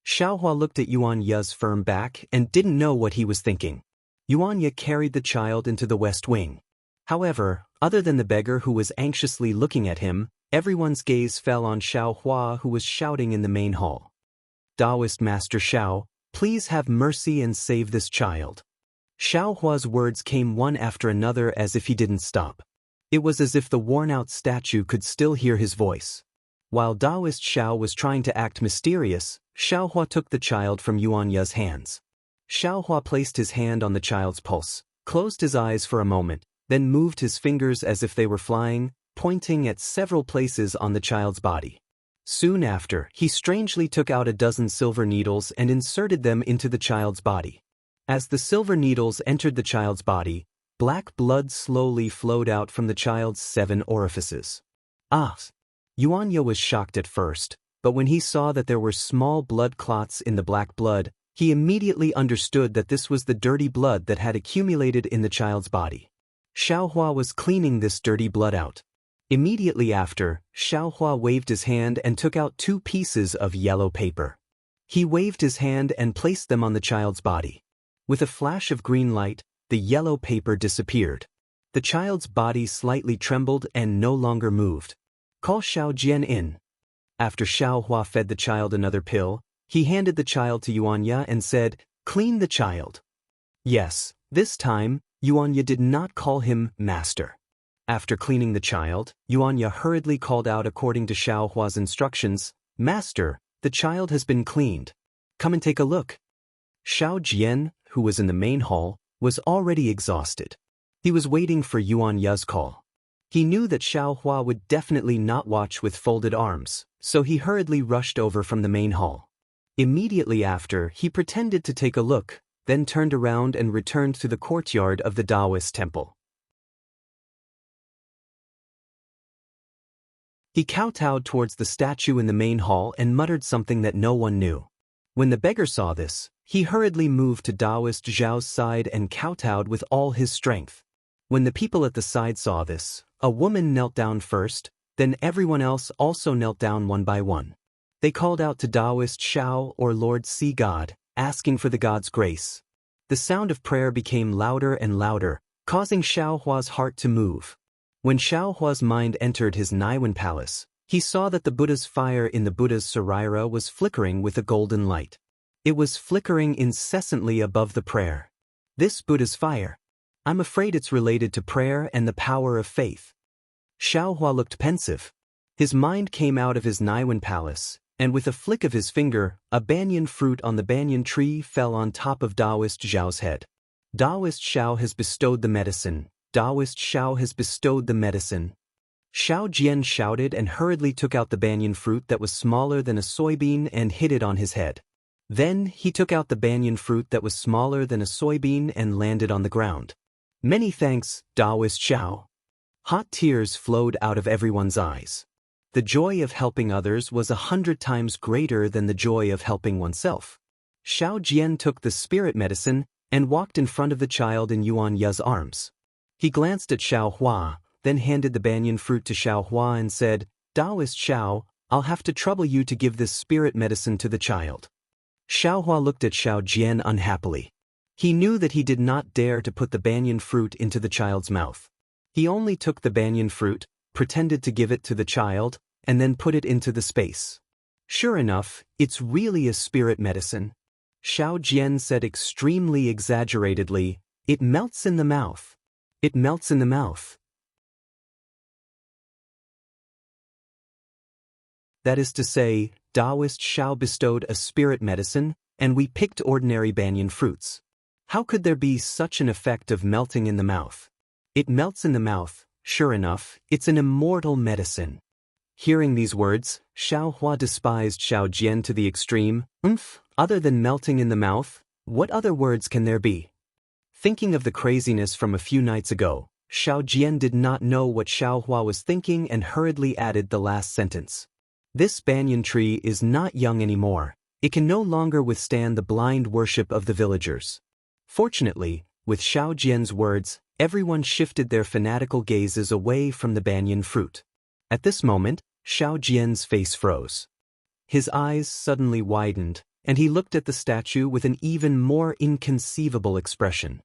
Xiao Hua looked at Yuanya's firm back and didn't know what he was thinking. Yuanya carried the child into the west wing. However, other than the beggar who was anxiously looking at him, everyone's gaze fell on Xiao Hua who was shouting in the main hall. Taoist Master Shao, please have mercy and save this child. Xiaohua's words came one after another as if he didn't stop. It was as if the worn-out statue could still hear his voice. While Taoist Shao was trying to act mysterious, Xiaohua took the child from Yuanya's hands. Xiaohua placed his hand on the child's pulse, closed his eyes for a moment, then moved his fingers as if they were flying, pointing at several places on the child's body. Soon after, he strangely took out a dozen silver needles and inserted them into the child's body. As the silver needles entered the child's body, black blood slowly flowed out from the child's 7 orifices. Yuanya was shocked at first, but when he saw that there were small blood clots in the black blood, he immediately understood that this was the dirty blood that had accumulated in the child's body. Xiaohua was cleaning this dirty blood out. Immediately after, Xiaohua waved his hand and took out 2 pieces of yellow paper. He waved his hand and placed them on the child's body. With a flash of green light, the yellow paper disappeared. The child's body slightly trembled and no longer moved. Call Xiao Jian in. After Xiaohua fed the child another pill, he handed the child to Yuanya and said, "Clean the child." Yes, this time, Yuanya did not call him master. After cleaning the child, Yuanya hurriedly called out according to Xiaohua's instructions, "Master, the child has been cleaned. Come and take a look." Xiao Jian, who was in the main hall, was already exhausted. He was waiting for Yuanya's call. He knew that Xiaohua would definitely not watch with folded arms, so he hurriedly rushed over from the main hall. Immediately after, he pretended to take a look, then turned around and returned to the courtyard of the Taoist temple. He kowtowed towards the statue in the main hall and muttered something that no one knew. When the beggar saw this, he hurriedly moved to Taoist Zhao's side and kowtowed with all his strength. When the people at the side saw this, a woman knelt down first, then everyone else also knelt down one by one. They called out to Taoist Shao or Lord Sea God, asking for the god's grace. The sound of prayer became louder and louder, causing Xiaohua's heart to move. When Xiaohua's mind entered his Naiwan palace, he saw that the Buddha's fire in the Buddha's saraira was flickering with a golden light. It was flickering incessantly above the prayer. This Buddha's fire. I'm afraid it's related to prayer and the power of faith. Xiaohua looked pensive. His mind came out of his Naiwan palace, and with a flick of his finger, a banyan fruit on the banyan tree fell on top of Taoist Zhao's head. Taoist Shao has bestowed the medicine. Taoist Shao has bestowed the medicine. Xiao Jian shouted and hurriedly took out the banyan fruit that was smaller than a soybean and hid it on his head. Then he took out the banyan fruit that was smaller than a soybean and landed on the ground. Many thanks, Taoist Shao. Hot tears flowed out of everyone's eyes. The joy of helping others was 100 times greater than the joy of helping oneself. Xiao Jian took the spirit medicine and walked in front of the child in Yuanya's arms. He glanced at Xiaohua, then handed the banyan fruit to Xiaohua and said, "Taoist Shao, I'll have to trouble you to give this spirit medicine to the child." Xiaohua looked at Xiao Jian unhappily. He knew that he did not dare to put the banyan fruit into the child's mouth. He only took the banyan fruit, pretended to give it to the child, and then put it into the space. "Sure enough, it's really a spirit medicine." Xiao Jian said extremely exaggeratedly, "It melts in the mouth. It melts in the mouth." That is to say, Taoist Shao bestowed a spirit medicine, and we picked ordinary banyan fruits. How could there be such an effect of melting in the mouth? It melts in the mouth, sure enough, it's an immortal medicine. Hearing these words, Xiaohua despised Xiao Jian to the extreme. Other than melting in the mouth, what other words can there be? Thinking of the craziness from a few nights ago, Xiao Jian did not know what Xiaohua was thinking and hurriedly added the last sentence. This banyan tree is not young anymore. It can no longer withstand the blind worship of the villagers. Fortunately, with Xiao Jian's words, everyone shifted their fanatical gazes away from the banyan fruit. At this moment, Xiao Jian's face froze. His eyes suddenly widened, and he looked at the statue with an even more inconceivable expression.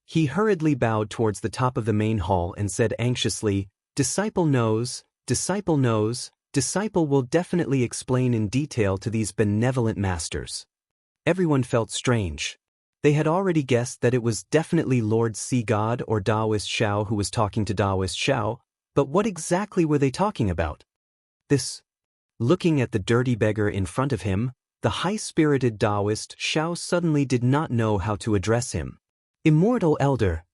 He hurriedly bowed towards the top of the main hall and said anxiously, "Disciple knows, Disciple will definitely explain in detail to these benevolent masters. Everyone felt strange. They had already guessed that it was definitely Lord Sea God or Taoist Shao who was talking to Taoist Shao, but what exactly were they talking about? This. Looking at the dirty beggar in front of him, the high-spirited Taoist Shao suddenly did not know how to address him. Immortal elder.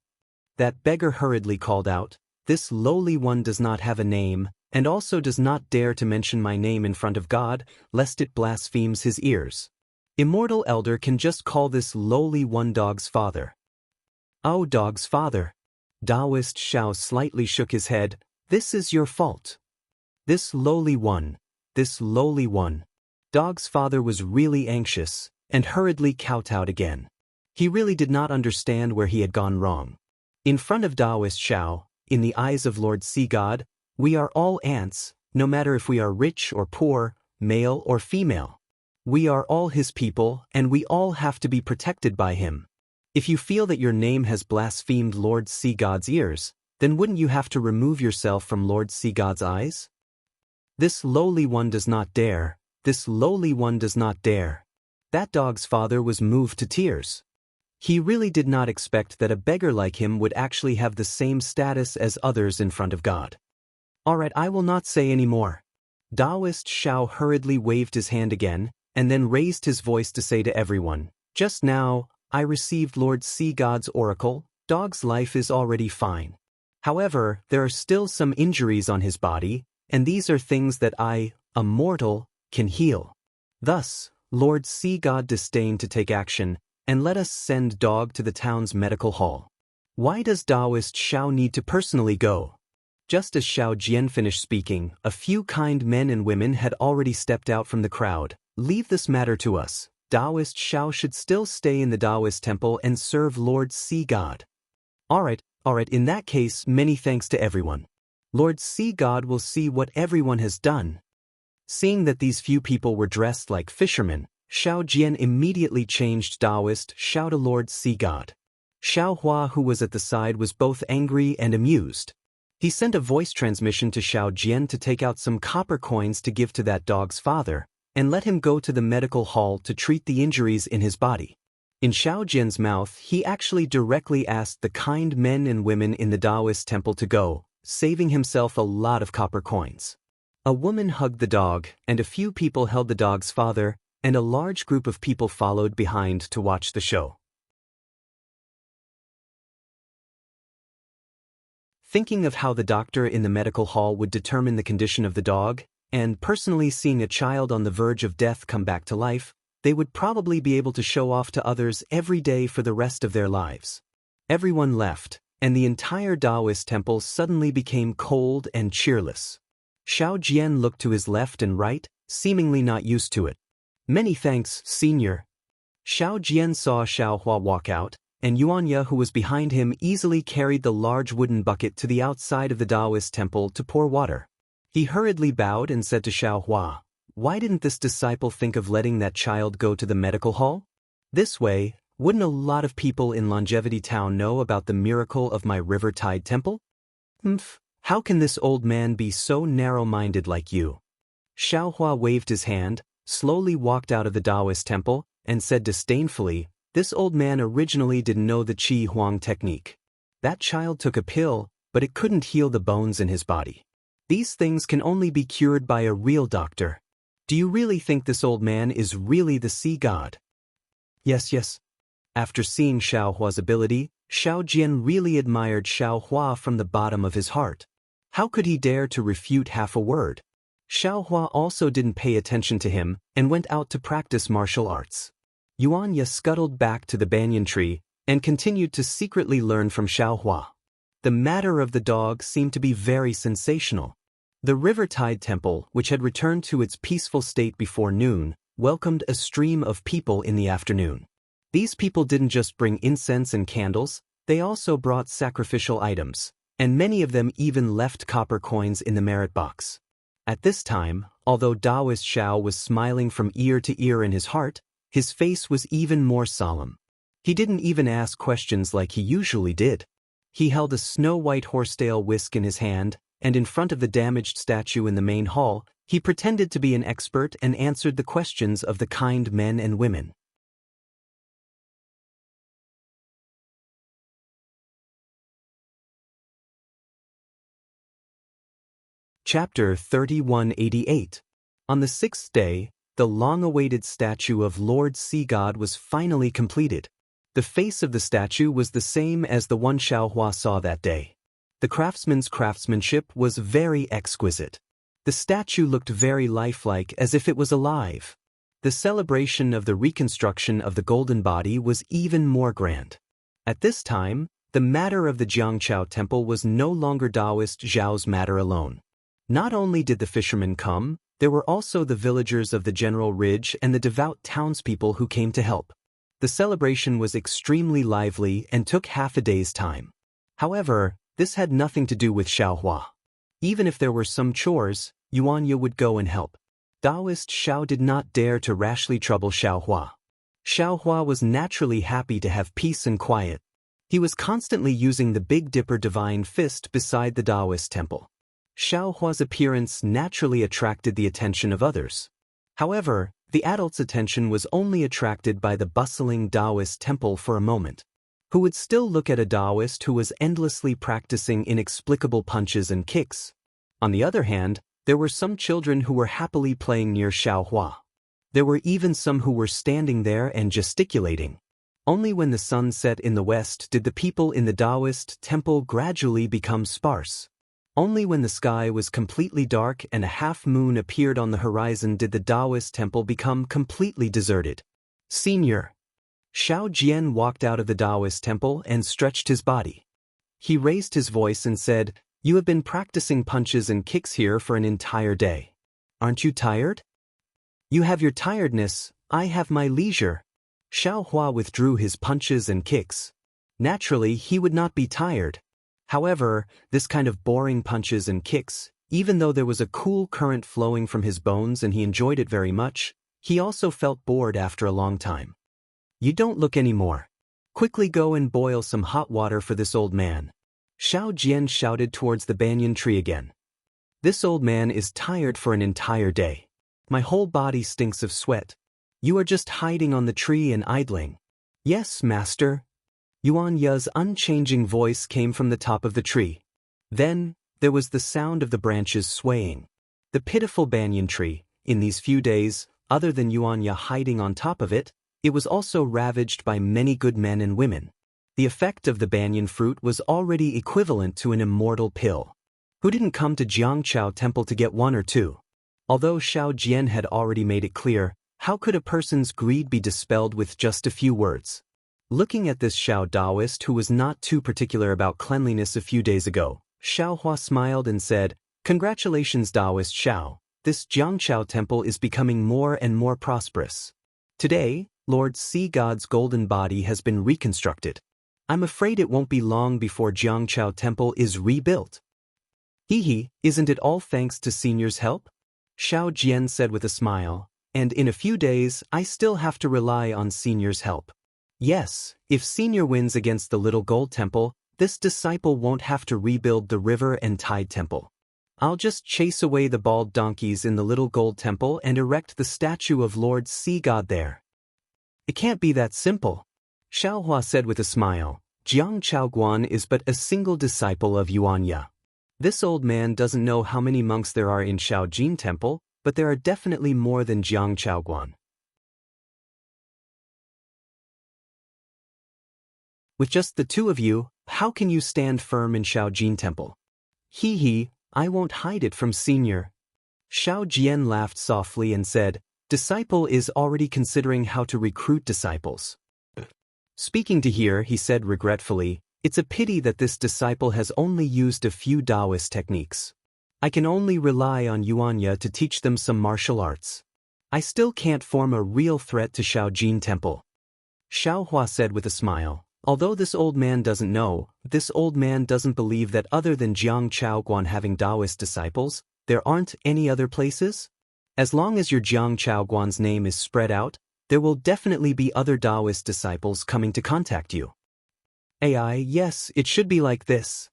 That beggar hurriedly called out, this lowly one does not have a name, and also does not dare to mention my name in front of God, lest it blasphemes his ears. Immortal elder can just call this lowly one dog's father. Oh, dog's father. Taoist Shao slightly shook his head, this is your fault. This lowly one. Dog's father was really anxious, and hurriedly kowtowed again. He really did not understand where he had gone wrong. In front of Taoist Shao, in the eyes of Lord Sea God, we are all ants, no matter if we are rich or poor, male or female. We are all his people, and we all have to be protected by him. If you feel that your name has blasphemed Lord Sea God's ears, then wouldn't you have to remove yourself from Lord Sea God's eyes? This lowly one does not dare. That dog's father was moved to tears. He really did not expect that a beggar like him would actually have the same status as others in front of God. Alright, I will not say any more. Taoist Shao hurriedly waved his hand again, and then raised his voice to say to everyone, just now, I received Lord Sea God's oracle, dog's life is already fine. However, there are still some injuries on his body, and these are things that I, a mortal, can heal. Thus, Lord Sea God disdained to take action, and let us send dog to the town's medical hall. Why does Taoist Shao need to personally go? Just as Shao Jian finished speaking, a few kind men and women had already stepped out from the crowd. Leave this matter to us. Taoist Shao should still stay in the Taoist temple and serve Lord Sea God. Alright, in that case, many thanks to everyone. Lord Sea God will see what everyone has done. Seeing that these few people were dressed like fishermen, Shao Jian immediately changed Taoist Shao to Lord Sea God. Xiao Hua, who was at the side, was both angry and amused. He sent a voice transmission to Shao Jian to take out some copper coins to give to that dog's father, and let him go to the medical hall to treat the injuries in his body. In Shao Jian's mouth, he actually directly asked the kind men and women in the Taoist temple to go, saving himself a lot of copper coins. A woman hugged the dog, and a few people held the dog's father, and a large group of people followed behind to watch the show. Thinking of how the doctor in the medical hall would determine the condition of the dog, and personally seeing a child on the verge of death come back to life, they would probably be able to show off to others every day for the rest of their lives. Everyone left, and the entire Taoist temple suddenly became cold and cheerless. Shao Jian looked to his left and right, seemingly not used to it. Many thanks, senior. Shao Jian saw Xiao Hua walk out, and Yuanya, who was behind him, easily carried the large wooden bucket to the outside of the Taoist temple to pour water. He hurriedly bowed and said to Xiao Hua, why didn't this disciple think of letting that child go to the medical hall? This way, wouldn't a lot of people in Longevity Town know about the miracle of my river tide temple? How can this old man be so narrow-minded like you? Xiao Hua waved his hand, slowly walked out of the Taoist temple, and said disdainfully, this old man originally didn't know the Qi Huang technique. That child took a pill, but it couldn't heal the bones in his body. These things can only be cured by a real doctor. Do you really think this old man is really the sea god? Yes. After seeing Xiao Hua's ability, Shao Jian really admired Xiao Hua from the bottom of his heart. How could he dare to refute half a word? Xiao Hua also didn't pay attention to him and went out to practice martial arts. Yuanya scuttled back to the banyan tree and continued to secretly learn from Xiao Hua. The matter of the dog seemed to be very sensational. The River Tide Temple, which had returned to its peaceful state before noon, welcomed a stream of people in the afternoon. These people didn't just bring incense and candles, they also brought sacrificial items, and many of them even left copper coins in the merit box. At this time, although Taoist Shao was smiling from ear to ear in his heart, his face was even more solemn. He didn't even ask questions like he usually did. He held a snow-white horsetail whisk in his hand, and in front of the damaged statue in the main hall, He pretended to be an expert and answered the questions of the kind men and women. Chapter 3188. On the sixth day, the long-awaited statue of Lord Sea God was finally completed. The face of the statue was the same as the one Xiaohua saw that day. The craftsman's craftsmanship was very exquisite. The statue looked very lifelike, as if it was alive. The celebration of the reconstruction of the golden body was even more grand. At this time, the matter of the Jianghu temple was no longer Taoist Zhao's matter alone. Not only did the fishermen come, there were also the villagers of the General Ridge and the devout townspeople who came to help. The celebration was extremely lively and took half a day's time. However, this had nothing to do with Xiaohua. Even if there were some chores, Yuanya would go and help. Taoist Xiao did not dare to rashly trouble Xiaohua. Xiaohua was naturally happy to have peace and quiet. He was constantly using the Big Dipper divine fist beside the Taoist temple. Xiaohua's appearance naturally attracted the attention of others. However, the adult's attention was only attracted by the bustling Taoist temple for a moment. Who would still look at a Taoist who was endlessly practicing inexplicable punches and kicks? On the other hand, there were some children who were happily playing near Xiaohua. There were even some who were standing there and gesticulating. Only when the sun set in the west did the people in the Taoist temple gradually become sparse. Only when the sky was completely dark and a half-moon appeared on the horizon did the Taoist temple become completely deserted. Senior. Xiao Jian walked out of the Taoist temple and stretched his body. He raised his voice and said, "You have been practicing punches and kicks here for an entire day. Aren't you tired?" "You have your tiredness, I have my leisure." Xiaohua withdrew his punches and kicks. Naturally, he would not be tired. However, this kind of boring punches and kicks, even though there was a cool current flowing from his bones and he enjoyed it very much, he also felt bored after a long time. "You don't look any more. Quickly go and boil some hot water for this old man." Xiao Jian shouted towards the banyan tree again. "This old man is tired for an entire day. My whole body stinks of sweat. You are just hiding on the tree and idling." "Yes, master." Yuan Ye's unchanging voice came from the top of the tree. Then, there was the sound of the branches swaying. The pitiful banyan tree, in these few days, other than Yuan Ye hiding on top of it, it was also ravaged by many good men and women. The effect of the banyan fruit was already equivalent to an immortal pill. Who didn't come to Jianghu temple to get one or two? Although Xiao Jian had already made it clear, how could a person's greed be dispelled with just a few words? Looking at this Xiao Taoist who was not too particular about cleanliness a few days ago, Xiaohua smiled and said, "Congratulations, Taoist Xiao. This Jianghu temple is becoming more and more prosperous. Today, Lord Sea God's golden body has been reconstructed. I'm afraid it won't be long before Jianghu temple is rebuilt." "Hee, isn't it all thanks to Senior's help?" Xiao Jian said with a smile, "And in a few days I still have to rely on Senior's help. Yes, if Senior wins against the Little Gold Temple, this disciple won't have to rebuild the River and Tide Temple. I'll just chase away the bald donkeys in the Little Gold Temple and erect the statue of Lord Sea God there." "It can't be that simple," Xiaohua said with a smile. "Jiang Chaoguan is but a single disciple of Yuan Ye. This old man doesn't know how many monks there are in Shaojin Temple, but there are definitely more than Jiang Chaoguan. With just the two of you, how can you stand firm in Shaojin Temple?" Hee, I won't hide it from Senior." Xiao Jian laughed softly and said, "Disciple is already considering how to recruit disciples." Speaking to here, he said regretfully, "It's a pity that this disciple has only used a few Taoist techniques. I can only rely on Yuan Ye to teach them some martial arts. I still can't form a real threat to Shaojin Temple." Xiaohua said with a smile, "Although this old man doesn't know, this old man doesn't believe that other than Jiang Chaoguan having Taoist disciples, there aren't any other places? As long as your Jiang Chaoguan's name is spread out, there will definitely be other Taoist disciples coming to contact you." Yes, it should be like this."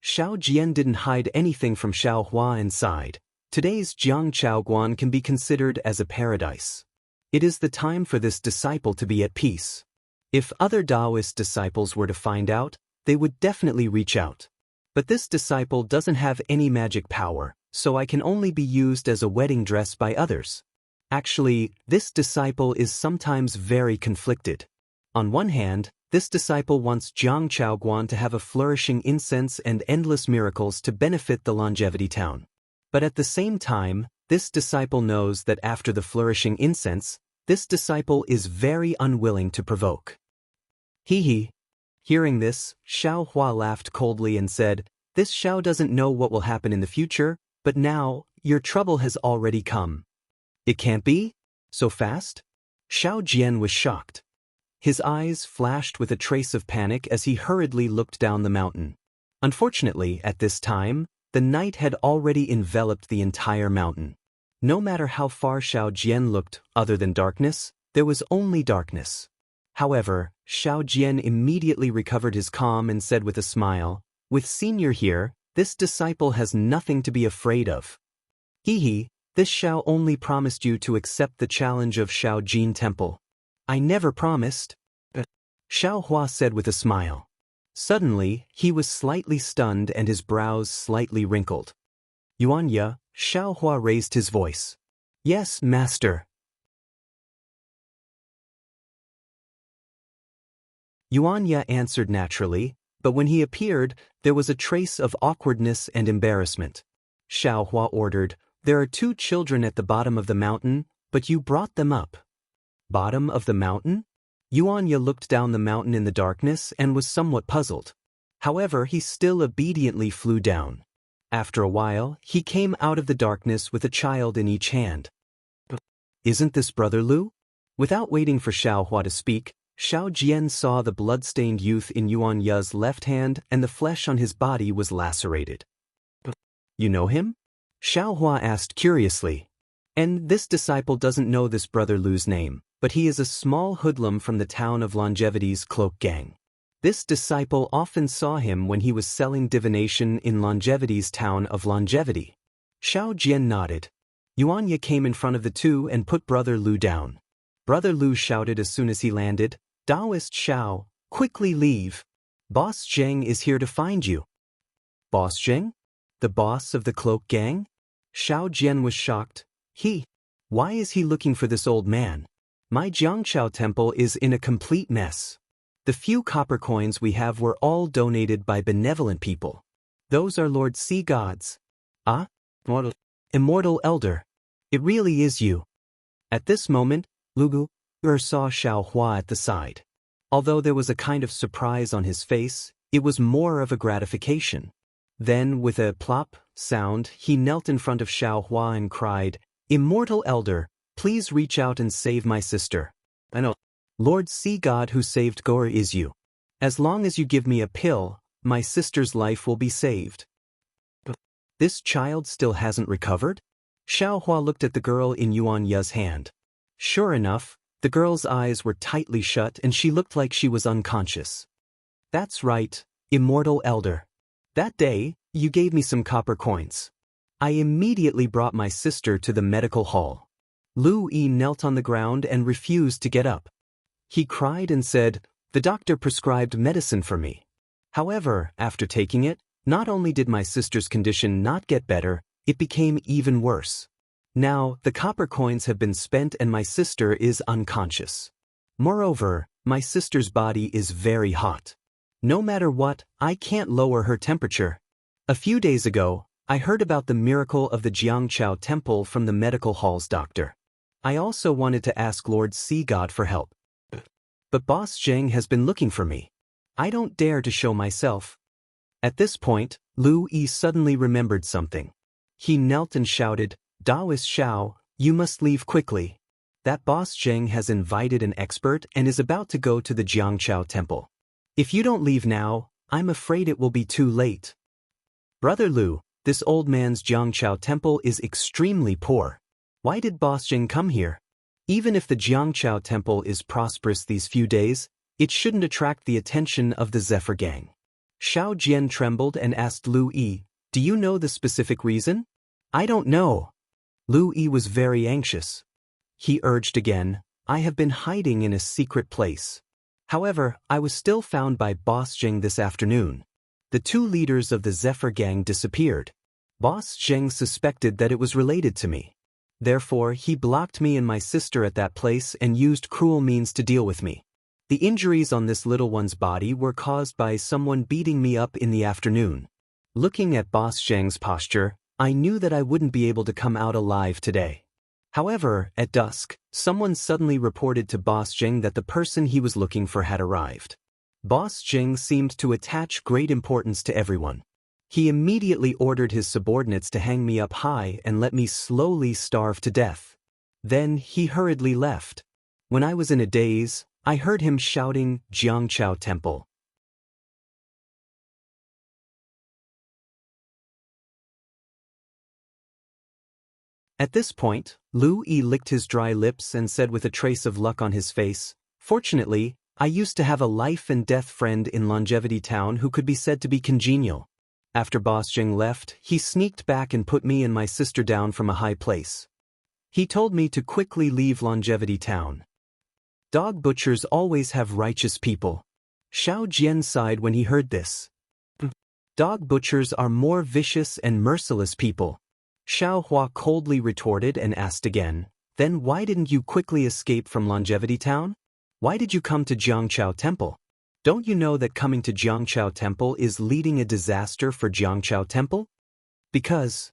Xiao Jian didn't hide anything from Xiaohua and sighed. Today's Jiangchaoguan can be considered as a paradise. It is the time for this disciple to be at peace. If other Taoist disciples were to find out, they would definitely reach out. But this disciple doesn't have any magic power, so I can only be used as a wedding dress by others. Actually, this disciple is sometimes very conflicted. On one hand, this disciple wants Jiang Chaoguan to have a flourishing incense and endless miracles to benefit the longevity town. But at the same time, this disciple knows that after the flourishing incense, this disciple is very unwilling to provoke. Hee hee. Hearing this, Xiao Hua laughed coldly and said, "This Xiao doesn't know what will happen in the future, but now, your trouble has already come." "It can't be? So fast?" Xiao Jian was shocked. His eyes flashed with a trace of panic as he hurriedly looked down the mountain. Unfortunately, at this time, the night had already enveloped the entire mountain. No matter how far Xiao Jian looked, other than darkness, there was only darkness. However, Xiao Jian immediately recovered his calm and said with a smile, "With Senior here, this disciple has nothing to be afraid of." "Hee hee, this Xiao only promised you to accept the challenge of Shaojin Temple." "I never promised." Xiao Hua said with a smile. Suddenly, he was slightly stunned and his brows slightly wrinkled. "Yuanya," Xiao Hua raised his voice. "Yes, master." Yuanya answered naturally, but when he appeared, there was a trace of awkwardness and embarrassment. Xiao Hua ordered, "There are 2 children at the bottom of the mountain, but you brought them up." "Bottom of the mountain?" Yuanya looked down the mountain in the darkness and was somewhat puzzled. However, he still obediently flew down. After a while, he came out of the darkness with a child in each hand. "Isn't this Brother Lu?" Without waiting for Xiao Hua to speak, Xiao Jian saw the blood-stained youth in Yuanya's left hand and the flesh on his body was lacerated. "You know him?" Xiao Hua asked curiously. "And this disciple doesn't know this Brother Lu's name, but he is a small hoodlum from the town of Longevity's cloak gang. This disciple often saw him when he was selling divination in Longevity's town of Longevity." Xiao Jian nodded. Yuanya came in front of the 2 and put Brother Lu down. Brother Lu shouted as soon as he landed, "Taoist Xiao, quickly leave. Boss Zheng is here to find you." "Boss Zheng? The boss of the cloak gang?" Xiao Jian was shocked. Why is he looking for this old man? My Jiangchao temple is in a complete mess. The few copper coins we have were all donated by benevolent people. Those are Lord Sea Gods. Ah? Immortal Elder. It really is you. At this moment, Lugu saw Xiao Hua at the side. Although there was a kind of surprise on his face, it was more of a gratification. Then, with a plop sound, he knelt in front of Xiao Hua and cried, "Immortal Elder, please reach out and save my sister. I know. Lord Sea God who saved Gore is you. As long as you give me a pill, my sister's life will be saved." "This child still hasn't recovered?" Xiao Hua looked at the girl in Yuanya's hand. Sure enough, the girl's eyes were tightly shut and she looked like she was unconscious. "That's right, Immortal Elder. That day, you gave me some copper coins. I immediately brought my sister to the medical hall. Lu Yi knelt on the ground and refused to get up. He cried and said, 'The doctor prescribed medicine for me. However, after taking it, not only did my sister's condition not get better, it became even worse. Now, the copper coins have been spent and my sister is unconscious. Moreover, my sister's body is very hot. No matter what, I can't lower her temperature. A few days ago, I heard about the miracle of the Jiangchao temple from the medical hall's doctor. I also wanted to ask Lord Sea God for help. But Boss Zheng has been looking for me. I don't dare to show myself." At this point, Lu Yi suddenly remembered something. He knelt and shouted, "Taoist Xiao, you must leave quickly. That Boss Zheng has invited an expert and is about to go to the Jiangchao temple. If you don't leave now, I'm afraid it will be too late." "Brother Lu, this old man's Jiangchao temple is extremely poor. Why did Boss Zheng come here? Even if the Jiangchao temple is prosperous these few days, it shouldn't attract the attention of the Zephyr gang." Xiao Jian trembled and asked Lu Yi, "Do you know the specific reason?" I don't know. Lu Yi was very anxious. He urged again, I have been hiding in a secret place. However, I was still found by Boss Zheng this afternoon. The two leaders of the Zephyr gang disappeared. Boss Zheng suspected that it was related to me. Therefore, he blocked me and my sister at that place and used cruel means to deal with me. The injuries on this little one's body were caused by someone beating me up in the afternoon. Looking at Boss Zheng's posture, I knew that I wouldn't be able to come out alive today. However, at dusk, someone suddenly reported to Boss Zheng that the person he was looking for had arrived. Boss Zheng seemed to attach great importance to everyone. He immediately ordered his subordinates to hang me up high and let me slowly starve to death. Then he hurriedly left. When I was in a daze, I heard him shouting, Jianghu Temple. At this point, Lu Yi licked his dry lips and said with a trace of luck on his face, Fortunately, I used to have a life-and-death friend in Longevity Town who could be said to be congenial. After Boss Zheng left, he sneaked back and put me and my sister down from a high place. He told me to quickly leave Longevity Town. Dog butchers always have righteous people. Xiao Jian sighed when he heard this. Dog butchers are more vicious and merciless people. Xiao Hua coldly retorted and asked again, Then why didn't you quickly escape from Longevity Town? Why did you come to Jianghu Temple? Don't you know that coming to Jianghu Temple is leading a disaster for Jianghu Temple? Because.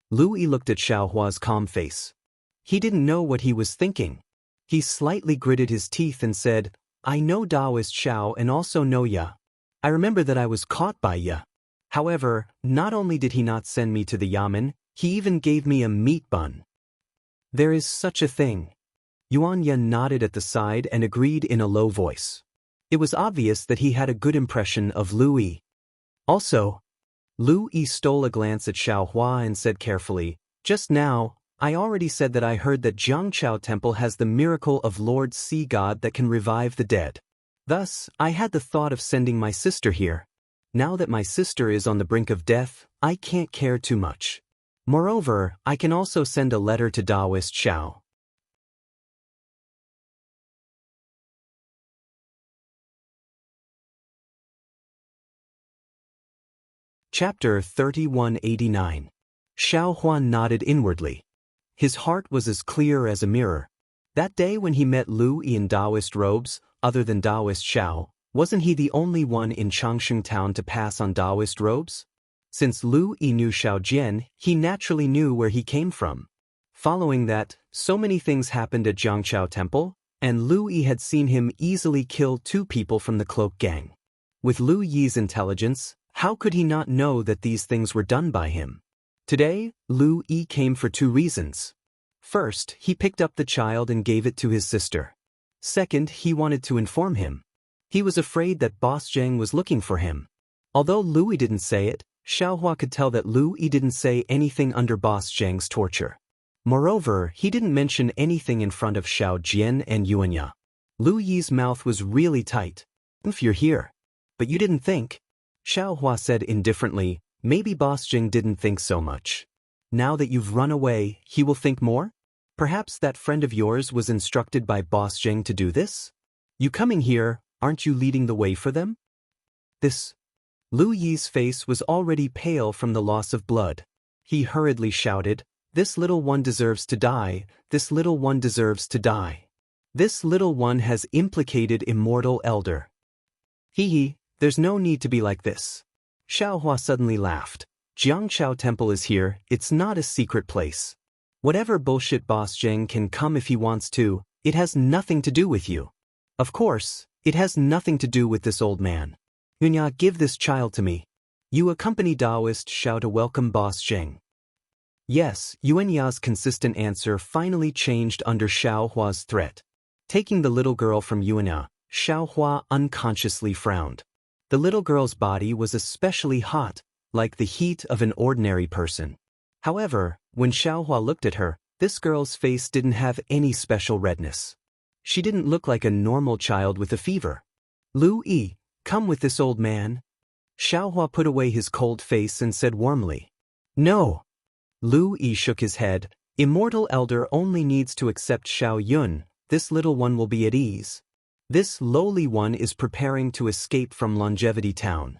Lu Yi looked at Xiao Hua's calm face. He didn't know what he was thinking. He slightly gritted his teeth and said, I know Taoist Xiao and also know Ya. I remember that I was caught by Ya. However, not only did he not send me to the Yamen, he even gave me a meat bun. There is such a thing. Yuan Yan nodded at the side and agreed in a low voice. It was obvious that he had a good impression of Lu Yi. Also, Lu Yi stole a glance at Xiao Hua and said carefully, Just now, I already said that I heard that Jianghu Temple has the miracle of Lord Sea God that can revive the dead. Thus, I had the thought of sending my sister here. Now that my sister is on the brink of death, I can't care too much. Moreover, I can also send a letter to Taoist Xiao. Chapter 3189. Xiao Huan nodded inwardly. His heart was as clear as a mirror. That day when he met Lu Yi in Taoist robes, other than Taoist Xiao, wasn't he the only one in Changsheng Town to pass on Taoist robes? Since Lu Yi knew Xiao Jian, he naturally knew where he came from. Following that, so many things happened at Jianghu Temple, and Lu Yi had seen him easily kill 2 people from the cloak gang. With Lu Yi's intelligence, how could he not know that these things were done by him? Today, Lu Yi came for 2 reasons. First, he picked up the child and gave it to his sister. Second, he wanted to inform him. He was afraid that Boss Zheng was looking for him. Although Lu Yi didn't say it, Xiao Hua could tell that Lu Yi didn't say anything under Boss Zheng's torture. Moreover, he didn't mention anything in front of Xiao Jian and Yuanya. Lu Yi's mouth was really tight. If you're here. But you didn't think. Xiao Hua said indifferently, maybe Boss Zheng didn't think so much. Now that you've run away, he will think more? Perhaps that friend of yours was instructed by Boss Zheng to do this? You coming here, aren't you leading the way for them? This. Lu Yi's face was already pale from the loss of blood. He hurriedly shouted, This little one deserves to die, this little one deserves to die. This little one has implicated Immortal Elder. Hee, there's no need to be like this. Xiao Hua suddenly laughed. Jianghu Temple is here, it's not a secret place. Whatever bullshit Boss Zheng can come if he wants to, it has nothing to do with you. Of course, it has nothing to do with this old man. Yunya, give this child to me. You accompany Taoist Xiao to welcome Boss Zheng. Yes, Yuanya's consistent answer finally changed under Xiao Hua's threat. Taking the little girl from Yuanya, Xiao Hua unconsciously frowned. The little girl's body was especially hot, like the heat of an ordinary person. However, when Xiao Hua looked at her, this girl's face didn't have any special redness. She didn't look like a normal child with a fever. Lu Yi, come with this old man. Xiao Hua put away his cold face and said warmly. No. Lu Yi shook his head. Immortal Elder only needs to accept Xiao Yun. This little one will be at ease. This lowly one is preparing to escape from Longevity Town.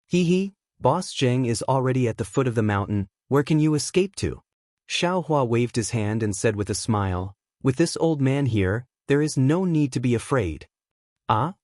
Hee, Boss Zheng is already at the foot of the mountain. Where can you escape to? Xiao Hua waved his hand and said with a smile, with this old man here, there is no need to be afraid. Ah?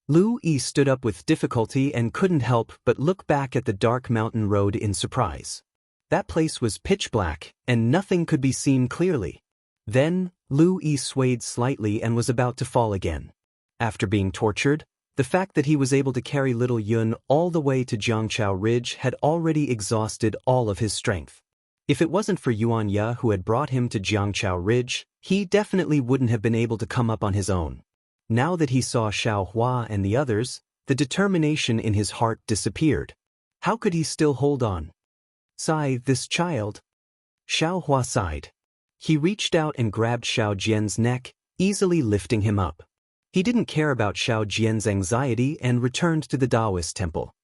Lu Yi stood up with difficulty and couldn't help but look back at the dark mountain road in surprise. That place was pitch black, and nothing could be seen clearly. Then, Lu Yi swayed slightly and was about to fall again. After being tortured, the fact that he was able to carry little Yun all the way to Jiangchao Ridge had already exhausted all of his strength. If it wasn't for Yuan Ye who had brought him to Jiangchao Ridge, he definitely wouldn't have been able to come up on his own. Now that he saw Xiao Hua and the others, the determination in his heart disappeared. How could he still hold on? Sigh, this child. Xiao Hua sighed. He reached out and grabbed Xiao Jian's neck, easily lifting him up. He didn't care about Xiao Jian's anxiety and returned to the Taoist temple.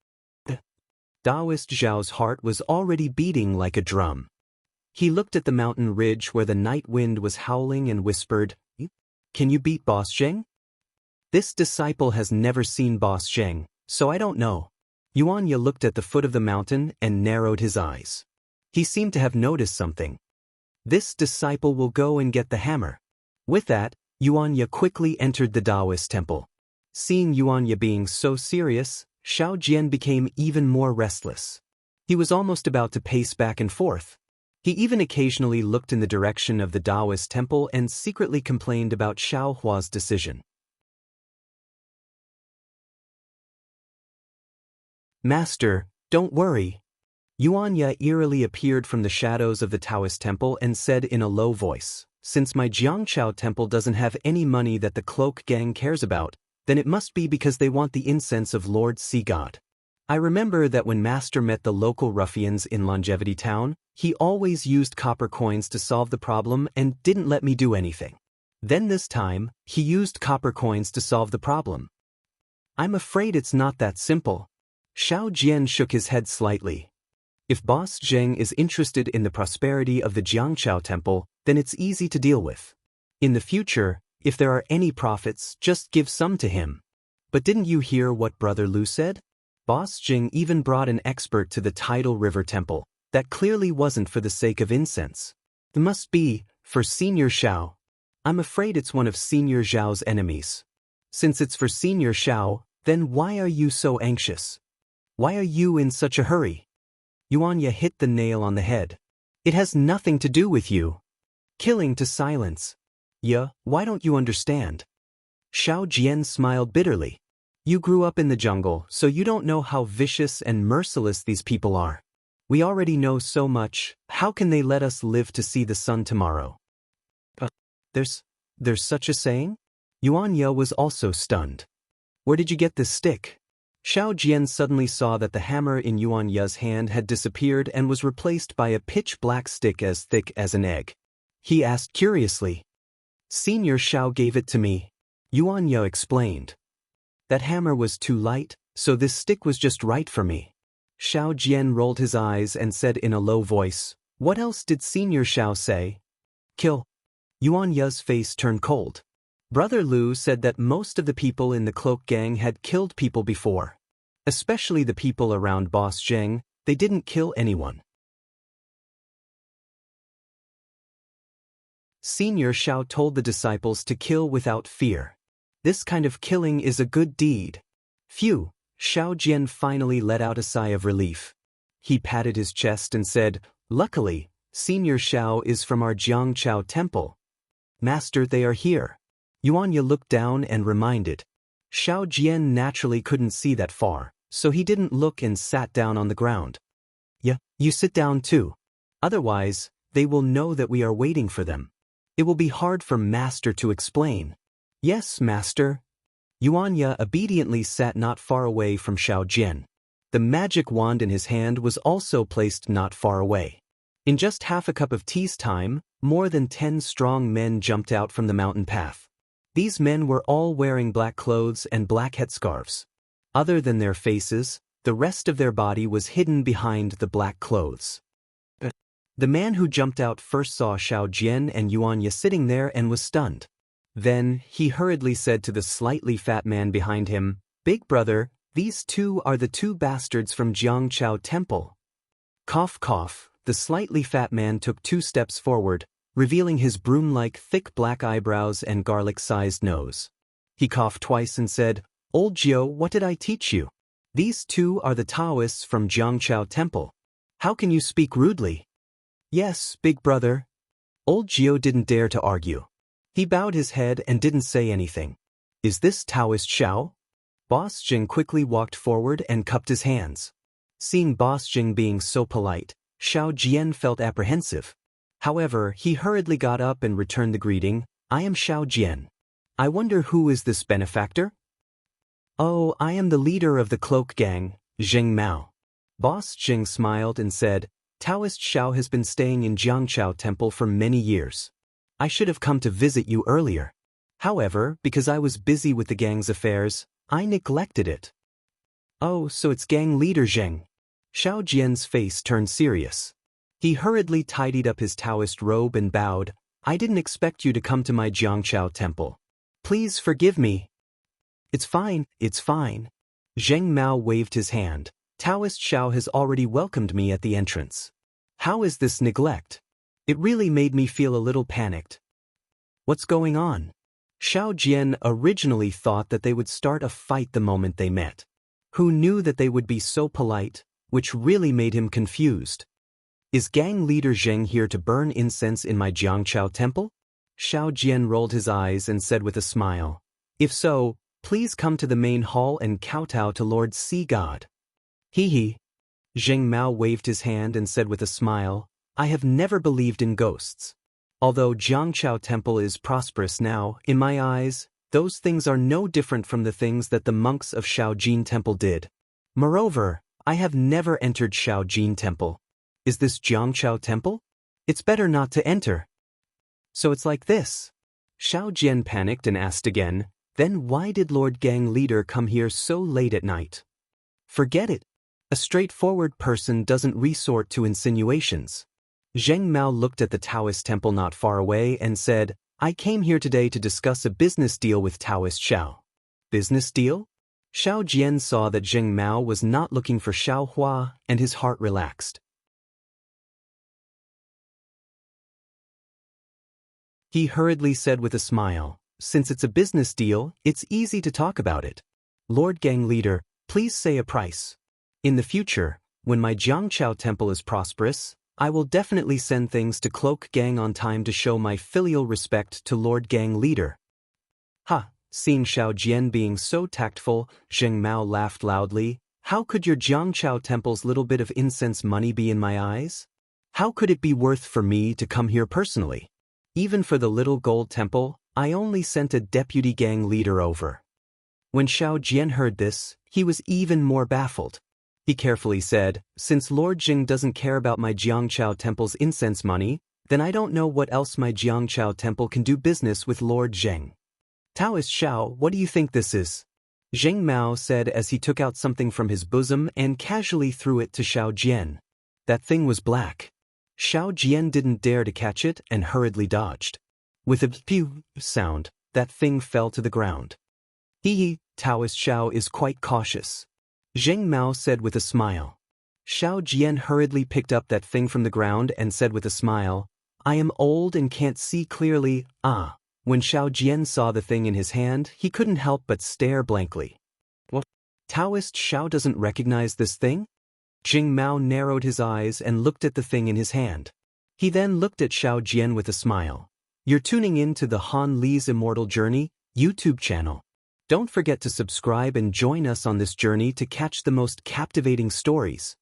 Taoist Zhao's heart was already beating like a drum. He looked at the mountain ridge where the night wind was howling and whispered, "Can you beat Boss Zheng?" This disciple has never seen Boss Zheng, so I don't know. Yuan Ye looked at the foot of the mountain and narrowed his eyes. He seemed to have noticed something. This disciple will go and get the hammer. With that, Yuan Ye quickly entered the Taoist temple. Seeing Yuan Ye being so serious, Xiao Jian became even more restless. He was almost about to pace back and forth. He even occasionally looked in the direction of the Taoist temple and secretly complained about Xiao Hua's decision. Master, don't worry. Yuan Ye eerily appeared from the shadows of the Taoist temple and said in a low voice, since my Jiangchao temple doesn't have any money that the cloak gang cares about, then it must be because they want the incense of Lord Sea God. I remember that when Master met the local ruffians in Longevity Town, he always used copper coins to solve the problem and didn't let me do anything. Then this time, he used copper coins to solve the problem. I'm afraid it's not that simple. Xiao Jian shook his head slightly. If Boss Zheng is interested in the prosperity of the Jiangchao temple, then it's easy to deal with. In the future, if there are any profits, just give some to him. But didn't you hear what Brother Lu said? Boss Zheng even brought an expert to the Tidal River Temple. That clearly wasn't for the sake of incense. It must be, for Senior Xiao. I'm afraid it's one of Senior Zhao's enemies. Since it's for Senior Xiao, then why are you so anxious? Why are you in such a hurry? Yuan Ye hit the nail on the head. It has nothing to do with you. Killing to silence. Ye, why don't you understand? Xiao Jian smiled bitterly. You grew up in the jungle, so you don't know how vicious and merciless these people are. We already know so much, how can they let us live to see the sun tomorrow? There's such a saying? Yuan Ye was also stunned. Where did you get this stick? Xiao Jian suddenly saw that the hammer in Yuan Ye's hand had disappeared and was replaced by a pitch-black stick as thick as an egg. He asked curiously. Senior Xiao gave it to me. Yuan Ye explained. That hammer was too light, so this stick was just right for me. Xiao Jian rolled his eyes and said in a low voice, what else did Senior Xiao say? Kill. Yuan Ye's face turned cold. Brother Lu said that most of the people in the cloak gang had killed people before. Especially the people around Boss Zheng, they didn't kill anyone. Senior Xiao told the disciples to kill without fear. This kind of killing is a good deed. Phew, Xiao Jian finally let out a sigh of relief. He patted his chest and said, luckily, Senior Xiao is from our Jiangchao temple. Master, they are here. Yuan Ye looked down and reminded. Xiao Jian naturally couldn't see that far, so he didn't look and sat down on the ground. Yeah, you sit down too. Otherwise, they will know that we are waiting for them. It will be hard for Master to explain. Yes, Master. Yuan Ye obediently sat not far away from Xiao Jian. The magic wand in his hand was also placed not far away. In just half a cup of tea's time, more than 10 strong men jumped out from the mountain path. These men were all wearing black clothes and black headscarves. Other than their faces, the rest of their body was hidden behind the black clothes. The man who jumped out first saw Xiao Jian and Yuanya sitting there and was stunned. Then, he hurriedly said to the slightly fat man behind him, "Big brother, these two are the two bastards from Jianghu Temple." Cough cough, the slightly fat man took 2 steps forward, revealing his broom-like thick black eyebrows and garlic-sized nose. He coughed twice and said, "Old Jiao, what did I teach you? These two are the Taoists from Jianghu Temple. How can you speak rudely?" "Yes, big brother." Old Jiao didn't dare to argue. He bowed his head and didn't say anything. "Is this Taoist Xiao?" Boss Jing quickly walked forward and cupped his hands. Seeing Boss Jing being so polite, Xiao Jian felt apprehensive. However, he hurriedly got up and returned the greeting, "I am Xiao Jian. I wonder who is this benefactor?" "Oh, I am the leader of the cloak gang, Zheng Mao." Boss Jing smiled and said, "Taoist Xiao has been staying in Jianghu Temple for many years. I should have come to visit you earlier. However, because I was busy with the gang's affairs, I neglected it." "Oh, so it's gang leader Zheng." Xiao Jian's face turned serious. He hurriedly tidied up his Taoist robe and bowed, "I didn't expect you to come to my Jianghu Temple. Please forgive me." It's fine. Zheng Mao waved his hand. "Taoist Xiao has already welcomed me at the entrance. How is this neglect? It really made me feel a little panicked." "What's going on?" Xiao Jian originally thought that they would start a fight the moment they met. Who knew that they would be so polite, which really made him confused. "Is gang leader Zheng here to burn incense in my Jianghu Temple?" Xiao Jian rolled his eyes and said with a smile, "If so, please come to the main hall and kowtow to Lord Sea God." Hee. Zheng Mao waved his hand and said with a smile, "I have never believed in ghosts. Although Jianghu Temple is prosperous now, in my eyes, those things are no different from the things that the monks of Shaojin Temple did. Moreover, I have never entered Shaojin Temple. Is this Jianghu Temple? It's better not to enter." "So it's like this." Xiao Jian panicked and asked again, "Then why did Lord Gang Leader come here so late at night?" "Forget it. A straightforward person doesn't resort to insinuations." Zheng Mao looked at the Taoist temple not far away and said, "I came here today to discuss a business deal with Taoist Xiao." "Business deal?" Xiao Jian saw that Zheng Mao was not looking for Xiao Hua, and his heart relaxed. He hurriedly said with a smile, "Since it's a business deal, it's easy to talk about it. Lord Gang Leader, please say a price. In the future, when my Jianghu Temple is prosperous, I will definitely send things to Cloak Gang on time to show my filial respect to Lord Gang Leader." "Ha!" Seeing Xiao Jian being so tactful, Zheng Mao laughed loudly. "How could your Jianghu Temple's little bit of incense money be in my eyes? How could it be worth for me to come here personally? Even for the little gold temple, I only sent a deputy gang leader over." When Xiao Jian heard this, he was even more baffled. He carefully said, "Since Lord Jing doesn't care about my Jianghu Temple's incense money, then I don't know what else my Jianghu Temple can do business with Lord Zheng. Taoist Xiao, what do you think this is?" Zheng Mao said as he took out something from his bosom and casually threw it to Xiao Jian. That thing was black. Xiao Jian didn't dare to catch it and hurriedly dodged. With a pew sound, that thing fell to the ground. "Hee, Taoist Xiao is quite cautious," Zheng Mao said with a smile. Xiao Jian hurriedly picked up that thing from the ground and said with a smile, "I am old and can't see clearly, ah." When Xiao Jian saw the thing in his hand, he couldn't help but stare blankly. "What? Taoist Xiao doesn't recognize this thing?" Zheng Mao narrowed his eyes and looked at the thing in his hand. He then looked at Xiao Jian with a smile. "You're tuning in to the Han Li's Immortal Journey YouTube channel. Don't forget to subscribe and join us on this journey to catch the most captivating stories.